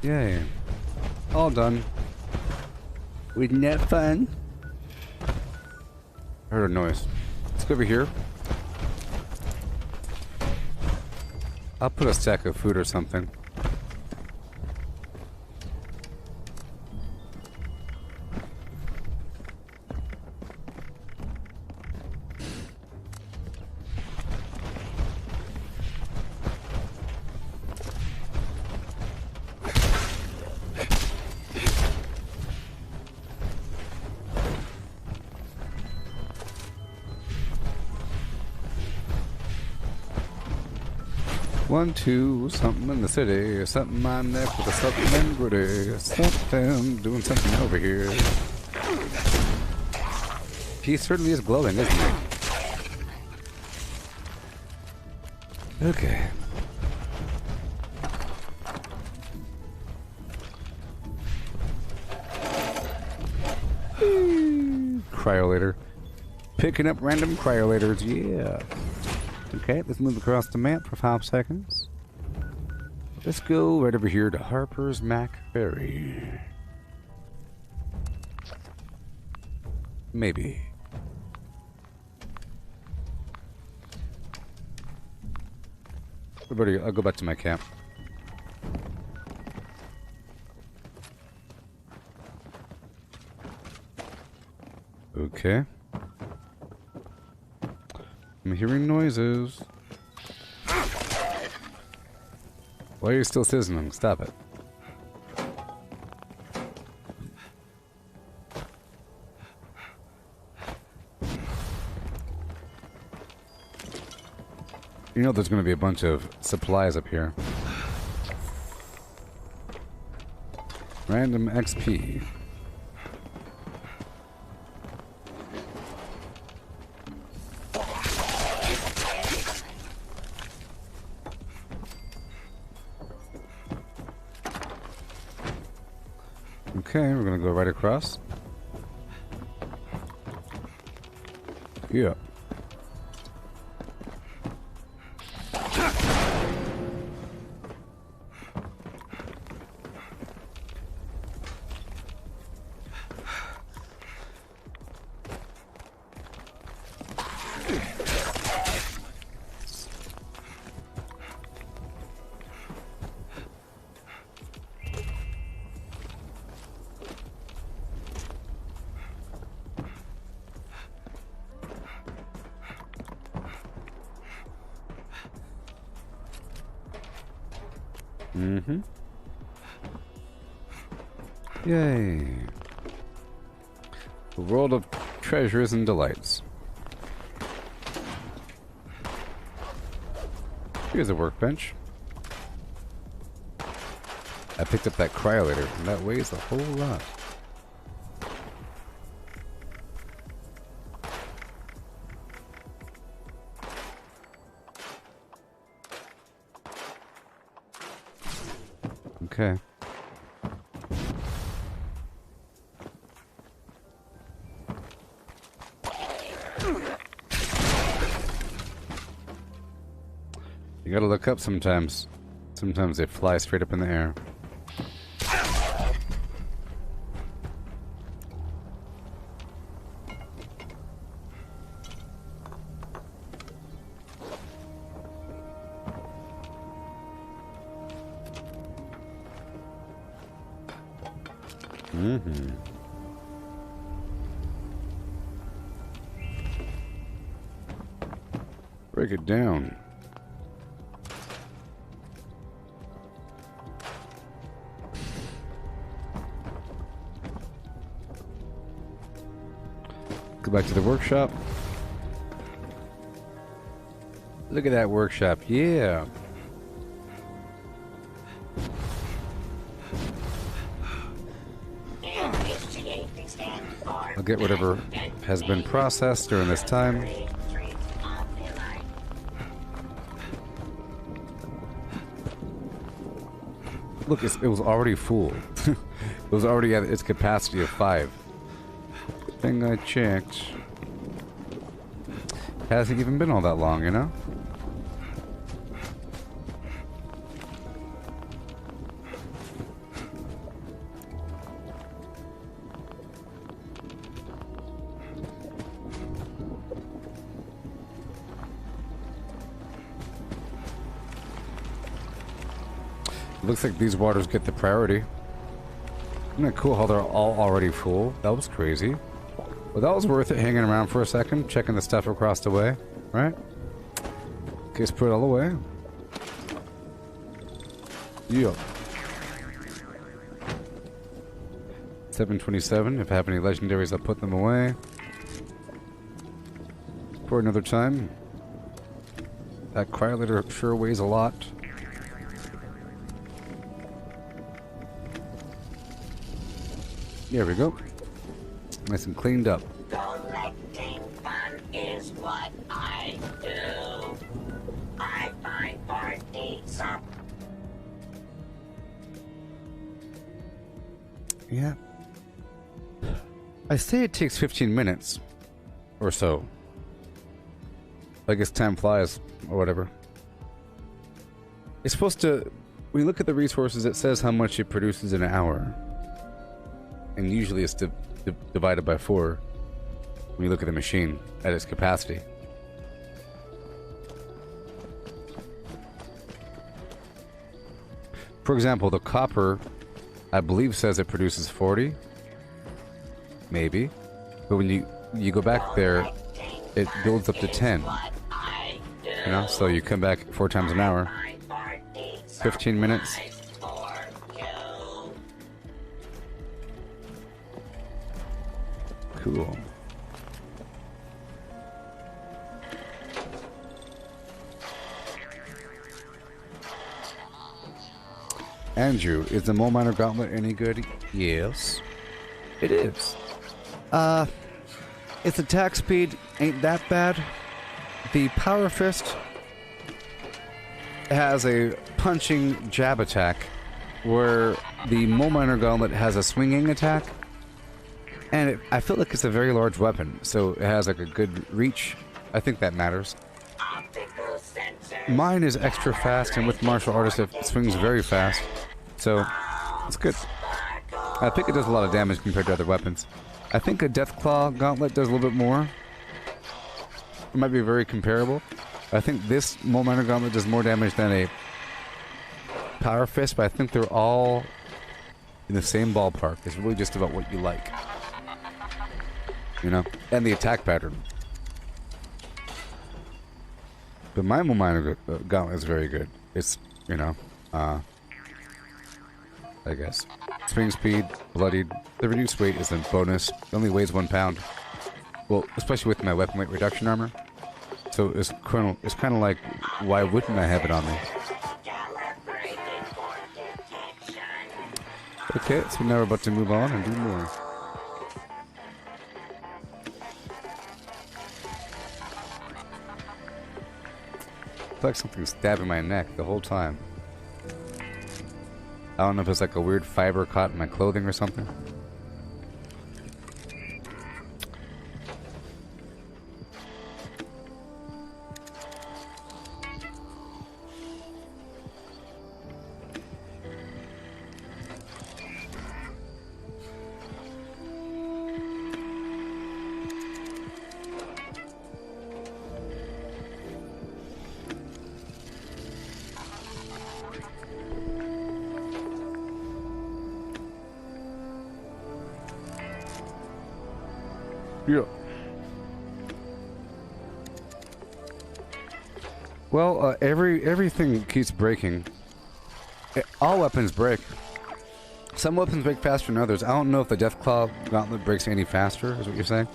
Yay. All done. Wasn't that fun? I heard a noise. Let's go over here. I'll put a stack of food or something. One, two, something in the city, something on neck with a something and gritty, something, doing something over here. He certainly is glowing, isn't he? Okay. Cryolator. Picking up random cryolators, yeah. Okay, let's move across the map for 5 seconds. Let's go right over here to Harper's Mac Ferry. Maybe. Everybody, I'll go back to my camp. Okay. I'm hearing noises. Why are you still sizzling? Stop it. You know there's going to be a bunch of supplies up here. Random XP. Okay, we're gonna go right across. Yeah. Mm-hmm. Yay. The world of treasures and delights. Here's a workbench. I picked up that cryolator, and that weighs a whole lot. Okay. You gotta look up sometimes. Sometimes they fly straight up in the air. Mm-hmm. Break it down. Go back to the workshop. Look at that workshop. Yeah. I'll get whatever has been processed during this time. Look, it was already full. It was already at its capacity of 5. Thing I checked. Hasn't even been all that long, you know? looks like these waters get the priority. Isn't that cool how they're all already full? That was crazy. Well, that was worth it hanging around for a second, checking the stuff across the way, right? Okay, let's put it all away. Yeah. 727. If I have any legendaries, I'll put them away. For another time. That cryolator sure weighs a lot. There we go. Nice and cleaned up. Collecting fun is what I do. I find parties up. Yeah. I say it takes 15 minutes. Or so. I guess time flies, or whatever. It's supposed to... When you look at the resources, it says how much it produces in an hour. And usually it's divided by 4 when you look at the machine at its capacity. For example, the copper, I believe, says it produces 40. Maybe. But when you go back there, it builds up to 10. You know, so you come back 4 times an hour. 15 minutes. Cool. Andrew, is the Mole Miner Gauntlet any good? Yes. It is. Its attack speed ain't that bad. The Power Fist has a punching jab attack, where the Mole Miner Gauntlet has a swinging attack. And I feel like it's a very large weapon, so it has like a good reach. I think that matters. Mine is extra fast, and with Martial Artist it swings very fast. So, it's good. I think it does a lot of damage compared to other weapons. I think a Deathclaw Gauntlet does a little bit more. It might be very comparable. I think this Mole Miner Gauntlet does more damage than a Power Fist, but I think they're all in the same ballpark. It's really just about what you like. You know? And the attack pattern. But my Mole Miner Gauntlet is very good. It's, you know, I guess. Swing speed, bloodied. The reduced weight is a bonus. It only weighs 1 pound. Well, especially with my weapon weight reduction armor. So it's kind of like, why wouldn't I have it on me? Okay, so now we're about to move on and do more. It's like something's stabbing my neck the whole time. I don't know if it's like a weird fiber caught in my clothing or something. Yeah. Well, everything keeps breaking. All weapons break. Some weapons break faster than others. I don't know if the Deathclaw Gauntlet breaks any faster, is what you're saying.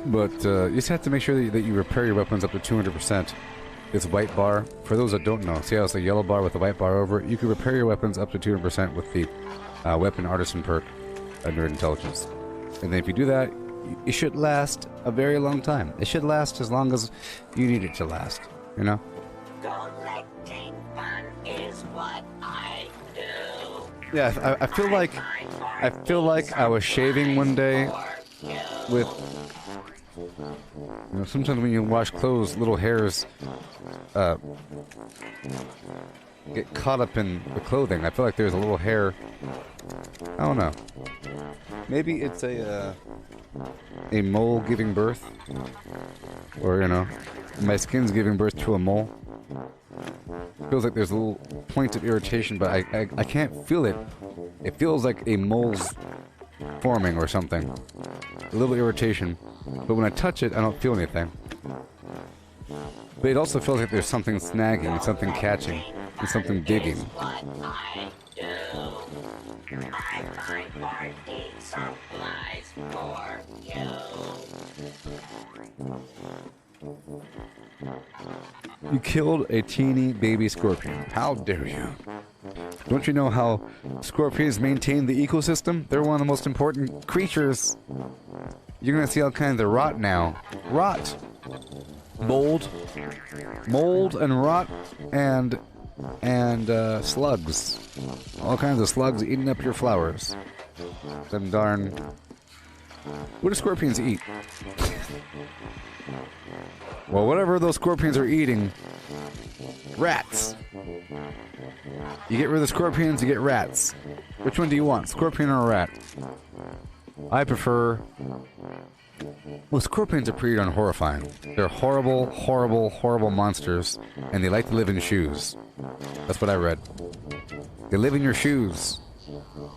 But you just have to make sure that you repair your weapons up to 200%. This white bar, for those that don't know, see how it's a yellow bar with a white bar over it? You can repair your weapons up to 200% with the Weapon Artisan perk under Intelligence. And then if you do that, it should last a very long time. It should last as long as you need it to last, you know? Collecting fun is what I do. Yeah, I feel like I was shaving one day with, you know, sometimes when you wash clothes, little hairs get caught up in the clothing. I feel like there's a little hair. I don't know. Maybe it's a mole giving birth, or you know, my skin's giving birth to a mole. Feels like there's a little point of irritation, but I can't feel it. It feels like a mole's forming or something. A little irritation, but when I touch it, I don't feel anything. But it also feels like there's something snagging, something catching, and something digging. You killed a teeny baby scorpion. How dare you? Don't you know how scorpions maintain the ecosystem? They're one of the most important creatures. You're gonna see all kinds of rot now. Rot! Mold and rot and slugs. All kinds of slugs eating up your flowers. Them darn... What do scorpions eat? Well, whatever those scorpions are eating... Rats! You get rid of the scorpions, you get rats. Which one do you want, scorpion or a rat? I prefer... Well, scorpions are pretty darn horrifying. They're horrible, horrible, horrible monsters, and they like to live in shoes. That's what I read. They live in your shoes.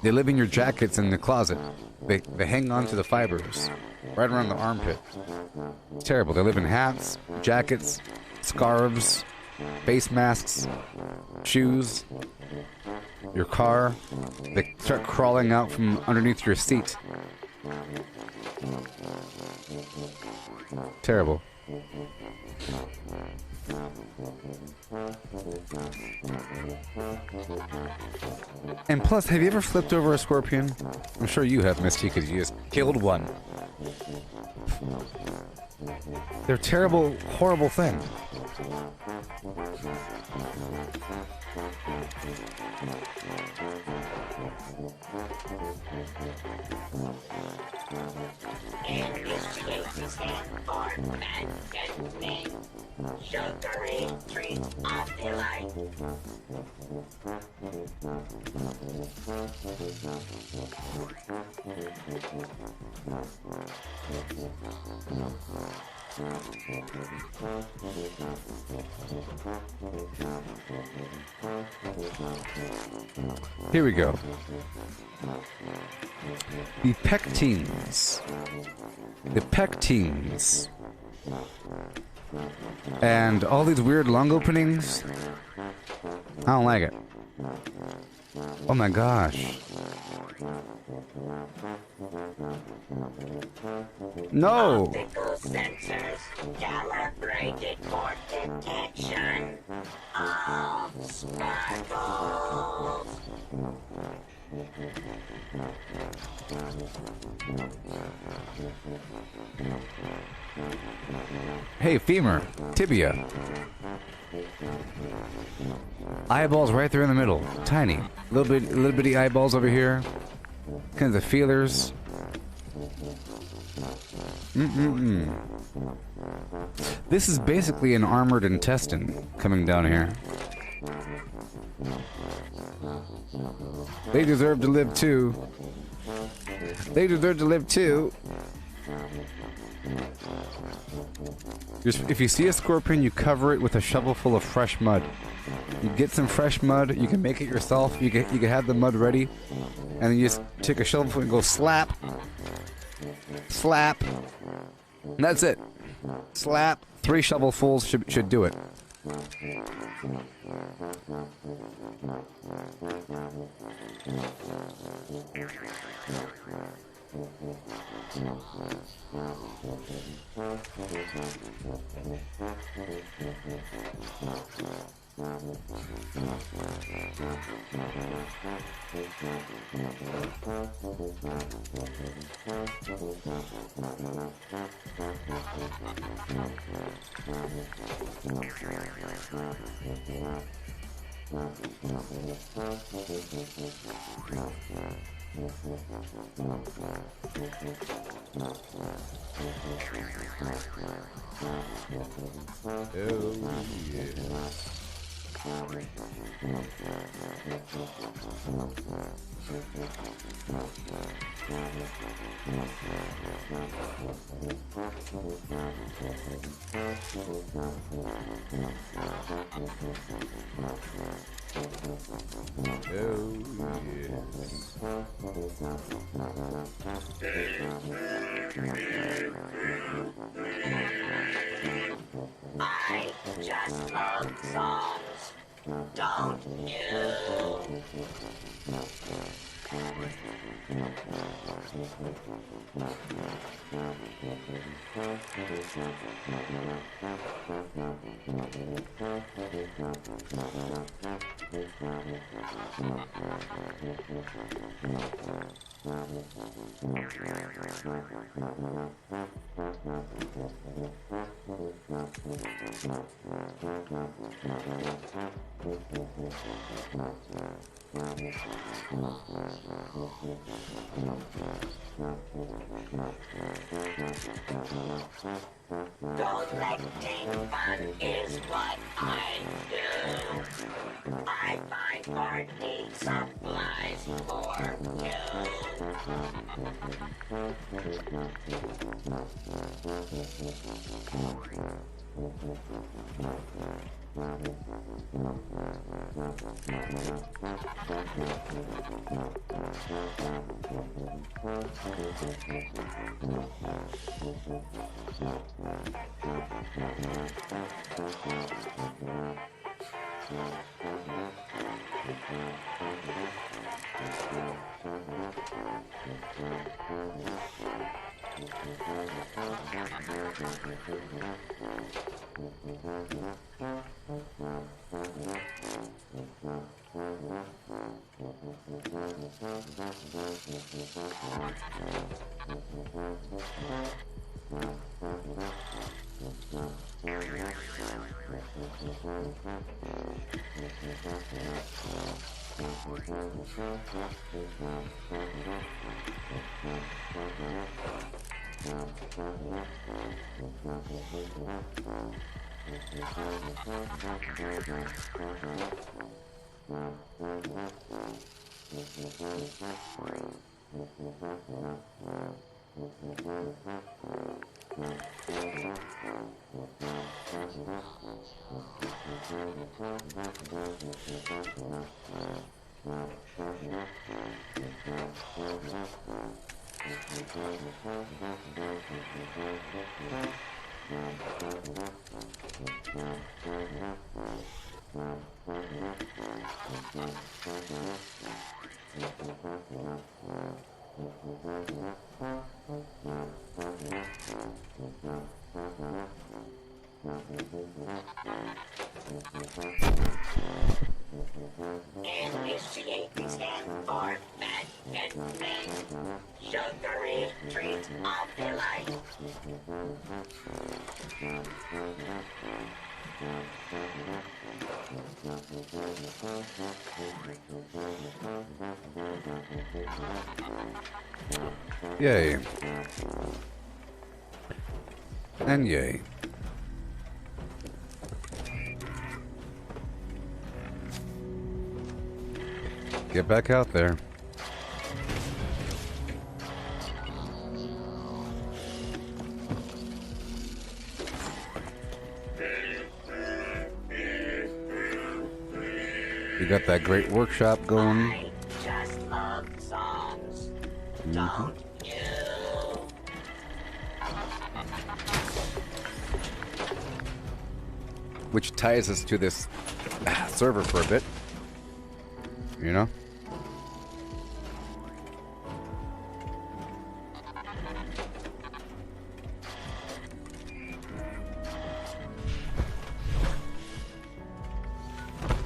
They live in your jackets in the closet. They hang on to the fibers, right around the armpit. It's terrible. They live in hats, jackets, scarves, face masks, shoes, your car. They start crawling out from underneath your seat. Terrible. And plus, have you ever flipped over a scorpion? I'm sure you have, Misty, because you just killed one. They're a terrible, horrible thing. Sugary treat of delight. Here we go. The pectines. The pectines. And all these weird lung openings. I don't like it. Oh my gosh. No! Optical sensors calibrated for detection of sparkles. Hey, femur, tibia. Eyeballs right there in the middle, tiny, little bitty eyeballs over here. Kinds of feelers. This is basically an armored intestine coming down here. They deserve to live too. They deserve to live too. If you see a scorpion, you cover it with a shovel full of fresh mud. You get some fresh mud, you can make it yourself, you can have the mud ready, and then you just take a shovel and go slap. Slap. And that's it. Slap. 3 shovelfuls should do it. I just love songs, don't you? Collecting fun is what I do. I find party supplies for Initiate scan for men and men. Sugary treat of delight. Yay. And yay. Get back out there. You got that great workshop going. I just love songs, don't you? Which ties us to this server for a bit. You know?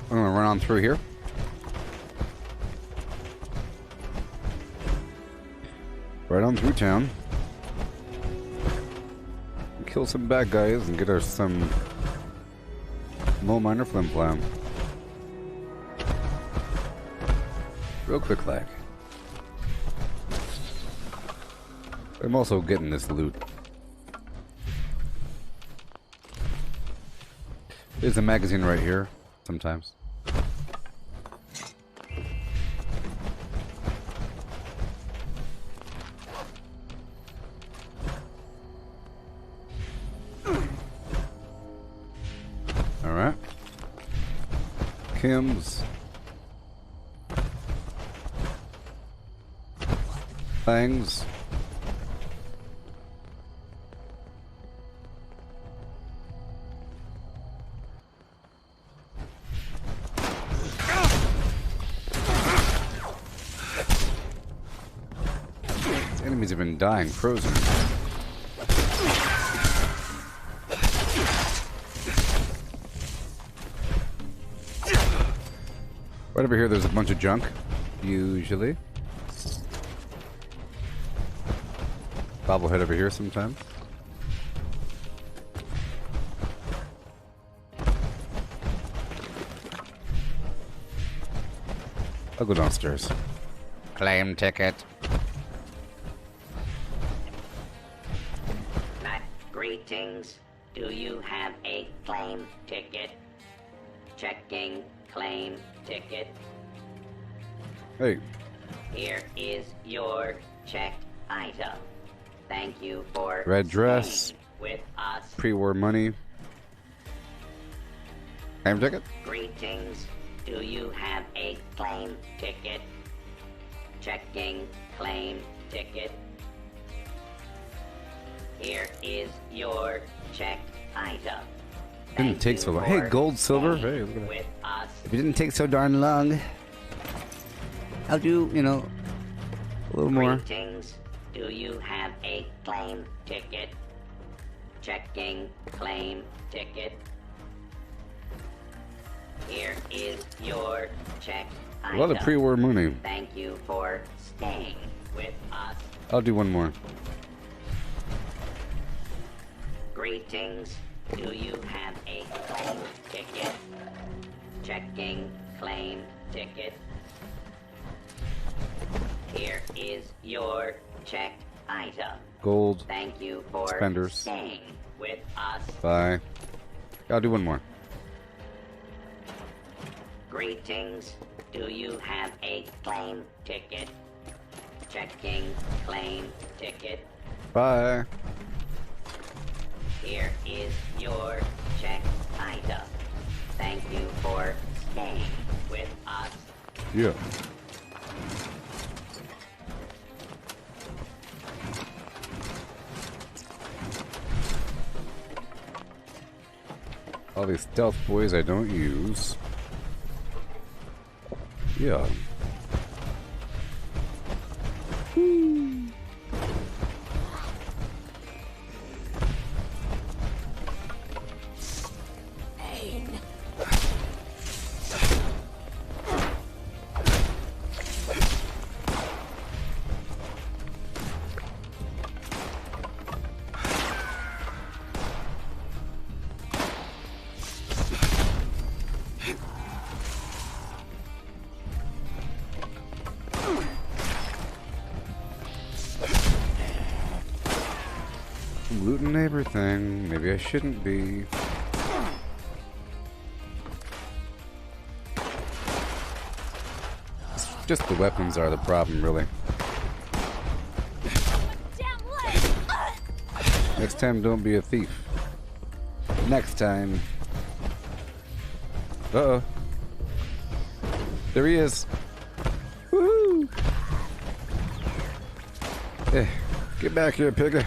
I'm gonna run on through here. Right on through town. Kill some bad guys and get us some Mo Miner Flim Flam. Real quick lag. I'm also getting this loot. There's a magazine right here. sometimes. Alright. Kim's. Things. These enemies have been dying frozen. Right over here there's a bunch of junk, usually. Bobblehead over here sometimes. I'll go downstairs. Claim ticket. Greetings. Do you have a claim ticket? Checking claim ticket. Hey. Here is your checked item. Thank you for Red dress. staying with us. Pre-war money. Claim ticket? Greetings. Do you have a claim ticket? Checking claim ticket. Here is your checked item. Didn't take so long. Hey, gold, silver. Hey, look at that. If it didn't take so darn long, I'll do, you know, a little more. Greetings. Do you have a claim ticket? Checking claim ticket. Here is your checked item. A lot of pre-war money. Thank you for staying with us. I'll do one more. Greetings. Do you have a claim ticket? Checking claim ticket. Here is your checked item. Gold. Thank you for Spenders. staying with us. Bye. I'll do one more. Greetings. Do you have a claim ticket? Checking claim ticket. Bye. Here is your checked item. Thank you for staying with us. Yeah. All these stealth boys I don't use. Yeah. I'm looting everything. Maybe I shouldn't be. Just the weapons are the problem, really. Next time, don't be a thief. Next time. Uh-oh. There he is. Woohoo! Eh, get back here, piggy.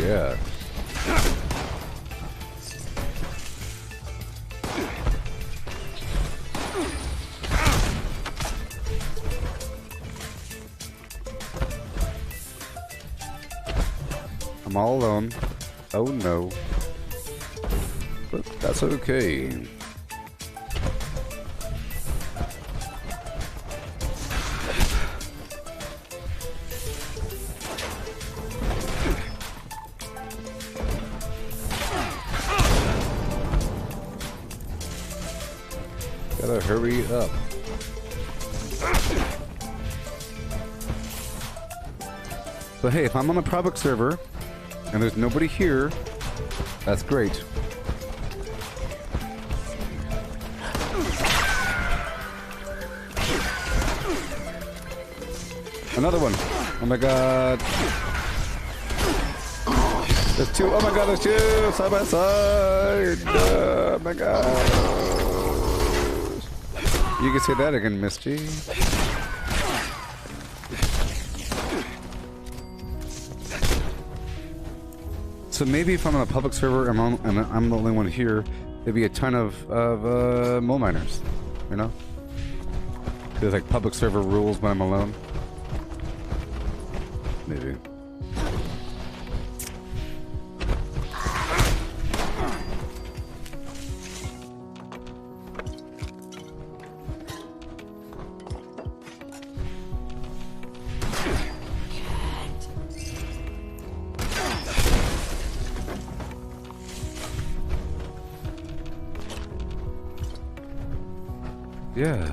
Yeah. I'm all alone. Oh no. But that's okay. hurry up. But hey, if I'm on a public server and there's nobody here, that's great. Another one. Oh my god. There's two. Oh my god, there's two side by side. Oh my god. You can say that again, Misty. So maybe if I'm on a public server and I'm the only one here, there'd be a ton of mole miners, you know? There's like public server rules when I'm alone. Maybe. Yeah.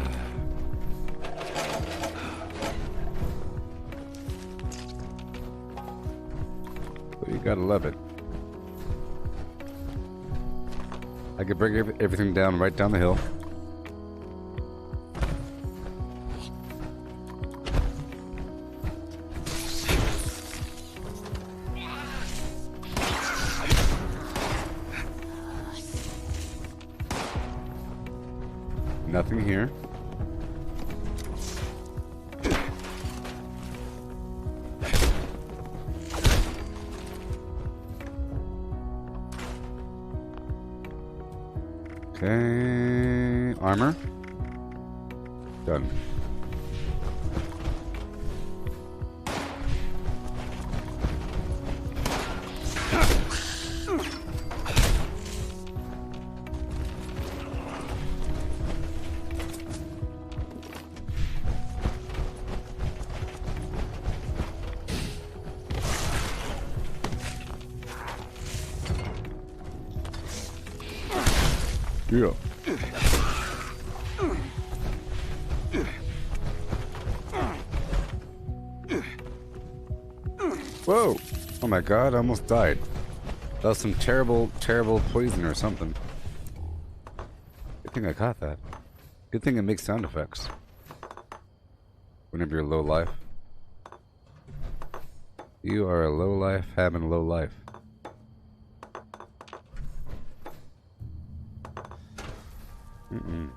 Well, you gotta love it. I could bring everything down right down the hill. Nothing here. Okay, armor. Done. Yeah. Whoa! Oh my god, I almost died. That was some terrible, terrible poison or something. Good thing I caught that. Good thing it makes sound effects. Whenever you're low life. You are a low life having low life. Mm-mm.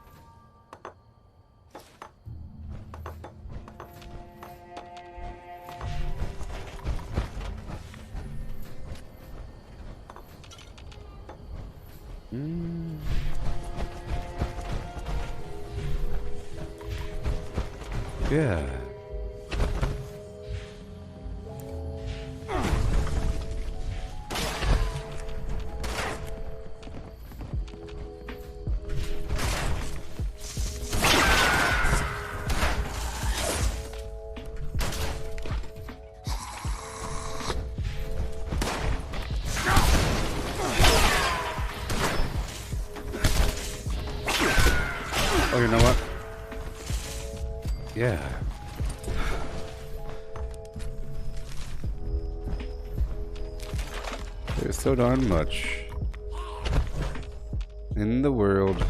Yeah. Oh, you know what? Yeah. There's so darn much in the world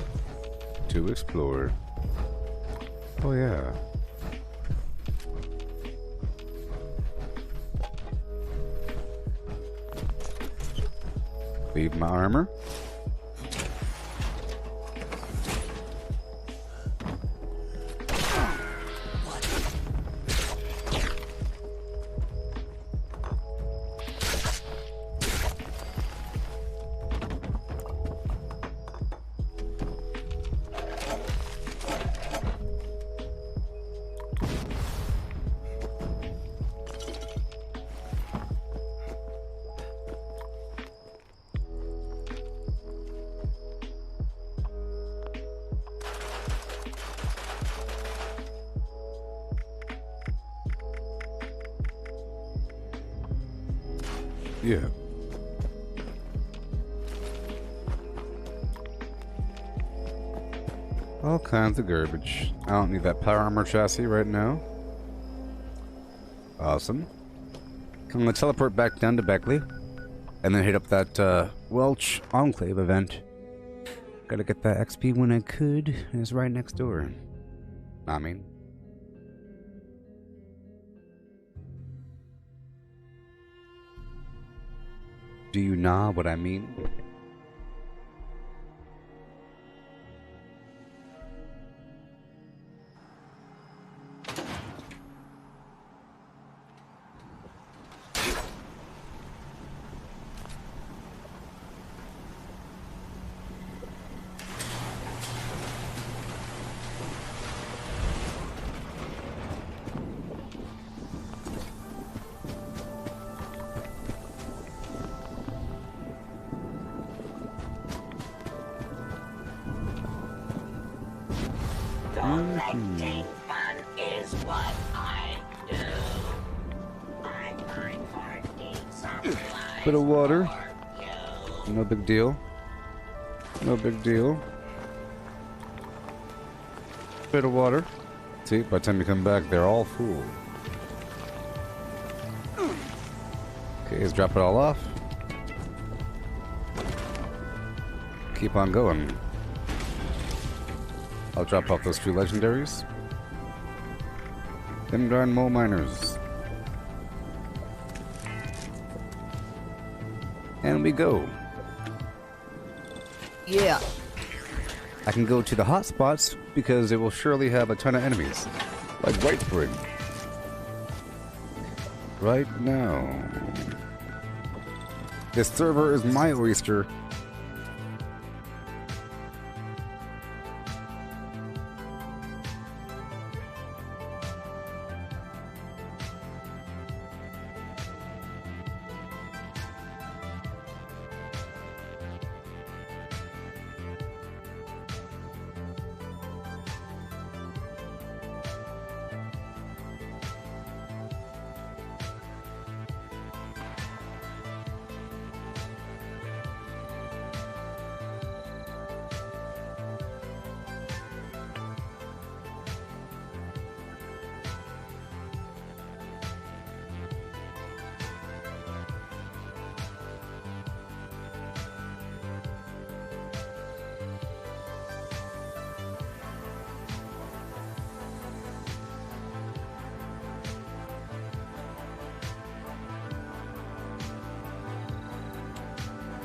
to explore. Oh, yeah. Leave my armor. Yeah. All kinds of garbage. I don't need that power armor chassis right now. Awesome. I'm gonna teleport back down to Beckley. And then hit up that Welch Enclave event. Gotta get that XP when I could. It's right next door. I mean. Do you know what I mean? Collecting fun is what I do. I find party supplies. Bit of water. No big deal. No big deal. Bit of water. See, by the time you come back, they're all full. Okay, let's drop it all off. Keep on going. I'll drop off those 2 legendaries. Them darn mole miners. And we go. Yeah. I can go to the hot spots because it will surely have a ton of enemies. Like Whitebridge. Right now. This server is my oyster.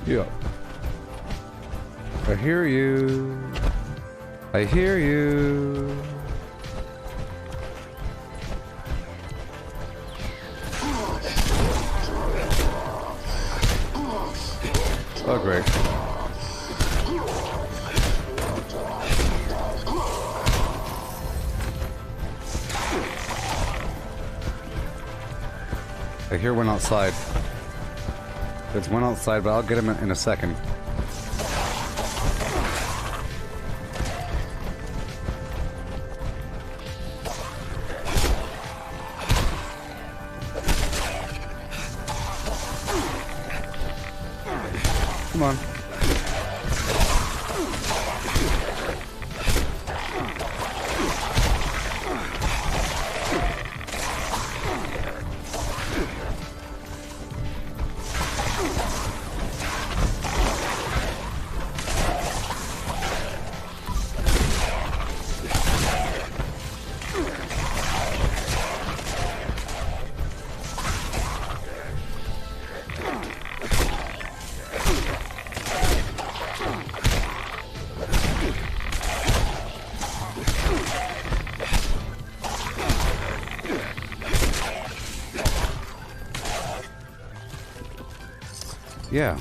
Yeah. I hear you. I hear you. Oh, great. I hear one outside. There's one outside, but I'll get him in a second. Come on. Yeah.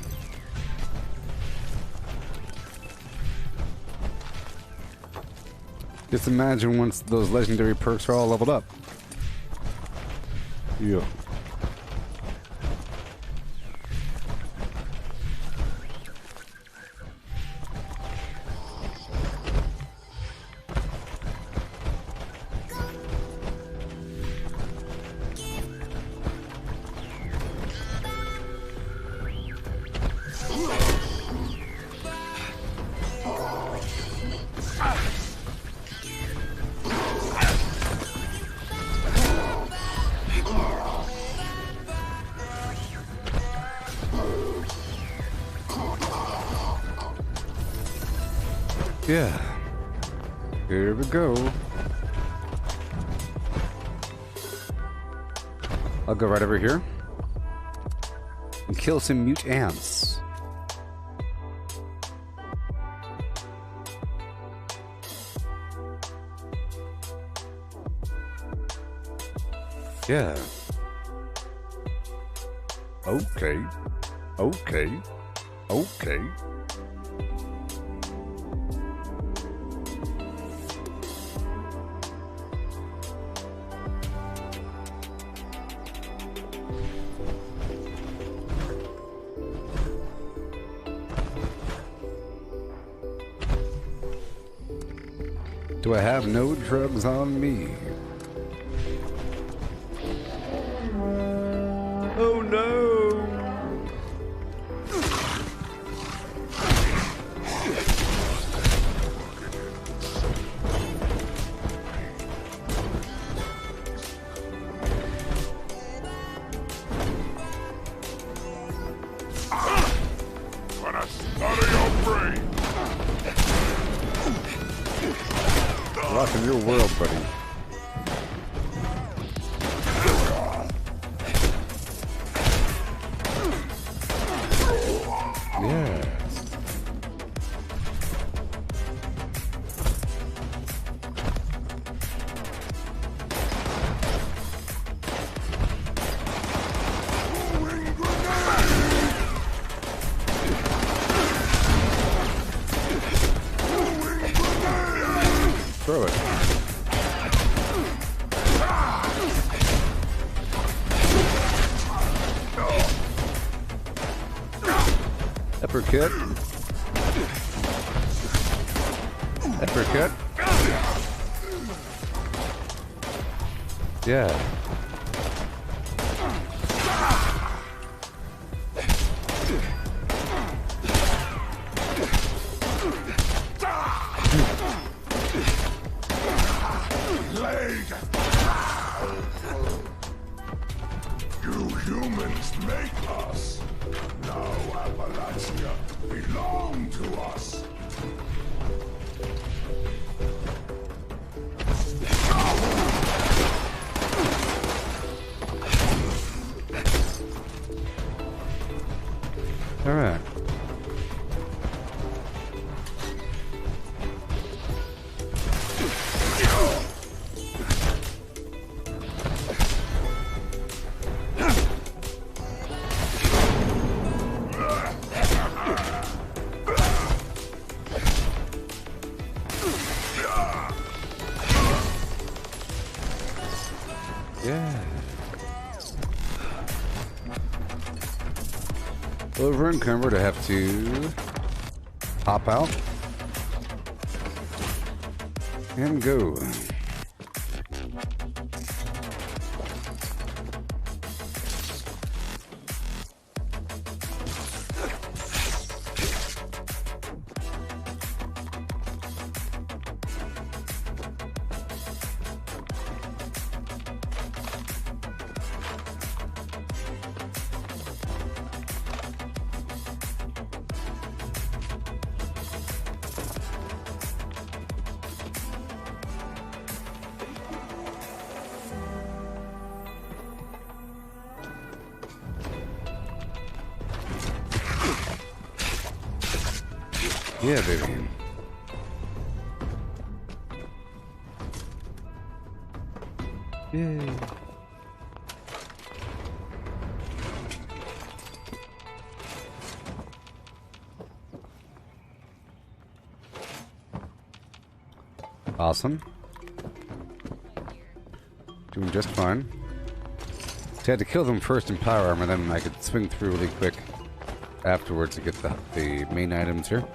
Just imagine once those legendary perks are all leveled up. Yeah. Yeah. Here we go. I'll go right over here and kill some mute ants. Yeah. Okay. Okay. Okay. Do I have no drugs on me? Oh no! Gonna study your brain. Rocking your world, buddy. Yeah. Throw it. Uppercut. Uppercut. Yeah. You humans make us. Now Appalachia belong to us. All right. Yeah. Over encumbered, I have to pop out and go. Yeah, baby. Yay. Awesome. Doing just fine. So I had to kill them first in power armor, then I could swing through really quick afterwards to get the main items here.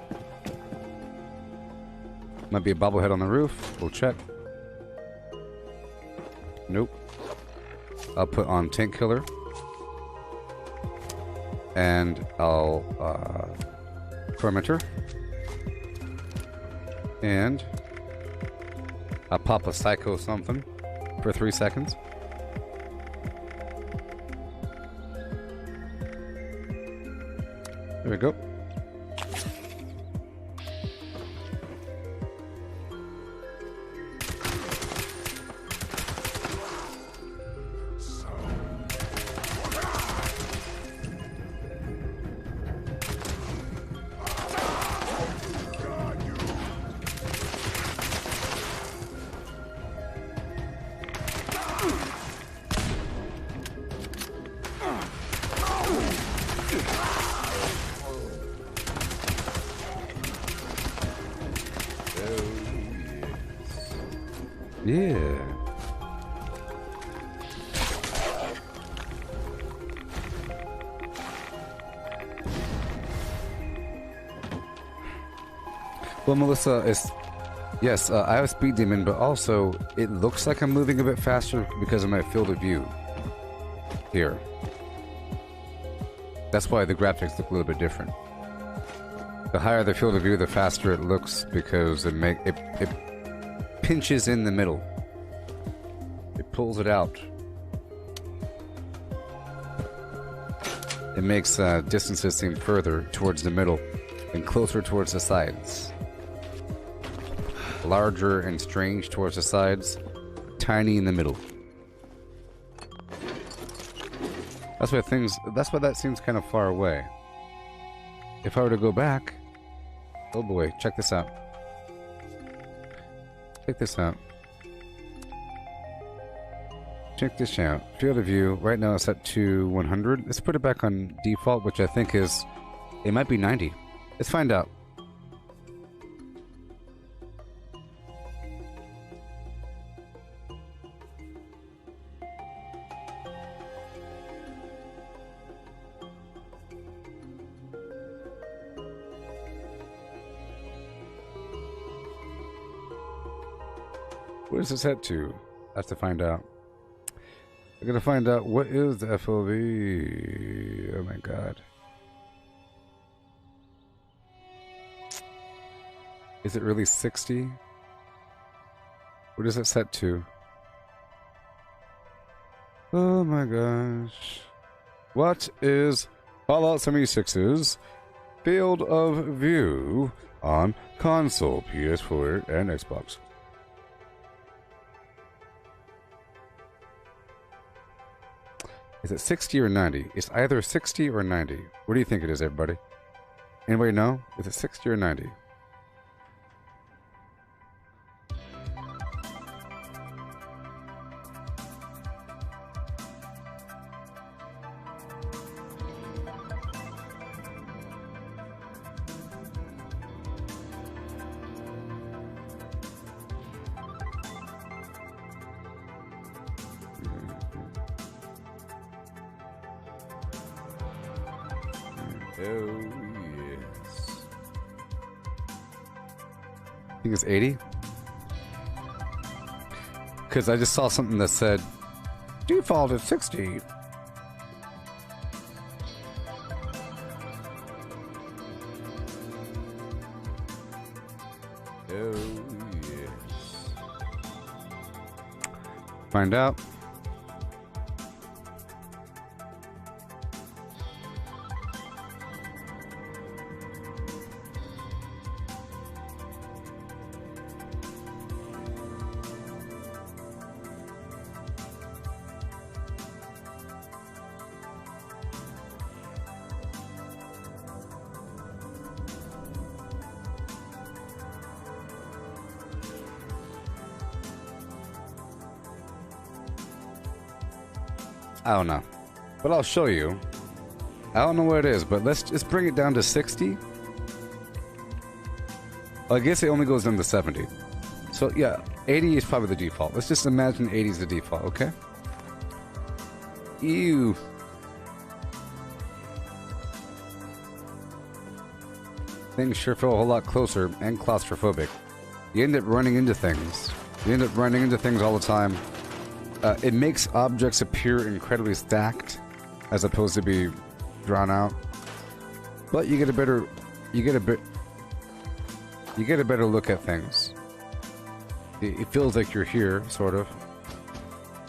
Might be a bobblehead on the roof. We'll check. Nope. I'll put on tank killer. And I'll perimeter. And I'll pop a psycho something for 3 seconds. There we go. Yeah. Well, Melissa, yes, I have a speed demon, but also it looks like I'm moving a bit faster because of my field of view here. That's why the graphics look a little bit different. The higher the field of view, the faster it looks because it pinches in the middle. It pulls it out. It makes distances seem further towards the middle and closer towards the sides. Larger and strange towards the sides, tiny in the middle. That's why that seems kind of far away. If I were to go back, oh boy, check this out. Check this out. Check this out. Field of view, right now it's set to 100. Let's put it back on default, which I think is, it might be 90. Let's find out. What is it set to? I have to find out. I gotta find out what is the FOV. Oh my god. Is it really 60? What is it set to? Oh my gosh. What is Fallout 76's field of view on console, PS4, and Xbox? Is it 60 or 90? It's either 60 or 90. What do you think it is, everybody? Anybody know? Is it 60 or 90? Oh, yes. I think it's 80. Because I just saw something that said, default is 60. Oh, yes. Find out. I don't know, but I'll show you. I don't know what it is, but let's just bring it down to 60. Well, I guess it only goes down to 70. So yeah, 80 is probably the default. Let's just imagine 80 is the default, okay? Ew. Things sure feel a whole lot closer and claustrophobic. You end up running into things. You end up running into things all the time. It makes objects appear incredibly stacked, as opposed to be drawn out. But you get a better look at things. It feels like you're here, sort of.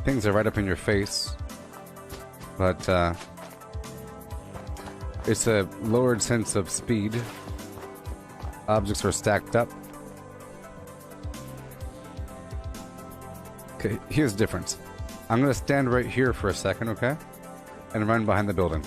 Things are right up in your face, but it's a lowered sense of speed. Objects are stacked up. Okay, here's the difference. I'm gonna stand right here for a second, okay? And run behind the building.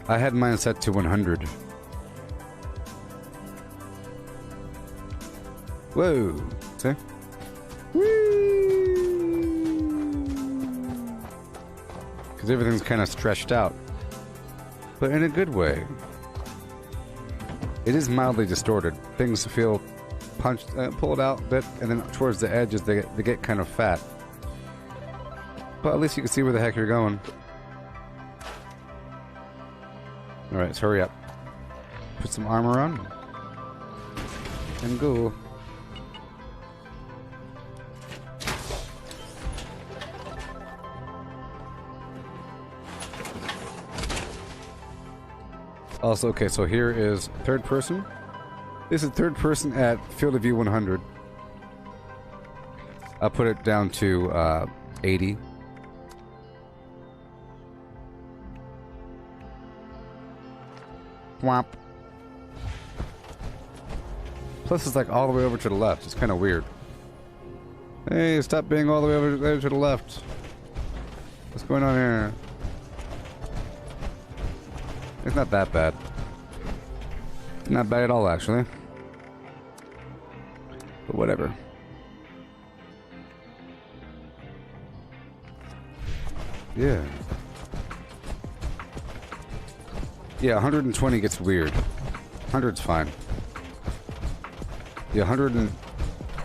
I had mine set to 100. Whoa, see? Whee! because everything's kind of stretched out, but in a good way. It is mildly distorted. Things feel punched, pulled out a bit, and then towards the edges they get kind of fat. But at least you can see where the heck you're going. Alright, let's hurry up. Put some armor on. And go. Also, okay, so here is third person. This is third person at field of view 100. I'll put it down to 80. Whomp. Plus it's like all the way over to the left. It's kind of weird. Hey, stop being all the way over there to the left. What's going on here? It's not that bad. Not bad at all, actually. But whatever. Yeah. Yeah, 120 gets weird. 100's fine. Yeah, 100 and...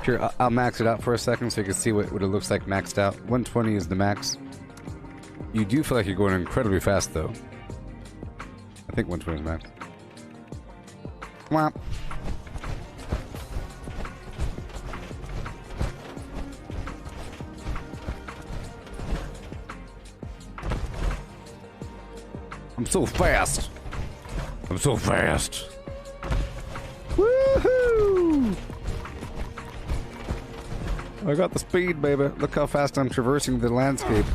Here, I'll max it out for a second so you can see what it looks like maxed out. 120 is the max. You do feel like you're going incredibly fast, though. I think 120 is max. Whomp. I'm so fast. I'm so fast. Woohoo! I got the speed, baby. Look how fast I'm traversing the landscape.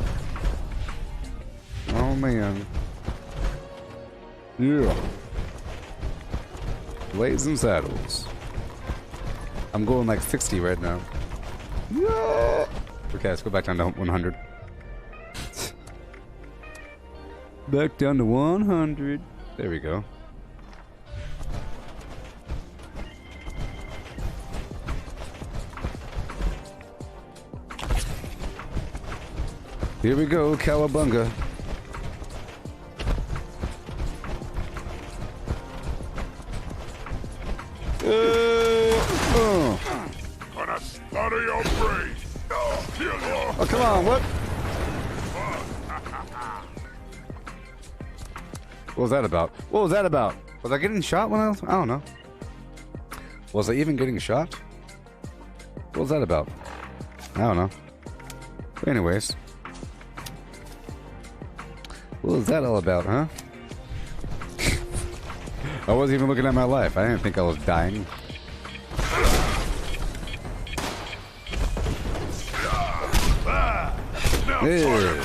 Oh, man. Yeah. Blazing saddles. I'm going like 60 right now. Yeah. Okay, let's go back down to 100. Back down to 100. There we go. Here we go, cowabunga. Gonna slaughter your brain. Oh, come on, what? What was that about? What was that about? Was I getting shot when I was... I don't know. Was I even getting shot? What was that about? I don't know. But anyways. What was that all about, huh? I wasn't even looking at my life. I didn't think I was dying. Yeah.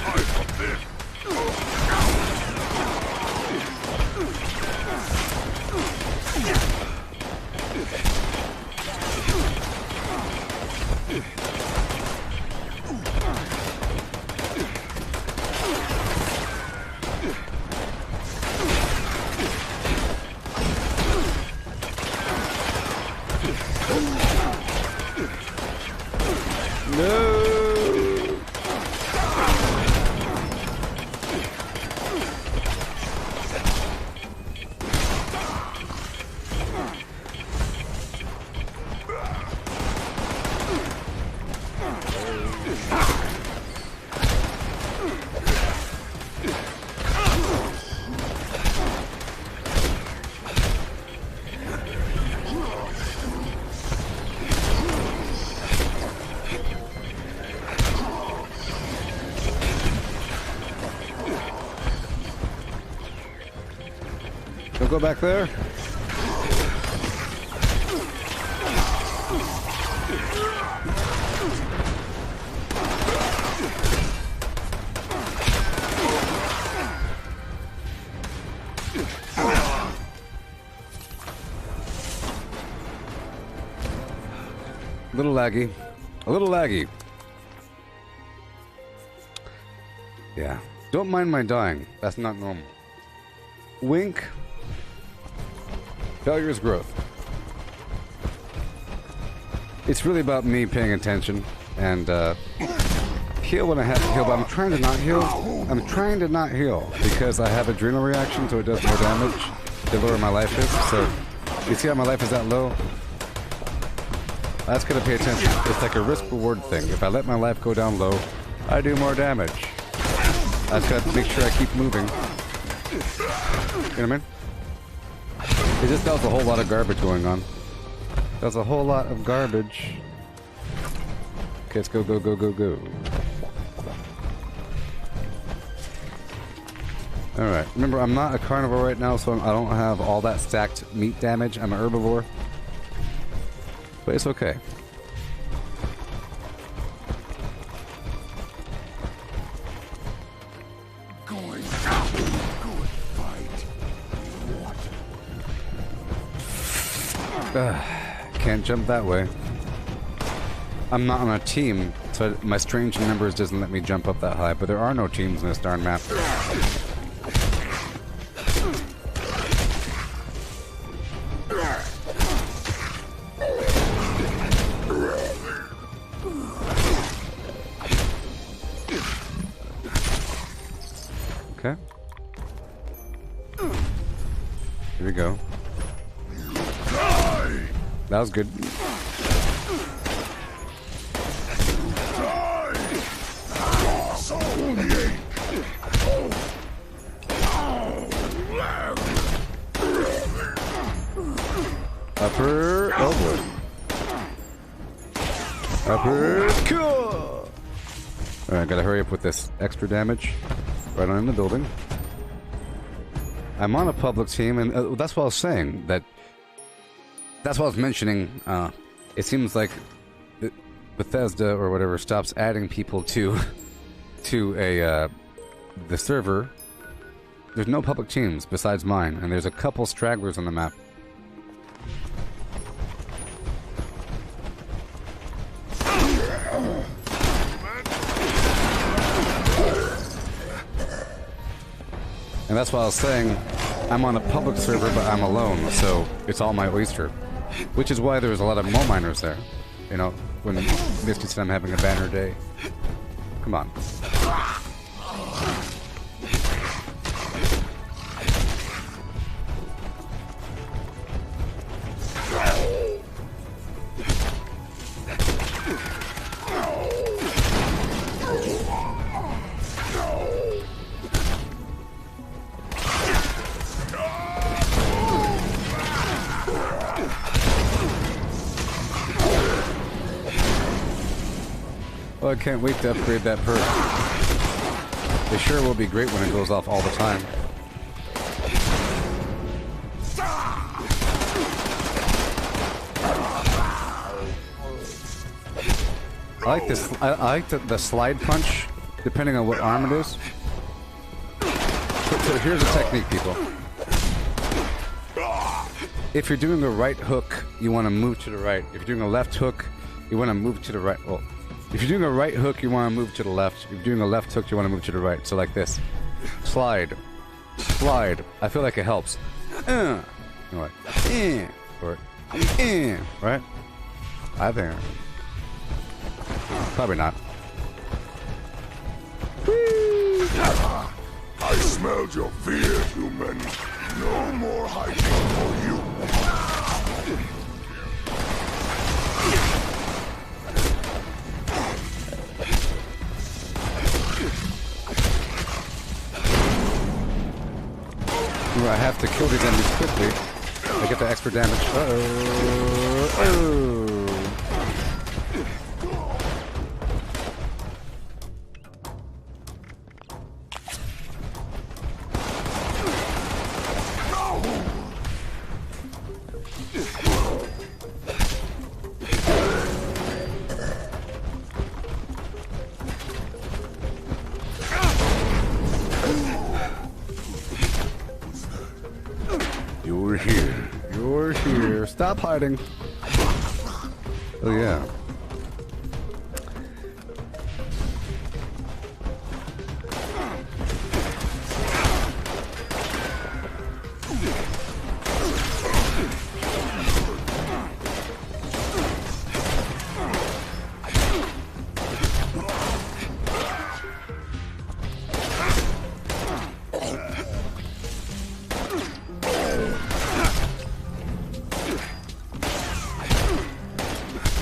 Don't go back there. A little laggy. A little laggy. Yeah. Don't mind my dying. That's not normal. Wink. Failure is growth. It's really about me paying attention and heal when I have to heal, but I'm trying to not heal. I'm trying to not heal because I have adrenal reaction, so it does more damage the lower my life is. So, you see how my life is that low? That's gonna pay attention. It's like a risk-reward thing. If I let my life go down low, I do more damage. I just gotta make sure I keep moving. You know what I mean? It just does a whole lot of garbage going on. Does a whole lot of garbage. Okay, let's go, go, go, go, go. Alright, remember I'm not a carnivore right now, so I don't have all that stacked meat damage. I'm an herbivore. But it's okay. Going out. Good fight. Can't jump that way. I'm not on a team, so my strange numbers doesn't let me jump up that high, but there are no teams in this darn map. Okay. Here we go. That was good. Upper, oh boy. Upper, cool. Alright, gotta hurry up with this extra damage. Right on in the building. I'm on a public team, and that's what I was saying. That's what I was mentioning. It seems like Bethesda or whatever stops adding people to the server. There's no public teams besides mine, and there's a couple stragglers on the map. And that's why I was saying I'm on a public server, but I'm alone, so it's all my oyster. Which is why there's a lot of mole miners there. You know, when Misty said I'm having a banner day. Come on. Oh, I can't wait to upgrade that perk. It sure will be great when it goes off all the time. I like this. I like the slide punch, depending on what arm it is. So here's the technique, people. If you're doing a right hook, you want to move to the right. If you're doing a left hook, you want to move to the right. Well, if you're doing a right hook, you want to move to the left. If you're doing a left hook, you want to move to the right. So like this. Slide. Slide. I feel like it helps. You know what? Or right? I think. Probably not. I smelled your fear, human. No more hiding for you. I have to kill these enemies quickly. I get the extra damage. Uh-oh. You're here. You're here. Stop hiding. Oh, yeah.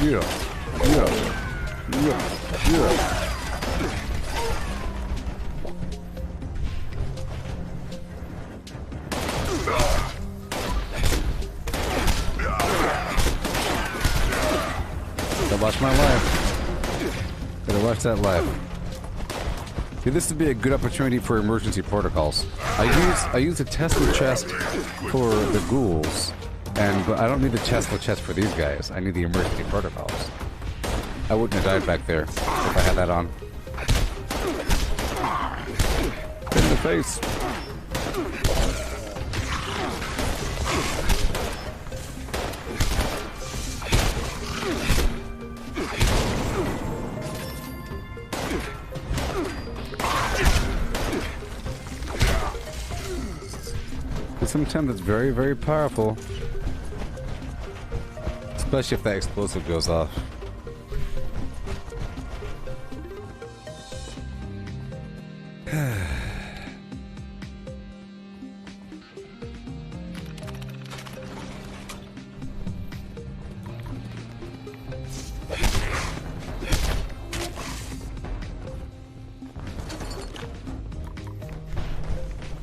Gotta watch my life. Gotta watch that life. See, this would be a good opportunity for emergency protocols. I use a Tesla chest for the ghouls, but I don't need the Tesla chest for these guys. I need the emergency protocols. I wouldn't have died back there if I had that on. In the face. Sometimes it's very, very powerful. Especially if that explosive goes off.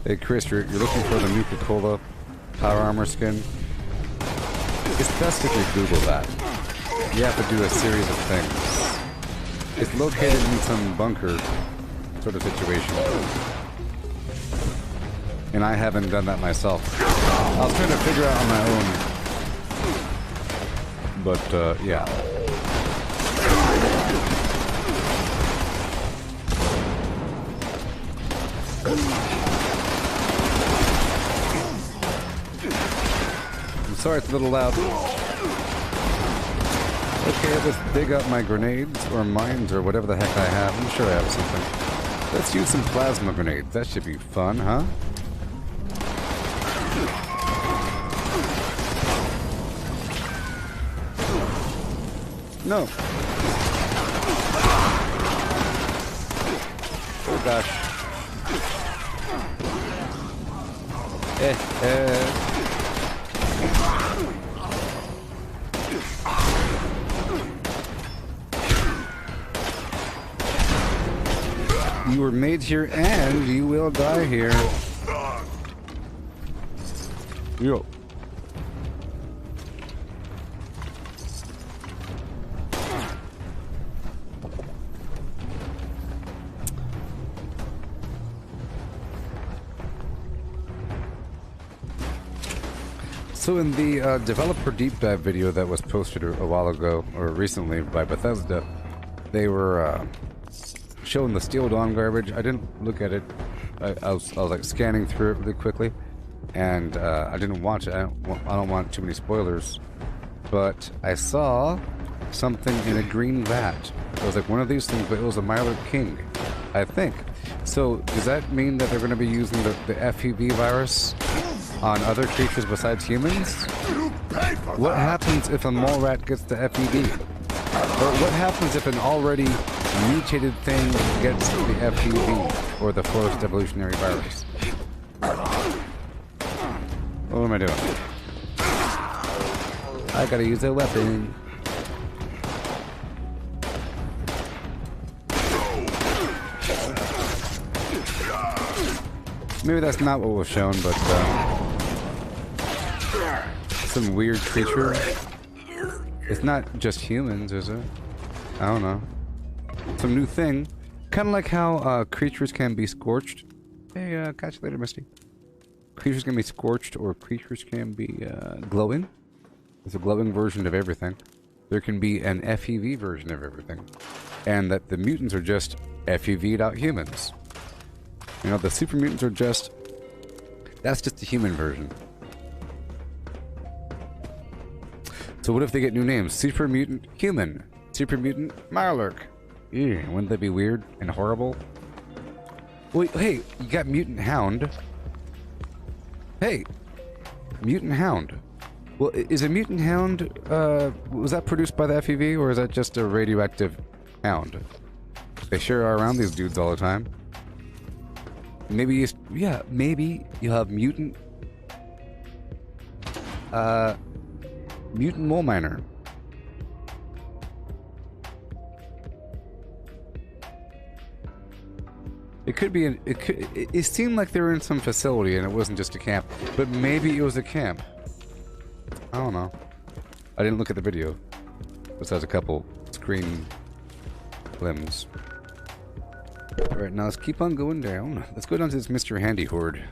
Hey Chris, you're looking for the Nuka-Cola Power Armor skin? It's best if you Google that. You have to do a series of things. It's located in some bunker sort of situation. And I haven't done that myself. I was trying to figure out on my own. But, yeah. Sorry, it's a little loud. Okay, let's dig up my grenades, or mines, or whatever the heck I have. I'm sure I have something. Let's use some plasma grenades. That should be fun, huh? No. Oh gosh. You were made here and you will die here. Yo. So in the developer deep dive video that was posted a while ago, or recently, by Bethesda, they were showing the Steel Dawn garbage. I didn't look at it. I was like scanning through it really quickly, and I didn't watch it. I don't want too many spoilers, but I saw something in a green vat. It was like one of these things, but it was a Mylar King, I think. So does that mean that they're going to be using the FEV virus on other creatures besides humans? What happens if a mole rat gets the FEV? Or what happens if an already mutated thing gets the FEV, or the forced evolutionary virus? What am I doing? I gotta use a weapon. Maybe that's not what was shown, but some weird creature. It's not just humans, is it? I don't know. Some new thing. Kind of like how creatures can be scorched. Hey, catch you later, Misty. Creatures can be scorched, or creatures can be glowing. It's a glowing version of everything. There can be an FEV version of everything. And that the mutants are just FEV'd out humans. You know, the super mutants are just... That's just the human version. So what if they get new names? Super mutant human. Super mutant Mirelurk. Ew, wouldn't that be weird and horrible? Wait, hey, you got mutant hound. Hey, mutant hound. Well, is a mutant hound, was that produced by the FEV, or is that just a radioactive hound? They sure are around these dudes all the time. Maybe, yeah, maybe you have mutant, mutant mole miner. It could be. It seemed like they were in some facility and it wasn't just a camp. But maybe it was a camp. I don't know. I didn't look at the video. Besides a couple screen limbs. Alright, now let's keep on going down. Let's go down to this Mr. Handy Horde.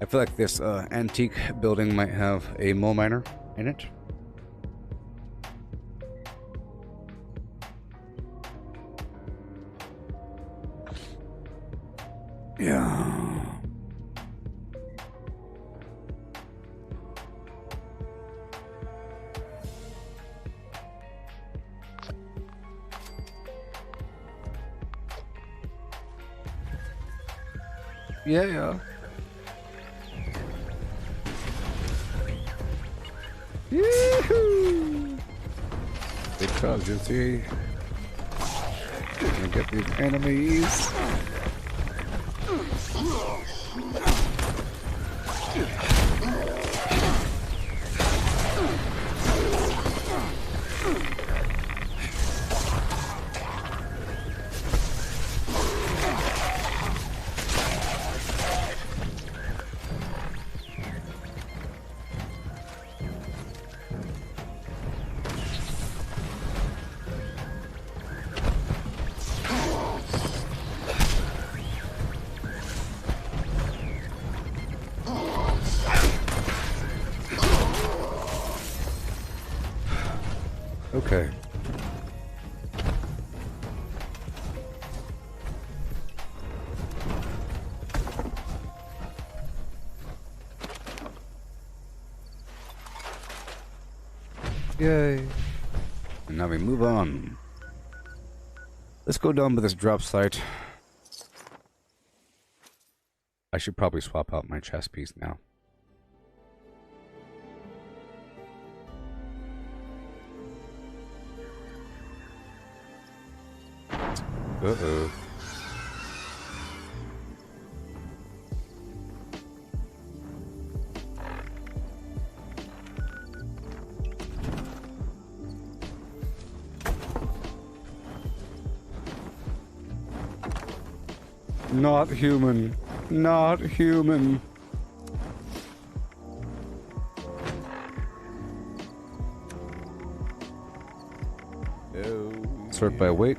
I feel like this antique building might have a mole miner in it. Yeah. Yeah. Yoo-hoo! Because you see, gonna get these enemies. Okay. Yay. And now we move on. Let's go down to this drop site. I should probably swap out my chest piece now. Uh-oh. Not human. Not human. Sort by weight.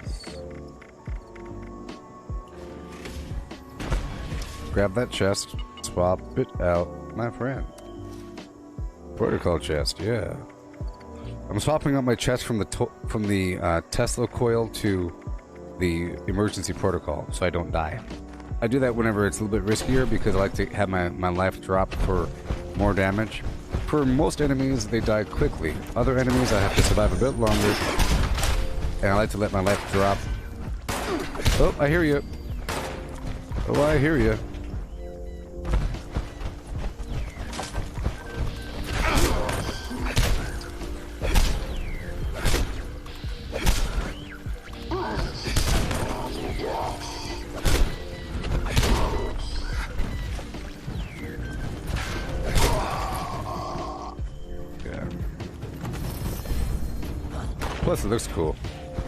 Grab that chest, swap it out, my friend. Protocol chest, yeah. I'm swapping out my chest from the Tesla coil to the emergency protocol, so I don't die. I do that whenever it's a little bit riskier because I like to have my life drop for more damage. For most enemies, they die quickly. Other enemies, I have to survive a bit longer, and I like to let my life drop. Oh, I hear you. Oh, I hear you. Plus, it looks cool.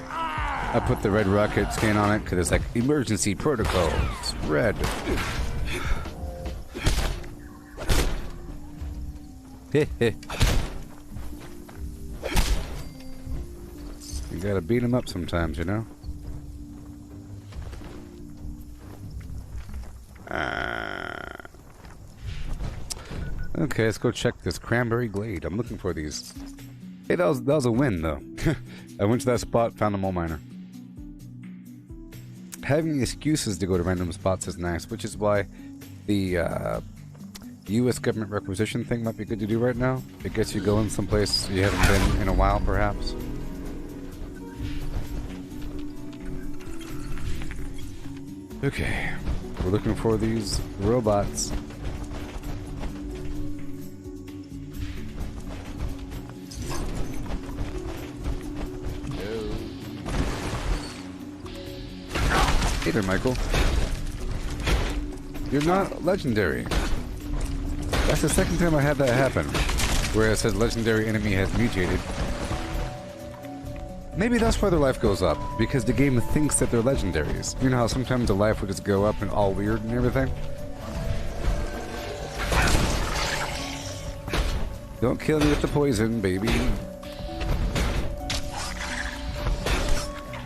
I put the red rocket skin on it because it's like emergency protocol. It's red. You gotta beat him up sometimes, you know? Okay, let's go check this cranberry glade. I'm looking for these. Hey, that was a win, though. I went to that spot, found a mole miner. Having excuses to go to random spots is nice, which is why the U.S. government requisition thing might be good to do right now. It gets you going someplace you haven't been in a while, perhaps. Okay, we're looking for these robots. Hey there, Michael. You're not legendary. That's the second time I had that happen, where it says legendary enemy has mutated. Maybe that's why their life goes up, because the game thinks that they're legendaries. You know how sometimes the life would just go up and all weird and everything? Don't kill me with the poison, baby.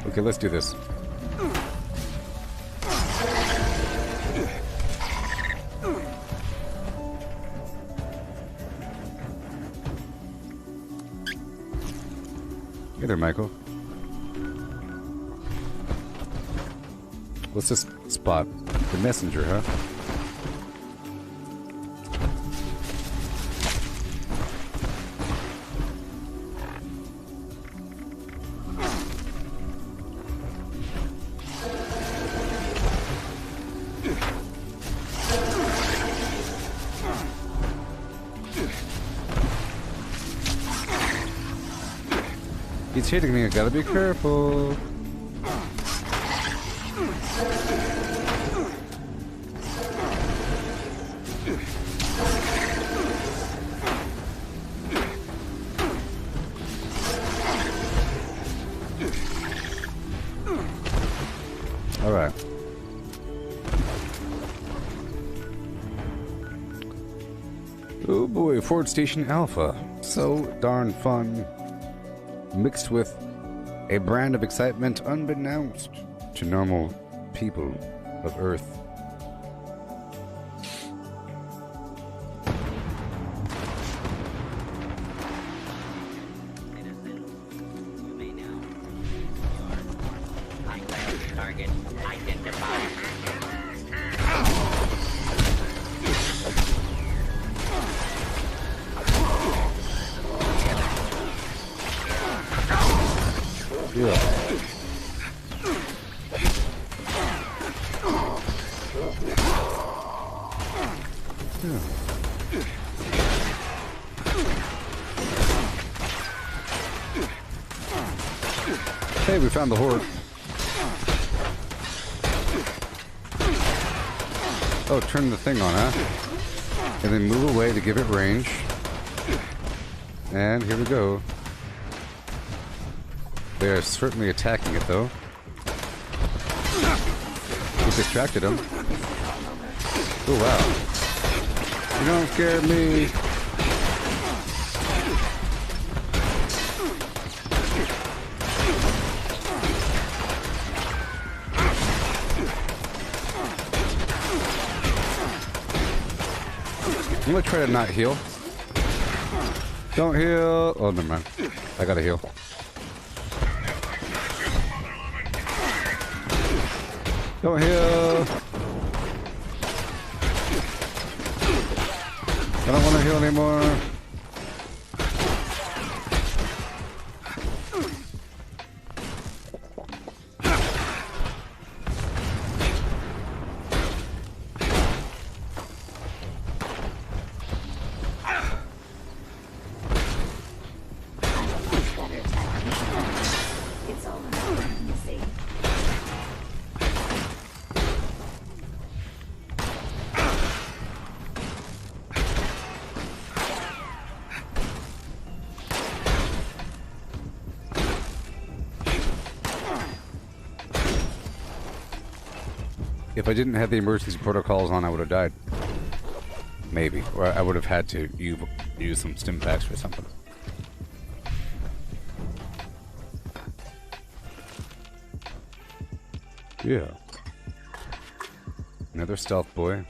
Okay, let's do this. Hey there, Michael. What's this spot? The messenger, huh? He's hitting me, I gotta be careful. Alright. Oh boy, Ford Station Alpha. So darn fun. Mixed with a brand of excitement unbeknownst to normal people of Earth. Target identified. Yeah. Hey, we found the horde. Oh, turn the thing on, huh? And then move away to give it range. And here we go. They're certainly attacking it, though. We distracted them. Oh, wow. You don't scare me. I'm gonna try to not heal. Don't heal. Oh, never mind. I gotta heal. Don't heal. I don't want to heal anymore. If I didn't have the emergency protocols on, I would have died. Maybe. Or I would have had to use some stim packs or something. Yeah. Another stealth boy.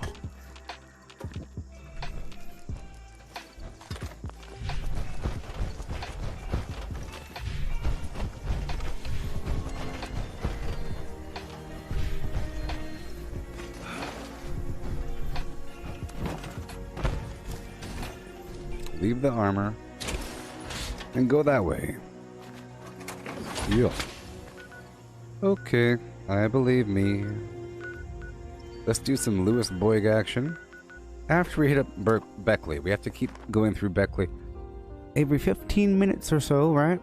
Leave the armor and go that way. Yeah. Okay, I believe me. Let's do some Lewis Boyd action. After we hit up Beckley, we have to keep going through Beckley every 15 minutes or so, right?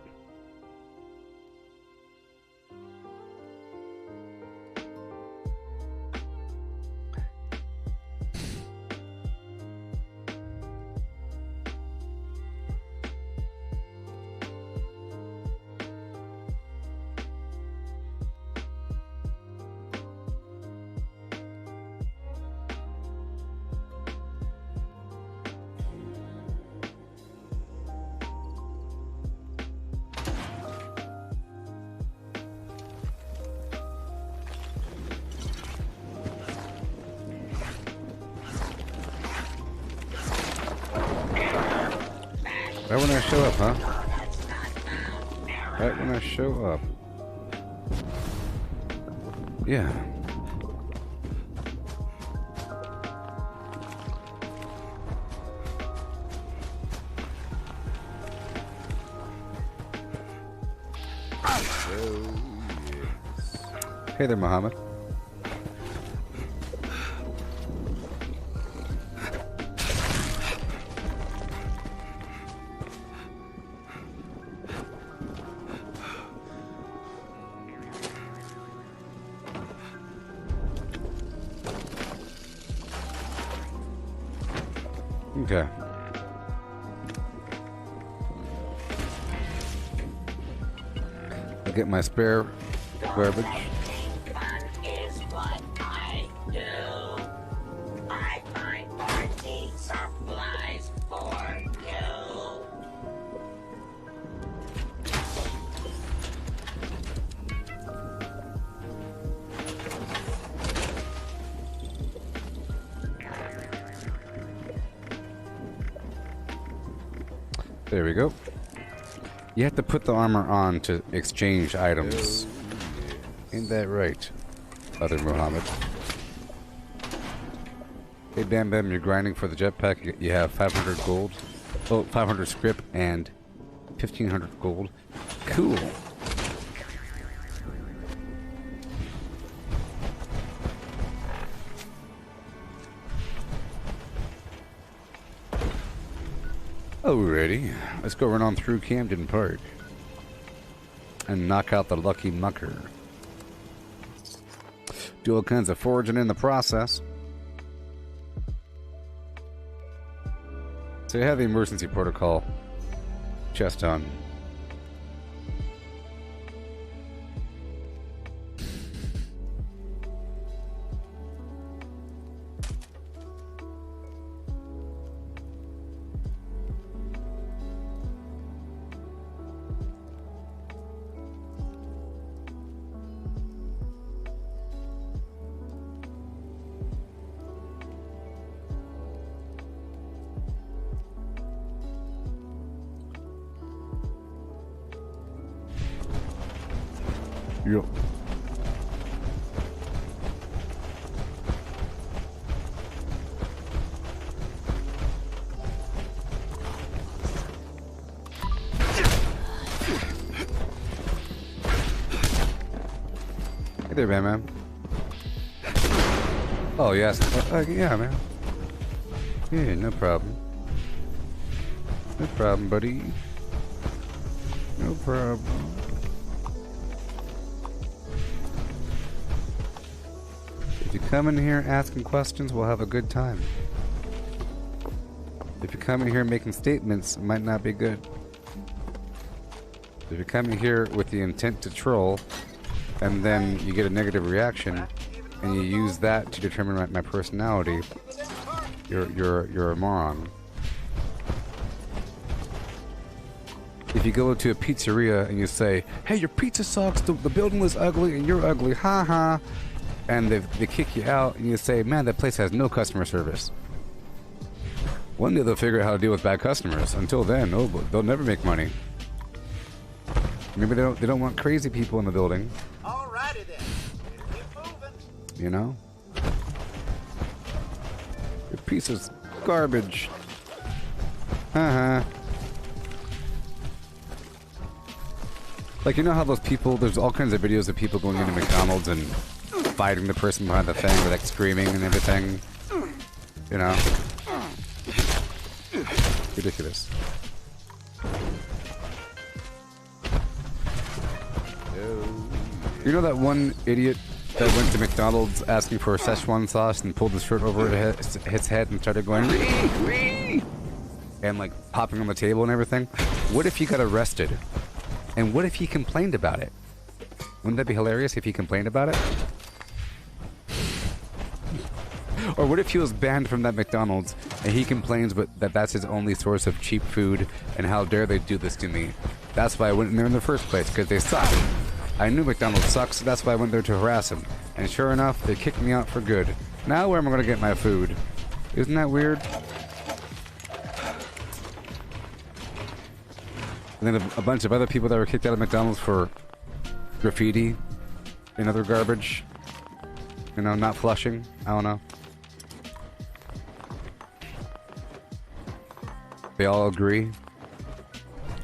Right when I show up, huh? Right when I show up. Yeah. Oh, yes. Hey there, Muhammad. Okay. I'll get my spare garbage. Fun is what I do. I find party supplies for you. There we go. You have to put the armor on to exchange items. Ain't that right, other Muhammad? Hey Bam Bam, you're grinding for the jetpack. You have 500 gold. Oh, 500 script and 1500 gold. Cool. Alrighty, let's go run on through Camden Park and knock out the lucky mucker. Do all kinds of foraging in the process. So you have the emergency protocol chest on. Yep. Hey there, man. Oh, yes. Yeah, man. Yeah, no problem. No problem, buddy. No problem. If you come in here asking questions, we'll have a good time. If you come in here making statements, it might not be good. If you come in here with the intent to troll, and then you get a negative reaction, and you use that to determine my personality, you're a moron. If you go to a pizzeria and you say, "Hey, your pizza sucks, the building was ugly, and you're ugly, haha," and they kick you out, and you say, "Man, that place has no customer service." One day they'll figure out how to deal with bad customers. Until then, no, they'll never make money. Maybe they don't want crazy people in the building. Alrighty then. Keep moving. You know? Your piece of garbage. Like, you know how those people, there's all kinds of videos of people going into McDonald's and fighting the person behind the thing, like screaming and everything. You know? Ridiculous. You know that one idiot that went to McDonald's asking for a Szechuan sauce and pulled his shirt over his head and started going "Ree!" and like popping on the table and everything? What if he got arrested? And what if he complained about it? Wouldn't that be hilarious if he complained about it? Or what if he was banned from that McDonald's and he complains but that's his only source of cheap food, and how dare they do this to me? That's why I went in there in the first place, because they suck. I knew McDonald's sucks, so that's why I went there to harass him. And sure enough, they kicked me out for good. Now where am I going to get my food? Isn't that weird? And then a bunch of other people that were kicked out of McDonald's for graffiti and other garbage. You know, not flushing. I don't know. They all agree.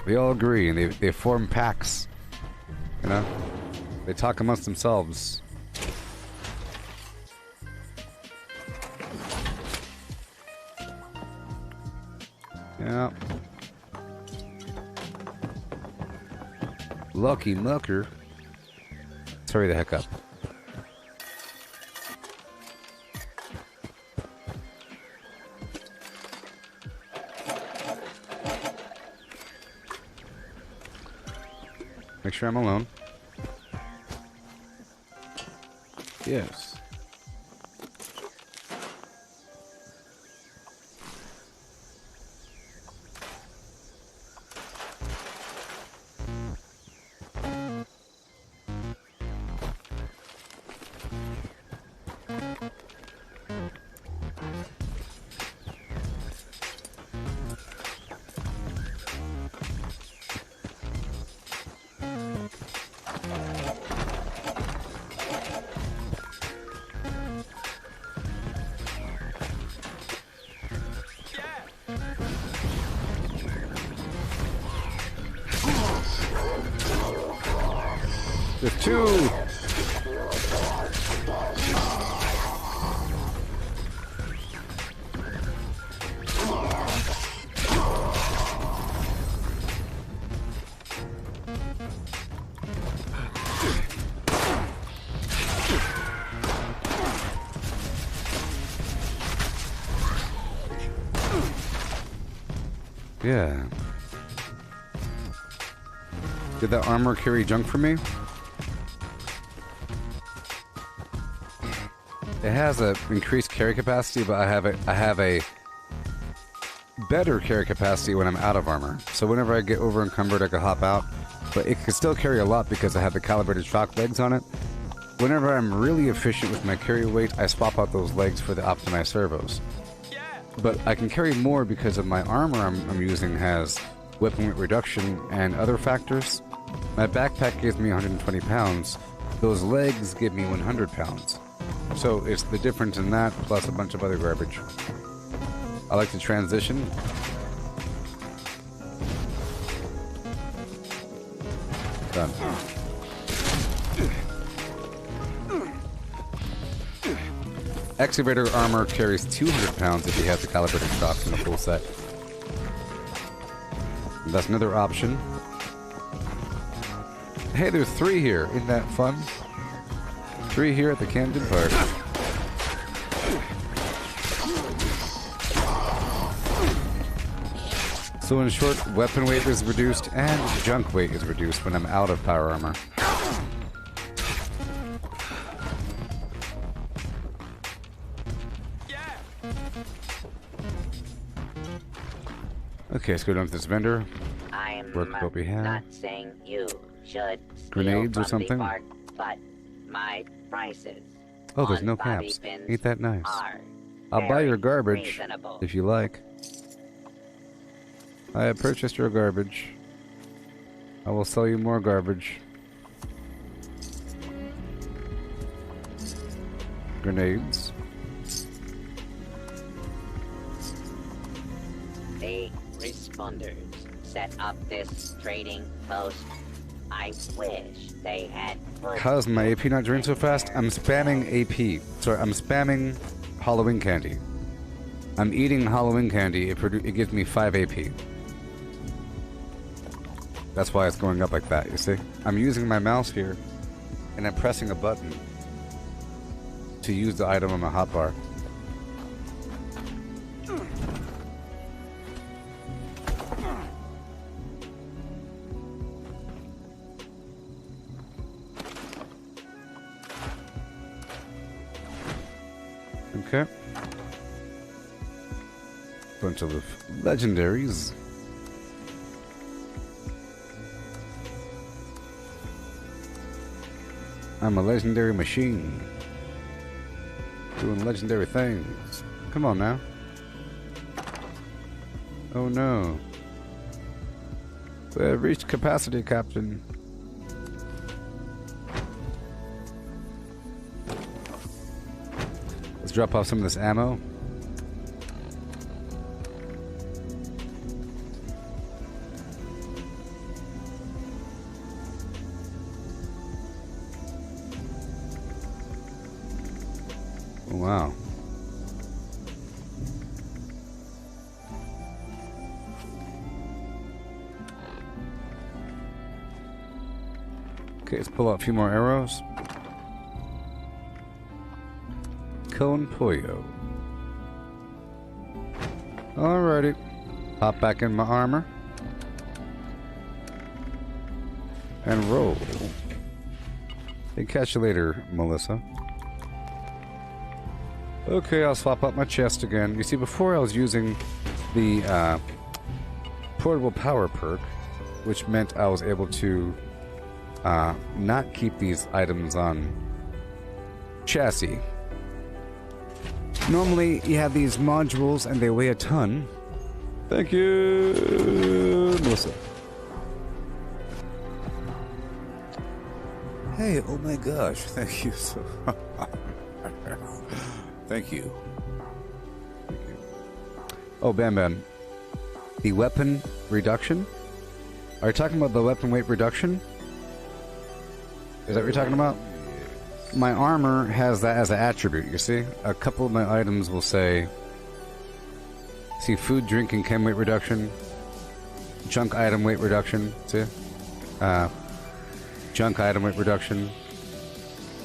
They all agree, and they form packs. You know? They talk amongst themselves. Yeah. Lucky mucker. Let's hurry the heck up. Make sure I'm alone. Yes. There's two! Yeah. Did that armor carry junk for me? It has a increased carry capacity, but I have a better carry capacity when I'm out of armor. So whenever I get over encumbered, I can hop out. But it can still carry a lot because I have the calibrated shock legs on it. Whenever I'm really efficient with my carry weight, I swap out those legs for the optimized servos. But I can carry more because of my armor I'm using has weapon weight reduction and other factors. My backpack gives me 120 pounds. Those legs give me 100 pounds. So it's the difference in that plus a bunch of other garbage. I like to transition. Done. Excavator armor carries 200 pounds if you have the calibrated shocks in the full set. And that's another option. Hey, there's 3 here. Isn't that fun? 3 here at the Camden Park. So in short, weapon weight is reduced and junk weight is reduced when I'm out of power armor. Okay, let's go down to this vendor. Work what we have. Not saying you should grenades or something. Park, but my prices. Oh, there's no caps. Ain't that nice? I'll buy your garbage if you like. I have purchased your garbage. I will sell you more garbage. Grenades. The responders set up this trading post. I wish they had. How's my AP not drained so fast? I'm spamming AP. Sorry, I'm spamming Halloween candy. I'm eating Halloween candy. It gives me 5 AP. That's why it's going up like that, you see? I'm using my mouse here, and I'm pressing a button to use the item on my hotbar. Okay. Bunch of legendaries. I'm a legendary machine. Doing legendary things. Come on now. Oh no. We have reached capacity, Captain. Let's drop off some of this ammo. Oh, wow. Okay, let's pull out a few more arrows. Con pollo. Alrighty. Hop back in my armor. And roll. Hey, catch you later, Melissa. Okay, I'll swap out my chest again. You see, before I was using the portable power perk, which meant I was able to not keep these items on chassis. Normally, you have these modules and they weigh a ton. Thank you, Melissa. Hey, oh my gosh, thank you so Thank you. Thank you. Oh, Bam Bam. The weapon reduction? Are you talking about the weapon weight reduction? Is that what you're talking about? My armor has that as an attribute, you see? A couple of my items will say... See, food, drink, and chem weight reduction. Junk item weight reduction, see? Junk item weight reduction.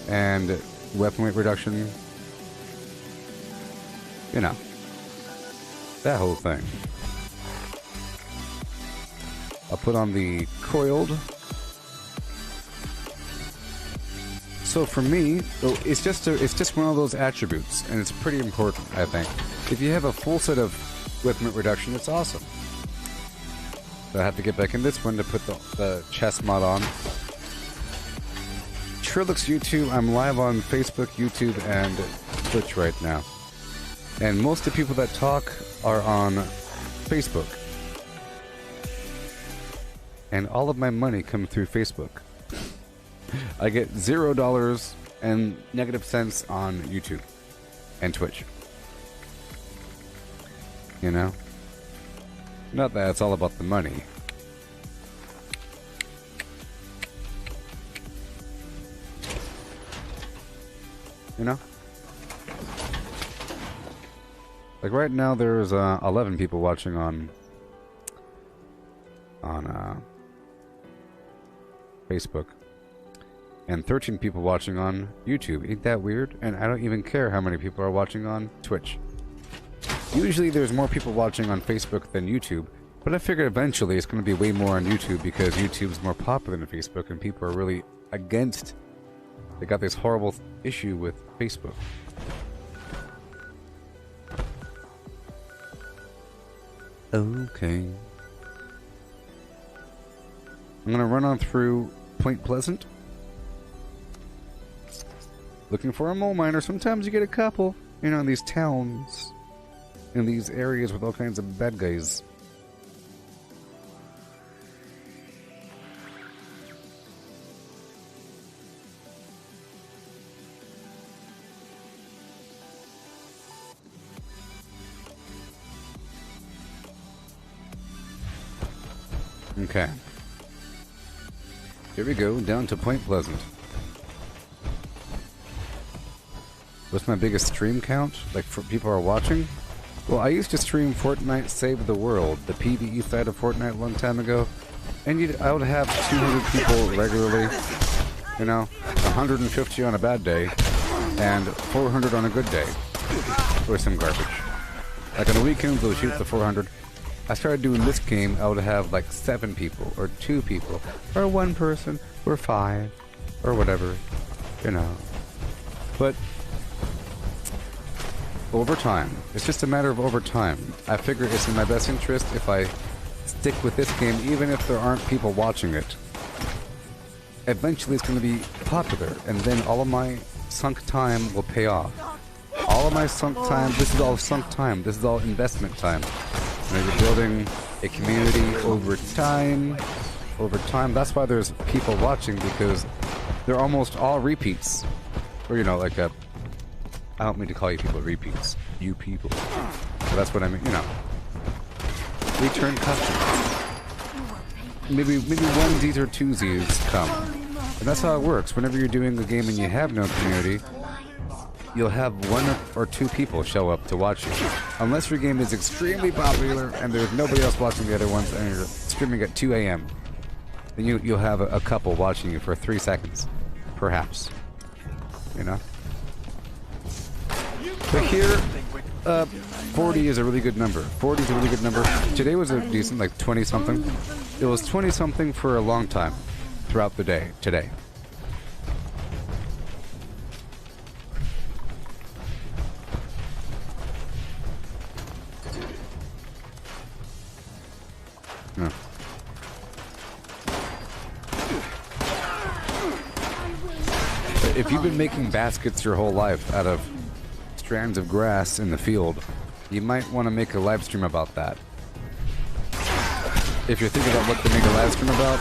And weapon weight reduction. You know. That whole thing. I'll put on the coiled. So for me, it's just one of those attributes, and it's pretty important, I think. If you have a full set of weapon weight reduction, it's awesome. So I have to get back in this one to put the chest mod on. Trilix YouTube, I'm live on Facebook, YouTube, and Twitch right now. And most of the people that talk are on Facebook. And all of my money comes through Facebook. I get $0 and negative cents on YouTube and Twitch. You know? Not that it's all about the money. You know? Like right now there's 11 people watching on Facebook. And 13 people watching on YouTube. Ain't that weird? And I don't even care how many people are watching on Twitch. Usually there's more people watching on Facebook than YouTube, but I figure eventually it's going to be way more on YouTube because YouTube's more popular than Facebook and people are really against... They got this horrible issue with Facebook. Okay. I'm going to run on through Point Pleasant. Looking for a mole miner. Sometimes you get a couple, you know, in these towns, in these areas with all kinds of bad guys. Okay. Here we go, down to Point Pleasant. What's my biggest stream count? Like, for people who are watching? Well, I used to stream Fortnite Save the World, the PvE side of Fortnite a long time ago. And I would have 200 people regularly. You know, 150 on a bad day, and 400 on a good day. Or some garbage. Like on the weekends, they'll shoot the 400. I started doing this game, I would have like 7 people, or 2 people, or 1 person, or 5, or whatever, you know. But over time, it's just a matter of over time. I figure it's in my best interest if I stick with this game, even if there aren't people watching it. Eventually it's going to be popular, and then all of my sunk time will pay off. All of my sunk time, this is all sunk time, this is all investment time. You know, you're building a community over time. That's why there's people watching, because they're almost all repeats. Or, you know, like I don't mean to call you people repeats. You people. But that's what I mean, you know. Return customers. Maybe onesies or twosies come. And that's how it works. Whenever you're doing a game and you have no community, you'll have one or two people show up to watch you. Unless your game is extremely popular and there's nobody else watching the other ones and you're streaming at 2 a.m. Then you'll have a couple watching you for 3 seconds. Perhaps. You know? But here, 40 is a really good number. 40 is a really good number. Today was a decent, like 20-something. It was 20-something for a long time throughout the day, today. Yeah. If you've been making baskets your whole life out of strands of grass in the field, you might want to make a live stream about that. If you're thinking about what to make a live stream about,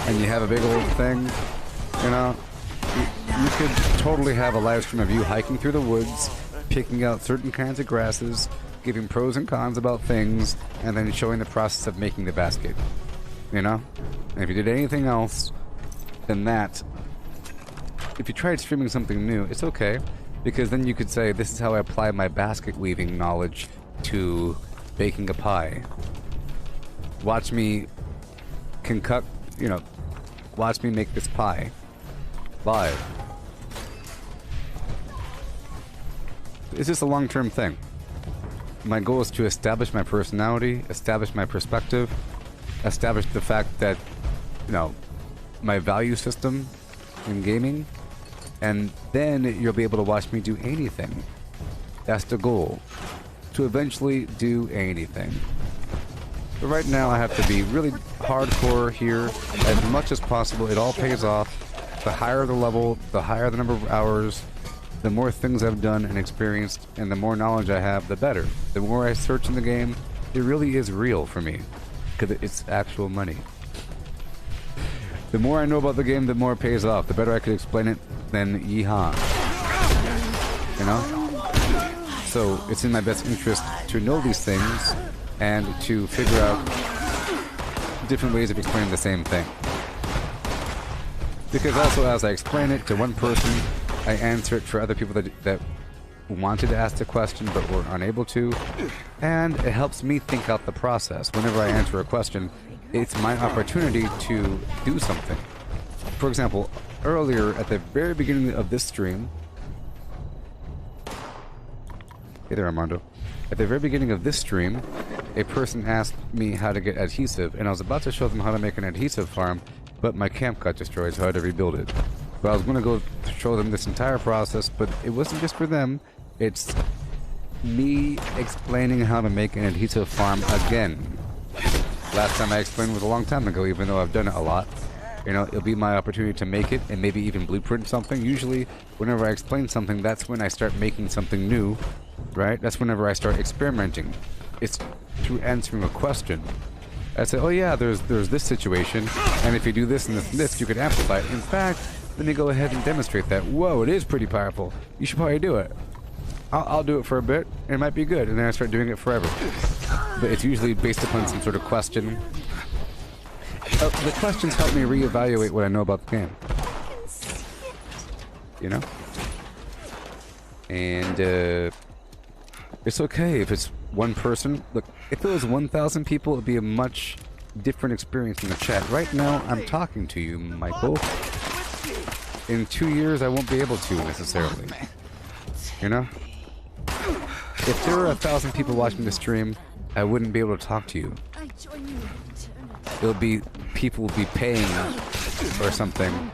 and you have a big old thing, you know, you could totally have a live stream of you hiking through the woods, picking out certain kinds of grasses, giving pros and cons about things, and then showing the process of making the basket. You know? And if you did anything else than that, if you tried streaming something new, it's okay, because then you could say, this is how I apply my basket weaving knowledge to baking a pie. Watch me concoct, you know, watch me make this pie live. It's just a long-term thing. My goal is to establish my personality, establish my perspective, establish the fact that, you know, my value system in gaming, and then you'll be able to watch me do anything. That's the goal. To eventually do anything. But right now I have to be really hardcore here as much as possible. It all pays off. The higher the level, the higher the number of hours, the more things I've done and experienced, and the more knowledge I have, the better. The more I search in the game, it really is real for me, because it's actual money. The more I know about the game, the more it pays off. The better I could explain it, then yeehaw. You know? So it's in my best interest to know these things and to figure out different ways of explaining the same thing. Because also, as I explain it to one person, I answer it for other people that wanted to ask the question but were unable to, and it helps me think out the process. Whenever I answer a question, it's my opportunity to do something. For example, earlier at the very beginning of this stream, hey there, Armando. At the very beginning of this stream, a person asked me how to get adhesive, and I was about to show them how to make an adhesive farm, but my camp got destroyed, so I had to rebuild it. But I was going to go show them this entire process, but it wasn't just for them. It's me explaining how to make an adhesive farm again. Last time I explained was a long time ago, even though I've done it a lot. You know, it'll be my opportunity to make it and maybe even blueprint something. Usually, whenever I explain something, that's when I start making something new, right? That's whenever I start experimenting. It's through answering a question. I say, oh yeah, there's this situation, and if you do this and this and this, you could amplify it. In fact, let me go ahead and demonstrate that. Whoa, it is pretty powerful. You should probably do it. I'll do it for a bit, and it might be good, and then I start doing it forever. But it's usually based upon some sort of question. The questions help me reevaluate what I know about the game. You know? And, it's okay if it's one person. Look, if it was 1,000 people, it would be a much different experience in the chat. Right now, I'm talking to you, Michael. In 2 years, I won't be able to, necessarily. You know? If there were 1,000 people watching the stream, I wouldn't be able to talk to you. It'll be, people will be paying or something,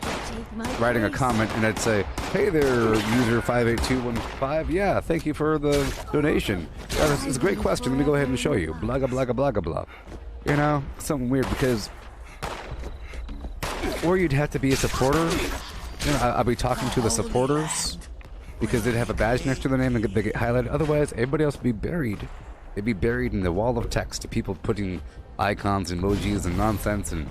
writing a comment, and I'd say, hey there, user 58215, yeah, thank you for the donation. It's a great question, let me go ahead and show you. Blah, blah, blah, blah, blah, blah. You know, something weird, because... Or you'd have to be a supporter. You know, I'll be talking to the supporters, because they'd have a badge next to their name and they get highlighted. Otherwise, everybody else would be buried. They'd be buried in the wall of text of people putting icons, emojis, and nonsense, and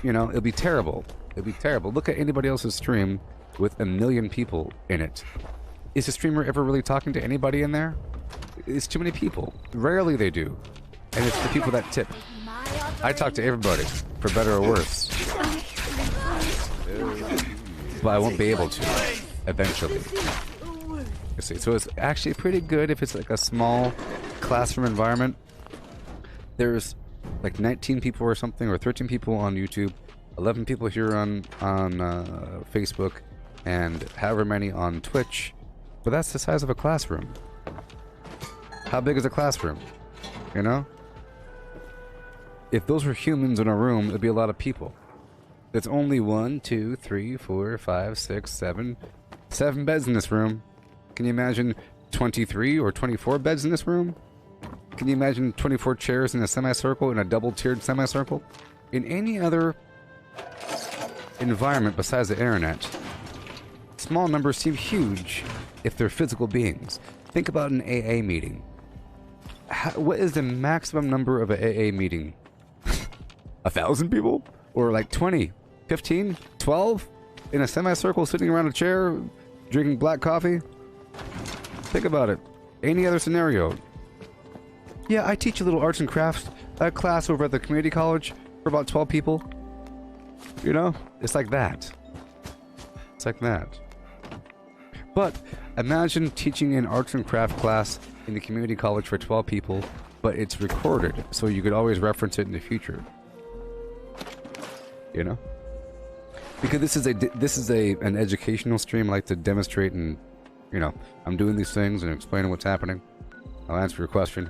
you know, it'll be terrible. It'll be terrible. Look at anybody else's stream with 1 million people in it. Is the streamer ever really talking to anybody in there? It's too many people. Rarely they do. And it's the people that tip. I talk to everybody, for better or worse. But I won't be able to, eventually. You see, so it's actually pretty good if it's like a small classroom environment. There's like 19 people or something, or 13 people on YouTube, 11 people here on Facebook, and however many on Twitch. But that's the size of a classroom. How big is a classroom? You know? If those were humans in a room, it'd be a lot of people. There's only 1, 2, 3, 4, 5, 6, 7 beds in this room. Can you imagine 23 or 24 beds in this room? Can you imagine 24 chairs in a semicircle, in a double-tiered semicircle? In any other environment besides the internet, small numbers seem huge if they're physical beings. Think about an AA meeting. What is the maximum number of an AA meeting? 1,000 people? Or like 20, 15, 12? In a semicircle sitting around a chair, drinking black coffee? Think about it. Any other scenario? Yeah, I teach a little arts and crafts class over at the community college for about 12 people. You know? It's like that. It's like that. But imagine teaching an arts and craft class in the community college for 12 people, but it's recorded, so you could always reference it in the future. You know? Because this is an educational stream. I like to demonstrate, and you know, I'm doing these things and explaining what's happening. I'll answer your question.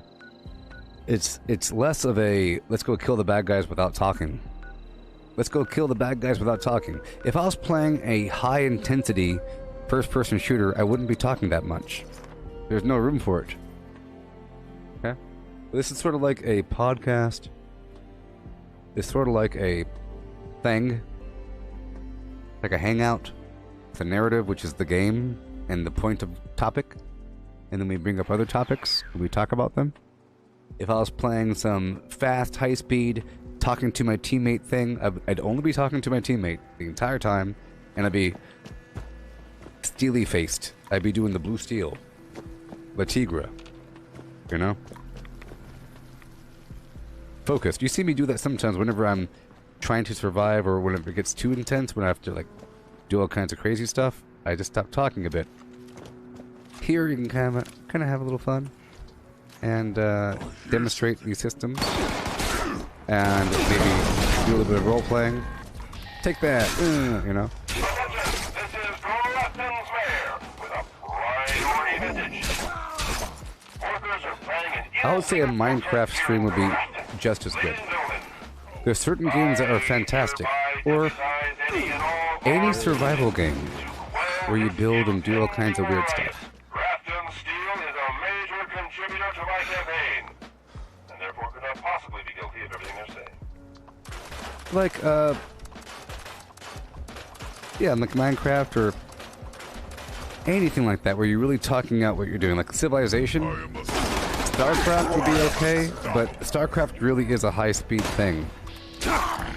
It's less of a let's go kill the bad guys without talking. Let's go kill the bad guys without talking. If I was playing a high intensity first-person shooter, I wouldn't be talking that much. There's no room for it. Okay? This is sort of like a podcast. It's sort of like a thing. Like a hangout. It's a narrative, which is the game and the point of topic. And then we bring up other topics and we talk about them. If I was playing some fast, high-speed, talking to my teammate thing, I'd only be talking to my teammate the entire time, and I'd be steely-faced. I'd be doing the blue steel. La Tigra. You know? Focused. You see me do that sometimes whenever I'm trying to survive, or whenever it gets too intense, when I have to, like, do all kinds of crazy stuff. I just stop talking a bit. Here you can kind of have a little fun. And demonstrate these systems, and maybe do a little bit of role playing. Take that, you know. I would say a Minecraft stream would be just as good. There's certain games that are fantastic, or any survival game where you build and do all kinds of weird stuff. To my campaign, and therefore could not possibly be guilty of everything they're saying. Like, yeah, like Minecraft or anything like that, where you're really talking out what you're doing. Like Civilization, StarCraft would be okay, but StarCraft really is a high-speed thing.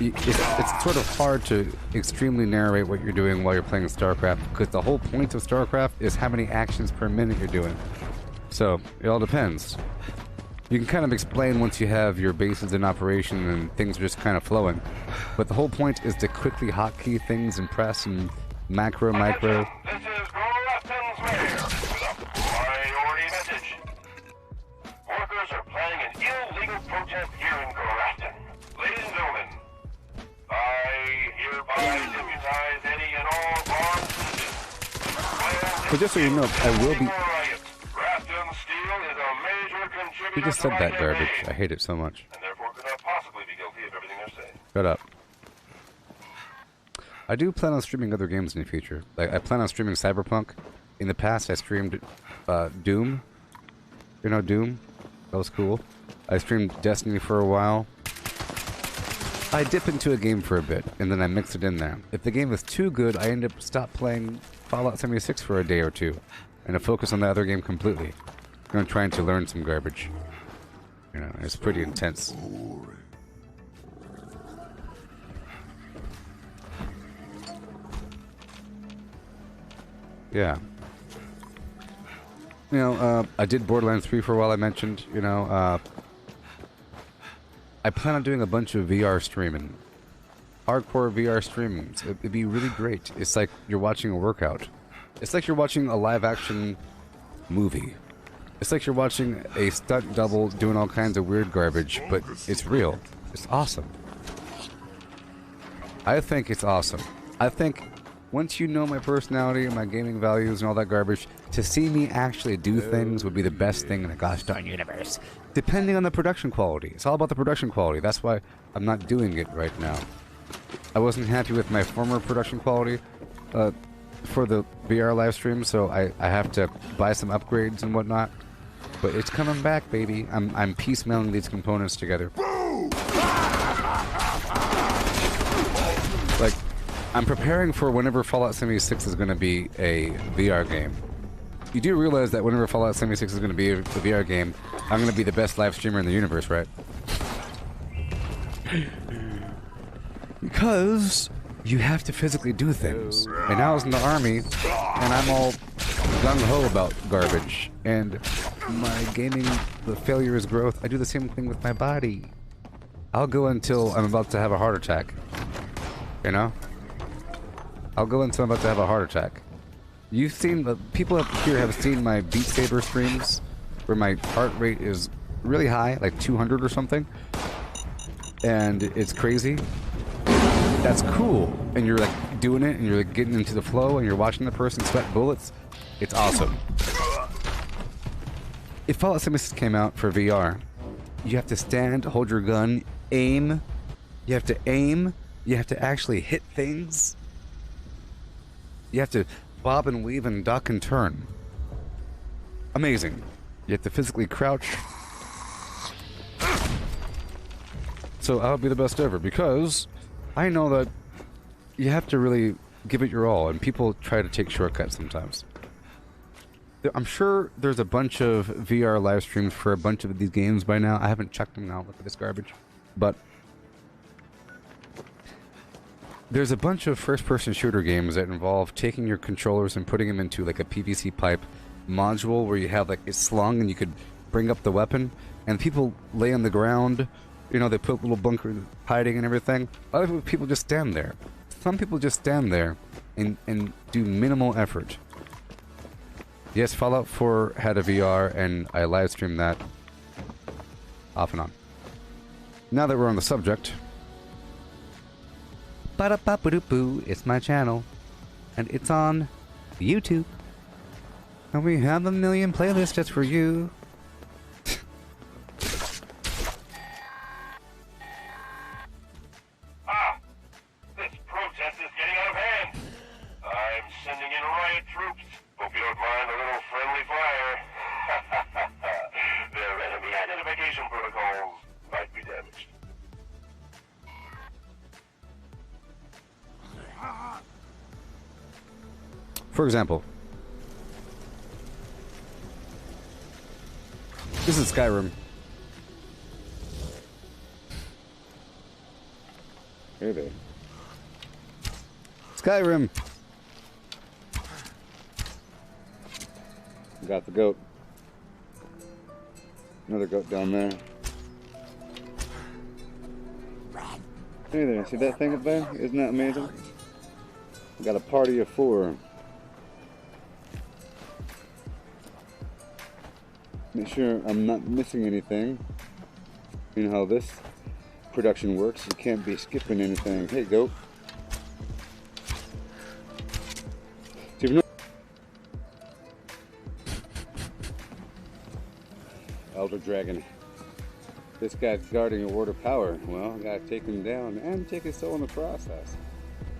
It's sort of hard to extremely narrate what you're doing while you're playing StarCraft, because the whole point of StarCraft is how many actions per minute you're doing. So, it all depends. You can kind of explain once you have your bases in operation and things are just kind of flowing. But the whole point is to quickly hotkey things and press and macro. This is Gooboberti's mayor with a priority message. Workers are planning an illegal protest here in Grafton. Ladies and gentlemen, I hereby deputize any and all armed citizens. But just so you know, I will be... He just said that garbage. I hate it so much. And therefore could not possibly be guilty of everything they're saying. Shut up. I do plan on streaming other games in the future. Like, I plan on streaming Cyberpunk. In the past, I streamed Doom. You know Doom? That was cool. I streamed Destiny for a while. I dip into a game for a bit, and then I mix it in there. If the game is too good, I end up stop playing Fallout 76 for a day or two, and I focus on the other game completely. I'm trying to learn some garbage. You know, it's pretty intense. Yeah. You know, I did Borderlands 3 for a while, I mentioned, you know, I plan on doing a bunch of VR streaming. Hardcore VR streaming. It'd be really great. It's like you're watching a workout. It's like you're watching a live-action movie. It's like you're watching a stunt double doing all kinds of weird garbage, but it's real. It's awesome. I think it's awesome. I think once you know my personality and my gaming values and all that garbage, to see me actually do things would be the best thing in the gosh darn universe. Depending on the production quality. It's all about the production quality. That's why I'm not doing it right now. I wasn't happy with my former production quality for the VR live stream, so I have to buy some upgrades and whatnot. But it's coming back, baby. I'm piecemealing these components together. Like, I'm preparing for whenever Fallout 76 is going to be a VR game. You do realize that whenever Fallout 76 is going to be a VR game, I'm going to be the best live streamer in the universe, right? Because you have to physically do things. And I was in the army, and I'm all gung-ho about garbage. And my gaming, the failure is growth. I do the same thing with my body. I'll go until I'm about to have a heart attack. You know? I'll go until I'm about to have a heart attack. You've seen, the people up here have seen my Beat Saber streams, where my heart rate is really high, like 200 or something. And it's crazy. That's cool. And you're like doing it, and you're like getting into the flow, and you're watching the person sweat bullets. It's awesome. If Fallout 76 came out for VR, you have to stand, hold your gun, aim. You have to aim. You have to actually hit things. You have to bob and weave and duck and turn. Amazing. You have to physically crouch. So I'll be the best ever, because I know that you have to really give it your all, and people try to take shortcuts sometimes. I'm sure there's a bunch of VR live streams for a bunch of these games by now. I haven't checked them out. Look at this garbage. But there's a bunch of first-person shooter games that involve taking your controllers and putting them into like a PVC pipe module where you have like it slung and you could bring up the weapon, and people lay on the ground. You know, they put little bunkers hiding and everything. Other people just stand there. Some people just stand there and do minimal effort. Yes, Fallout 4 had a VR, and I live streamed that off and on. Now that we're on the subject, ba-da-ba-ba-doo-boo, it's my channel, and it's on YouTube, and we have a million playlists just for you. This protest is getting out of hand. I'm sending in riot troops. Hope you don't mind a little friendly fire. Their enemy identification protocols might be damaged. For example, this is Skyrim. Hey there. Skyrim! Got the goat. Another goat down there. Hey there, see that thing up there? Isn't that amazing? We got a party of 4. Make sure I'm not missing anything. You know how this production works. You can't be skipping anything. Hey, goat. Elder Dragon. This guy's guarding a word of power. Well, I gotta take him down and take his soul in the process.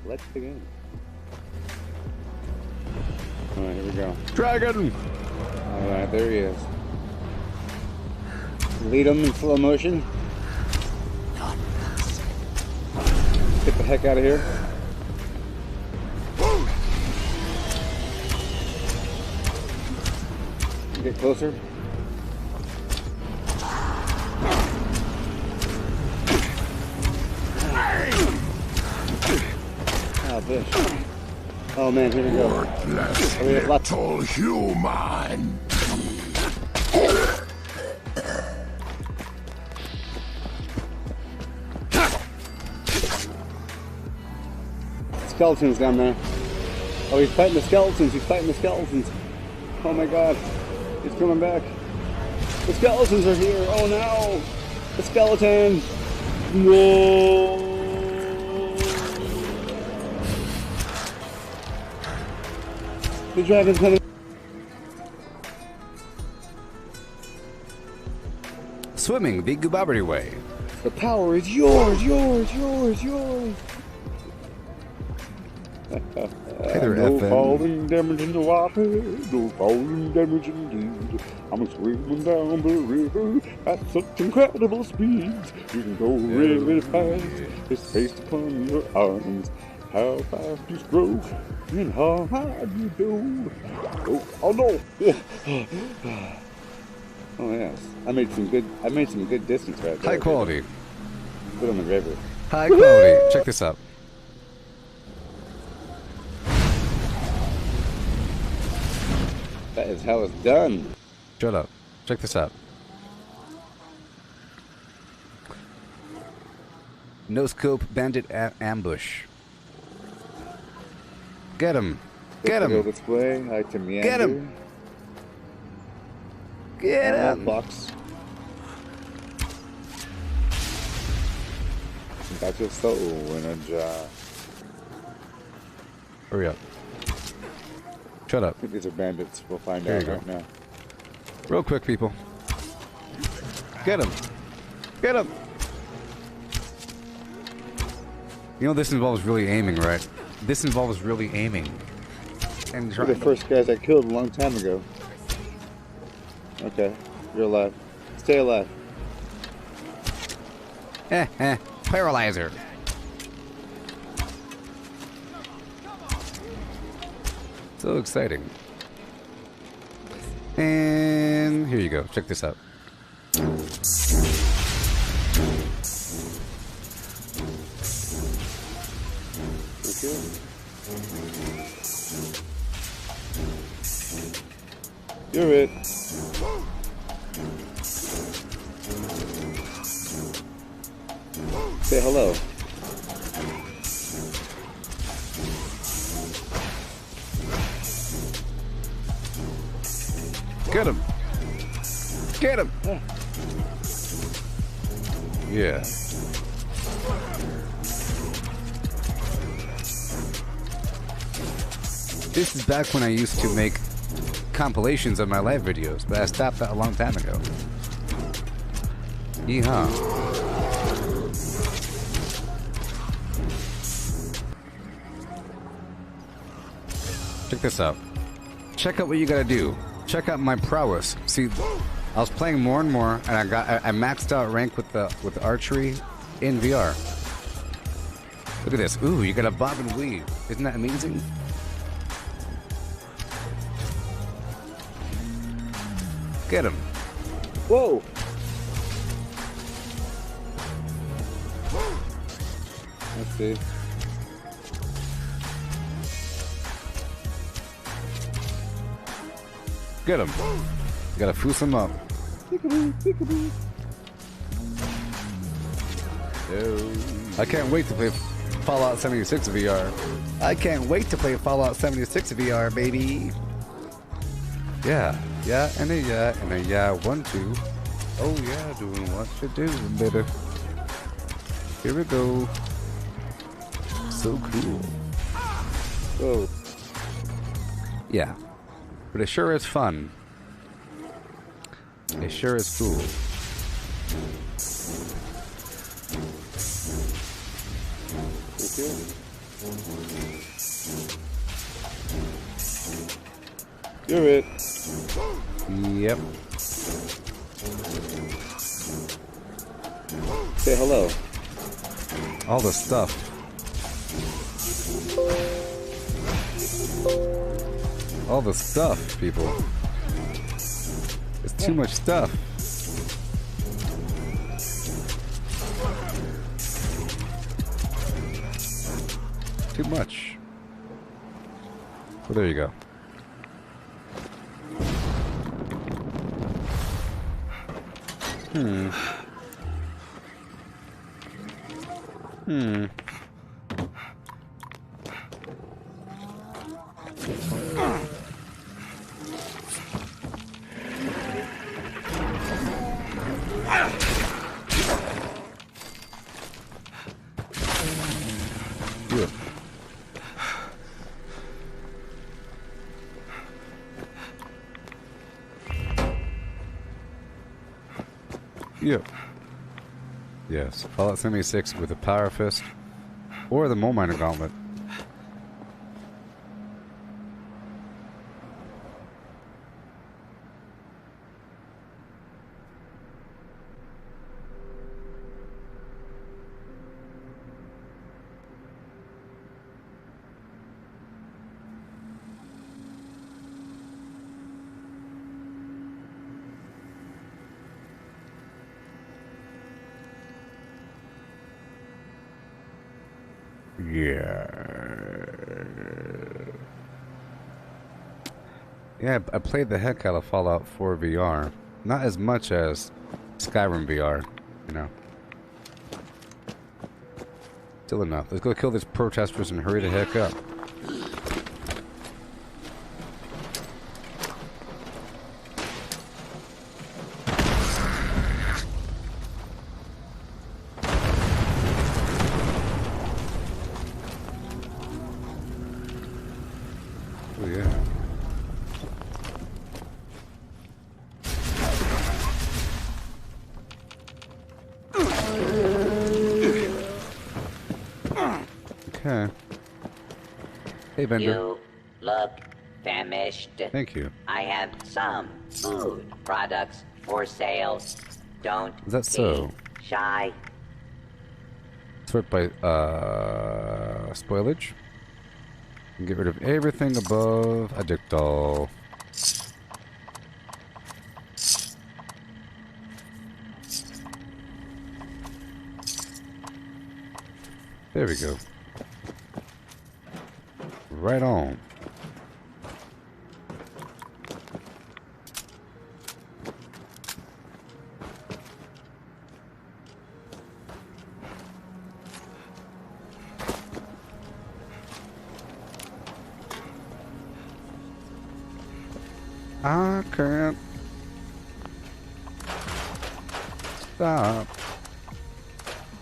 Let's begin. Alright, here we go. Dragon! Alright, there he is. Lead him in slow motion. Get the heck out of here. Get closer. Oh, bitch. Oh man, here we go. Worthless Oh, we have lots. little human. Skeletons down there. Oh, he's fighting the skeletons. He's fighting the skeletons. Oh my god. He's coming back. The skeletons are here. Oh no. The skeletons. No. The dragon's coming. Swimming the Gooboberti way. The power is yours, yours, yours, yours. Hey there, no FN. falling damage in the water, no falling damage indeed. I'm swimming down the river at such incredible speeds. You can go really fast, it's based upon your arms. How fast you stroke and how hard you go. Oh no! Oh yes, I made some good distance right there. High quality. Good on the river. High quality. Check this out. That is how it's done. Shut up. Check this out. No scope bandit ambush. Get him. Get him. Display, item meander. Get him. Get him. Box. Got your soul in a jar. Hurry up. Shut up. I think these are bandits. We'll find There out you right go. now. Real quick, people. Get him. Get him. You know this involves really aiming, right? This involves really aiming. And You're the first guys I killed a long time ago. Okay. You're alive. Stay alive. Paralyzer. So exciting. And here you go. Check this out. Okay. You're it. Say hello. Get him. Get him. Yeah. This is back when I used to make compilations of my live videos, but I stopped that a long time ago. Yeehaw. Check this out. Check out what you gotta do. Check out my prowess. See, I was playing more and more, and I maxed out rank with the archery in VR. Look at this. Ooh, you got a bob and weave. Isn't that amazing? Get him. Whoa. Let's see. Get him. Gotta foos him up. Peekaboo, peekaboo. I can't wait to play Fallout 76 VR. I can't wait to play Fallout 76 VR, baby. Yeah, yeah, and a yeah, and a yeah, 1, 2. Oh yeah, doing what you do, baby. Here we go. So cool. Whoa. Yeah. But it sure is fun. It sure is cool. Okay. You're it. Yep. Say hello. All the stuff. All the stuff, people. It's too much stuff. Too much. Well, there you go. Yeah. Yes. Fallout 76 with a Power Fist or the Mole Miner Gauntlet. Yeah, I played the heck out of Fallout 4 VR. Not as much as Skyrim VR, you know. Still enough. Let's go kill these protesters and hurry the heck up. Oh yeah. Okay. Hey, vendor. You look famished. Thank you. I have some food products for sale. Don't Is that be so? shy. Sort by spoilage. And get rid of everything above Addictol. There we go. Right on. I can't stop.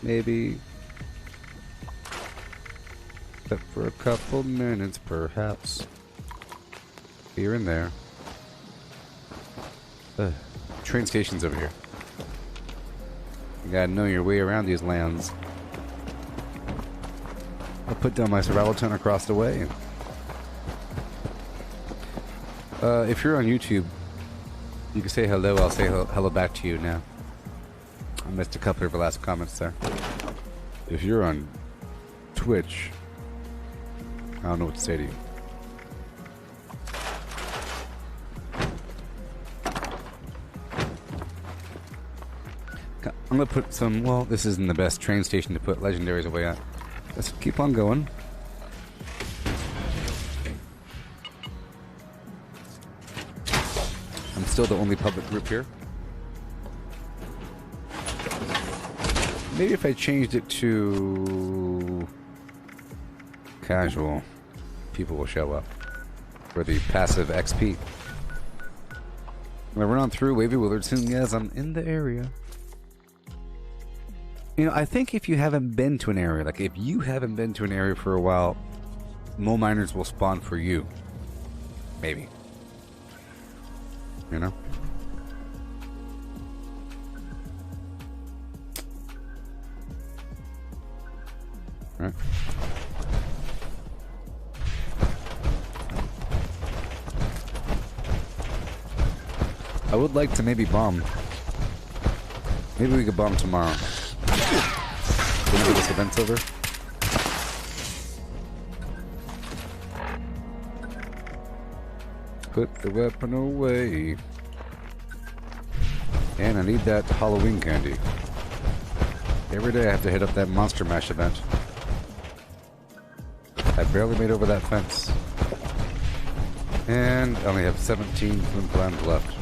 Maybe. But for a couple minutes, perhaps. Here and there. Train station's over here. You gotta know your way around these lands. I'll put down my survival tent across the way. If you're on YouTube, you can say hello. I'll say hello back to you now. I missed a couple of your last comments there. If you're on Twitch, I don't know what to say to you. I'm gonna put some, well, this isn't the best train station to put legendaries away at. Let's keep on going. I'm still the only public group here. Maybe if I changed it to casual, people will show up for the passive XP. I'm gonna run on through Wavy Willard soon as I'm in the area. You know, I think if you haven't been to an area, like if you haven't been to an area for a while, mole miners will spawn for you. Maybe. You know? Right. I would like to maybe bomb. Maybe we could bomb tomorrow. Whenever this event's over. Put the weapon away. And I need that Halloween candy. Every day I have to hit up that Monster Mash event. I barely made over that fence. And I only have 17 swim plans left.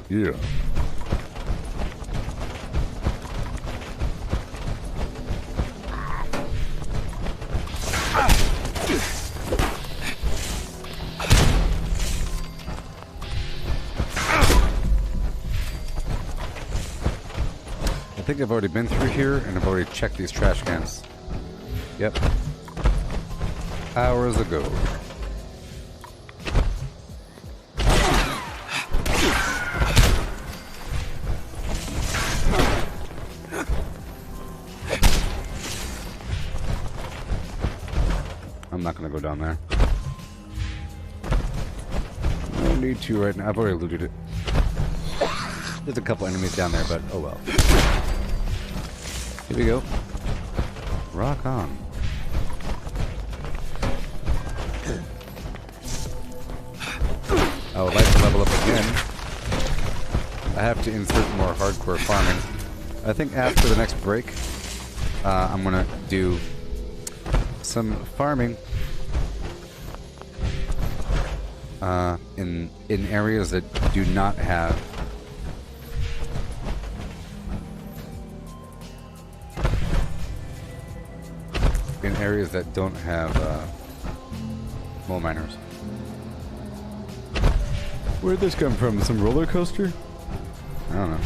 Yeah. I think I've already been through here and I've already checked these trash cans. Yep. Hours ago. I'm not gonna go down there. No need to right now. I've already looted it. There's a couple enemies down there, but oh well. Here we go. Rock on. I would like to level up again. I have to insert more hardcore farming. I think after the next break, I'm gonna do some farming in areas that do not have areas that don't have mole miners. Where'd this come from? Some roller coaster? I don't know.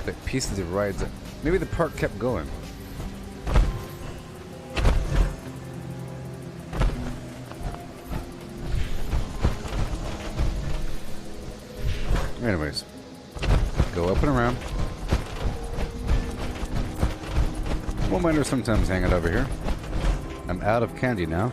Like pieces of rides. Maybe the park kept going. Anyways, go up and around. Mole miners sometimes hang out over here. I'm out of candy now.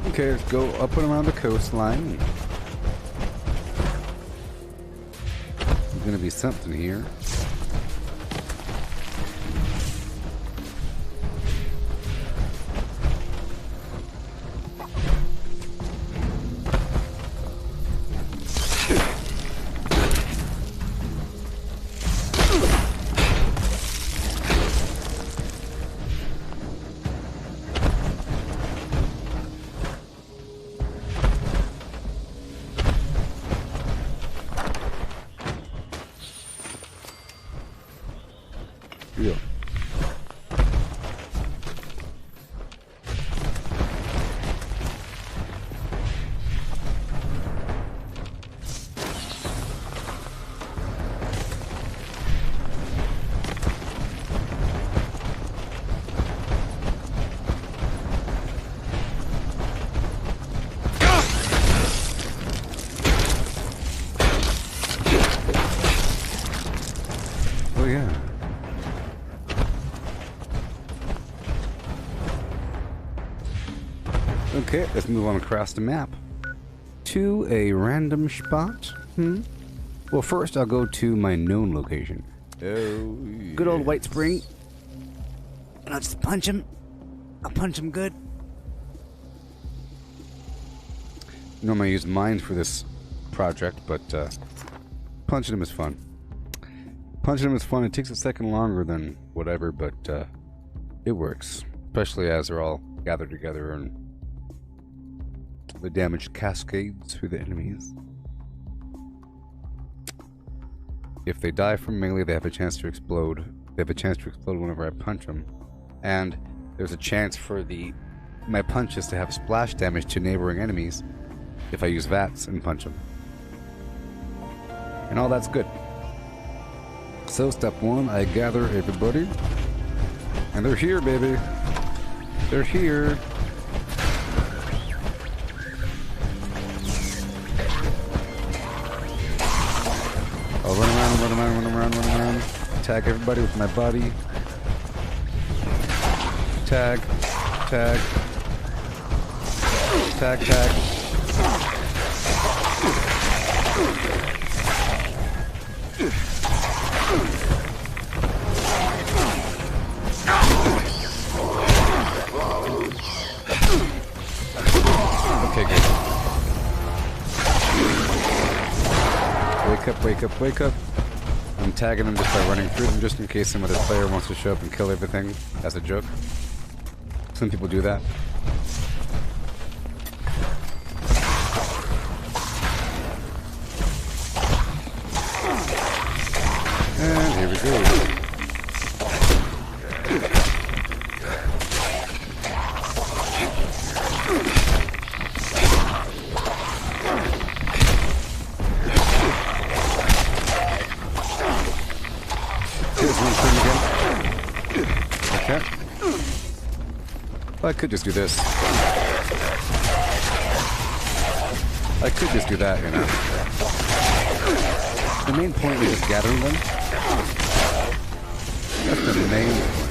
Okay, let's go up and around the coastline. There's gonna be something here. Yeah. Oh yeah. Okay, let's move on across the map to a random spot. Well, first I'll go to my known location. Oh, good old White Spring. And I'll just punch him. I'll punch him good. Normally I use mines for this project, but punching him is fun. Punching him is fun. It takes a second longer than whatever, but it works. Especially as they're all gathered together and the damage cascades through the enemies. if they die from melee, they have a chance to explode. They have a chance to explode whenever I punch them. And there's a chance for my punches to have splash damage to neighboring enemies if I use VATS and punch them. And all that's good. So step 1, I gather everybody. And they're here, baby. They're here. I'll run around, run around, run around, run around. Tag everybody with my body. Tag. Tag. Tag, tag. Okay, good. Wake up, wake up, wake up. I'm tagging them just by running through them just in case some other player wants to show up and kill everything as a joke. Some people do that. And here we go. I could just do this. I could just do that, you know. The main point is just gathering them. That's the main point.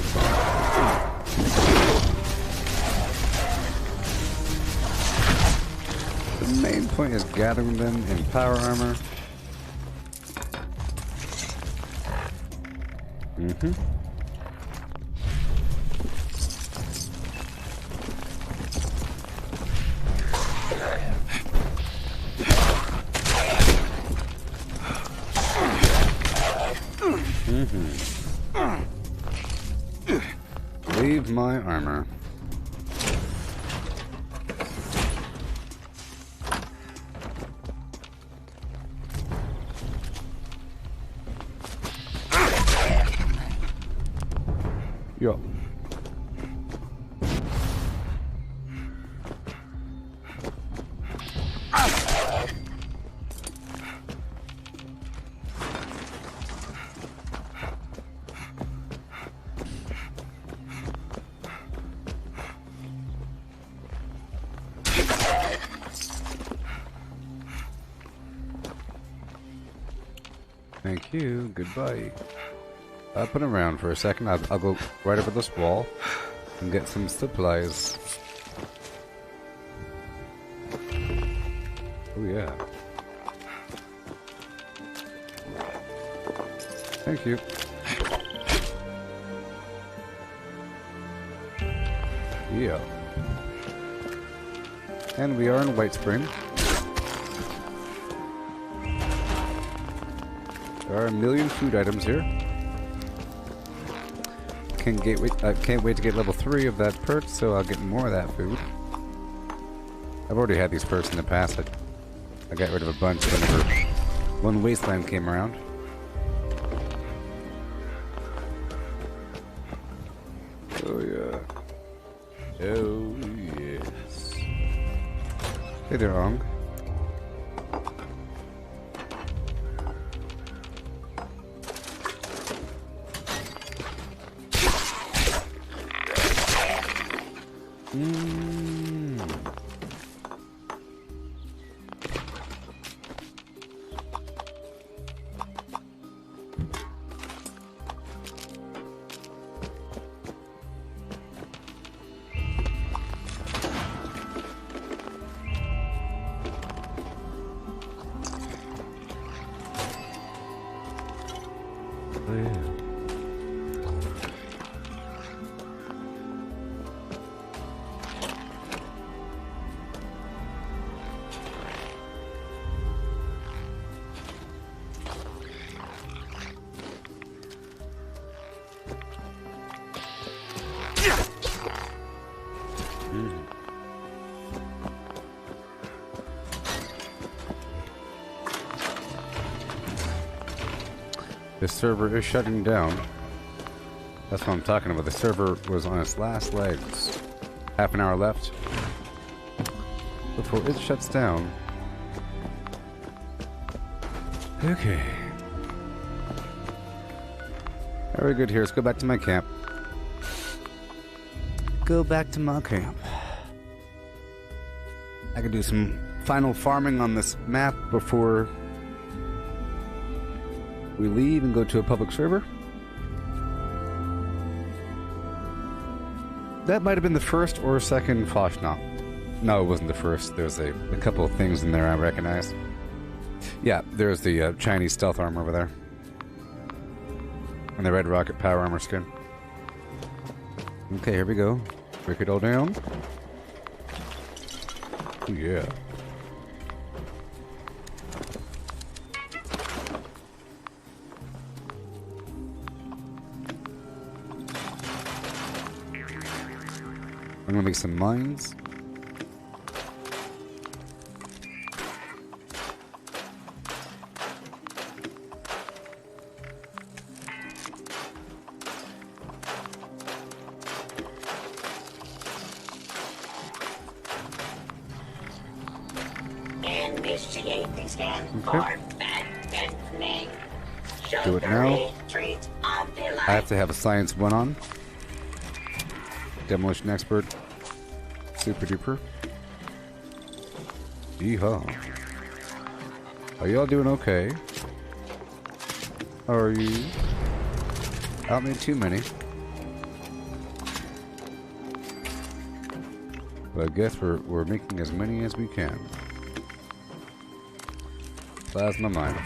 The main point is gathering them in power armor. Mm-hmm. Leave my armor. Yo. Thank you. Goodbye. Up and around for a second. I'll go right over this wall and get some supplies. Oh yeah. Thank you. Yeah. And we are in White Spring. There are a million food items here. Can't wait to get level 3 of that perk, so I'll get more of that food. I've already had these perks in the past. I got rid of a bunch whenever one wasteland came around. Oh yeah. Oh yes. Hey there, Ong. This server is shutting down. That's what I'm talking about. The server was on its last legs. Half an hour left before it shuts down. Okay. Very good here. Let's go back to my camp. Go back to my camp. I can do some final farming on this map before we leave and go to a public server. That might have been the first or second Foshnop. No, it wasn't the first. There's a couple of things in there I recognize. Yeah, there's the Chinese stealth armor over there. And the red rocket power armor skin. Okay, here we go. Break it all down. Oh, yeah. I'm gonna make some mines. Initiate the scan for detonate. Do it now. I have to have a science 1 on. Demolition expert. Super duper. Yeehaw. Are y'all doing okay? Are you? I don't need too many. But I guess we're making as many as we can. Plasma mine.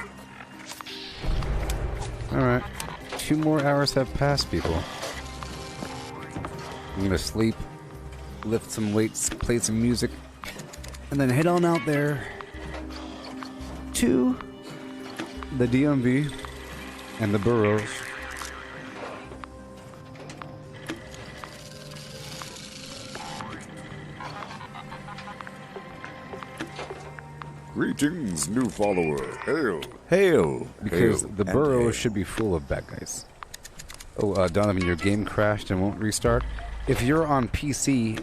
Alright. 2 more hours have passed, people. I'm gonna sleep, lift some weights, play some music, and then head on out there to the DMV and the boroughs. Greetings, new follower. Hail. Hail! Because Hail the and borough hail. should be full of bad guys. Oh, Donovan, your game crashed and won't restart. If you're on PC,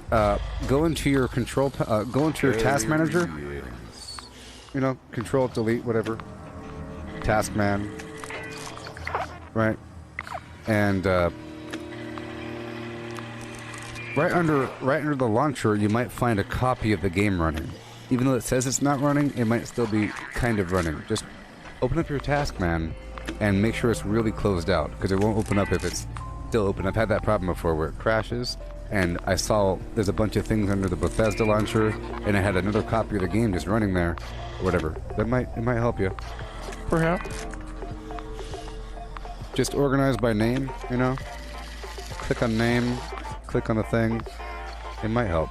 go into your control, go into your task manager. Yes. You know, control, delete, whatever. Taskman. Right? And right under the launcher, you might find a copy of the game running. Even though it says it's not running, it might still be kind of running. Just open up your Taskman and make sure it's really closed out, because it won't open up if it's still open. I've had that problem before where it crashes, and I saw there's a bunch of things under the Bethesda launcher, and I had another copy of the game just running there, or whatever. It might help you. Perhaps. Just organize by name, you know? Click on name, click on the thing. It might help.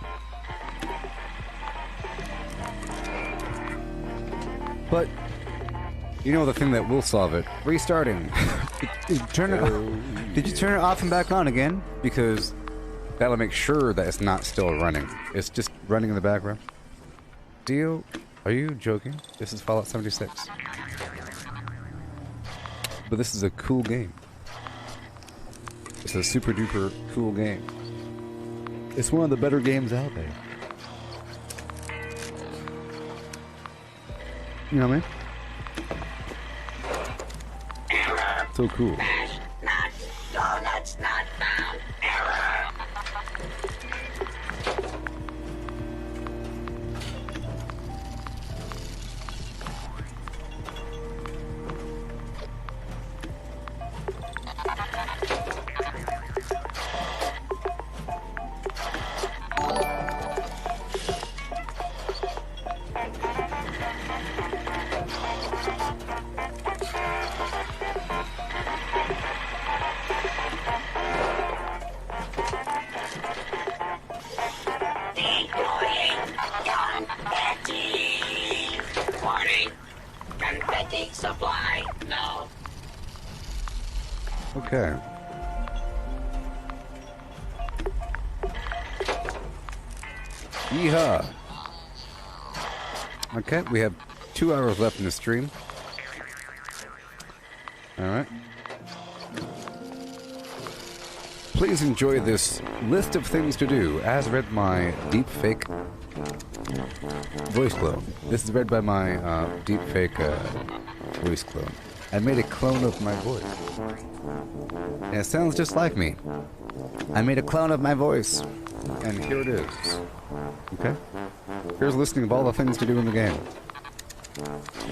But you know the thing that will solve it? Restarting. Did you turn it off and back on again? Because that'll make sure that it's not still running. It's just running in the background. Deal? Are you joking? This is Fallout 76. But this is a cool game. It's a super duper cool game. It's one of the better games out there. You know what I mean? So cool. Donuts not found. Error. Supply, no. Okay. Yeehaw. Okay, we have 2 hours left in the stream. Alright. Please enjoy this list of things to do as read my deepfake voice clone. This is read by my deepfake voice clone. I made a clone of my voice. And it sounds just like me. I made a clone of my voice. And here it is. Okay? Here's a listing of all the things to do in the game.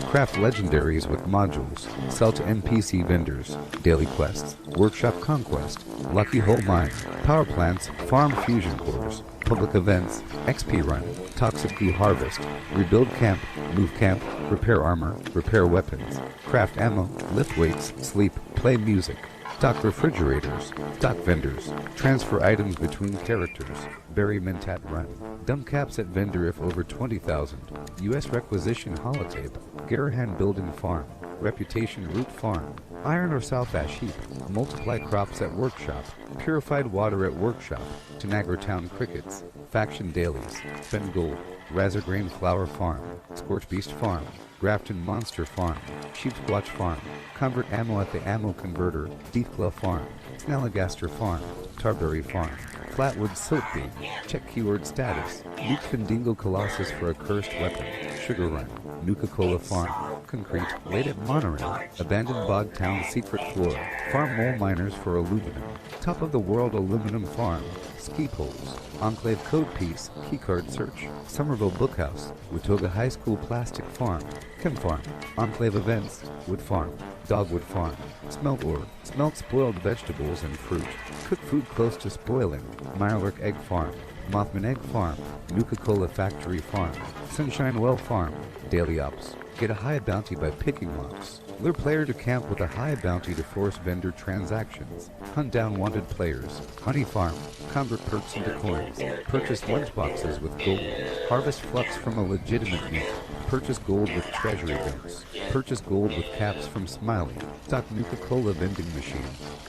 Craft legendaries with modules. Sell to NPC vendors. Daily quests. Workshop conquest. Lucky hole mine. Power plants. Farm fusion cores. Public events. XP run. Toxic goo harvest. Rebuild camp. Move camp. Repair armor. Repair weapons. Craft ammo. Lift weights. Sleep. Play music. Stock refrigerators. Stock vendors. Transfer items between characters. Bury Mentat run. Dump caps at vendor if over 20,000. U.S. requisition holotape. Garahan building farm. Reputation root farm. Iron or south ash heap. Multiply crops at workshop. Purified water at workshop. Tanagra town crickets. Faction dailies. Spend gold. Razorgrain flower farm. Scorch beast farm. Grafton Monster Farm, Sheepsquatch Farm, Convert Ammo at the Ammo Converter, Deathclaw Farm, Snalligaster Farm, Tarberry Farm, Flatwood Silt Beam, check keyword status, Nuke Findingo Colossus for a cursed weapon, Sugar Run, Nuka-Cola Farm, Concrete, Late at Monorail, Abandoned Bog Town Secret Floor, Farm Mole Miners for Aluminum, Top of the World Aluminum Farm, Ski Poles, Enclave Code Piece, Keycard Search, Somerville Bookhouse, Watoga High School Plastic Farm, Chem Farm, Enclave Events, Wood Farm, Dogwood Farm, Smelt Ore, Smelt Spoiled Vegetables and Fruit, Cook Food Close to Spoiling, Mirelurk Egg Farm, Mothman Egg Farm, Nuka-Cola Factory Farm, Sunshine Well Farm, Daily Ops. Get a high bounty by picking locks. Lure player to camp with a high bounty to force vendor transactions. Hunt down wanted players. Honey Farm. Convert perks into coins. Purchase lunchboxes with gold. Harvest flux from a legitimate meat. Purchase gold with treasury notes. Purchase gold with caps from Smiley. Stock Nuka-Cola vending machine.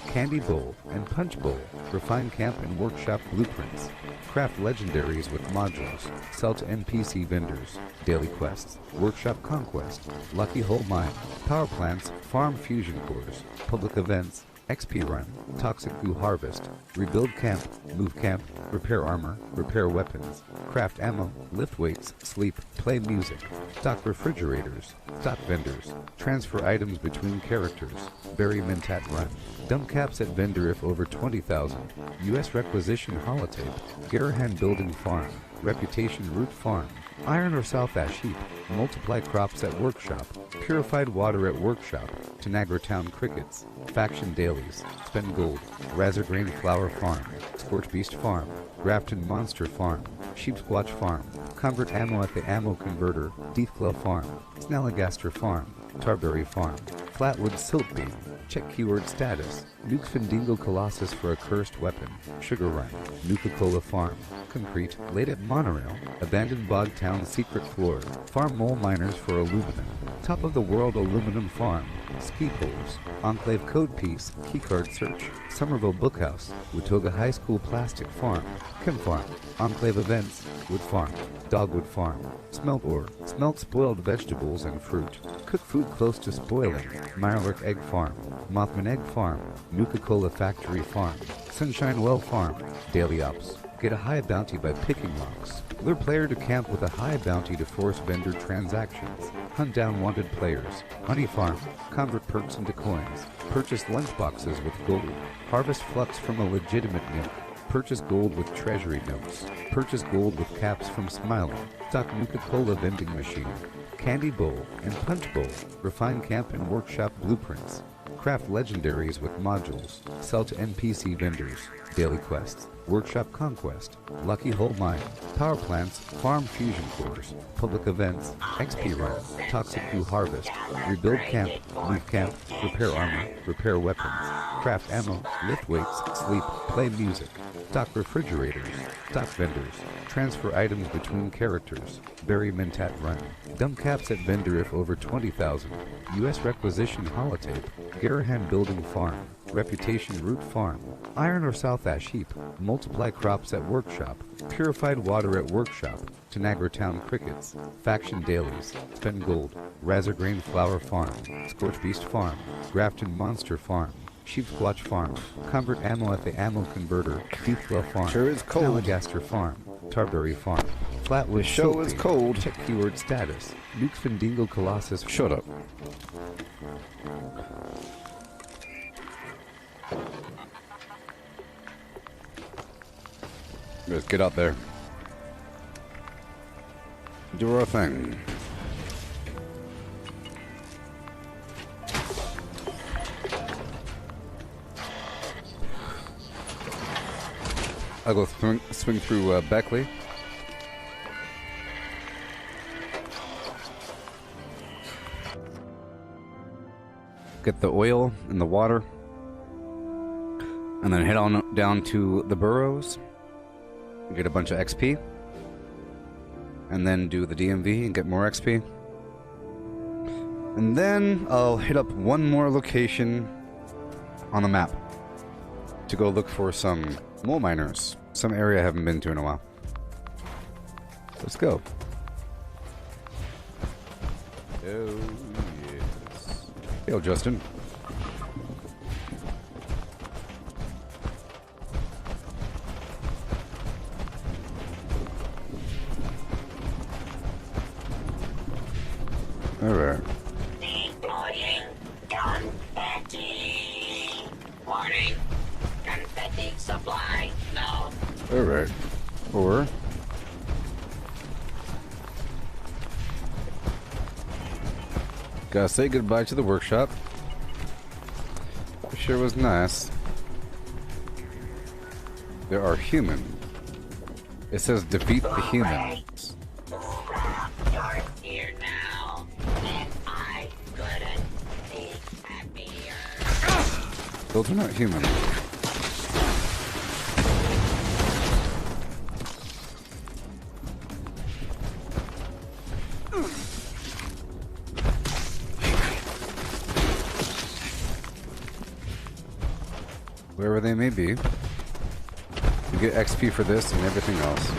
Candy Bowl and Punch Bowl. Refine camp and workshop blueprints. Craft legendaries with modules. Sell to NPC vendors. Daily quests. Workshop conquest. Lucky hole mine. Power plants. Farm fusion cores. Public events. XP run. Toxic goo harvest. Rebuild camp. Move camp. Repair armor. Repair weapons. Craft ammo. Lift weights. Sleep. Play music. Stock refrigerators. Stock vendors. Transfer items between characters. Bury Mentat run. Dump caps at vendor if over 20,000. U.S. requisition holotape. Garahan building farm. Reputation root farm. Iron or south ash heap. Multiply crops at workshop. Purified water at workshop. Tanagra town crickets. Faction dailies. Spend gold. Razorgrain flower farm. Scorch beast farm. Grafton monster farm. Sheepsquatch farm. Convert ammo at the ammo converter. Deathclaw farm. Snalligaster farm. Tarberry farm. Flatwood silt beam. Check keyword status. Nuke Findingo Colossus for a cursed weapon. Sugar Run. Nuka-Cola Farm. Concrete. Late at Monorail. Abandoned Bog Town Secret Floor. Farm Mole Miners for Aluminum. Top of the World Aluminum Farm. Ski Poles. Enclave Code Piece. Keycard Search. Somerville Bookhouse. Watoga High School Plastic Farm. Chem Farm. Enclave Events. Wood Farm. Dogwood Farm. Smelt Ore. Smelt Spoiled Vegetables and Fruit. Cook Food Close to Spoiling. Mirelurk Egg Farm. Mothman Egg Farm. Nuka-Cola Factory Farm. Sunshine Well Farm. Daily Ops. Get a high bounty by picking locks. Lure player to camp with a high bounty to force vendor transactions. Hunt down wanted players. Honey Farm. Convert perks into coins. Purchase lunchboxes with gold. Harvest flux from a legitimate milk. Purchase gold with treasury notes. Purchase gold with caps from Smiley. Stock Nuka-Cola vending machine. Candy Bowl and Punch Bowl. Refine camp and workshop blueprints. Craft legendaries with modules. Sell to NPC vendors. Daily quests. Workshop conquest. Lucky hole mine. Power plants. Farm fusion cores. Public events. XP run. Toxic goo harvest. Rebuild camp. Move camp. Repair armor. Repair weapons. Craft ammo. Lift weights. Sleep. Play music. Stock refrigerators. Stock vendors. Transfer items between characters. Bury Mentat run. Dump caps at vendor if over 20,000. U.S. requisition holotape. Garahan building farm. Reputation root farm. Iron or south ash heap. Multiply crops at workshop. Purified water at workshop. Tanagra town crickets. Faction dailies. Spend gold. Razorgrain flower farm. Scorch beast farm. Grafton monster farm. Sheepsquatch Farm. Convert ammo at the ammo converter. Deepwell Farm. Sure is cold. Alligaster Farm. Tarberry Farm. Flatwood show is cold. Check keyword status. Nuke Findingo Colossus. Shut up. Let's get out there. Do our thing. I'll go swing through Beckley. Get the oil and the water. And then head on down to the burrows. Get a bunch of XP. And then do the DMV and get more XP. And then I'll hit up one more location on the map to go look for some mole miners. Some area I haven't been to in a while. Let's go. Oh, yes. Hail, Justin. Alright. Deploying confetti. Warning. Confetti supply. No. Alright. Or gotta say goodbye to the workshop. It sure was nice. There are humans. It says defeat the humans. You're here now, and I couldn't be happier. Those are not human. Wherever they may be. You get XP for this and everything else.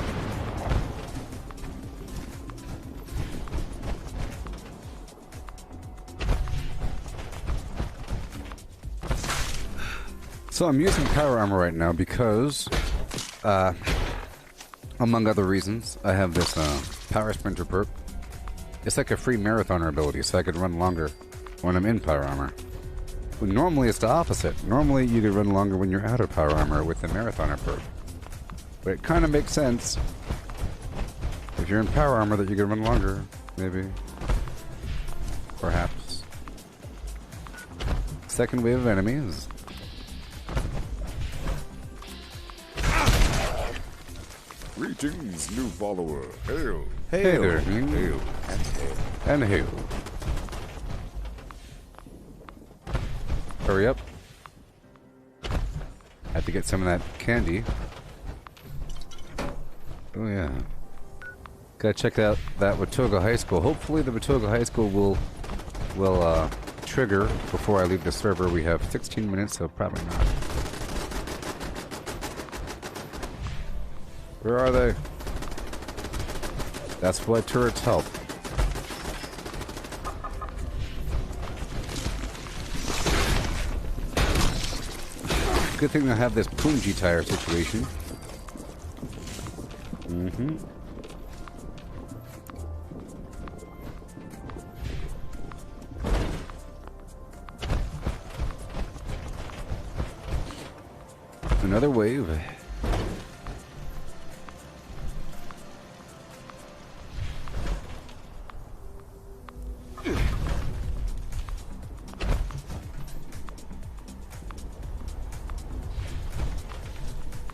So I'm using power armor right now because, among other reasons, I have this power sprinter perk. It's like a free marathoner ability, so I could run longer when I'm in power armor. But normally it's the opposite. Normally you could run longer when you're out of power armor with the marathoner perk. But it kind of makes sense if you're in power armor that you can run longer, maybe. Perhaps. Second wave of enemies. Greetings, new follower. Hail. Hey there. Hail. And hail. Hurry up. Had to get some of that candy. Oh yeah. Gotta check out that Watoga High School. Hopefully the Watoga High School will trigger before I leave the server. We have 16 minutes, so probably not. Where are they? That's why turrets help. Good thing I have this Punji tire situation. Mm-hmm. Another wave.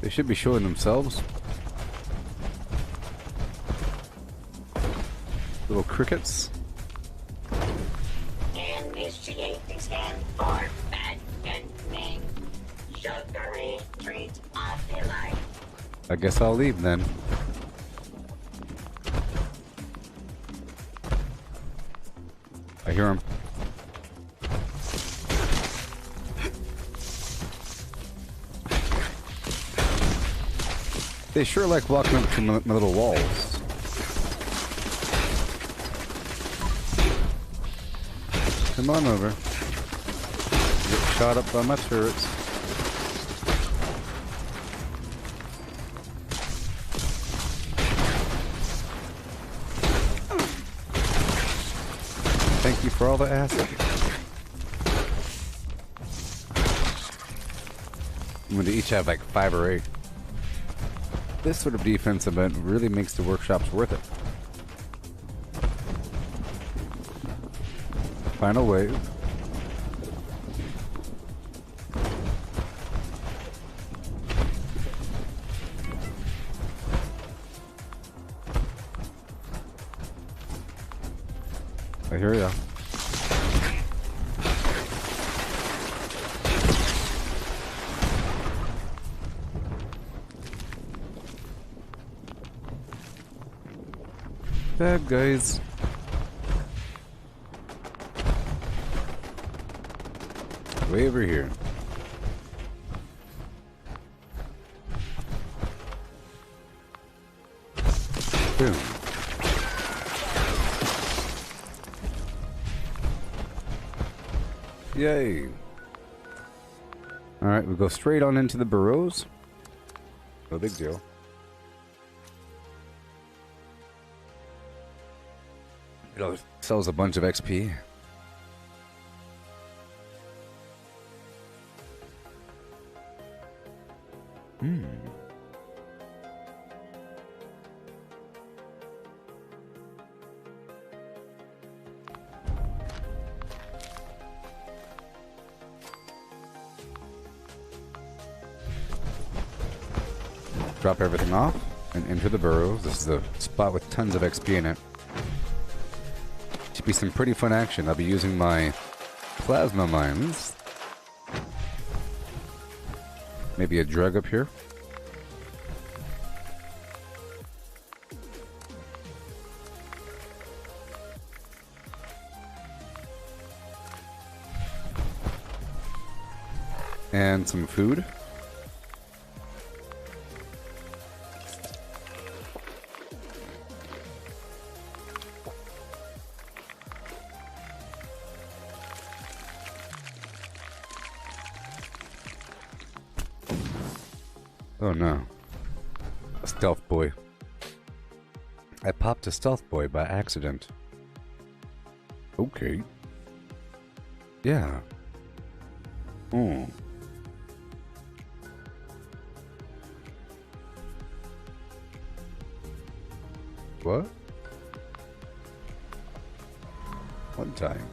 They should be showing themselves. Little crickets. Initiating scan for fattening. Sugary treat of delight. I guess I'll leave then. I hear him. They sure like walking up to my little walls. Come on over. shot up by my turrets. Thank you for all the acid. I'm going to each have like 5 or 8. This sort of defense event really makes the workshops worth it. Final wave. I hear ya. Bad guys. Way over here. Boom. Yay. Alright, we go straight on into the burrows. No big deal. It sells a bunch of XP. Drop everything off and enter the burrows. This is a spot with tons of XP in it. Should be some pretty fun action. I'll be using my plasma mines. Maybe a drug up here. And some food. Oh no. A stealth boy. I popped a stealth boy by accident. Okay. Yeah. Oh. What? One time.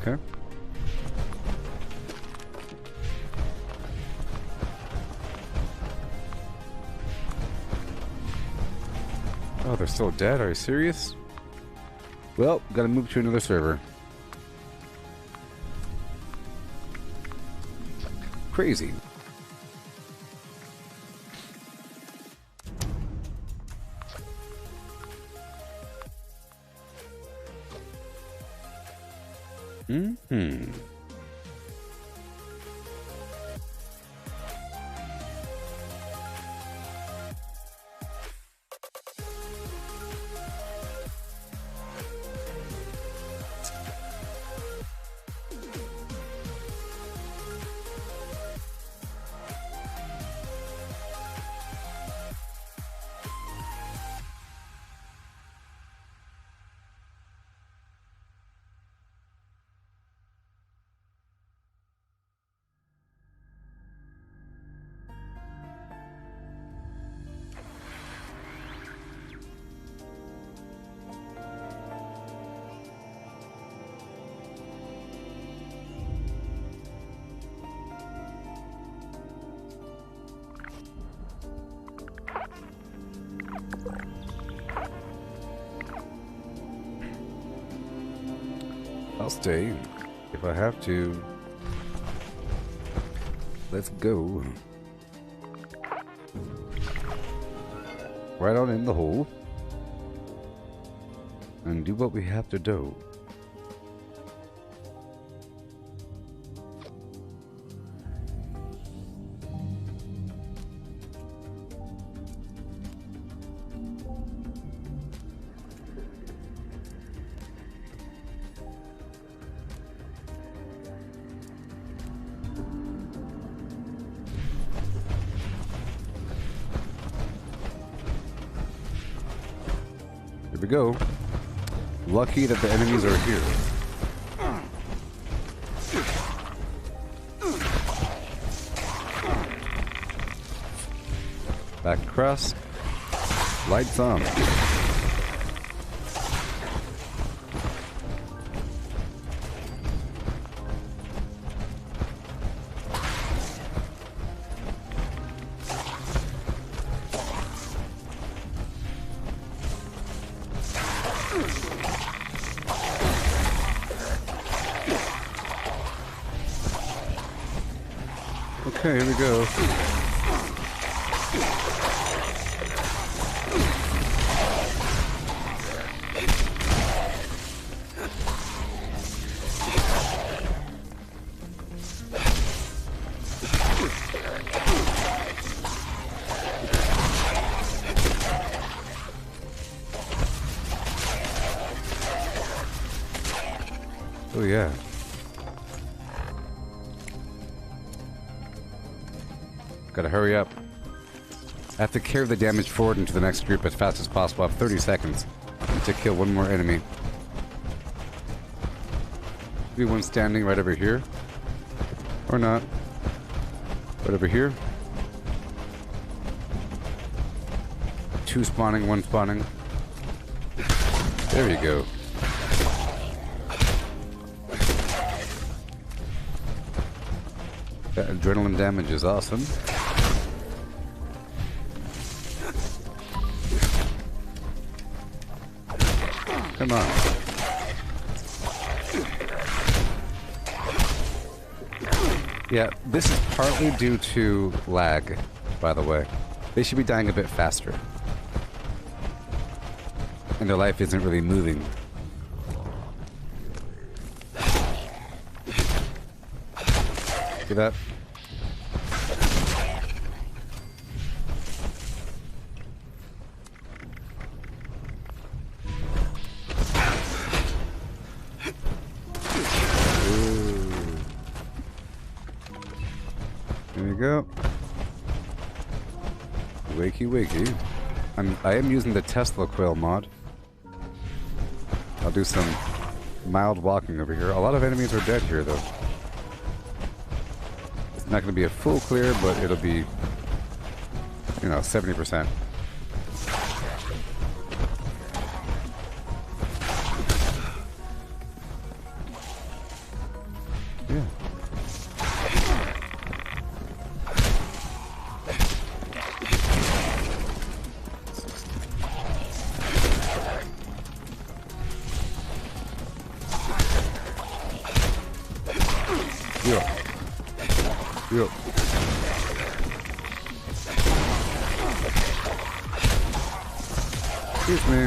Okay. Oh, they're still dead? Are you serious? Well, gotta move to another server. Crazy. Mm-hmm. I'll stay if I have to. Let's go. Right on in the hole. And do what we have to do. we go. Lucky that the enemies are here. Back across. Lights on. Okay, here we go. Oh yeah. Gotta hurry up. I have to carry the damage forward into the next group as fast as possible. I have 30 seconds to kill one more enemy. Maybe one standing right over here. Or not. Right over here. 2 spawning, 1 spawning. There you go. That adrenaline damage is awesome. Come on. Yeah, this is partly due to lag, by the way. They should be dying a bit faster. And their life isn't really moving. See that? There we go. Wakey wakey. I am using the Tesla coil mod. I'll do some mild walking over here. A lot of enemies are dead here though. It's not going to be a full clear, but it'll be, you know, 70%. Yeah. Yep. Excuse me.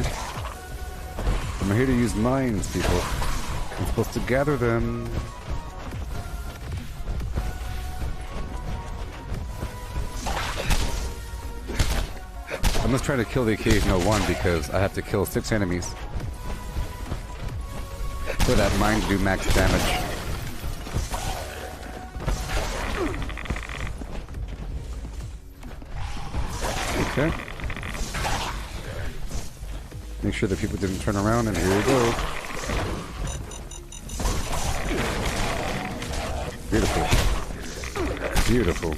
I'm here to use mines, people. I'm supposed to gather them. I'm just trying to kill the occasional one because I have to kill 6 enemies for that mine to do max damage. Okay. Make sure that people didn't turn around, and here we go. Beautiful. Beautiful.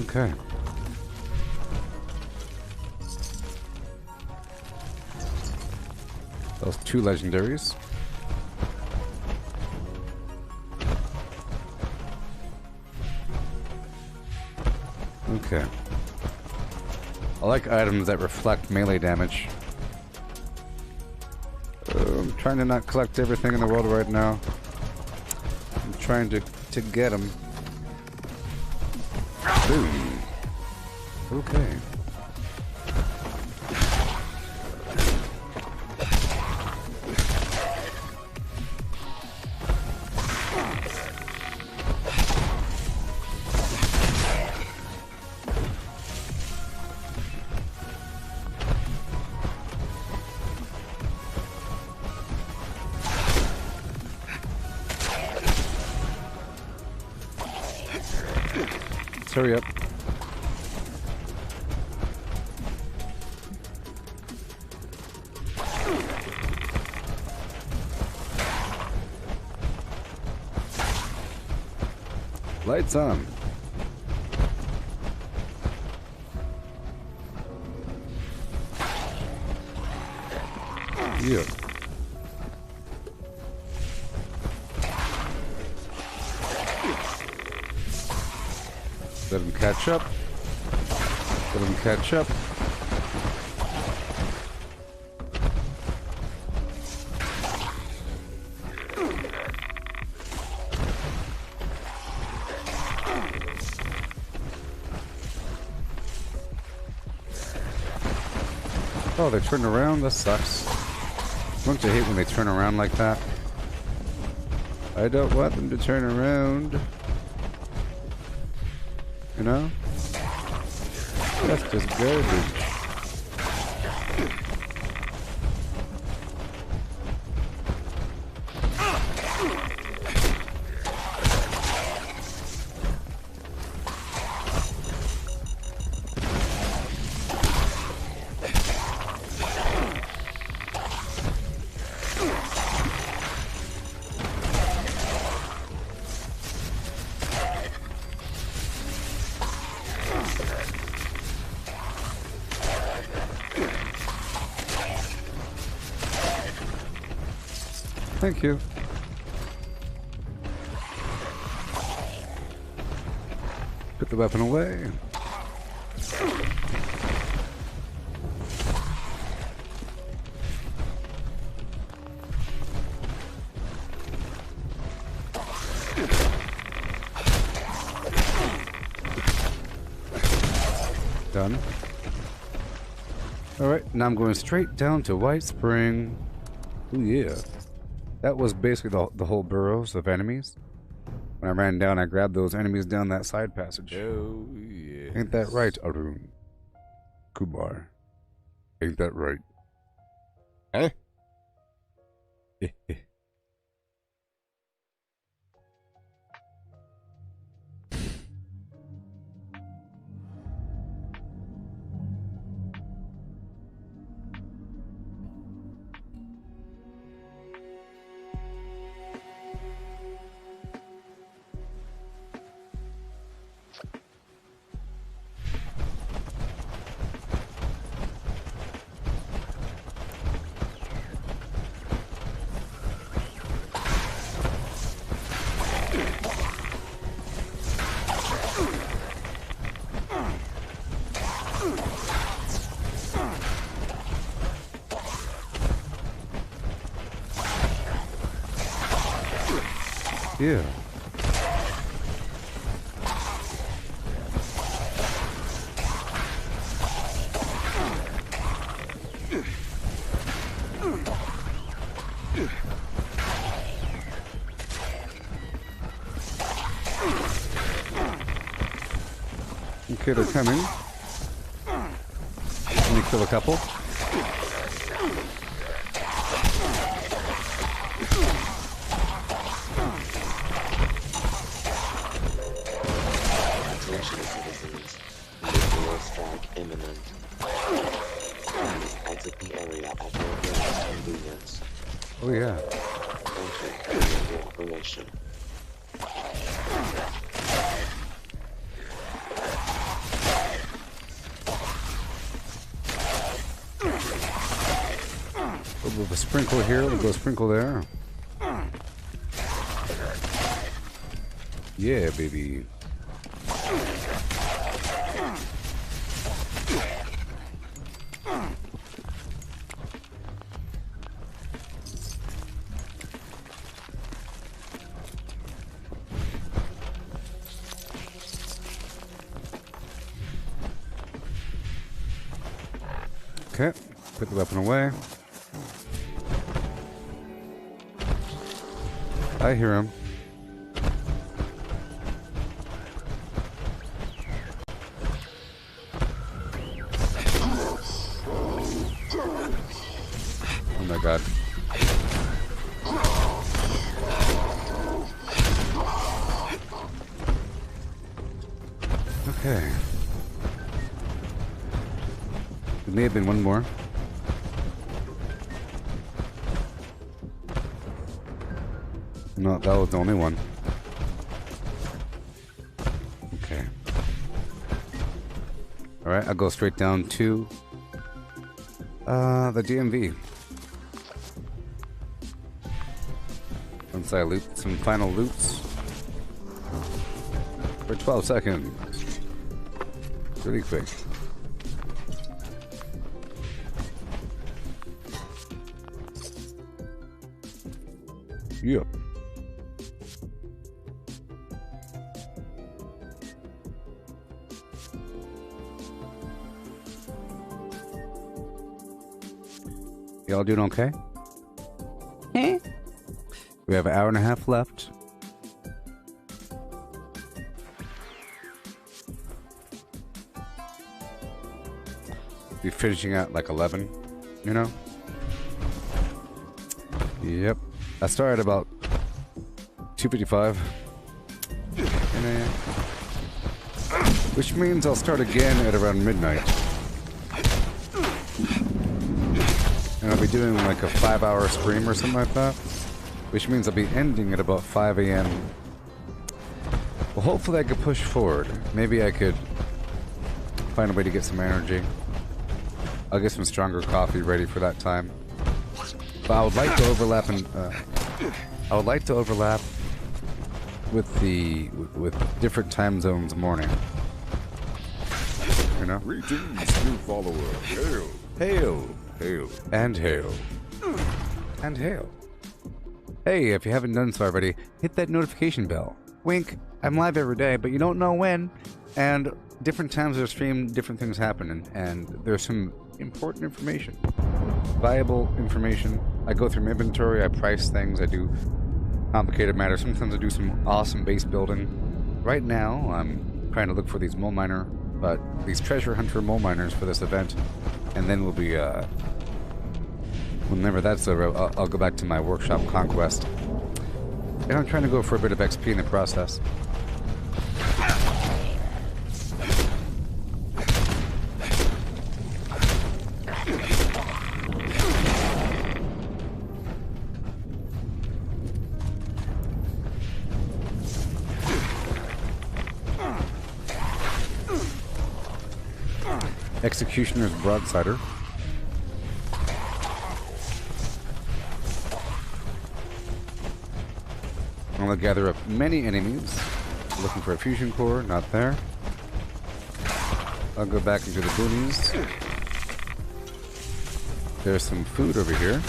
Okay. Those 2 legendaries. Okay. I like items that reflect melee damage. I'm trying to not collect everything in the world right now. I'm trying to get them. Boom. Okay. Let's hurry up. Lights on. Yeah. Let him catch up. Let him catch up. Oh, they turned around? That sucks. Don't you hate when they turn around like that? I don't want them to turn around. You know? That's just garbage. Thank you. Put the weapon away. Done. Alright, now I'm going straight down to White Spring. Ooh, yeah. That was basically the whole burrows of enemies. When I ran down, I grabbed those enemies down that side passage. Oh, yeah. Ain't that right, Arun? Kubar. Ain't that right? Huh? Yeah. Okay, they're coming. Let me kill a couple. Attention citizens. Nuclear strike imminent. Please exit the area at your earliest convenience. Oh yeah. Thank you for your cooperation. A little bit of a sprinkle here, we'll go sprinkle there. Yeah, baby. Okay, put the weapon away. I hear him. Oh my god. Okay. There may have been one more. No, that was the only one. Okay. Alright, I'll go straight down to the DMV. Once I loot some final loots for 12 seconds. Really quick. Yep. Y'all doing okay? We have an hour and a half left. Be finishing at like 11, you know? Yep. I started about 2:55. Which means I'll start again at around midnight. And I'll be doing like a 5-hour stream or something like that. Which means I'll be ending at about 5 a.m. Well, hopefully I could push forward. Maybe I could find a way to get some energy. I'll get some stronger coffee ready for that time. But I would like to overlap with different time zones morning. You know? Greetings, new follower. Hail. Hail. Hail. And hail. And hail. Hey, if you haven't done so already, hit that notification bell. Wink, I'm live every day, but you don't know when. And different times of the stream, different things happen, and there's some important information. Valuable information. I go through my inventory, I price things, I do complicated matters. Sometimes I do some awesome base building. Right now, I'm trying to look for these these treasure hunter mole miners for this event. And then we'll be, whenever that's over, I'll go back to my workshop conquest. And I'm trying to go for a bit of XP in the process. Executioner's Broadsider. I'm going to gather up many enemies. Looking for a fusion core, not there. I'll go back into the boonies. There's some food over here.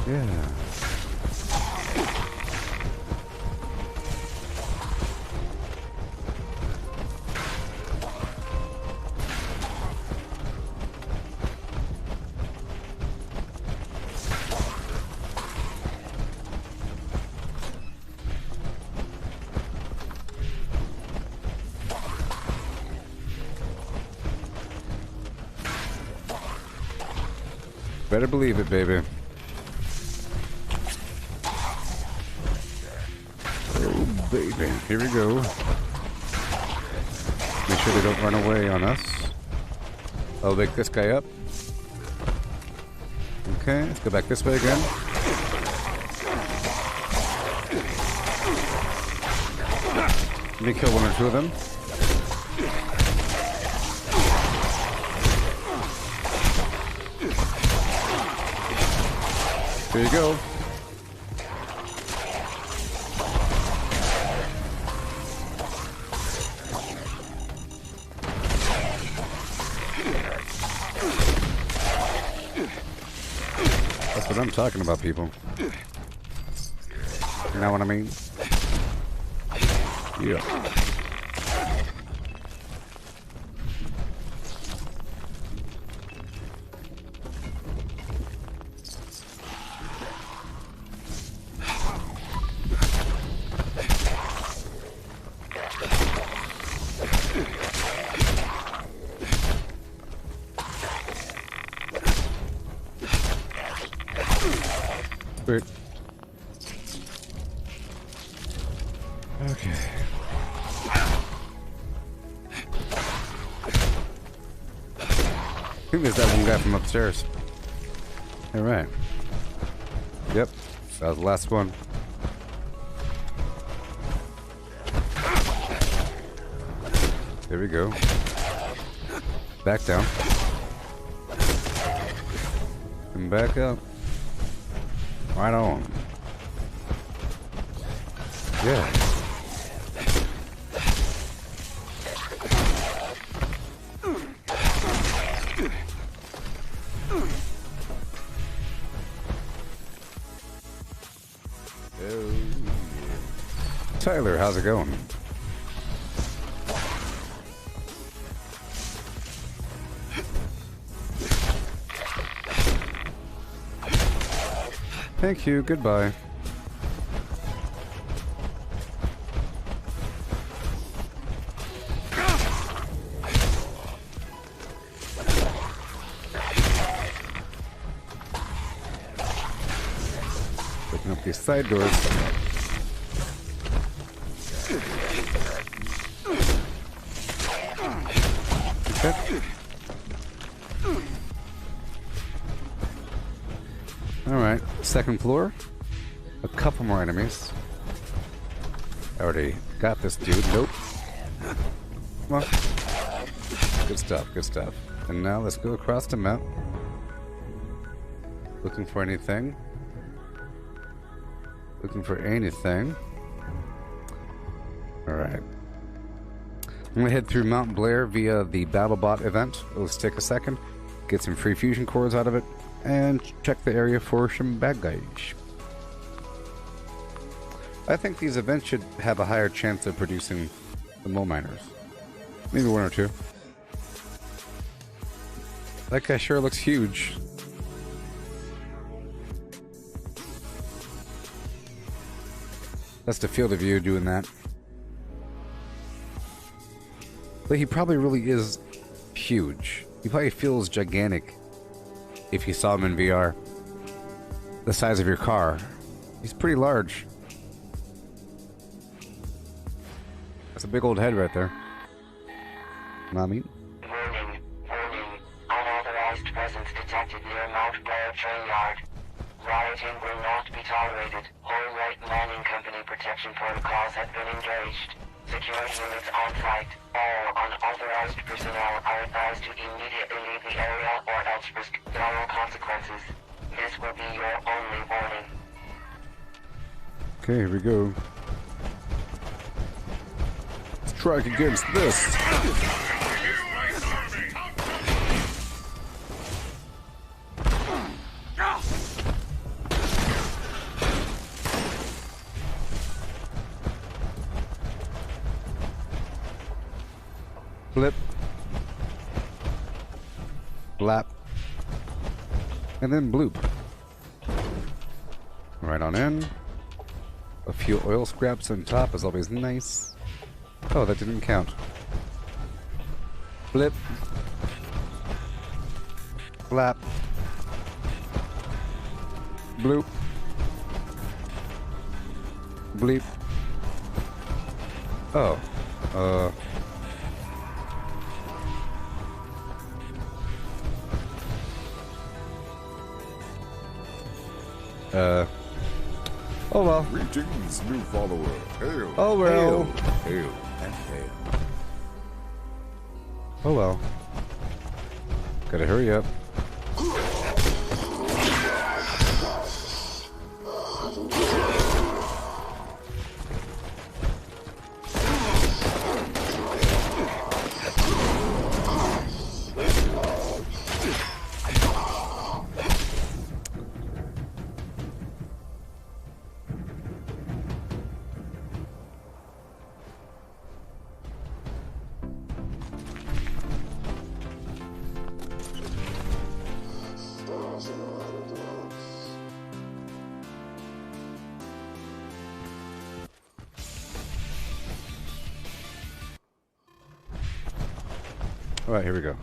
Yeah. Better believe it, baby. Oh, baby. Here we go. Make sure they don't run away on us. I'll wake this guy up. Okay, let's go back this way again. Let me kill one or two of them. There you go. That's what I'm talking about, people. You know what I mean? Yeah. Wait. Okay. I think there's that one guy from upstairs. Alright. Yep. That was the last one. There we go. Back down. And back up. Right on. Yeah. Tyler, how's it going? Thank you, goodbye. Open up these side doors. Okay. Alright, second floor. A couple more enemies. I already got this dude. Nope. Come on. Good stuff, good stuff. And now let's go across the map. Looking for anything. Looking for anything. Alright. I'm gonna head through Mount Blair via the BattleBot event. Let's take a second, get some free fusion cores out of it, and check the area for some bad guys. I think these events should have a higher chance of producing the mole miners. Maybe one or two. That guy sure looks huge. That's the field of view doing that. But he probably really is huge. He probably feels gigantic if you saw him in VR. The size of your car. He's pretty large. That's a big old head right there. Mommy. Warning. Unauthorized presence detected near Mount Blair train yard. Rioting will not be tolerated. Whole right mining company protection protocols have been engaged. Security units on site. All unauthorized personnel are advised to immediately leave the area or else risk dire consequences. This will be your only warning. Okay, here we go. Let's strike against this. Blip. Blap. And then bloop. Right on in. A few oil scraps on top is always nice. Oh, that didn't count. Blip. Blap. Bloop. Bleep. Oh. Oh well. Greetings, new follower. Hail. Oh well. Hail and hail. Oh well. Gotta hurry up. All right, here we go.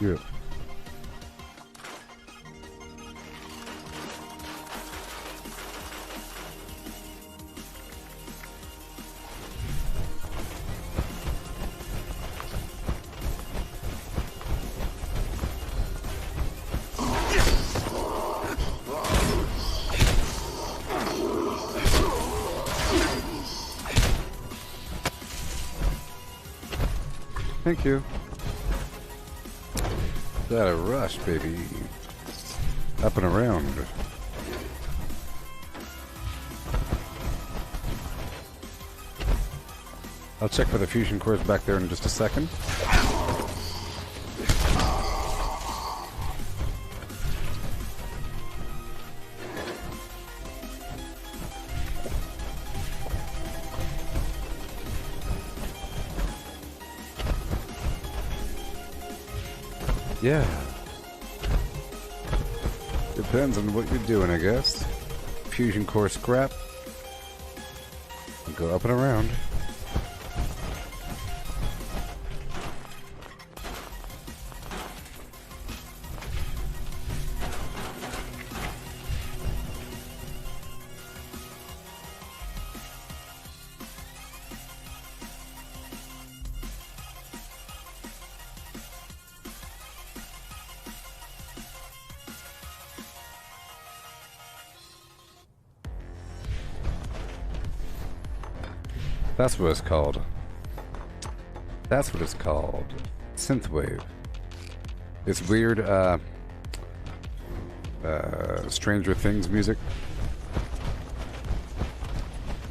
Yeah. Thank you. Gotta rush, baby. Up and around. I'll check for the fusion cores back there in just a second. Yeah. Depends on what you're doing, I guess. Fusion core scrap. Go up and around. That's what it's called. That's what it's called. Synthwave. It's weird, Stranger Things music.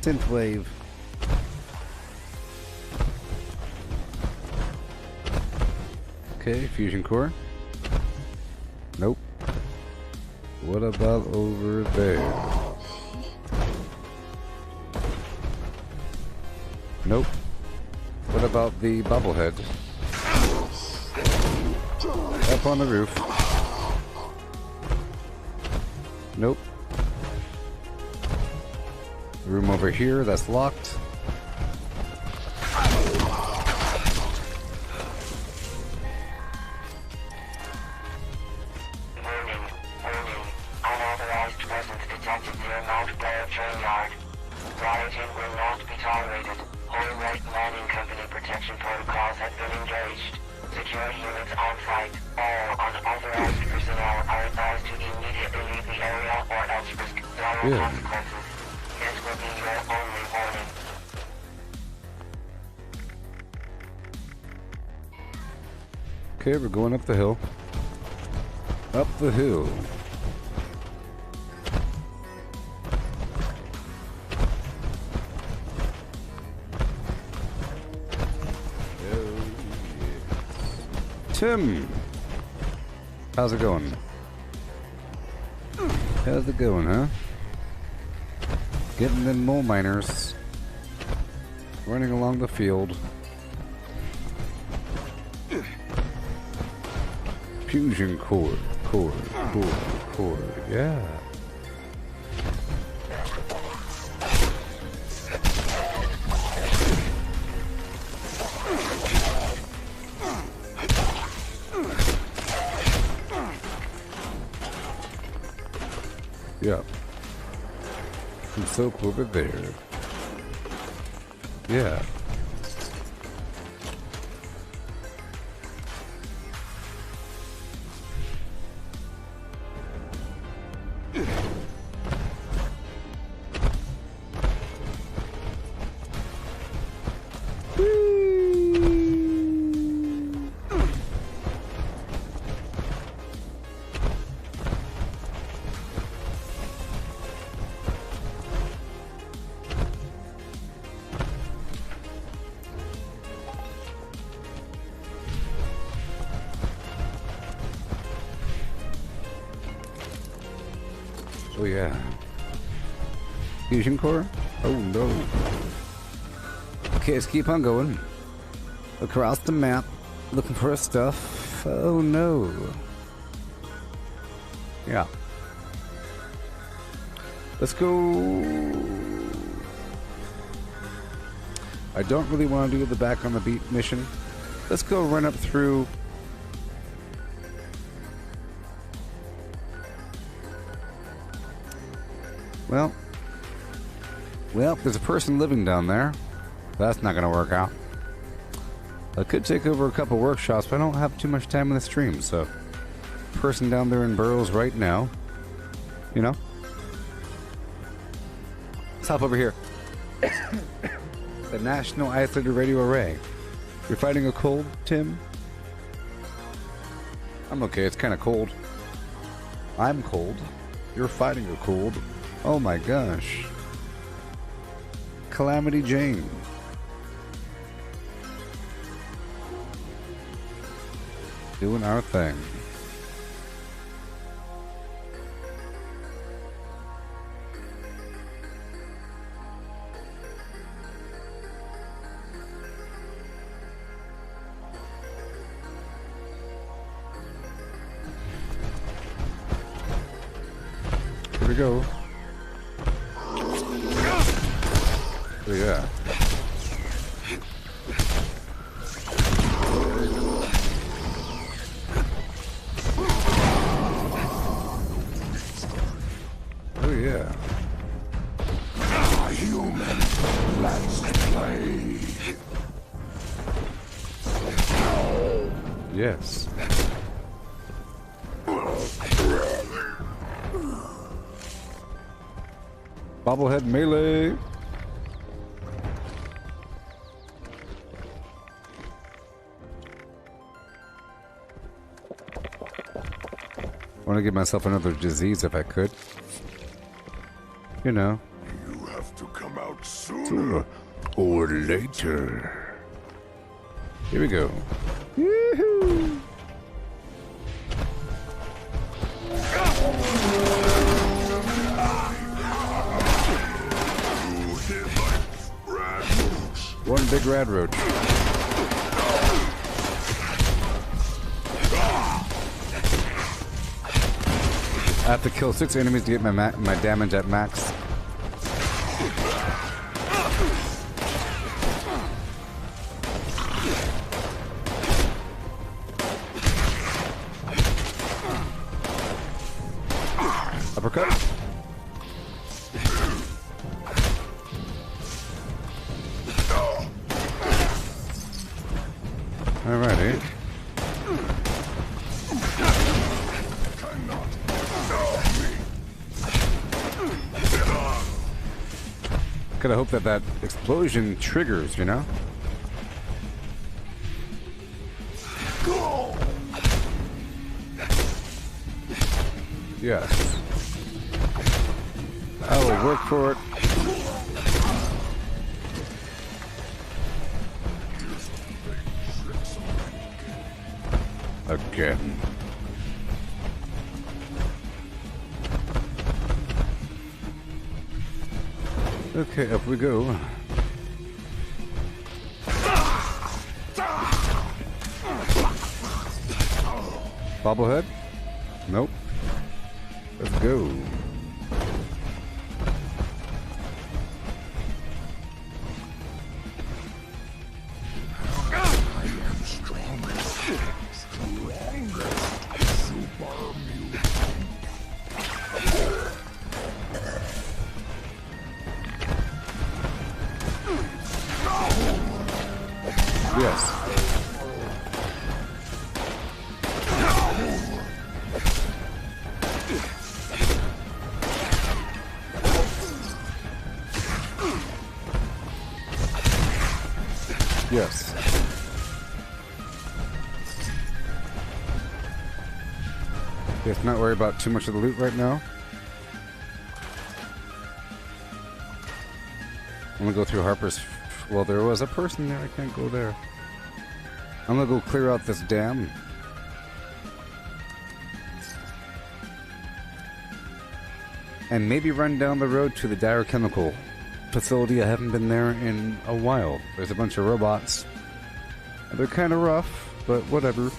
Synthwave. Okay, fusion core. Nope. What about over there? Nope. What about the bobblehead? Up on the roof. Nope. Room over here that's locked. Unauthorized presence detected near Mount Blair train yard. Rioting will not be tolerated. Whole Right Mining Company protection protocols have been engaged. Security units on site. All unauthorized personnel are advised to immediately leave the area or else risk dire consequences. This will be your only warning. Okay, we're going up the hill. Up the hill. Tim! How's it going? How's it going, huh? Getting them mole miners. Running along the field. Fusion core. Core. Yeah. Yeah. Some soap over there. Yeah. Oh yeah. Fusion core? Oh no. Okay, let's keep on going. Across the map, looking for stuff. Oh no. Yeah. Let's go. I don't really want to do the back on the beat mission. Let's go run up through Well, there's a person living down there. That's not gonna work out. I could take over a couple workshops, but I don't have too much time in the stream, so... Person down there in burrows right now. You know? Let's hop over here. The National Isolated Radio Array. You're fighting a cold, Tim? I'm okay, it's kind of cold. I'm cold. You're fighting a cold. Oh my gosh. Calamity Jane. Doing our thing. Here we go. Oh yeah. Oh yeah. Human, let's play. Yes. Bobblehead melee. I want to give myself another disease if I could. You know. You have to come out sooner or later. Here we go. Yoo-hoo! One big rad roach. I have to kill 6 enemies to get my damage at max. Uppercut. Alrighty. Gotta hope that explosion triggers, you know? Yes. I will work for it. Again. Okay, up we go. Bobblehead? Nope. Let's go. Yes. Yes. Let's not worry about too much of the loot right now. I'm gonna go through Harper's. Well, there was a person there. I can't go there. I'm gonna go clear out this dam. And maybe run down the road to the Dire Chemical facility. I haven't been there in a while. There's a bunch of robots. They're kind of rough, but whatever.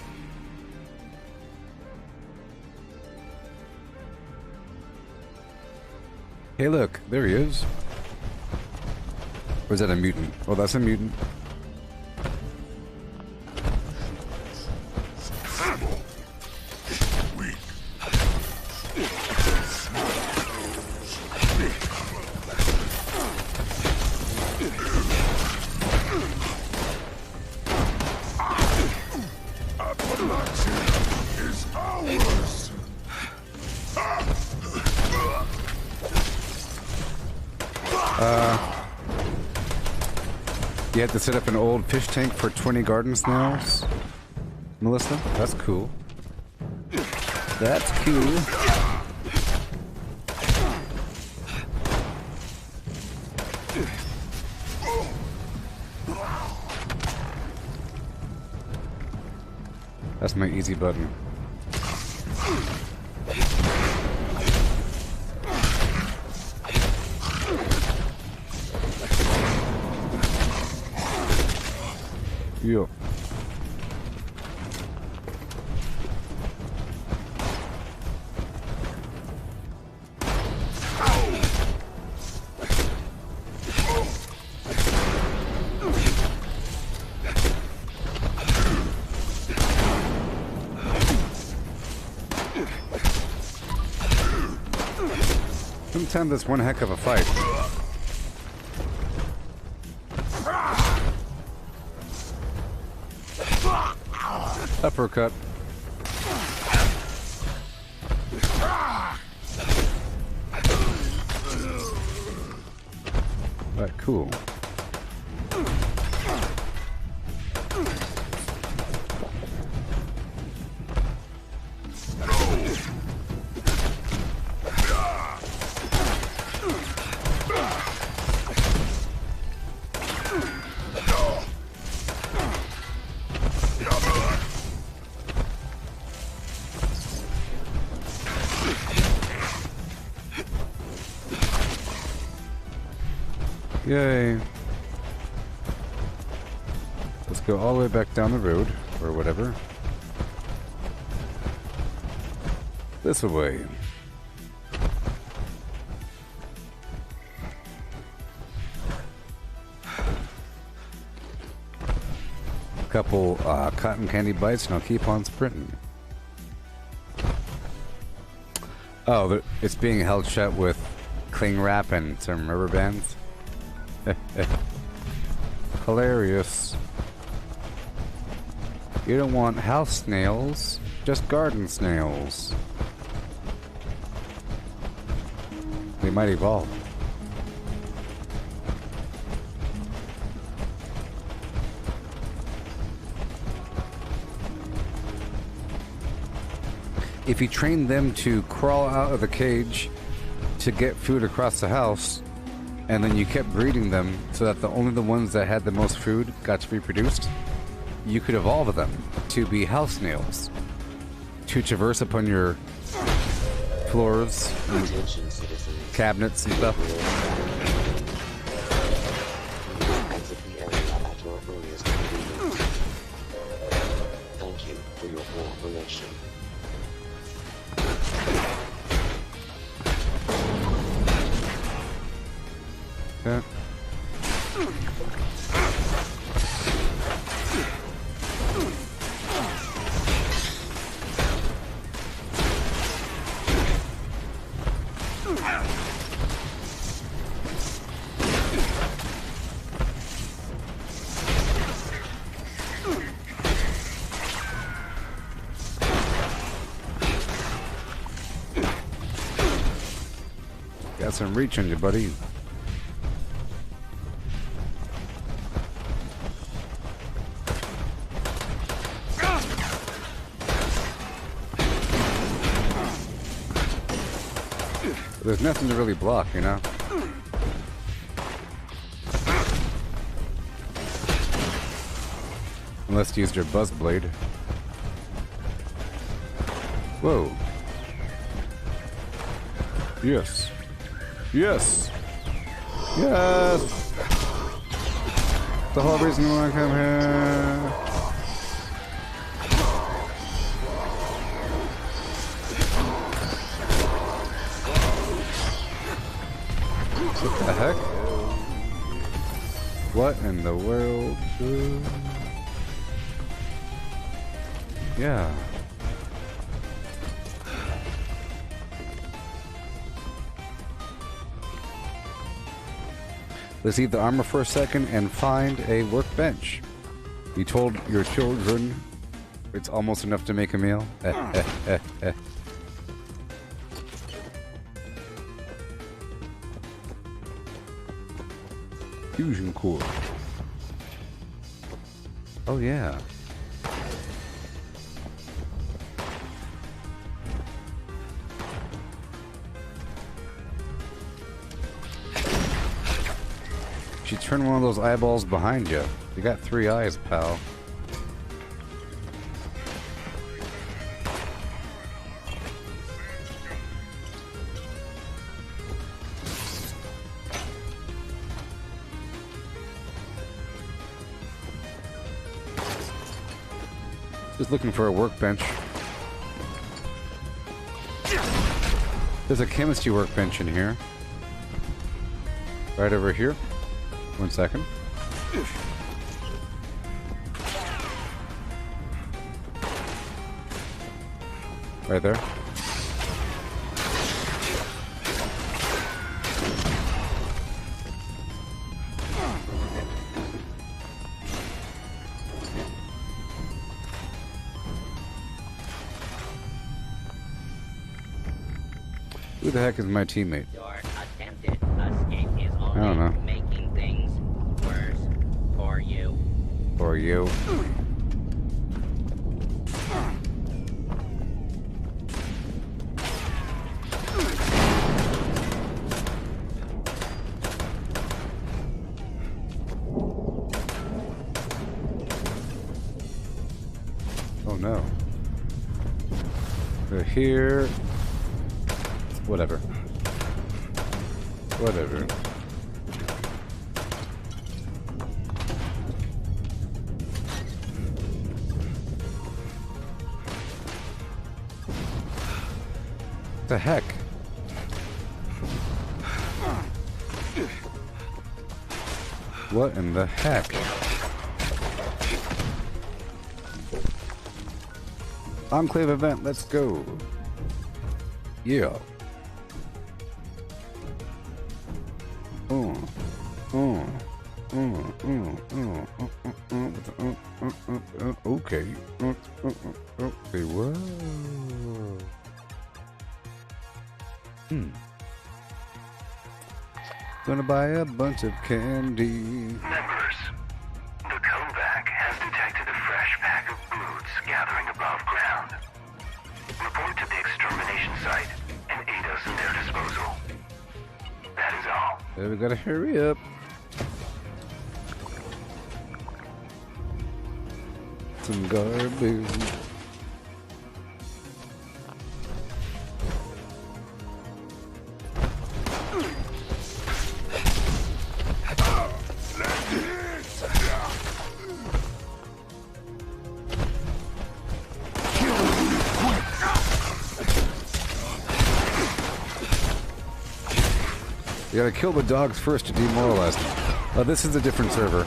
Hey look, there he is. Or is that a mutant? Oh, that's a mutant. You had to set up an old fish tank for 20 garden snails, Melissa? That's cool. That's cool. That's my easy button. Yeah. Sometimes it's one heck of a fight. Uppercut. Right, cool. Yay. Let's go all the way back down the road, or whatever. This way. A couple cotton candy bites and I'll keep on sprinting. Oh, it's being held shut with cling wrap and some rubber bands. Hilarious. You don't want house snails, just garden snails. They might evolve. If you train them to crawl out of the cage to get food across the house, and then you kept breeding them so that only the ones that had the most food got to be produced, you could evolve them to be house snails to traverse upon your floors and cabinets and stuff. Exit the area at your earliest convenience. Thank you for your cooperation. Okay. Got some reach on you, buddy. There's nothing to really block, you know? Unless you used your buzz blade. Whoa. Yes. Yes! Yes! The whole reason why I come here. What the heck? What in the world? Yeah. Let's leave the armor for a second and find a workbench. You told your children it's almost enough to make a meal? Fusion core. Oh yeah. You turn one of those eyeballs behind you. You got 3 eyes, pal. Just looking for a workbench. There's a chemistry workbench in here. Right over here. 1 second. Right there. Who the heck is my teammate? Your attempted escape is I don't know. only making things worse for you. For you. Oh no. They're here. Whatever. Whatever. The heck? What in the heck? Enclave event, let's go. Yeah. Okay. Okay, whoa. Gonna buy a bunch of candy. Members, the Kovac has detected a fresh pack of broods gathering above ground. Report to the extermination site and aid us in their disposal. That is all. Yeah, we gotta hurry up. Some garbage. You gotta kill the dogs first to demoralize them. This is a different server.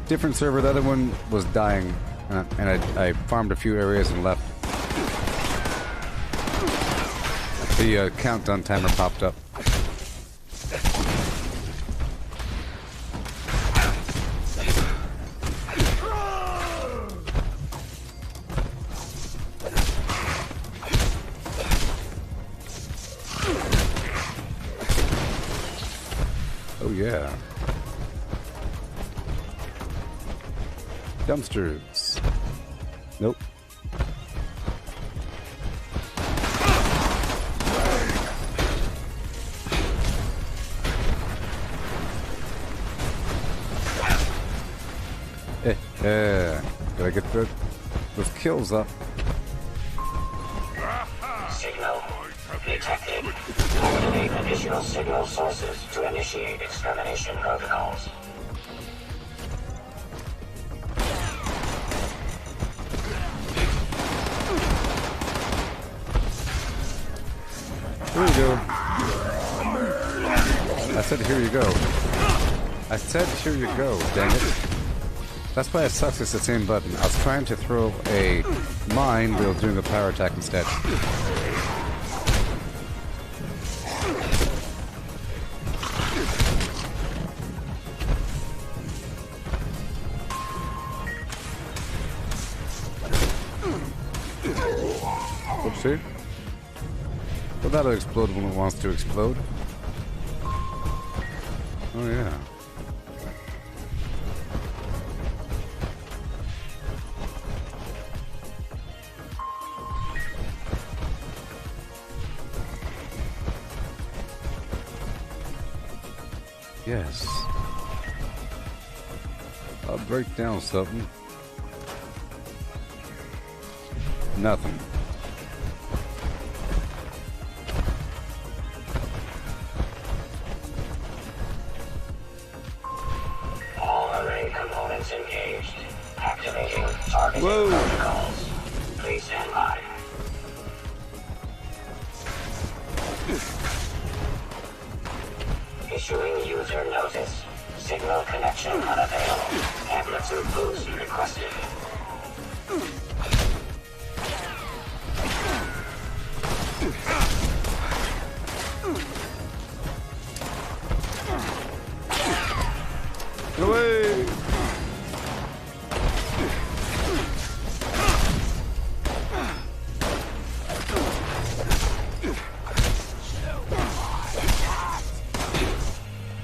Different server. The other one was dying, and I farmed a few areas and left. The countdown timer popped up. Oh yeah. Dumpsters. Nope. Gotta get those kills up. Signal detected. Activate additional signal sources to initiate extermination protocols. Here you go. I said here you go. I said here you go, dang it. That's why it sucks it's the same button. I was trying to throw a mine, but I was doing a power attack instead. Oopsie. Well, that'll explode when it wants to explode. Oh yeah. Yes. I'll break down something. Nothing. All array components engaged. Activating targeting protocols. Please stand by. Issuing user notice. Signal connection unavailable. Amplitude boost requested. Away!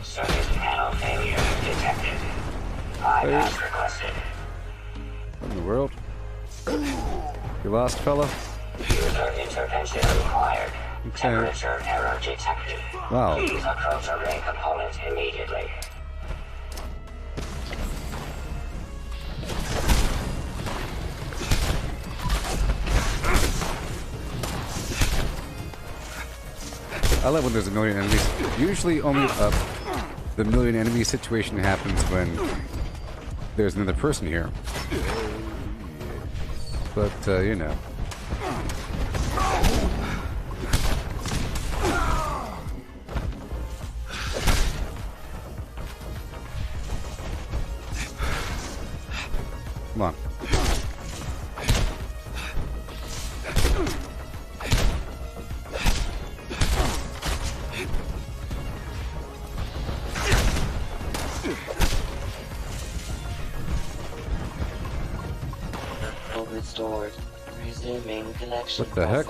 Circuit panel failure detected. Bypass requested. What in the world? You lost, fella? User intervention required. Temperature error detected. Wow. Please approach array component immediately. I love when there's a million enemies. Usually only the million enemy situation happens when there's another person here. But, you know. Come on. Restored. Resuming connection. What the heck?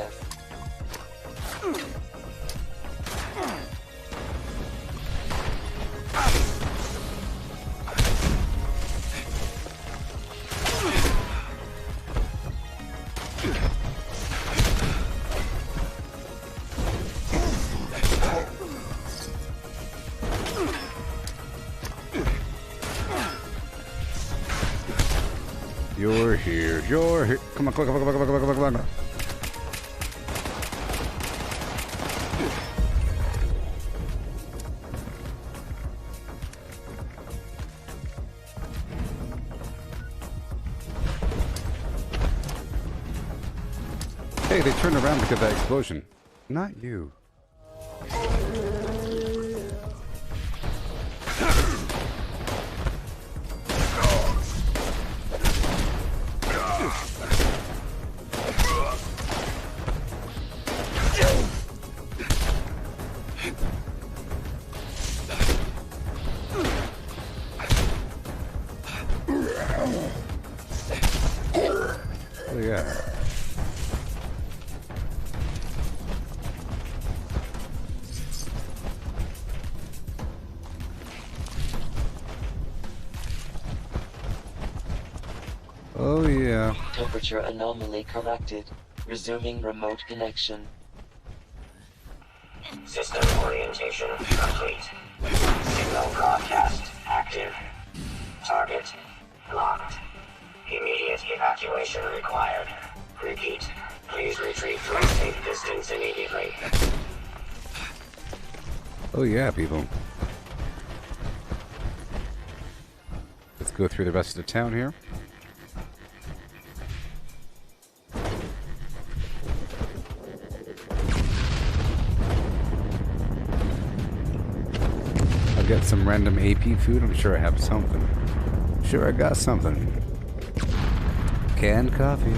You're here. You're here. Come on, come on, come on, come on, come on, come on, come on. Hey, they turned around because of that explosion. Not you. Oh, yeah. Oh, yeah. Temperature anomaly corrected. Resuming remote connection. System orientation complete. Signal broadcast active. Target locked. Immediate evacuation required. Repeat. Please retreat to a safe distance immediately. Oh, yeah, people. Let's go through the rest of the town here. I've got some random AP food. I'm sure I have something. Sure, I got something. Canned coffee.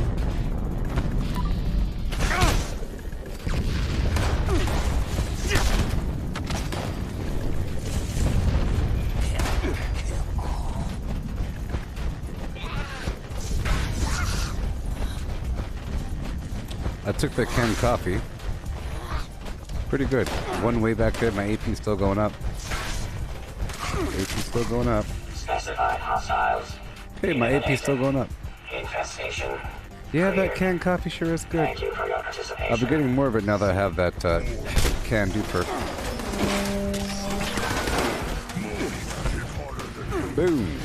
I took the canned coffee. Pretty good. One way back there, my AP's still going up. AP's still going up. Specified hostiles. Hey, my AP's still going up. Infestation. Yeah, that canned coffee sure is good. Thank you for your participation. I'll be getting more of it now that I have that can duper. Boom.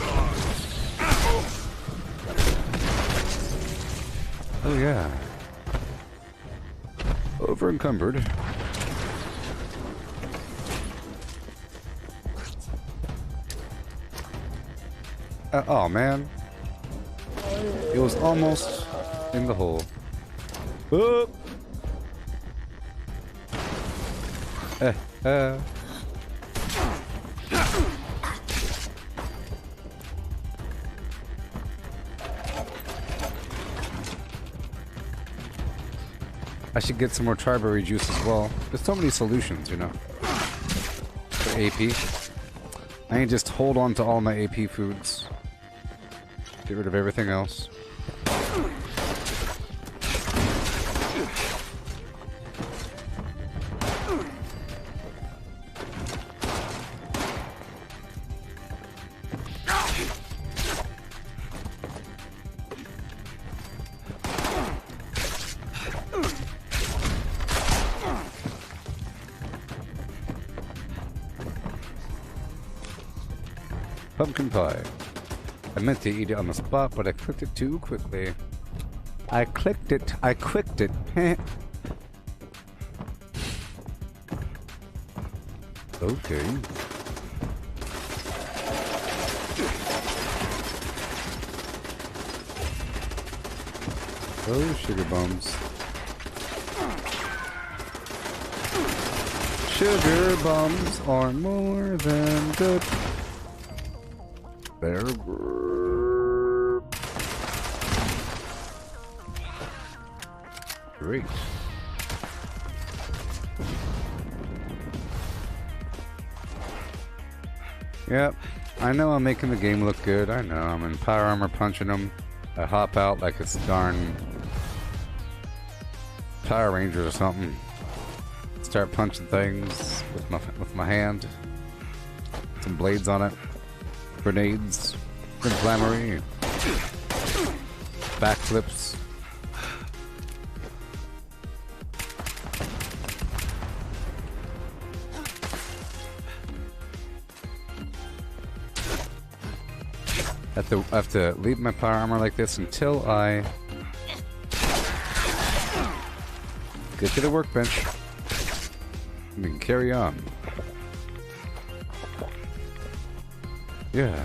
Oh yeah. Over encumbered. Oh man. It was almost in the hole. Oh. I should get some more triberry juice as well. There's so many solutions, you know. For AP. I can just hold on to all my AP foods. Get rid of everything else. Pumpkin pie. I meant to eat it on the spot, but I clicked it too quickly. I clicked it. I quicked it. Okay. Oh, sugar bums. Sugar bums are more than good. They're great. Yep, I know I'm making the game look good. I know I'm in power armor punching them. I hop out like it's darn Power Rangers or something. Start punching things with my hand. Some blades on it. Grenades, inflammatory, backflips. I have to leave my power armor like this until I get to the workbench and then carry on. Yeah.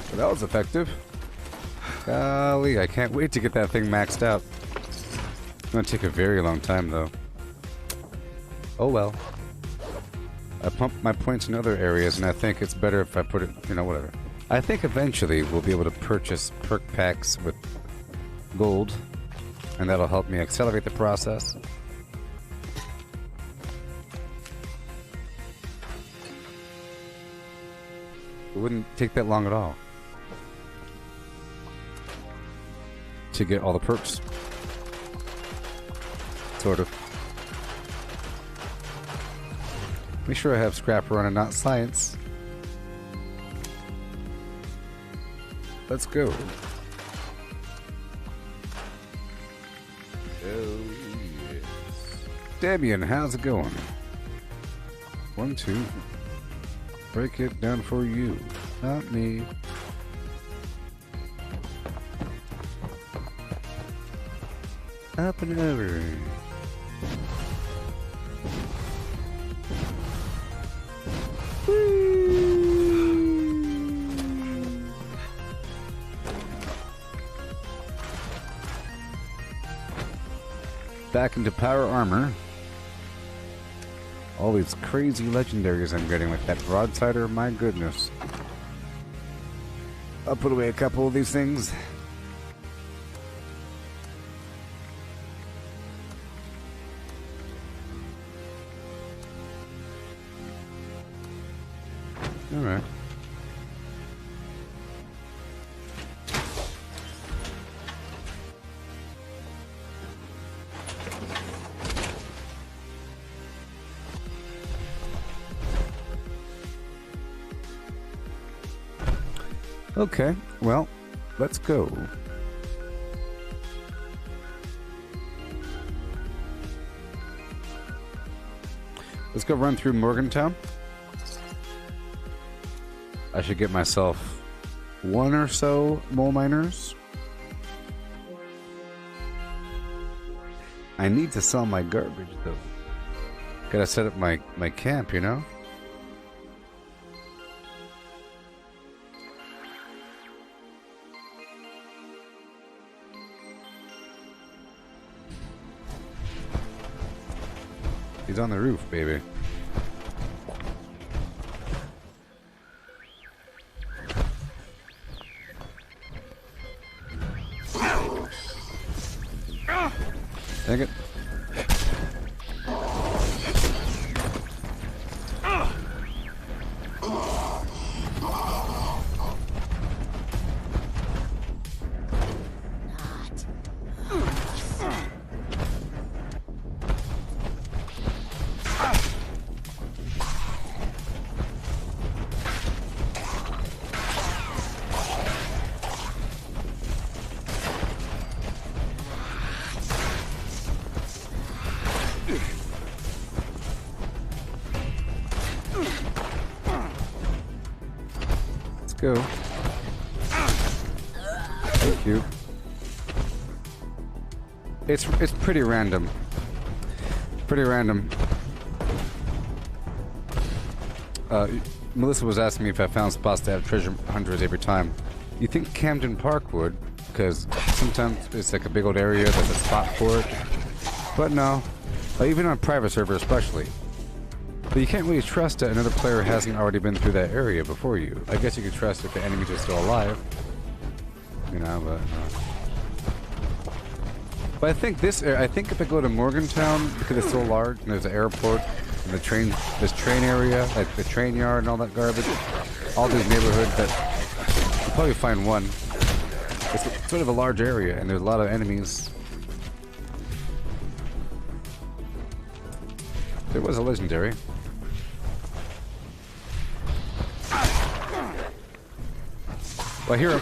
Well, that was effective. Golly, I can't wait to get that thing maxed out. It's gonna take a very long time though. Oh well. I pump my points in other areas, and I think it's better if I put it, you know, whatever. I think eventually we'll be able to purchase perk packs with gold, and that'll help me accelerate the process. It wouldn't take that long at all to get all the perks. Sort of. Make sure I have scrap run and not science. Let's go. Oh, yes. Damien, how's it going? 1, 2. Break it down for you, not me. Up and over. Back into power armor. All these crazy legendaries I'm getting with that broadsider, my goodness. I'll put away a couple of these things. Alright. Okay, well, let's go. Let's go run through Morgantown. I should get myself one or so mole miners. I need to sell my garbage, though. Gotta set up my camp, you know? He's on the roof, baby. Dang it. Go. Thank you. It's pretty random. Pretty random. Melissa was asking me if I found spots that have treasure hunters every time. You think Camden Park would, because sometimes it's like a big old area, there's a spot for it. But no. Even on private server especially. But you can't really trust that another player hasn't already been through that area before you. I guess you could trust if the enemies are still alive. You know, but no. But I think this, I think if I go to Morgantown, because it's so large, and there's an airport, and the train, this train area, like the train yard and all that garbage, all these neighborhoods, that you'll probably find one. It's sort of a large area, and there's a lot of enemies. There was a legendary. Well, I hear him.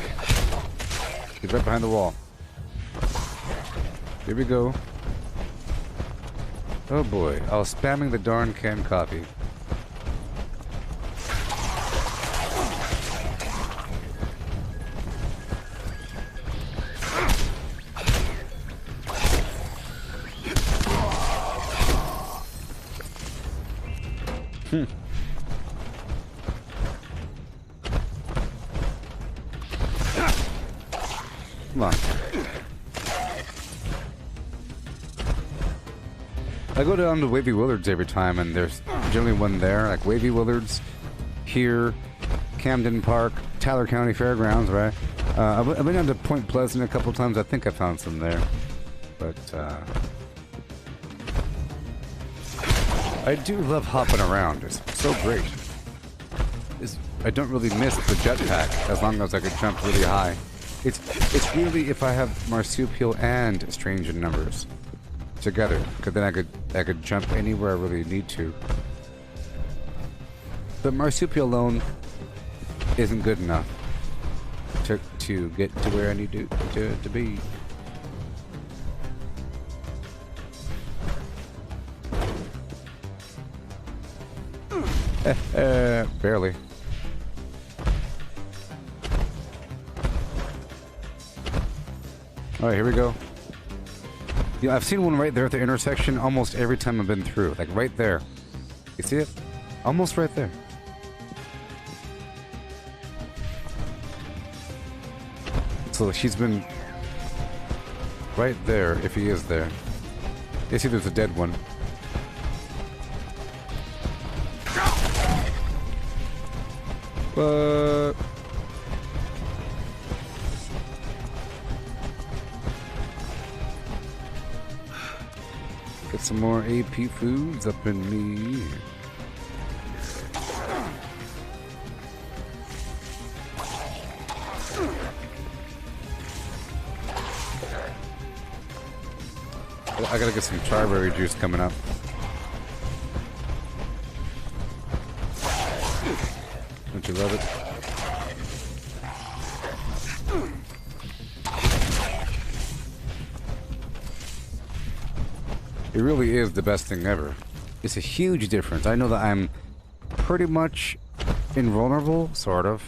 He's right behind the wall. Here we go. Oh boy, I was spamming the darn canned coffee. Come on. I go down to Wavy Willards every time, and there's generally one there, like Wavy Willards, here, Camden Park, Tyler County Fairgrounds, right? I've been down to Point Pleasant a couple times. I think I found some there, but I do love hopping around. It's so great. I don't really miss the jetpack as long as I can jump really high. It's really if I have Marsupial and Strange in Numbers together, because then I could jump anywhere I really need to. But Marsupial alone isn't good enough to get to where I need to be. Barely. Alright, here we go. Yeah, I've seen one right there at the intersection almost every time I've been through. Like right there. You see it? Almost right there. So she's been right there, if he is there. You see there's a dead one. Get some more AP foods up in me. I gotta get some charberry juice coming up. Don't you love it? It really is the best thing ever. It's a huge difference. I know that I'm pretty much invulnerable, sort of,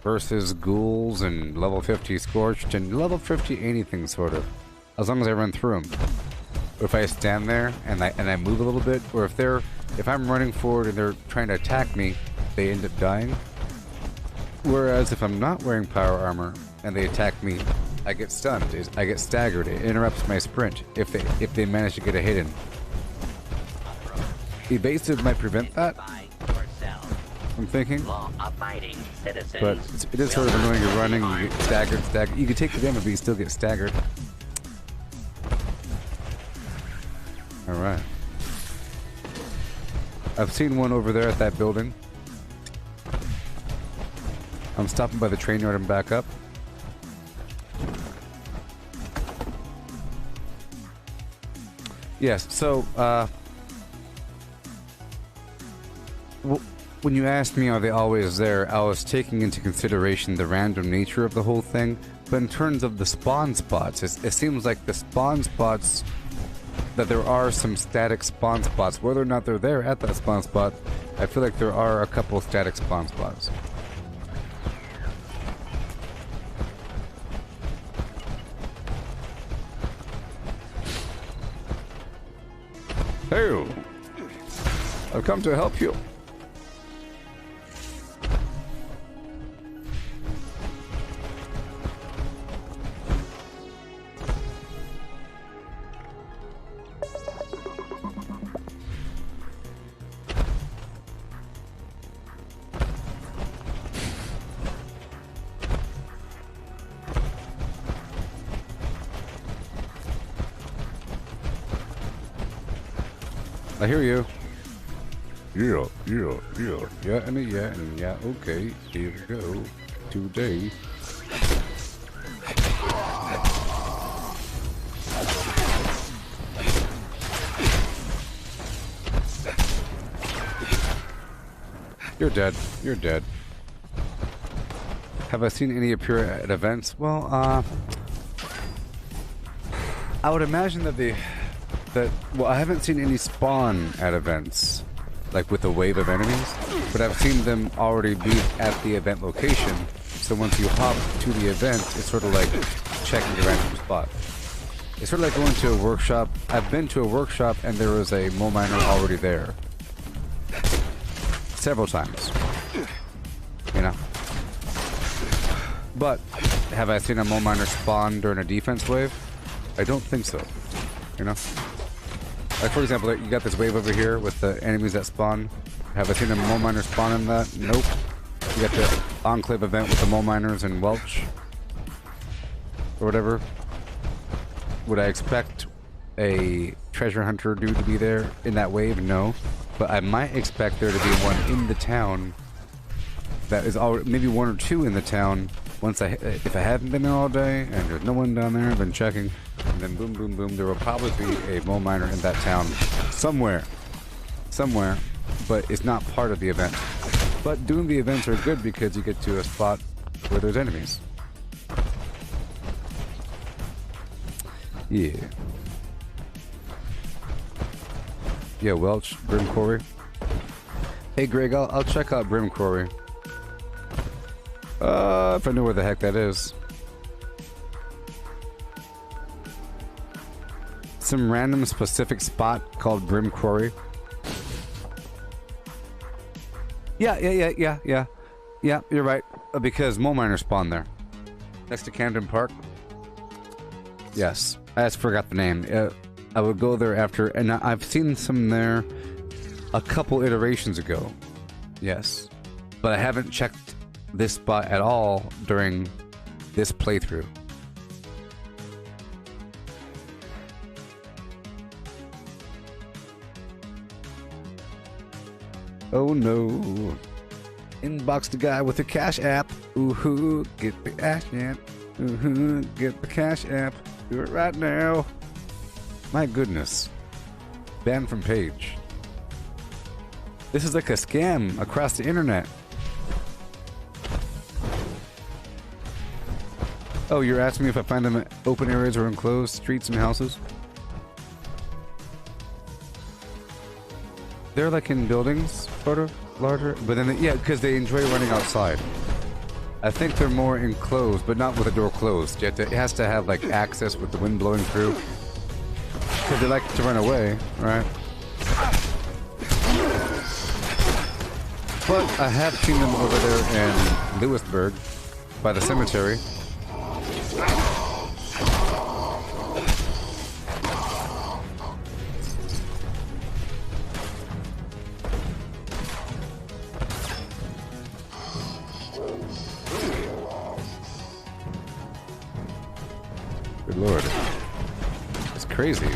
versus ghouls and level 50 Scorched and level 50 anything, sort of. As long as I run through them. Or if I stand there and I move a little bit, or if I'm running forward and they're trying to attack me, they end up dying. Whereas if I'm not wearing power armor and they attack me, I get stunned. I get staggered. It interrupts my sprint if they manage to get a hit in. Evasive might prevent that, I'm thinking. But it is sort of annoying. You're running, you get staggered. You can take the damage, but you still get staggered. Alright. I've seen one over there at that building. I'm stopping by the train yard and back up. Yes, so, when you asked me are they always there, I was taking into consideration the random nature of the whole thing, but in terms of the spawn spots, it seems like the spawn spots, that there are some static spawn spots. Whether or not they're there at that spawn spot, I feel like there are a couple static spawn spots. Hey, I've come to help you. I hear you. Yeah, okay, here we go. Today. You're dead. You're dead. Have I seen any appear at events? Well, I would imagine that well, I haven't seen any spawn at events, like with a wave of enemies, but I've seen them already be at the event location, so once you hop to the event, it's sort of like checking the random spot. It's sort of like going to a workshop. I've been to a workshop and there was a mole miner already there. Several times. You know? But, have I seen a mole miner spawn during a defense wave? I don't think so. You know? Like, for example, you got this wave over here with the enemies that spawn. Have I seen a mole miner spawn in that? Nope. You got the Enclave event with the mole miners and Welch. Or whatever. Would I expect a treasure hunter dude to be there in that wave? No. But I might expect there to be one in the town that is already, maybe one or two in the town. If I haven't been there all day and there's no one down there, I've been checking, and then boom, boom, boom, there will probably be a mole miner in that town somewhere, but it's not part of the event. But doing the events are good because you get to a spot where there's enemies. Yeah. Yeah, Welch, Brim Quarry. Hey Greg, I'll check out Brim Quarry. If I know where the heck that is. Some random specific spot called Brim Quarry. Yeah, you're right. Because mole miners spawn there. Next to Camden Park. Yes, I just forgot the name. I would go there after, and I've seen some there a couple iterations ago. Yes. But I haven't checked this spot at all during this playthrough. Oh no. Inbox the guy with the cash app. Ooh, get the cash app. Ooh, get the cash app. Do it right now. My goodness. Banned from page. This is like a scam across the internet. Oh, you're asking me if I find them at open areas or enclosed streets and houses? They're like in buildings, sort of larger, but then yeah, because they enjoy running outside. I think they're more enclosed, but not with the door closed. It has to have like access with the wind blowing through, because they like to run away, right? But I have seen them over there in Lewisburg, by the cemetery. Good lord. It's crazy.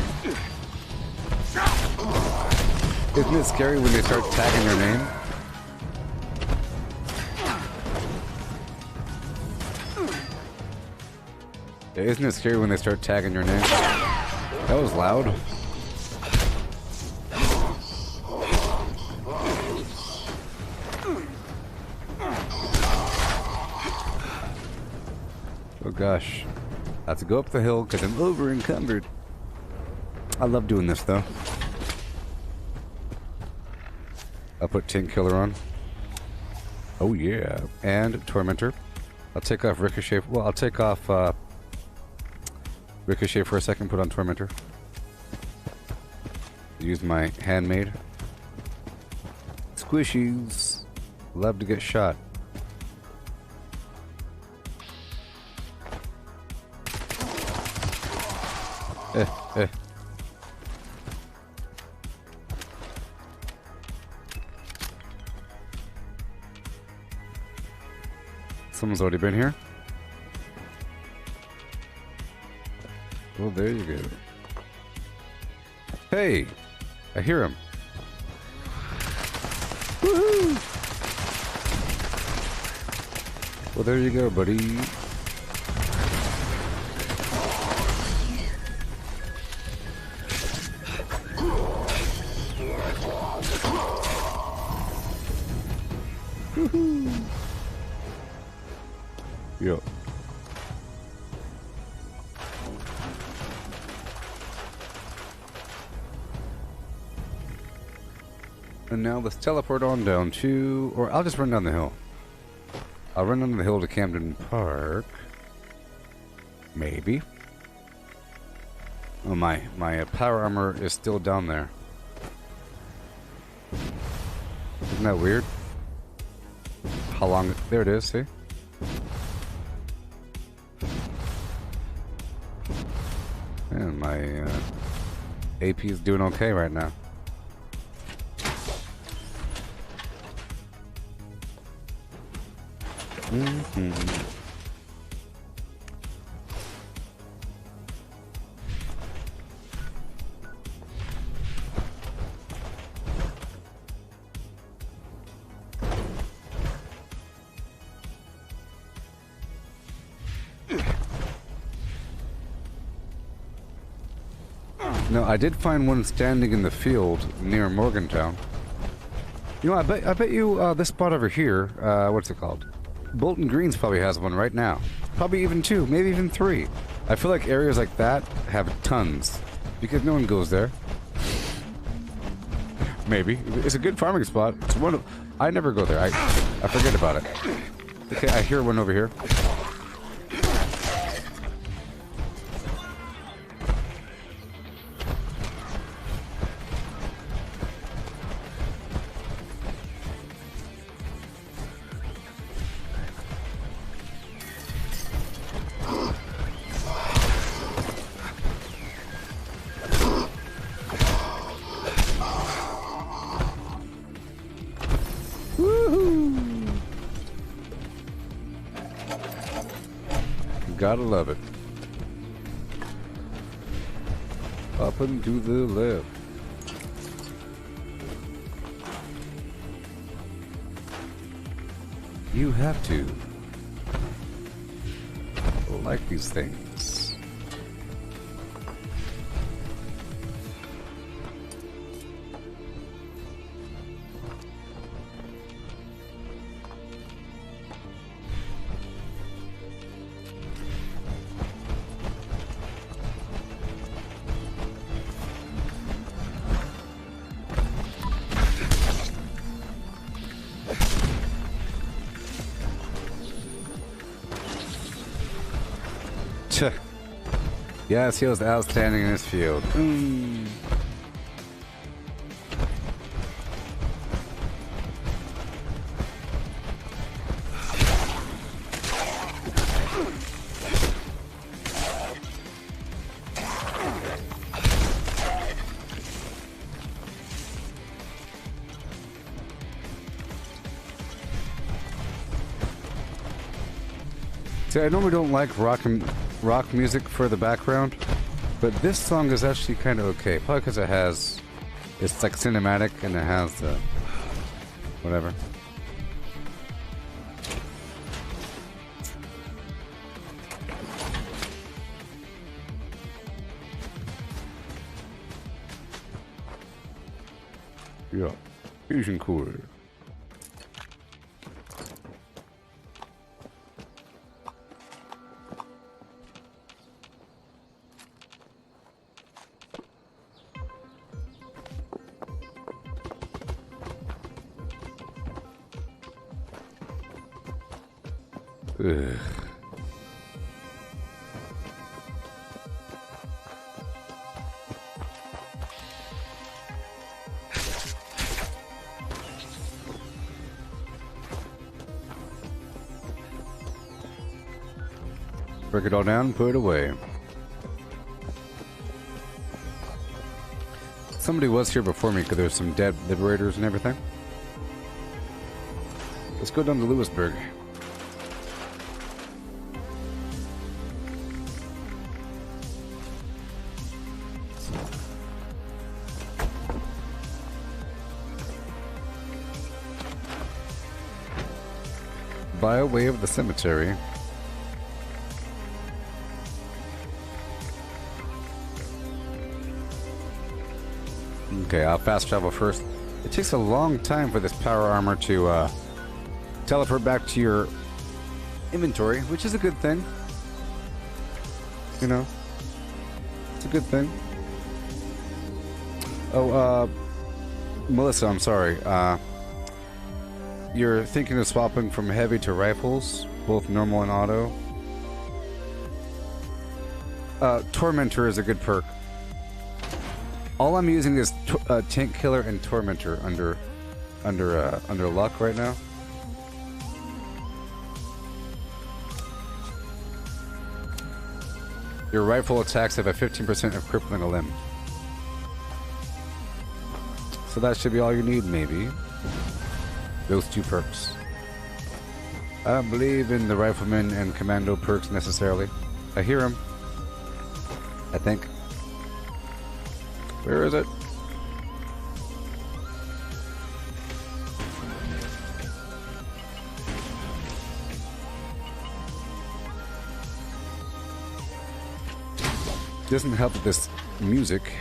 Isn't it scary when they start tagging your name? Yeah, isn't it scary when they start tagging your name? That was loud. Oh gosh. I have to go up the hill because I'm over encumbered. I love doing this though. I'll put Tank Killer on. Oh yeah. And Tormentor. I'll take off Ricochet. Well, I'll take off Ricochet for a second, put on Tormentor. Use my handmade. Squishies. Love to get shot. Eh. Someone's already been here. Well, there you go. Hey! I hear him. Woohoo! Well, there you go, buddy. Woohoo! Yo. And now let's teleport on down to, or I'll just run down the hill. I'll run down the hill to Camden Park. Maybe. Oh, my power armor is still down there. Isn't that weird? How long? There it is, see? And my AP is doing okay right now. No, I did find one standing in the field near Morgantown. You know, I bet you this spot over here, what's it called? Bolton Greens probably has one right now. Probably even 2, maybe even 3. I feel like areas like that have tons because no one goes there. Maybe it's a good farming spot. It's one of, I never go there. I forget about it. Okay, I hear one over here. Gotta love it. Up and to the left. You have to like these things. Yes, he was outstanding in his field. See, I normally don't like rock music for the background, but this song is actually kind of okay. Probably because it's like cinematic and it has the whatever. Yeah, fusion core. Ugh. Break it all down, put it away. Somebody was here before me because there's some dead liberators and everything. Let's go down to Lewisburg. By way of the cemetery. Okay, I'll fast travel first. It takes a long time for this power armor to teleport back to your inventory, which is a good thing. You know, it's a good thing. Oh, Melissa, I'm sorry. You're thinking of swapping from heavy to rifles, both normal and auto. Tormentor is a good perk. All I'm using is Tank Killer and Tormentor under luck right now. Your rifle attacks have a 15% of crippling a limb. So that should be all you need, maybe. Those two perks. I don't believe in the rifleman and commando perks necessarily. I hear him. I think. Where is it? Doesn't help with this music.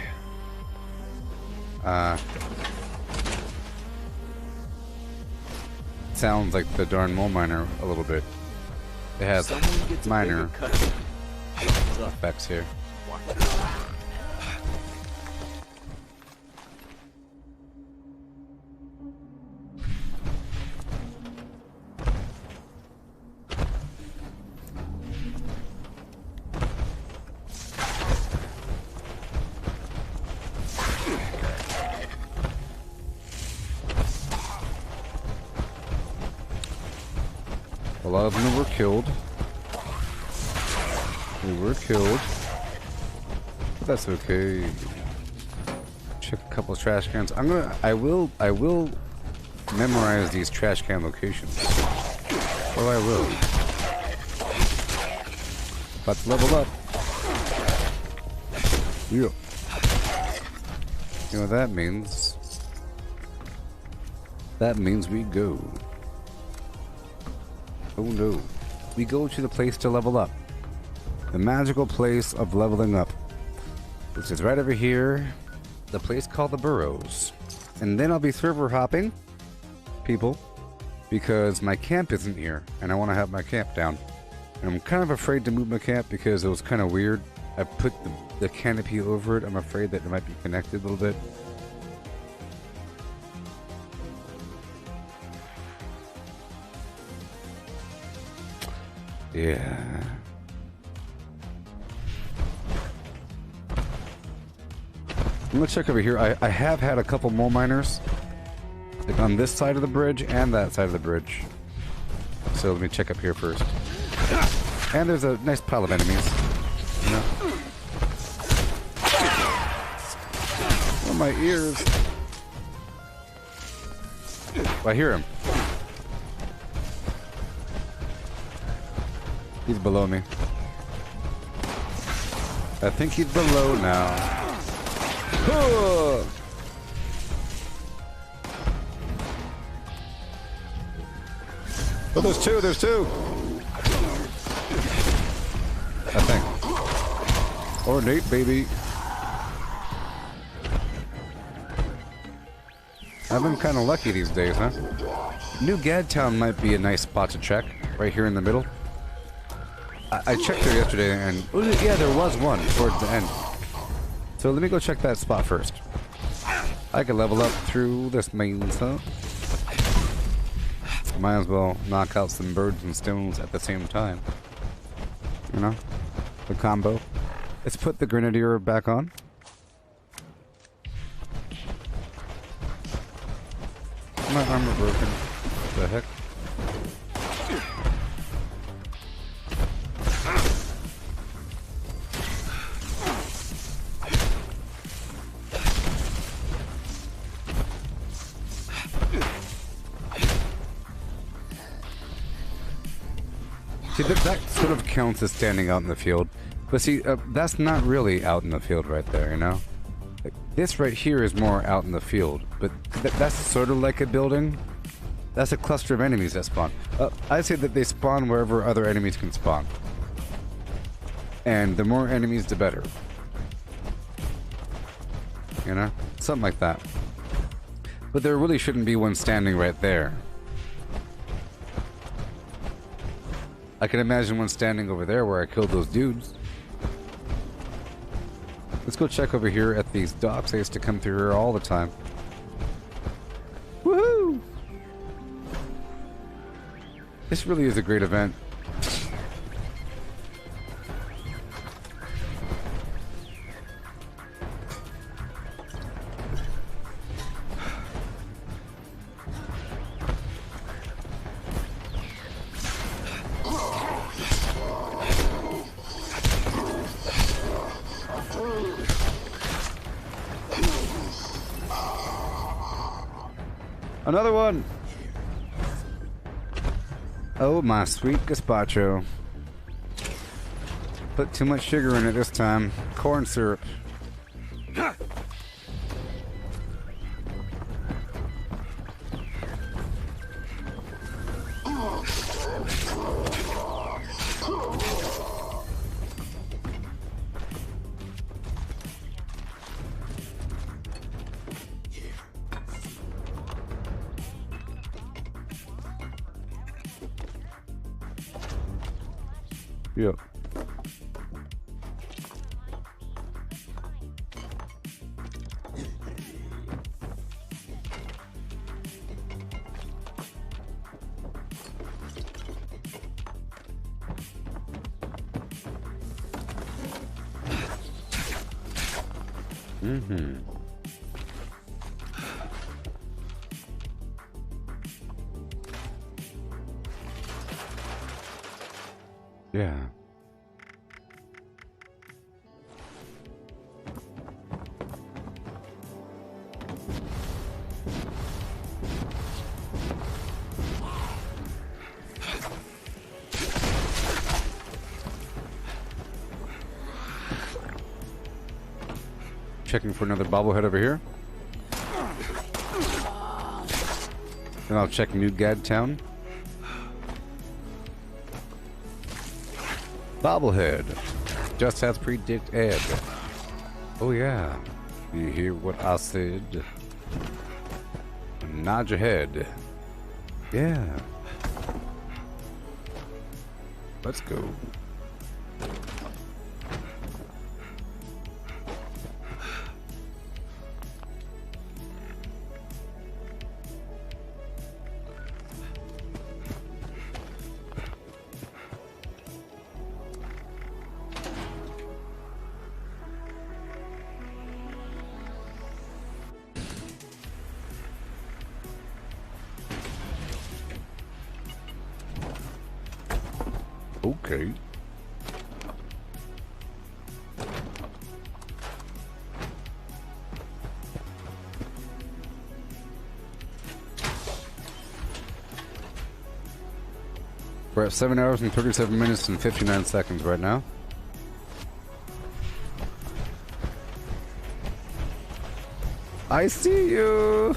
Sounds like the darn mole miner a little bit. It has minor effects here. A lot of them were killed. They were killed. But that's okay. Check a couple of trash cans. I will memorize these trash can locations. Or I will. About to level up. Yeah. You know what that means? That means we go. Oh no. We go to the place to level up. The magical place of leveling up. Which is right over here. The place called the Burrows. And then I'll be server hopping, people, because my camp isn't here. And I want to have my camp down. And I'm kind of afraid to move my camp because it was kind of weird. I put the canopy over it. I'm afraid that it might be connected a little bit. Yeah. Let's check over here. I have had a couple more miners, like on this side of the bridge and that side of the bridge. So let me check up here first. And there's a nice pile of enemies. You know? Oh, my ears. I hear him. He's below me. I think he's below now. Oh, there's two, there's two. I think. Ornate, baby. I've been kind of lucky these days, huh? New Gadtown might be a nice spot to check, right here in the middle. I checked there yesterday, and yeah, there was one towards the end. So let me go check that spot first. I can level up through this main stuff. Might as well knock out some birds and stones at the same time. You know? The combo. Let's put the Grenadier back on. My armor broken. What the heck? See, that sort of counts as standing out in the field. But see, that's not really out in the field right there, you know? Like, this right here is more out in the field, but that's sort of like a building. That's a cluster of enemies that spawn. I'd say that they spawn wherever other enemies can spawn. And the more enemies, the better. You know? Something like that. But there really shouldn't be one standing right there. I can imagine one standing over there where I killed those dudes. Let's go check over here at these docks. I used to come through here all the time. Woohoo! This really is a great event. Another one! Oh, my sweet gazpacho. Put too much sugar in it this time. Corn syrup. Yep. Mm-hmm. Yeah. Checking for another bobblehead over here. And I'll check New Gadtown. Bobblehead. Just as predicted. Oh yeah. You hear what I said? Nod your head. Yeah. Let's go. Okay. We're at 7 hours and 37 minutes and 59 seconds right now. I see you!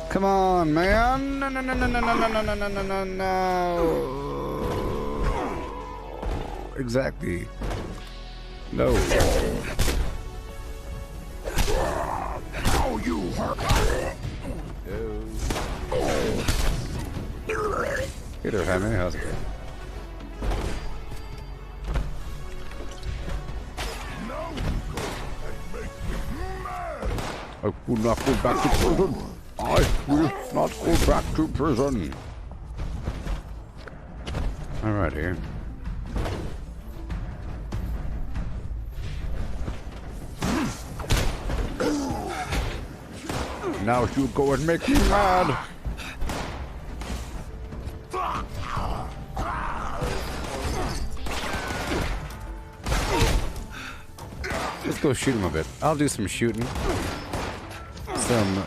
Come on, man! No, no, no, no, no, no, no, no, no, no, no, no! Exactly. No. How you hurt? Hey there, Hatin. How's it going? I will not go back to prison. I will not go back to prison. Alrighty. Now you go and make me mad. Let's go shoot him a bit. I'll do some shooting. Some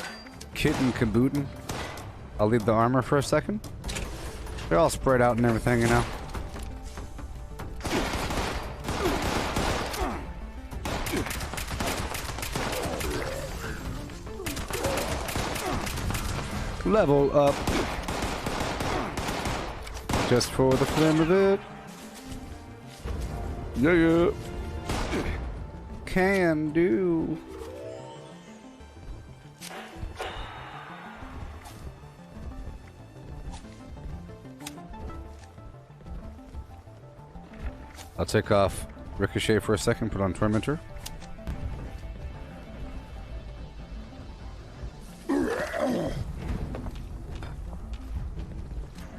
kitten kabootin'. I'll leave the armor for a second. They're all spread out and everything, you know. Level up. Just for the fun of it. Yeah, yeah. Can do. I'll take off Ricochet for a second, put on Tormentor.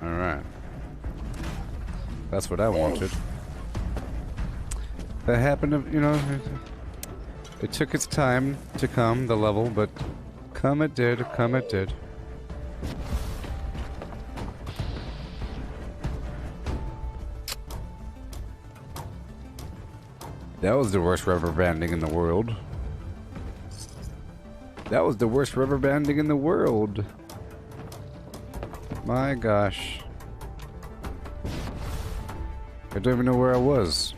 Alright. That's what I wanted. That happened to, you know, it took its time to come, the level, but come it did, come it did. That was the worst rubber banding in the world. That was the worst rubber banding in the world. My gosh. I don't even know where I was.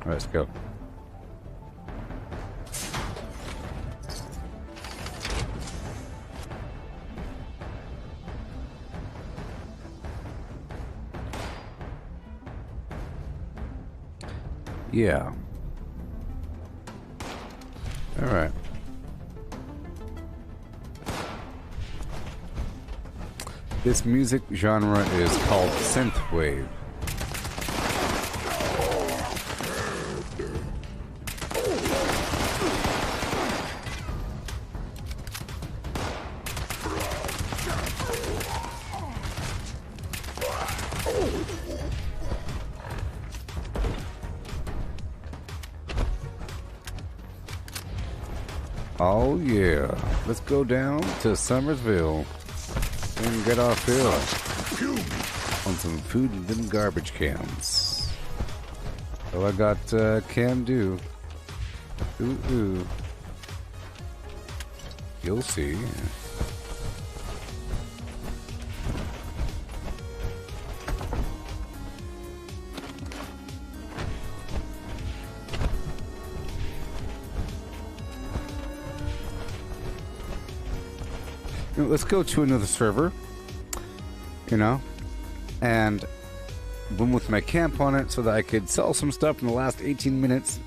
Let's go. Yeah. All right. This music genre is called synthwave. Oh yeah, let's go down to Summersville and get our fill on some food and them garbage cans. Oh, I got can do. Ooh, ooh. You'll see. Let's go to another server, you know, and boom with my camp on it so that I could sell some stuff in the last 18 minutes.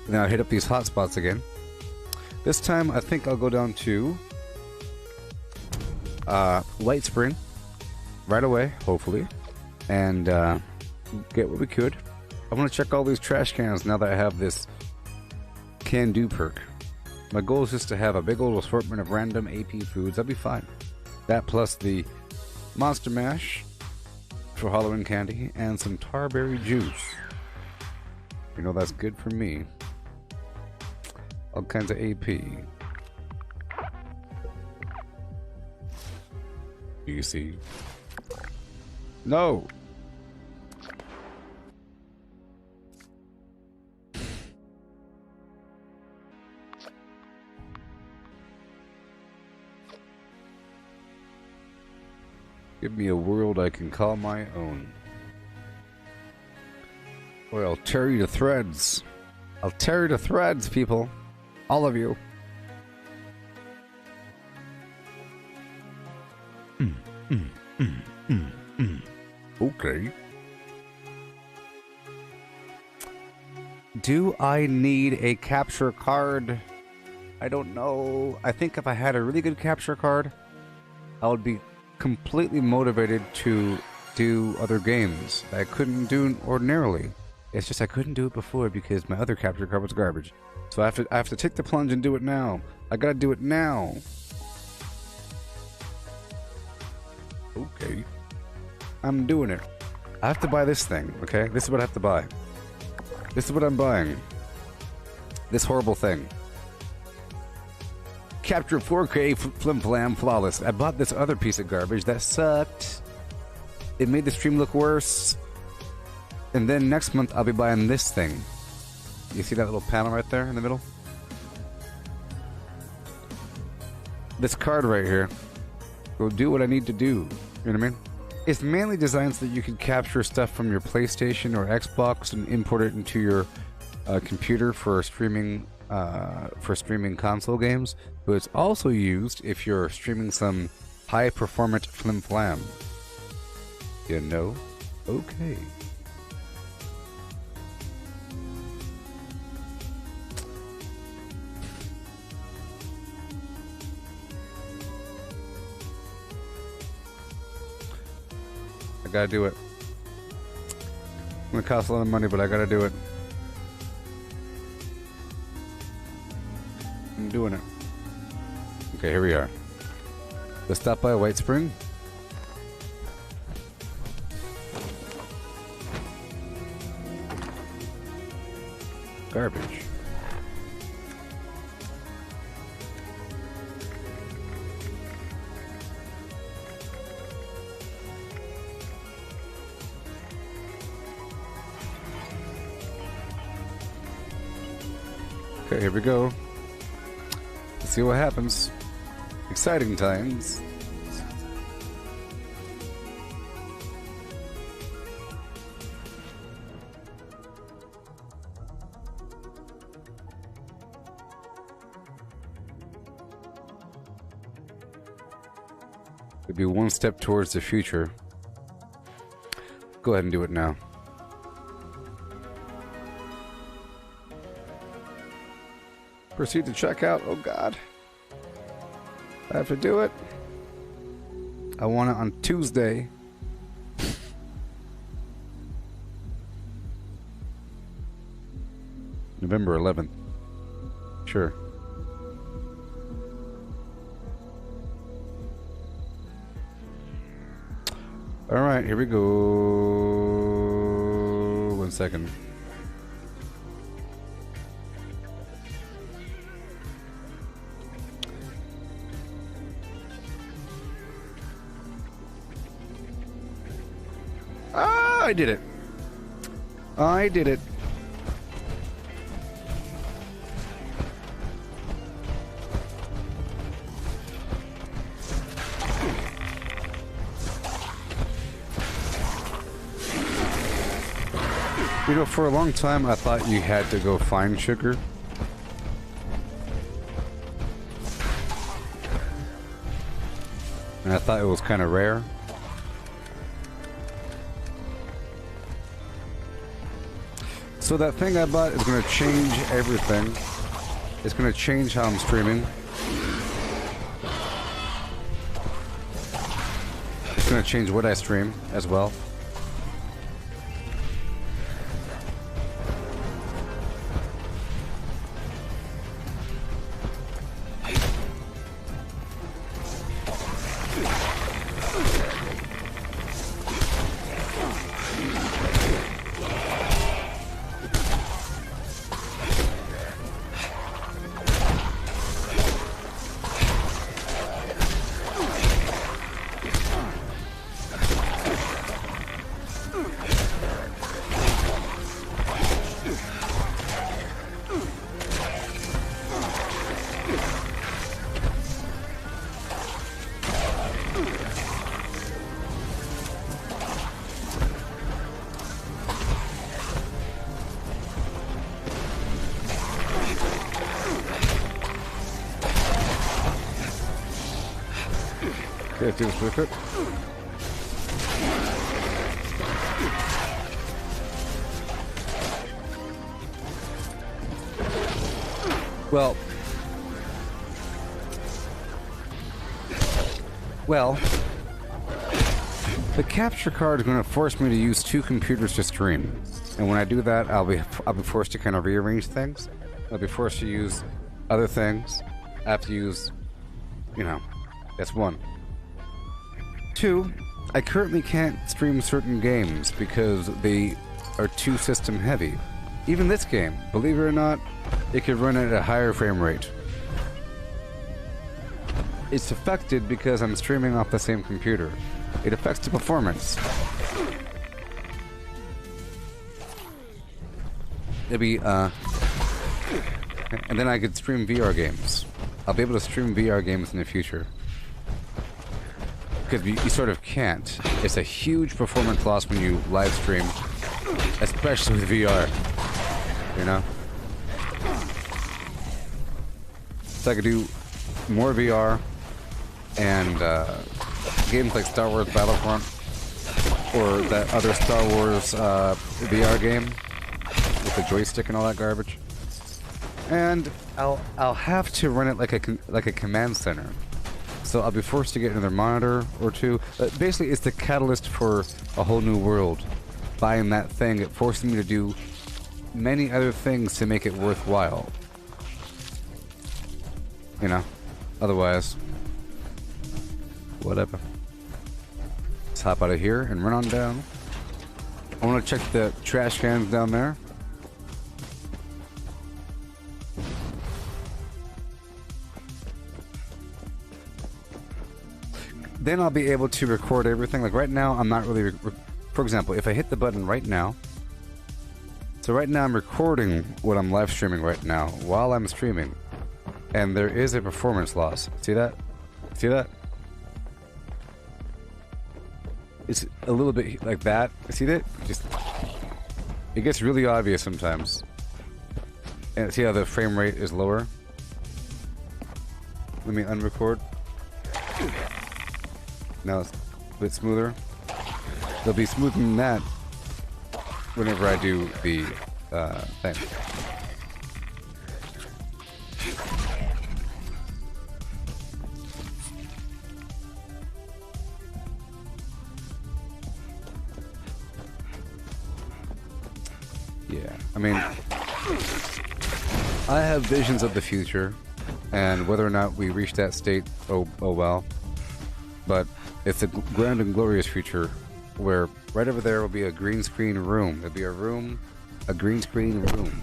And then I'll hit up these hotspots again. This time, I think I'll go down to White Spring right away, hopefully, and get what we could. I want to check all these trash cans now that I have this can-do perk. My goal is just to have a big old assortment of random AP foods. That'd be fine. That plus the Monster Mash for Halloween candy and some Tarberry juice. You know that's good for me. All kinds of AP. You see? No! Give me a world I can call my own. Or I'll tear you to threads. I'll tear you to threads, people. All of you. Okay. Do I need a capture card? I don't know. I think if I had a really good capture card, I would be completely motivated to do other games that I couldn't do ordinarily. It's just I couldn't do it before because my other capture card was garbage. So I have to take the plunge and do it now. I gotta do it now. Okay. I'm doing it. I have to buy this thing, okay? This is what I have to buy. This is what I'm buying. This horrible thing. Capture 4K flim flam flawless. I bought this other piece of garbage that sucked. It made the stream look worse. And then next month I'll be buying this thing. You see that little panel right there in the middle? This card right here will do what I need to do. You know what I mean? It's mainly designed so that you can capture stuff from your PlayStation or Xbox and import it into your computer for streaming console games. But it's also used if you're streaming some high-performance flim-flam. You know? Okay. I gotta do it. It's gonna cost a lot of money, but I gotta do it. I'm doing it. Okay, here we are. Let's stop by White Spring. Garbage. Okay, here we go. Let's see what happens. Exciting times. It'd be one step towards the future. Go ahead and do it now. Proceed to checkout. Oh God. I have to do it. I want it on Tuesday. November 11th. Sure. All right, here we go. 1 second. I did it. I did it. You know, for a long time I thought you had to go find sugar. And I thought it was kind of rare. So that thing I bought is going to change everything. It's going to change how I'm streaming. It's going to change what I stream as well. Okay, do this really quick. Well, the capture card is going to force me to use 2 computers to stream, and when I do that, I'll be forced to kind of rearrange things. I'll be forced to use other things. I have to use, you know, that's 1. 2, I currently can't stream certain games because they are too system heavy. Even this game, believe it or not, it could run at a higher frame rate. It's affected because I'm streaming off the same computer. It affects the performance. It'd be, and then I could stream VR games. I'll be able to stream VR games in the future. Because you sort of can't. It's a huge performance loss when you live stream, especially with VR. You know? So I could do more VR and games like Star Wars Battlefront or that other Star Wars VR game with the joystick and all that garbage. And I'll have to run it like a command center. So I'll be forced to get another monitor or 2. Basically, it's the catalyst for a whole new world. Buying that thing, it forces me to do many other things to make it worthwhile. You know? Otherwise, whatever. Let's hop out of here and run on down. I want to check the trash cans down there. Then I'll be able to record everything. Like right now, I'm not really... For example, if I hit the button right now... So right now I'm recording what I'm live streaming right now while I'm streaming. And there is a performance loss. See that? See that? It's a little bit like that. See that? Just... It gets really obvious sometimes. And see how the frame rate is lower? Let me unrecord. Now it's a bit smoother. They'll be smoothing that whenever I do the thing. Yeah, I mean, I have visions of the future, and whether or not we reach that state, oh well. But it's a grand and glorious future where right over there will be a green screen room. There'll be a green screen room.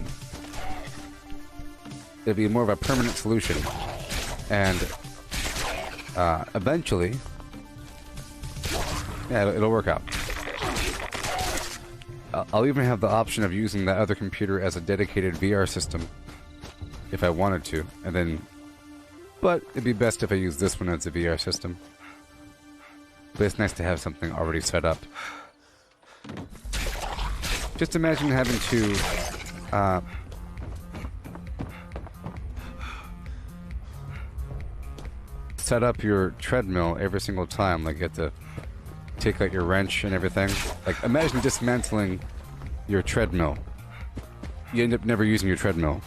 It'll be more of a permanent solution. And eventually, yeah, it'll work out. I'll even have the option of using that other computer as a dedicated VR system if I wanted to. And then, but it'd be best if I use this one as a VR system. But it's nice to have something already set up. Just imagine having to set up your treadmill every single time. Like you have to take out your wrench and everything. Like imagine dismantling your treadmill. You end up never using your treadmill.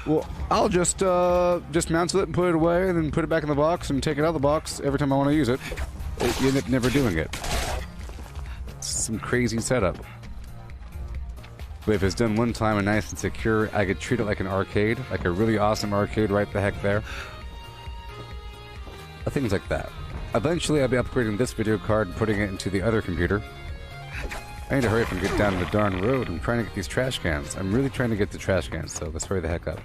Well, I'll just dismantle it and put it away and then put it back in the box and take it out of the box every time I want to use it. You end up never doing it. It's some crazy setup. But if it's done one time and nice and secure, I could treat it like an arcade, like a really awesome arcade right the heck there. Things like that. Eventually, I'll be upgrading this video card and putting it into the other computer. I need to hurry up and get down the darn road. I'm trying to get these trash cans. I'm really trying to get the trash cans, so let's hurry the heck up.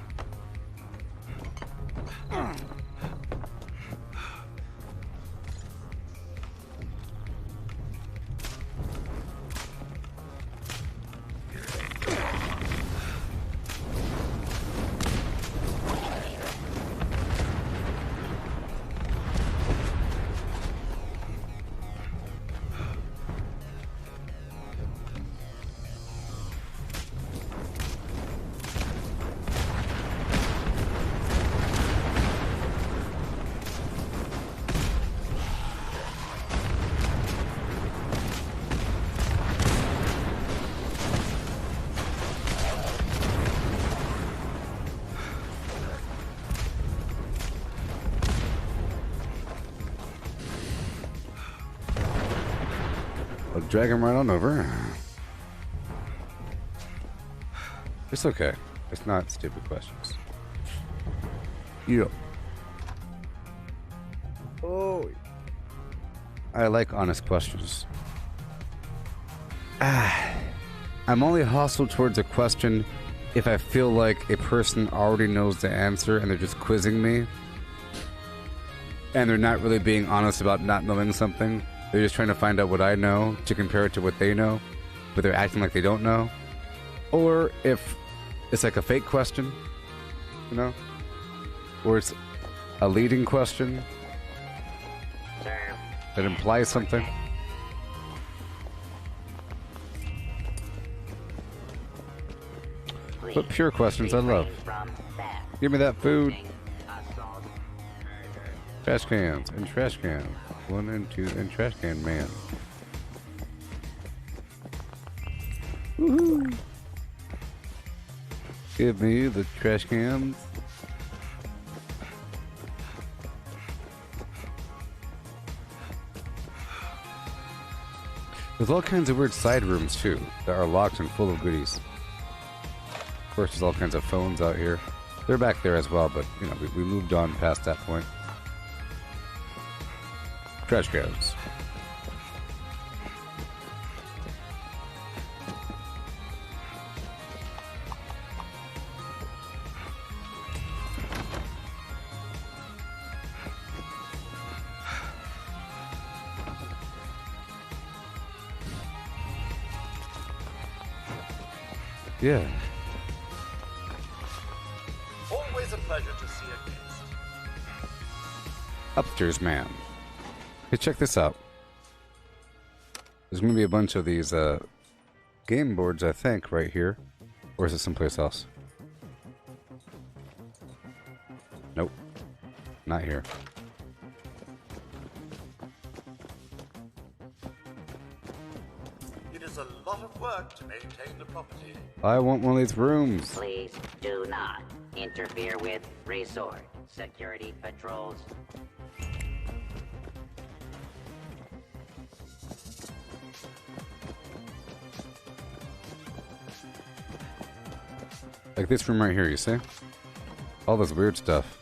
drag him right on over. It's okay. It's not stupid questions. Yeah. Oh. I like honest questions. I'm only hostile towards a question if I feel like a person already knows the answer and they're just quizzing me. And they're not really being honest about not knowing something. They're just trying to find out what I know to compare it to what they know, but they're acting like they don't know. Or if it's like a fake question, you know? Or it's a leading question that implies something. But pure questions I love. Give me that food. Trash cans and trash cans. 1 and 2 and trash can man. Woohoo! Give me the trash cans. There's all kinds of weird side rooms too that are locked and full of goodies. Of course, there's all kinds of phones out here. They're back there as well, but you know, we moved on past that point. Trash cans. Yeah. Always a pleasure to see a guest. Upstairs man. Hey, check this out. There's gonna be a bunch of these game boards, I think, right here. Or is it someplace else? Nope. Not here. It is a lot of work to maintain the property. I want one of these rooms. Please do not interfere with resort security patrols. Like this room right here, you see? All this weird stuff.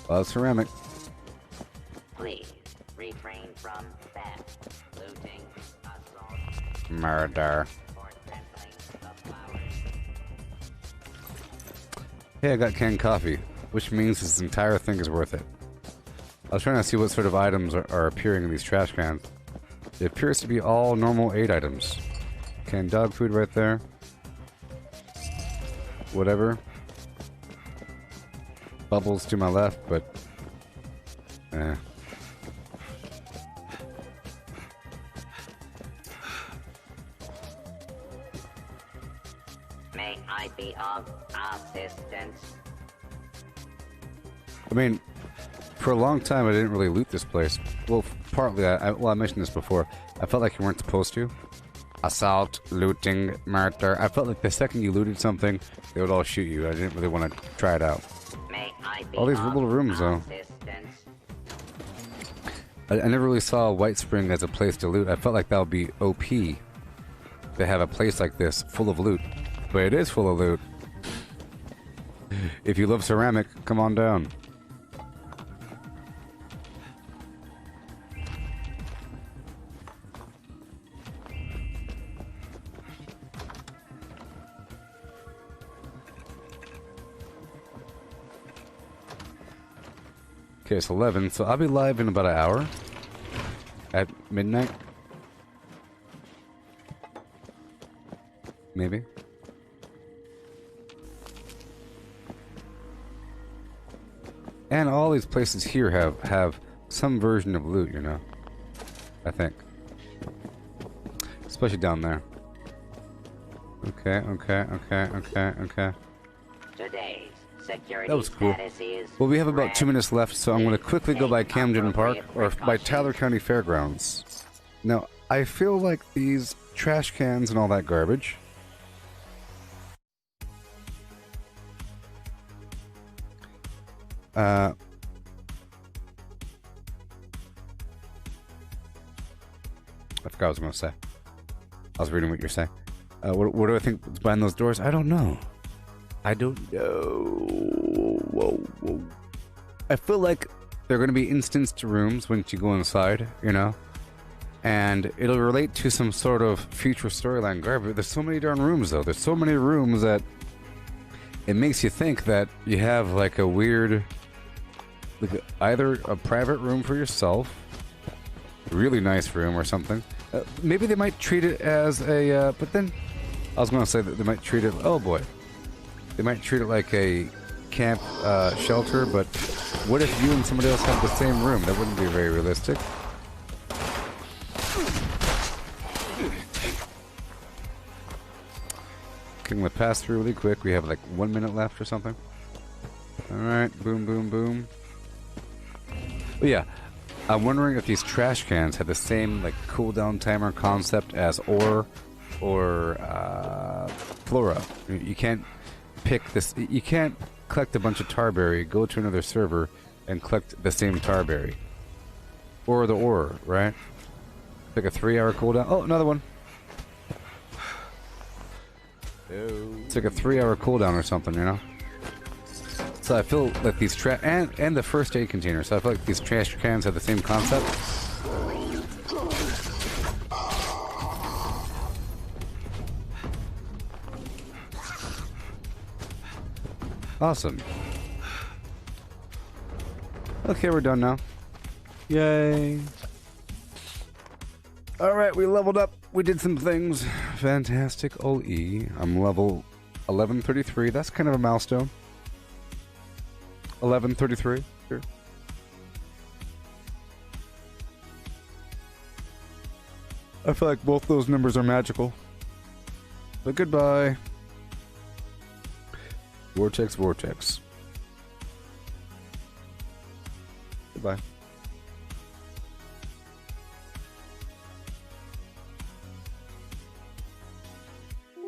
A lot of ceramic. Please refrain from theft, looting, assault, Murder. or trampling of flowers. Hey, I got canned coffee, which means this entire thing is worth it. I was trying to see what sort of items are appearing in these trash cans. It appears to be all normal 8 items. Canned dog food right there. Whatever. Bubbles to my left, but... May I be of assistance? I mean, for a long time I didn't really loot this place. Well, partly, I mentioned this before. I felt like you weren't supposed to. Assault, looting, murder. I felt like the second you looted something, they would all shoot you. I didn't really want to try it out. May I be All these of little rooms, though. assistance? I never really saw White Spring as a place to loot. I felt like that would be OP to have a place like this full of loot. But it is full of loot. If you love ceramic, come on down. Okay, it's 11, so I'll be live in about an hour. At midnight. Maybe. And all these places here have some version of loot, you know. I think. Especially down there. Okay. Today's security That was cool. status is Well, we have about 2 red. minutes left, so I'm going to quickly go by Camden Park or by Tyler County Fairgrounds. Now, I feel like these trash cans and all that garbage I forgot what I was going to say. I was reading what you're saying. What do I think is behind those doors? I don't know. I don't know. Whoa. I feel like they're going to be instanced rooms once you go inside, you know? And it'll relate to some sort of future storyline garbage. There's so many darn rooms, though. There's so many rooms that it makes you think that you have like a weird, like either a private room for yourself, a really nice room or something. Maybe they might treat it as a, but then I was going to say that they might treat it, oh boy, they might treat it like a camp shelter, but what if you and somebody else have the same room? That wouldn't be very realistic. Can we pass through really quick? We have like 1 minute left or something. Alright, boom, boom, boom. But yeah, I'm wondering if these trash cans have the same like cooldown timer concept as ore or flora. You can't pick this. You can't collect a bunch of tarberry, go to another server, and collect the same tarberry. Or the ore, right? Like a 3-hour cooldown. Oh, another one. It's like a 3-hour cooldown or something, you know? So I feel like these and the first aid container, so I feel like these trash cans have the same concept. Awesome. Okay, we're done now. Yay. Alright, we leveled up. We did some things. Fantastic. OE. I'm level 1133. That's kind of a milestone. 1133. Sure. I feel like both those numbers are magical. But goodbye. Vortex, vortex. Goodbye.